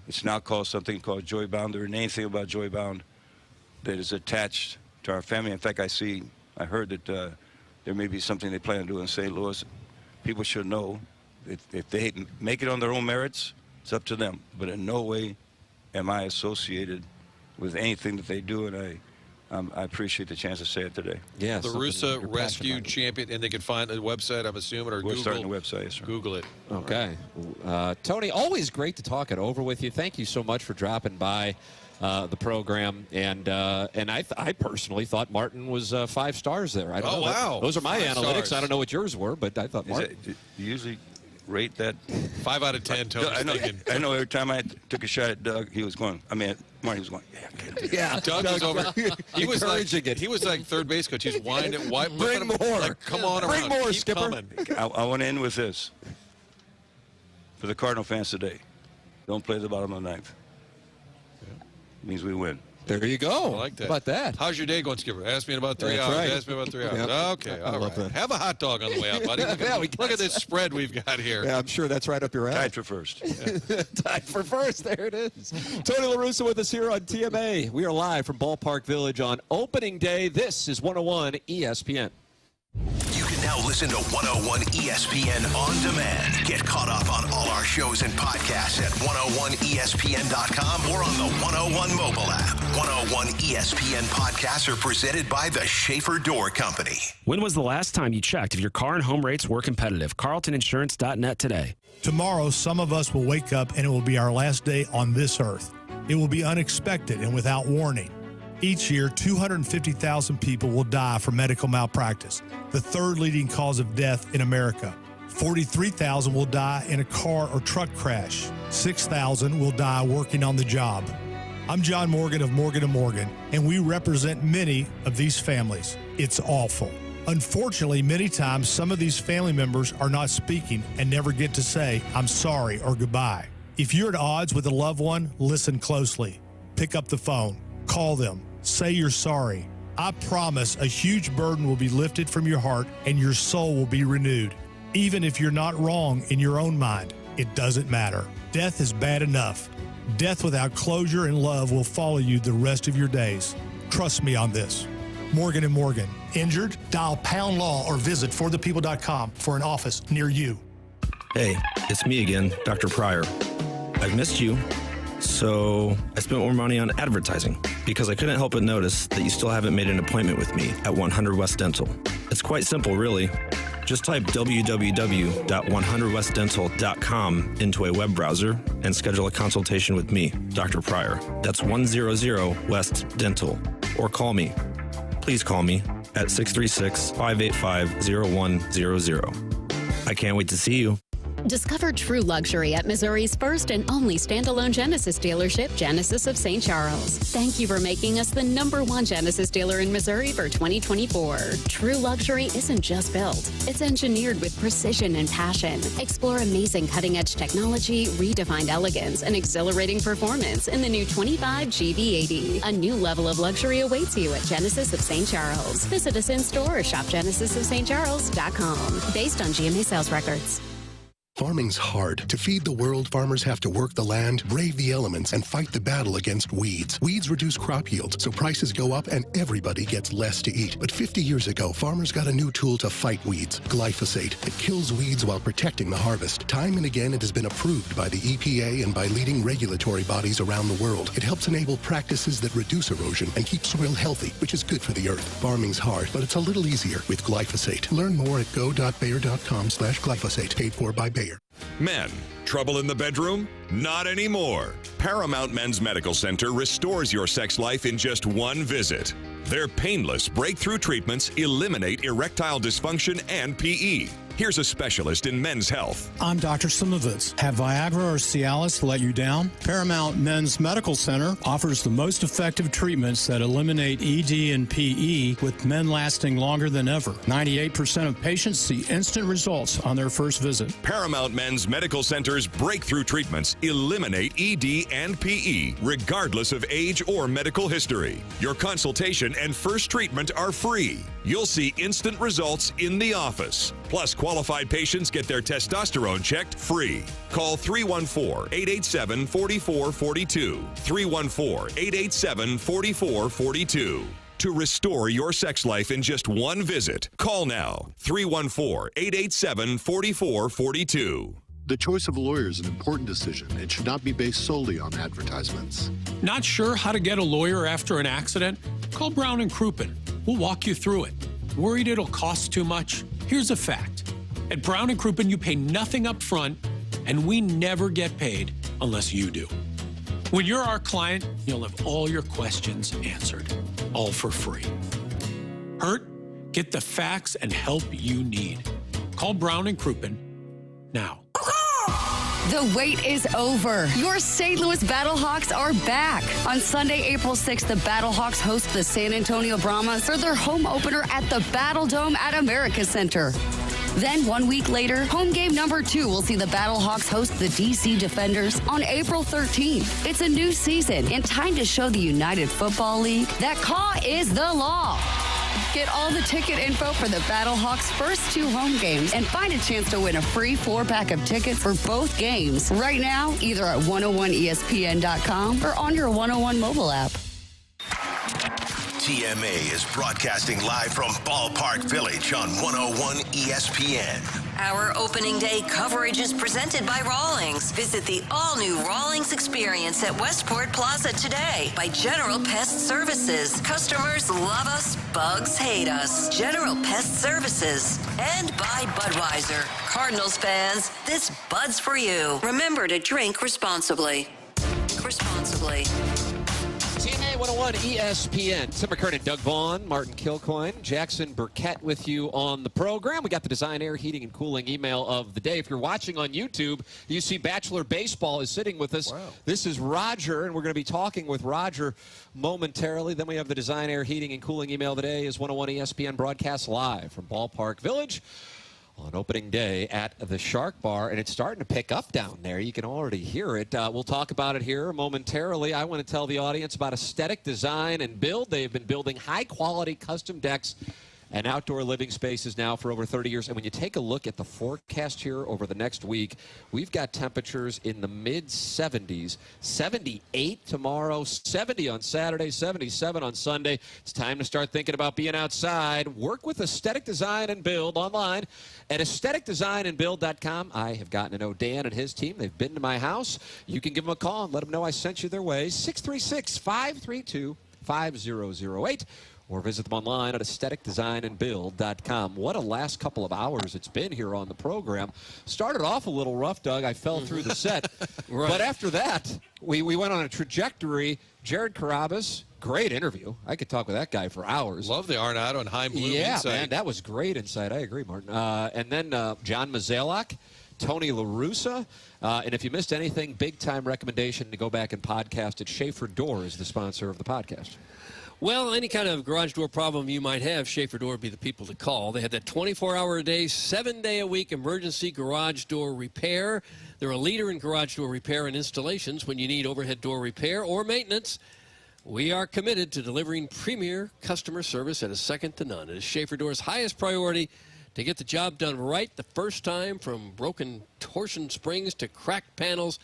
It's now called something called Joy Bound. There isn't anything about Joy Bound that is attached to our family. In fact, I heard that there may be something they plan to do in St. Louis. People should know if they make it on their own merits, it's up to them. But in no way am I associated with anything that they do, and I appreciate the chance to say it today. Yeah, the LaRussa Rescue Champion, and they can find the website, I'm assuming, or We're Google. starting the website, yes, sir. Google it. Okay. Tony, always great to talk it over with you. Thank you so much for dropping by the program. And I personally thought Martin was 5 stars there. I don't know. Wow. Those are my 5 analytics. stars. I don't know what yours were, but I thought Martin. Usually rate that. 5 out of 10, Tony. I know every time I took a shot at Doug, he was going, Marty was going, yeah. Doug was over. He was like third base coach. He's winding. Bring more. Like, come on Bring around. more, Keep Skipper. coming. I want to end with this. For the Cardinal fans today, don't play the bottom of the ninth. It means we win. There you go. I like that. How about that? How's your day going, Skipper? Ask me in about 3 That's hours. right. Ask me about 3 hours. Yep. Okay, all right. that. Have a hot dog on the way out, buddy. Look at this spread we've got here. Yeah, I'm sure that's right up your alley. Tied for first. Tied for first. There it is. Tony LaRussa with us here on TMA. We are live from Ballpark Village on opening day. This is 101 ESPN. You can now listen to 101 ESPN on demand. Get caught up on all our shows and podcasts at 101ESPN.com or on the 101 mobile app. 101 ESPN podcasts are presented by the Schaefer Door Company. When was the last time you checked if your car and home rates were competitive? CarltonInsurance.net today. Tomorrow, some of us will wake up and it will be our last day on this earth. It will be unexpected and without warning. Each year, 250,000 people will die from medical malpractice, the third leading cause of death in America. 43,000 will die in a car or truck crash. 6,000 will die working on the job. I'm John Morgan of Morgan & Morgan, and we represent many of these families. It's awful. Unfortunately, many times, some of these family members are not speaking and never get to say, I'm sorry or goodbye. If you're at odds with a loved one, listen closely. Pick up the phone. Call them. Say you're sorry. I promise a huge burden will be lifted from your heart and your soul will be renewed. Even if you're not wrong in your own mind, it doesn't matter. Death is bad enough. Death without closure and love will follow you the rest of your days. Trust me on this. Morgan & Morgan. Injured? Dial #law or visit forthepeople.com for an office near you. Hey, it's me again, Dr. Pryor. I've missed you. So I spent more money on advertising because I couldn't help but notice that you still haven't made an appointment with me at 100 West Dental. It's quite simple, really. Just type www.100westdental.com into a web browser and schedule a consultation with me, Dr. Pryor. That's 100 West Dental. Or call me. Please call me at 636-585-0100. I can't wait to see you. Discover true luxury at Missouri's first and only standalone Genesis dealership, Genesis of St. Charles. Thank you for making us the #1 Genesis dealer in Missouri for 2024. True luxury isn't just built. It's engineered with precision and passion. Explore amazing cutting-edge technology, redefined elegance, and exhilarating performance in the new 25 GV80. A new level of luxury awaits you at Genesis of St. Charles. Visit us in store or shop genesisofstcharles.com. Based on GMA sales records. Farming's hard. To feed the world, farmers have to work the land, brave the elements, and fight the battle against weeds. Weeds reduce crop yields, so prices go up and everybody gets less to eat. But 50 years ago, farmers got a new tool to fight weeds, glyphosate. It kills weeds while protecting the harvest. Time and again, it has been approved by the EPA and by leading regulatory bodies around the world. It helps enable practices that reduce erosion and keep soil healthy, which is good for the earth. Farming's hard, but it's a little easier with glyphosate. Learn more at go.bayer.com/glyphosate. Paid for by Bayer. Men, trouble in the bedroom? Not anymore. Paramount Men's Medical Center restores your sex life in just one visit. Their painless breakthrough treatments eliminate erectile dysfunction and PE. Here's a specialist in men's health. I'm Dr. Simovitz. Have Viagra or Cialis let you down? Paramount Men's Medical Center offers the most effective treatments that eliminate ED and PE, with men lasting longer than ever. 98% of patients see instant results on their first visit. Paramount Men's Medical Center's breakthrough treatments eliminate ED and PE, regardless of age or medical history. Your consultation and first treatment are free. You'll see instant results in the office. Plus, qualified patients get their testosterone checked free. Call 314-887-4442. 314-887-4442. To restore your sex life in just one visit, call now. 314-887-4442. The choice of a lawyer is an important decision. It should not be based solely on advertisements. Not sure how to get a lawyer after an accident? Call Brown & Crouppen. We'll walk you through it. Worried it'll cost too much? Here's a fact. At Brown & Crouppen, you pay nothing up front, and we never get paid unless you do. When you're our client, you'll have all your questions answered, all for free. Hurt? Get the facts and help you need. Call Brown & Crouppen now. The wait is over. Your St. Louis Battlehawks are back. On Sunday, April 6th, the Battlehawks host the San Antonio Brahmas for their home opener at the Battle Dome at America Center. Then 1 week later, home game number 2 will see the Battlehawks host the DC Defenders on April 13th. It's a new season and time to show the United Football League that CAW is the law. Get all the ticket info for the Battlehawks' first 2 home games and find a chance to win a free 4-pack of tickets for both games right now, either at 101ESPN.com or on your 101 mobile app. TMA is broadcasting live from Ballpark Village on 101 ESPN. Our opening day coverage is presented by Rawlings. Visit the all-new Rawlings experience at Westport Plaza today by General Pest Services. Customers love us, bugs hate us. General Pest Services. And by Budweiser. Cardinals fans, this Bud's for you. Remember to drink responsibly. Responsibly. TMA 101 ESPN. Tim McKernan, Doug Vaughn, Martin Kilcoyne, Jackson Burkett with you on the program. We got the Design, Air, Heating, and Cooling email of the day. If you're watching on YouTube, you see Bachelor Baseball is sitting with us. Wow. This is Roger, and we're going to be talking with Roger momentarily. Then we have the Design, Air, Heating, and Cooling email of the day is 101 ESPN broadcast live from Ballpark Village on opening day at the Shark Bar, and it's starting to pick up down there. You can already hear it. We'll talk about it here momentarily. I want to tell the audience about aesthetic design and build. They've been building high-quality custom decks and outdoor living spaces now for over 30 years. And when you take a look at the forecast here over the next week, we've got temperatures in the mid-70s, 78 tomorrow, 70 on Saturday, 77 on Sunday. It's time to start thinking about being outside. Work with Aesthetic Design and Build online at aestheticdesignandbuild.com. I have gotten to know Dan and his team. They've been to my house. You can give them a call and let them know I sent you their way. 636-532-5008. Or visit them online at aestheticdesignandbuild.com. What a last couple of hours it's been here on the program. Started off a little rough, Doug. I fell through the set. Right. But after that, we went on a trajectory. Jared Carrabis, great interview. I could talk with that guy for hours. Love the Arnado and Heim Bloom insight. Yeah, man, that was great insight. I agree, Martin. And then John Mozeliak, Tony LaRussa. And if you missed anything, big-time recommendation to go back and podcast at Schaefer Door is the sponsor of the podcast. Well, any kind of garage door problem you might have, Schaefer Door would be the people to call. They have that 24-hour-a-day, 7-day-a-week emergency garage door repair. They're a leader in garage door repair and installations. When you need overhead door repair or maintenance, we are committed to delivering premier customer service at a second to none. It is Schaefer Door's highest priority to get the job done right the first time, from broken torsion springs to cracked panels.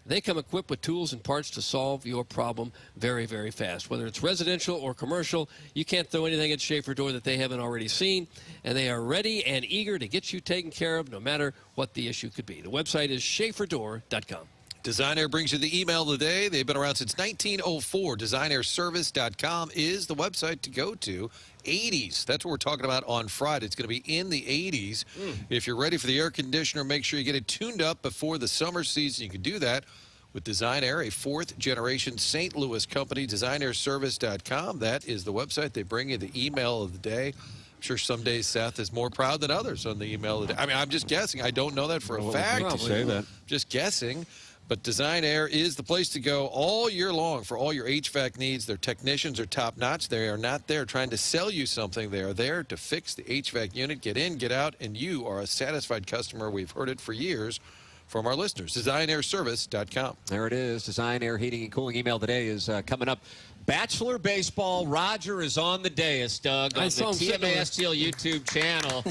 They come equipped with tools and parts to solve your problem very, very fast. Whether it's residential or commercial, you can't throw anything at Schaefer Door that they haven't already seen, and they are ready and eager to get you taken care of no matter what the issue could be. The website is schaeferdoor.com. Design Air brings you the email of the day. They've been around since 1904. DesignAirService.com is the website to go to. 80s. That's what we're talking about on Friday. It's going to be in the 80s. If you're ready for the air conditioner, make sure you get it tuned up before the summer season. You can do that with Design Air, a fourth-generation St. Louis company. DesignAirService.com. That is the website. They bring you the email of the day. I'm sure some days Seth is more proud than others on the email of the day. I mean, I'm just guessing. I don't know that for a fact. To say that. Just guessing. But Design Air is the place to go all year long for all your HVAC needs. Their technicians are top-notch. They are not there trying to sell you something. They are there to fix the HVAC unit, get in, get out, and you are a satisfied customer. We've heard it for years from our listeners. DesignAirService.com. There it is. Design, Air, Heating, and Cooling email today is coming up. Bachelor Baseball. Roger is on the dais, Doug, on the TMA STL YouTube channel.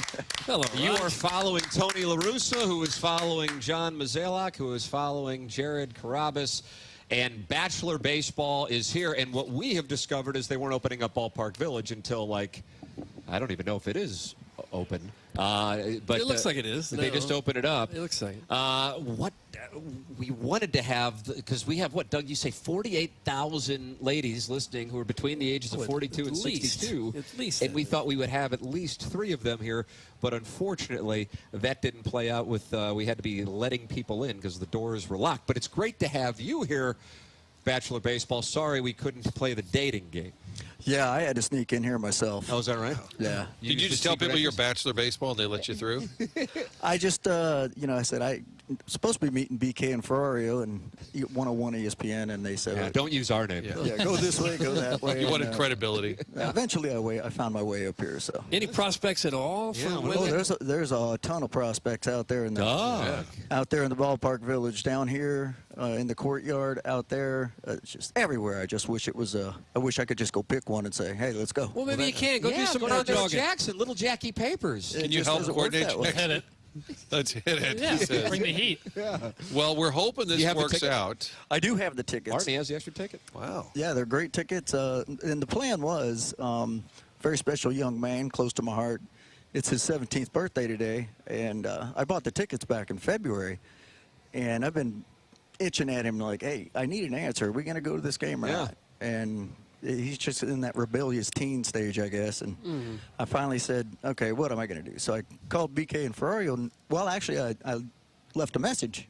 Hello, you are following Tony LaRussa, who is following John Mozeliak, who is following Jared Carrabis. And Bachelor Baseball is here. And what we have discovered is they weren't opening up Ballpark Village until, like, I don't even know if it is open. But it looks like it is. They just opened it up. It looks like it. What we wanted to have, because we have, what, Doug, you say 48,000 ladies listening who are between the ages of 42 and 62. At least. And we thought we would have at least 3 of them here. But unfortunately, that didn't play out with, we had to be letting people in because the doors were locked. But it's great to have you here, Bachelor Baseball. Sorry we couldn't play the dating game. Yeah, I had to sneak in here myself. Oh, is that right? Yeah. Did you just tell people you're Bachelor Baseball and they let you through? I just, I said I'm supposed to be meeting BK and Ferrario and 101 ESPN, and they said, don't use our name. Yeah, go this way, go that way. You wanted credibility. Eventually, I found my way up here. So. Any prospects at all for women? There's a ton of prospects out there in the ballpark village, down here in the courtyard, out there, just everywhere. I just wish it was. I wish I could just go pick one and say, hey, let's go. Well, maybe you can go do some go down to jogging. Jackson, little Jackie Papers. Can you help coordinate? Hit it. Let's hit it. Yeah, bring the heat. Yeah. Well, we're hoping this works out. I do have the tickets. Martin has the extra ticket. Wow. Yeah, they're great tickets. And the plan was, very special young man, close to my heart. It's his 17th birthday today, and I bought the tickets back in February, and I've been itching at him like, hey, I need an answer. Are we going to go to this game or not? And he's just in that rebellious teen stage, I guess. And I finally said, okay, what am I going to do? So I called BK and Ferrario. And, well, actually, I left a message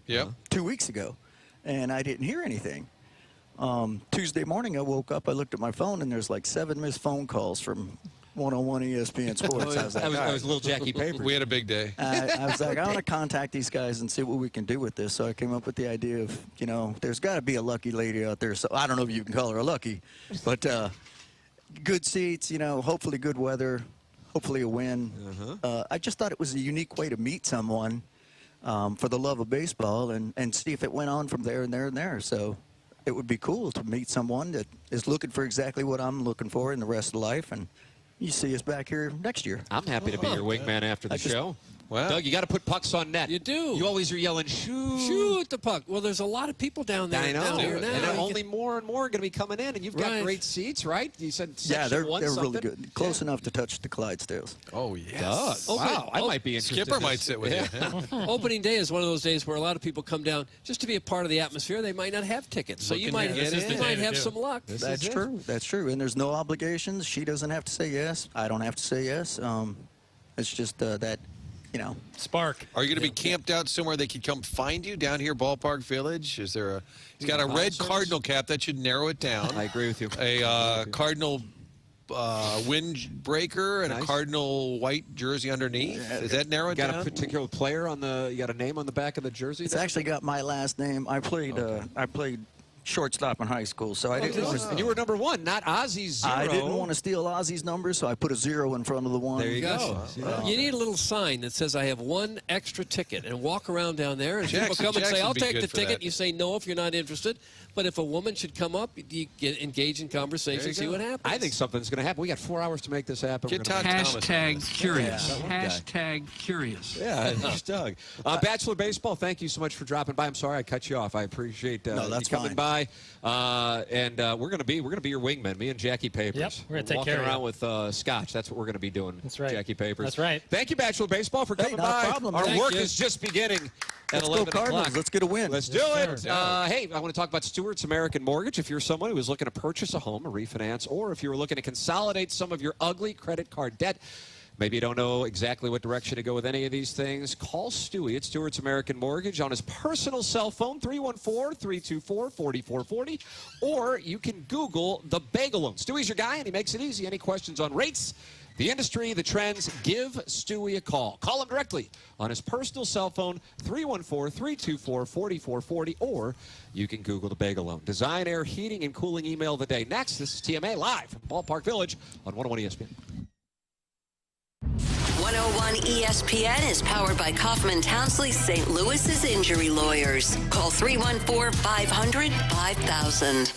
2 weeks ago, and I didn't hear anything. Tuesday morning, I woke up, I looked at my phone, and there's like 7 missed phone calls from 101 ESPN Sports. I was like, that was little Jackie Papers. We had a big day. I was like, I want to contact these guys and see what we can do with this. So I came up with the idea of, there's got to be a lucky lady out there. So I don't know if you can call her a lucky, but good seats, hopefully good weather, hopefully a win. I just thought it was a unique way to meet someone for the love of baseball and see if it went on from there and there and there. So it would be cool to meet someone that is looking for exactly what I'm looking for in the rest of life. And you see us back here next year. I'm happy to be your wingman after the show. Wow. Doug, you got to put pucks on net. You do. You always are yelling, shoot. Shoot the puck. Well, there's a lot of people down there. I know. Down here now. And only more and more are going to be coming in, and you've got great seats, right? You said section they're one really good. Close enough to touch the Clydesdales. Oh, yes. Doug. Wow, I might be interested. Skipper might sit with you. Opening day is one of those days where a lot of people come down just to be a part of the atmosphere. They might not have tickets, so you might have some luck. That's true. That's true. And there's no obligations. She doesn't have to say yes. I don't have to say yes. It's just that. Spark. Are you going to be camped out somewhere they could come find you down here, Ballpark Village? Is there he's got a red Cardinal cap. That should narrow it down. I agree with you. A Cardinal windbreaker and a Cardinal white jersey underneath. Does that narrow it down? Got a particular player you got a name on the back of the jersey? It's actually got my last name. I played shortstop in high school, so I didn't. And you were number 1, not Ozzy's 0. I didn't want to steal Ozzy's number, so I put a 0 in front of the 1. There you go. You need a little sign that says, I have 1 extra ticket, and walk around down there, and people come and say, I'll take the ticket. You say no if you're not interested. But if a woman should come up, you get engaged in conversation, see what happens. I think something's going to happen. We got 4 hours to make this happen. Hashtag curious. Hashtag curious. Yeah, it's Doug. Bachelor Baseball, thank you so much for dropping by. I'm sorry I cut you off. I appreciate you coming by. And we're going to be your wingmen, me and Jackie Papers. Yep, we're going to take care of walking around with scotch. That's what we're going to be doing. That's right. Jackie Papers. That's right. Thank you, Bachelor Baseball, for coming by. No problem. Our work is just beginning. Let's go Cardinals. Let's get a win. Let's do it. Hey, I want to talk about Stewart's American Mortgage. If you're someone who is looking to purchase a home, a refinance, or if you're looking to consolidate some of your ugly credit card debt, maybe you don't know exactly what direction to go with any of these things, call Stewie at Stewart's American Mortgage on his personal cell phone, 314-324-4440, or you can Google the Bagel Loan. Stewie's your guy, and he makes it easy. Any questions on rates, the industry, the trends, give Stewie a call. Call him directly on his personal cell phone, 314-324-4440, or you can Google the Bagel Loan. Design, Air, Heating, and Cooling email of the day. Next, this is TMA live from Ballpark Village on 101 ESPN. 101 ESPN is powered by Kaufman Townsley St. Louis's injury lawyers. Call 314-500-5000.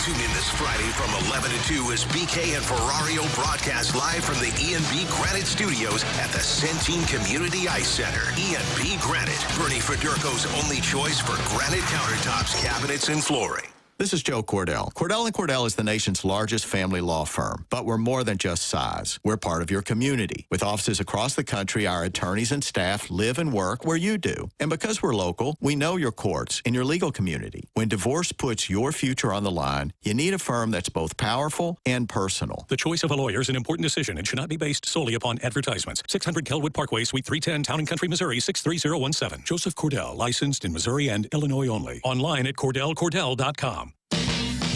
Tune in this Friday from 11 to 2 as BK and Ferrario broadcast live from the E&B Granite Studios at the Centene Community Ice Center. E&B Granite, Bernie Federko's only choice for granite countertops, cabinets, and flooring. This is Joe Cordell. Cordell & Cordell is the nation's largest family law firm, but we're more than just size. We're part of your community. With offices across the country, our attorneys and staff live and work where you do. And because we're local, we know your courts and your legal community. When divorce puts your future on the line, you need a firm that's both powerful and personal. The choice of a lawyer is an important decision and should not be based solely upon advertisements. 600 Kelwood Parkway, Suite 310, Town and Country, Missouri, 63017. Joseph Cordell, licensed in Missouri and Illinois only. Online at CordellCordell.com.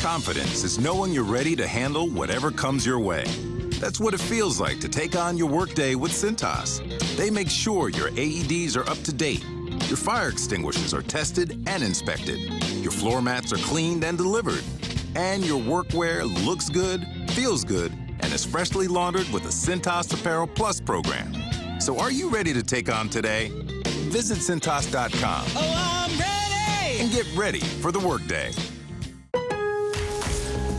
Confidence is knowing you're ready to handle whatever comes your way. That's what it feels like to take on your workday with Cintas. They make sure your AEDs are up to date, your fire extinguishers are tested and inspected, your floor mats are cleaned and delivered, and your workwear looks good, feels good, and is freshly laundered with the Cintas Apparel Plus program. So are you ready to take on today? Visit Cintas.com. Oh, I'm ready! And get ready for the workday.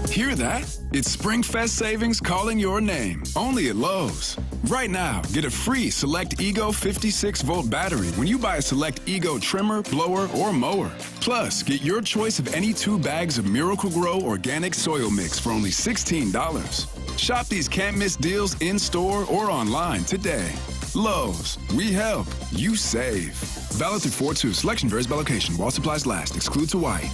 Hear that? It's SpringFest savings calling your name. Only at Lowe's. Right now, get a free Select Ego 56-volt battery when you buy a Select Ego trimmer, blower, or mower. Plus, get your choice of any 2 bags of Miracle-Gro organic soil mix for only $16. Shop these can't-miss deals in-store or online today. Lowe's. We help. You save. Valid through 4/2. Selection varies by location. While supplies last. Excludes Hawaii.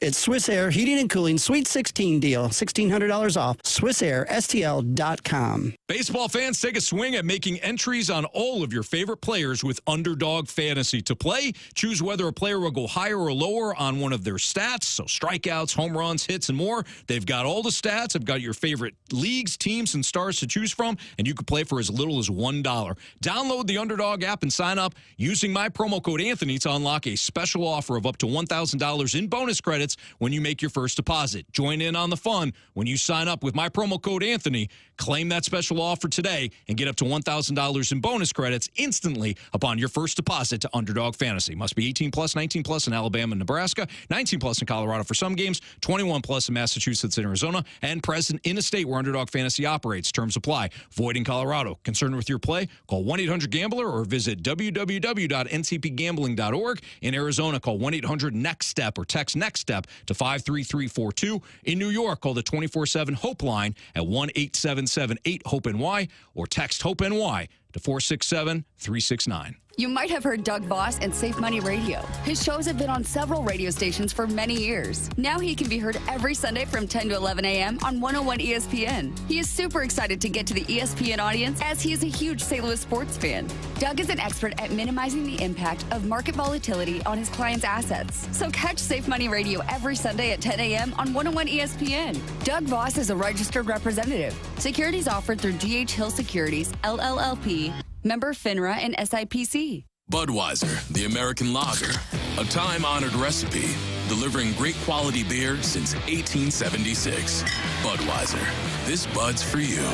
It's Swiss Air Heating and Cooling Sweet 16 deal. $1,600 off. SwissAirSTL.com. Baseball fans, take a swing at making entries on all of your favorite players with Underdog Fantasy. To play, choose whether a player will go higher or lower on one of their stats, so strikeouts, home runs, hits, and more. They've got all the stats. I've got your favorite leagues, teams, and stars to choose from, and you can play for as little as $1. Download the Underdog app and sign up using my promo code Anthony to unlock a special offer of up to $1,000 in bonus credits when you make your first deposit. Join in on the fun when you sign up with my promo code Anthony. Claim that special offer today and get up to $1,000 in bonus credits instantly upon your first deposit to Underdog Fantasy. Must be 18 plus, 19 plus in Alabama and Nebraska, 19 plus in Colorado for some games, 21 plus in Massachusetts and Arizona, and present in a state where Underdog Fantasy operates. Terms apply. Void in Colorado. Concerned with your play? Call 1-800-GAMBLER or visit www.ncpgambling.org. In Arizona, call 1-800-NEXT-STEP or text NEXT STEP to 53342. In New York, call the 24/7 HOPE line at 1-877-8-HOPE-NY or text HOPE-NY to 467-369. You might have heard Doug Voss and Safe Money Radio. His shows have been on several radio stations for many years. Now he can be heard every Sunday from 10 to 11 a.m. on 101 ESPN. He is super excited to get to the ESPN audience as he is a huge St. Louis sports fan. Doug is an expert at minimizing the impact of market volatility on his clients' assets. So catch Safe Money Radio every Sunday at 10 a.m. on 101 ESPN. Doug Voss is a registered representative. Securities offered through GH Hill Securities, LLLP, member FINRA and SIPC. Budweiser, the American lager, a time-honored recipe, delivering great quality beer since 1876. Budweiser, this Bud's for you.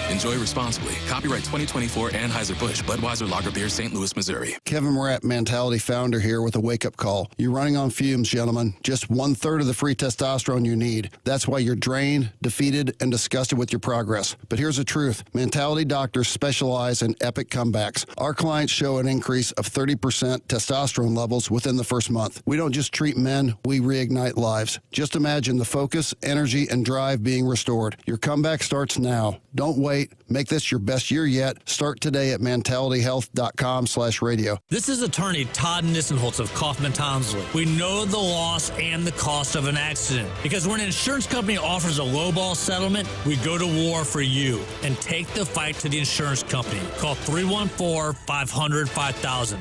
Enjoy responsibly. Copyright 2024 Anheuser-Busch Budweiser Lager Beer, St. Louis, Missouri. Kevin Morat, Mentality founder here with a wake-up call. You're running on fumes, gentlemen. Just 1/3 of the free testosterone you need. That's why you're drained, defeated, and disgusted with your progress. But here's the truth. Mentality doctors specialize in epic comebacks. Our clients show an increase of 30% testosterone levels within the first month. We don't just treat men, we reignite lives. Just imagine the focus, energy, and drive being restored. Your comeback starts now. Don't wait. Make this your best year yet. Start today at mentalityhealth.com/radio. This is attorney Todd Nissenholtz of Kaufman Townsley. We know the loss and the cost of an accident because when an insurance company offers a lowball settlement, we go to war for you and take the fight to the insurance company. Call 314-500-5000.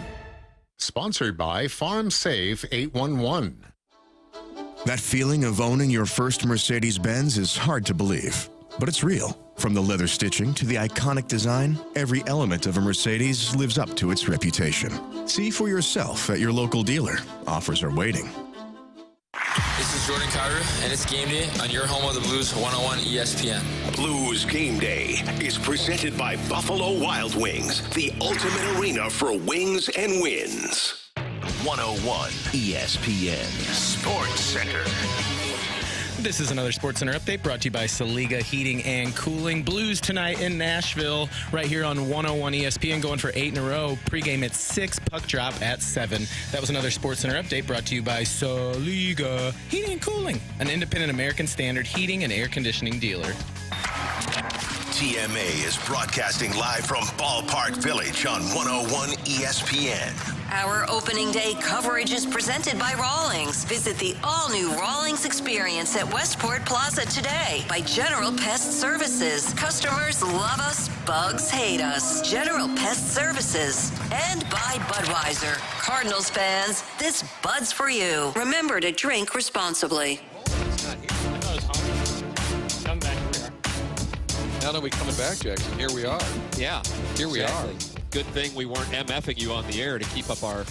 Sponsored by Farm Safe 811. That feeling of owning your first Mercedes-Benz is hard to believe, but it's real. From the leather stitching to the iconic design, every element of a Mercedes lives up to its reputation. See for yourself at your local dealer. Offers are waiting. This is Jordan Cairo, and it's Game Day on your home of the Blues, 101 ESPN. Blues Game Day is presented by Buffalo Wild Wings, the ultimate arena for wings and wins. 101 ESPN Sports Center. This is another SportsCenter update brought to you by Saliga Heating and Cooling. Blues tonight in Nashville, right here on 101 ESPN, going for 8 in a row. Pre-game at 6, puck drop at 7. That was another SportsCenter update brought to you by Saliga Heating and Cooling, an independent American Standard heating and air conditioning dealer. TMA is broadcasting live from Ballpark Village on 101 ESPN. Our opening day coverage is presented by Rawlings. Visit the all-new Rawlings experience at Westport Plaza today by General Pest Services. Customers love us, bugs hate us. General Pest Services. And by Budweiser. Cardinals fans, this Bud's for you. Remember to drink responsibly. Now that we're coming back, Jackson, here we are. Yeah. Here we are. Good thing we weren't MFing you on the air to keep up our,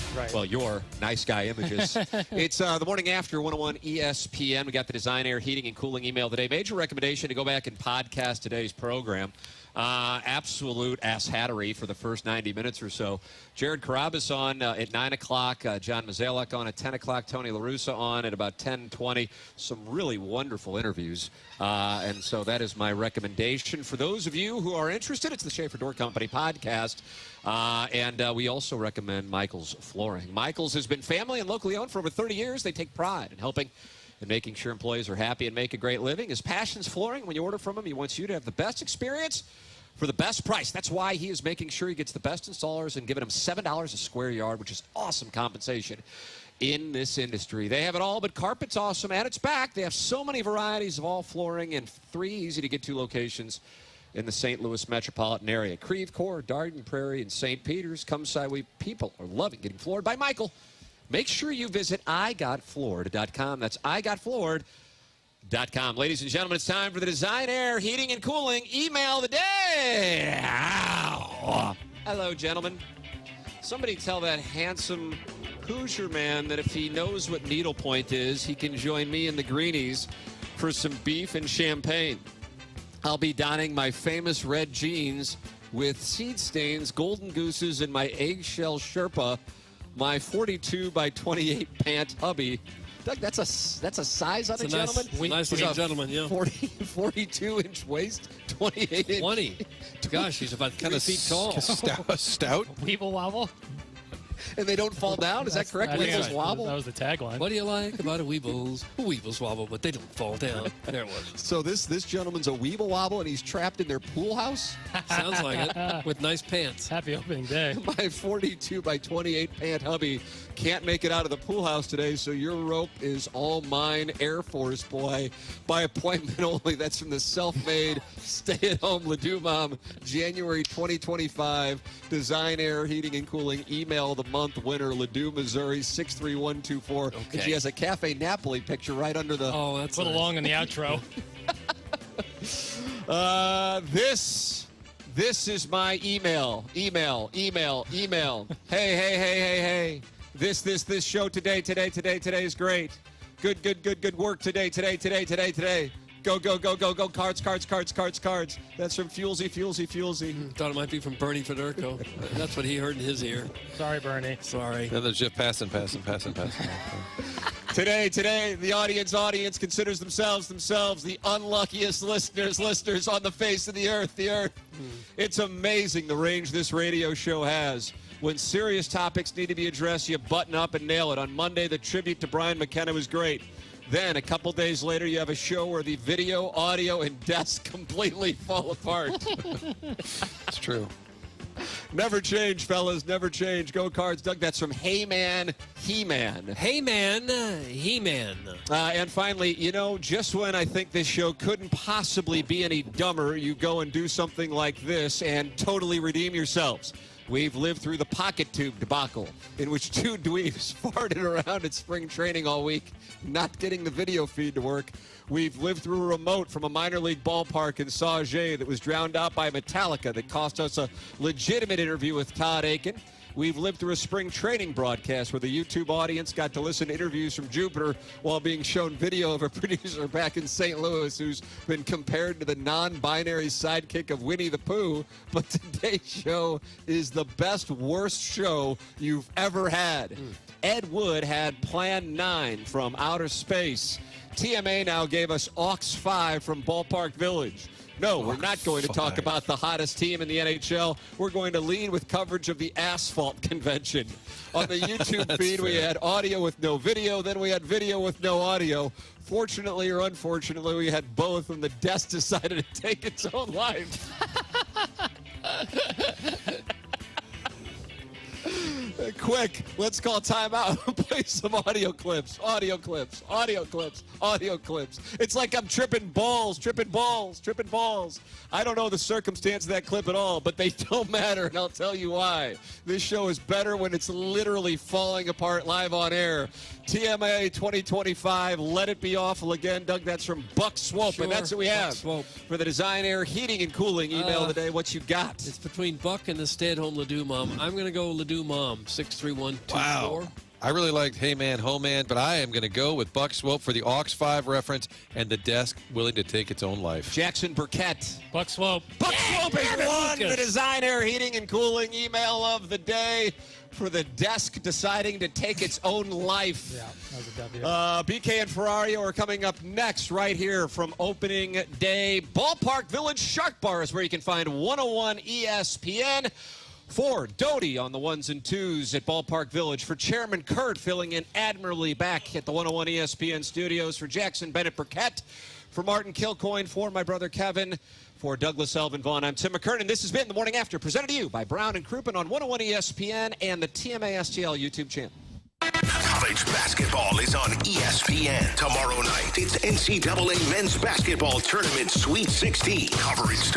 your nice guy images. It's the morning after 101 ESPN. We got the Design Air Heating and Cooling email today. Major recommendation to go back and podcast today's program. Absolute asshattery for the first 90 minutes or so. Jared Carrabis on at 9 o'clock. John Mozeliak on at 10 o'clock. Tony LaRussa on at about 10:20. Some really wonderful interviews. And so that is my recommendation. For those of you who are interested, it's the Schaefer Door Company podcast. And we also recommend Michael's Flooring. Michael's has been family and locally owned for over 30 years. They take pride in helping and making sure employees are happy and make a great living. His passion's flooring. When you order from him, he wants you to have the best experience for the best price. That's why he is making sure he gets the best installers and giving them $7 a square yard, which is awesome compensation in this industry. They have it all, but carpet's awesome, and it's back. They have so many varieties of all flooring in 3 easy-to-get-to locations in the St. Louis metropolitan area. Creve Coeur, Darden Prairie, and St. Peter's. Come Sideway. People are loving getting floored by Michael. Make sure you visit igotfloored.com. That's igotfloored.com. Ladies and gentlemen, it's time for the Design Air Heating and Cooling email of the day. Ow. Hello, gentlemen. Somebody tell that handsome Hoosier man that if he knows what needlepoint is, he can join me in the Greenies for some beef and champagne. I'll be donning my famous red jeans with seed stains, golden gooses, and my eggshell Sherpa, my 42 by 28 pant hubby. Doug, that's a size on a gentleman? Nice looking gentleman, yeah. 42-inch waist, 28-inch. 20. Gosh, he's about 3 feet tall. Stout. Weeble wobble. And they don't fall down? Is that correct? Weebles wobble? That was the tagline. What do you like about a Weebles? Weebles wobble, but they don't fall down. There it was. So this gentleman's a Weeble wobble, and he's trapped in their pool house? Sounds like it. With nice pants. Happy opening day. My 42 by 28 pant hubby can't make it out of the pool house today, so your rope is all mine, Air Force boy. By appointment only. That's from the self-made stay-at-home Ledoux mom, January 2025. Design Air Heating and Cooling email the month winner, Ledoux, Missouri 63124. Okay. And she has a Cafe Napoli picture right under the. Oh, that's put along in the outro. This is my email. Hey. This show today is great. Good work today. Go, cards. That's from Fuelsy. Thought it might be from Bernie Federico. That's what he heard in his ear. Sorry, Bernie. Sorry. Then there's Jeff Passan. Today, the audience considers themselves the unluckiest listeners on the face of the earth. It's amazing the range this radio show has. When serious topics need to be addressed, you button up and nail it. On Monday, the tribute to Brian McKernan was great. Then, a couple days later, you have a show where the video, audio, and desk completely fall apart. It's true. Never change, fellas. Never change. Go Cards. Doug, that's from Heyman He-Man. Heyman He-Man. And finally, just when I think this show couldn't possibly be any dumber, you go and do something like this and totally redeem yourselves. We've lived through the pocket tube debacle, in which 2 dweebs farted around at spring training all week, not getting the video feed to work. We've lived through a remote from a minor league ballpark in Sauget that was drowned out by Metallica that cost us a legitimate interview with Todd Aiken. We've lived through a spring training broadcast where the YouTube audience got to listen to interviews from Jupiter while being shown video of a producer back in St. Louis who's been compared to the non-binary sidekick of Winnie the Pooh. But today's show is the worst show you've ever had. Ed Wood had Plan 9 from Outer Space. TMA now gave us Aux 5 from Ballpark Village. No, we're not going to talk about the hottest team in the NHL. We're going to lead with coverage of the Asphalt Convention. On the YouTube feed, we had audio with no video. Then we had video with no audio. Fortunately or unfortunately, we had both, and the desk decided to take its own life. Quick, let's call timeout. Play some audio clips. It's like I'm tripping balls. I don't know the circumstance of that clip at all, but they don't matter, and I'll tell you why. This show is better when it's literally falling apart live on air. TMA 2025, let it be awful again. Doug, that's from Buck Swope, Sure, and that's what we have Swope. for the Design Air Heating and Cooling email today. What you got? It's between Buck and the stay-at-home Ledoux mom. I'm going to go Ledoux mom, 63124. Wow. I really liked Hey Man, Ho Man, but I am going to go with Buck Swope for the Aux 5 reference and the desk willing to take its own life. Jackson Burkett. Buck Swope. Buck Swope has won the Design Air Heating and Cooling email of the day for the desk deciding to take its own life. Yeah, that was a W. BK and Ferrario are coming up next right here from opening day. Ballpark Village Shark Bar is where you can find 101 ESPN. For Doty on the ones and twos at Ballpark Village. For Chairman Kurt filling in admirably back at the 101 ESPN studios. For Jackson Bennett Burkett. For Martin Kilcoyne. For my brother Kevin. For Douglas Elvin Vaughn. I'm Tim McKernan. This has been The Morning After, presented to you by Brown and Crouppen on 101 ESPN and the TMA STL YouTube channel. College basketball is on ESPN. Tomorrow night, it's NCAA Men's Basketball Tournament Sweet 16. Coverage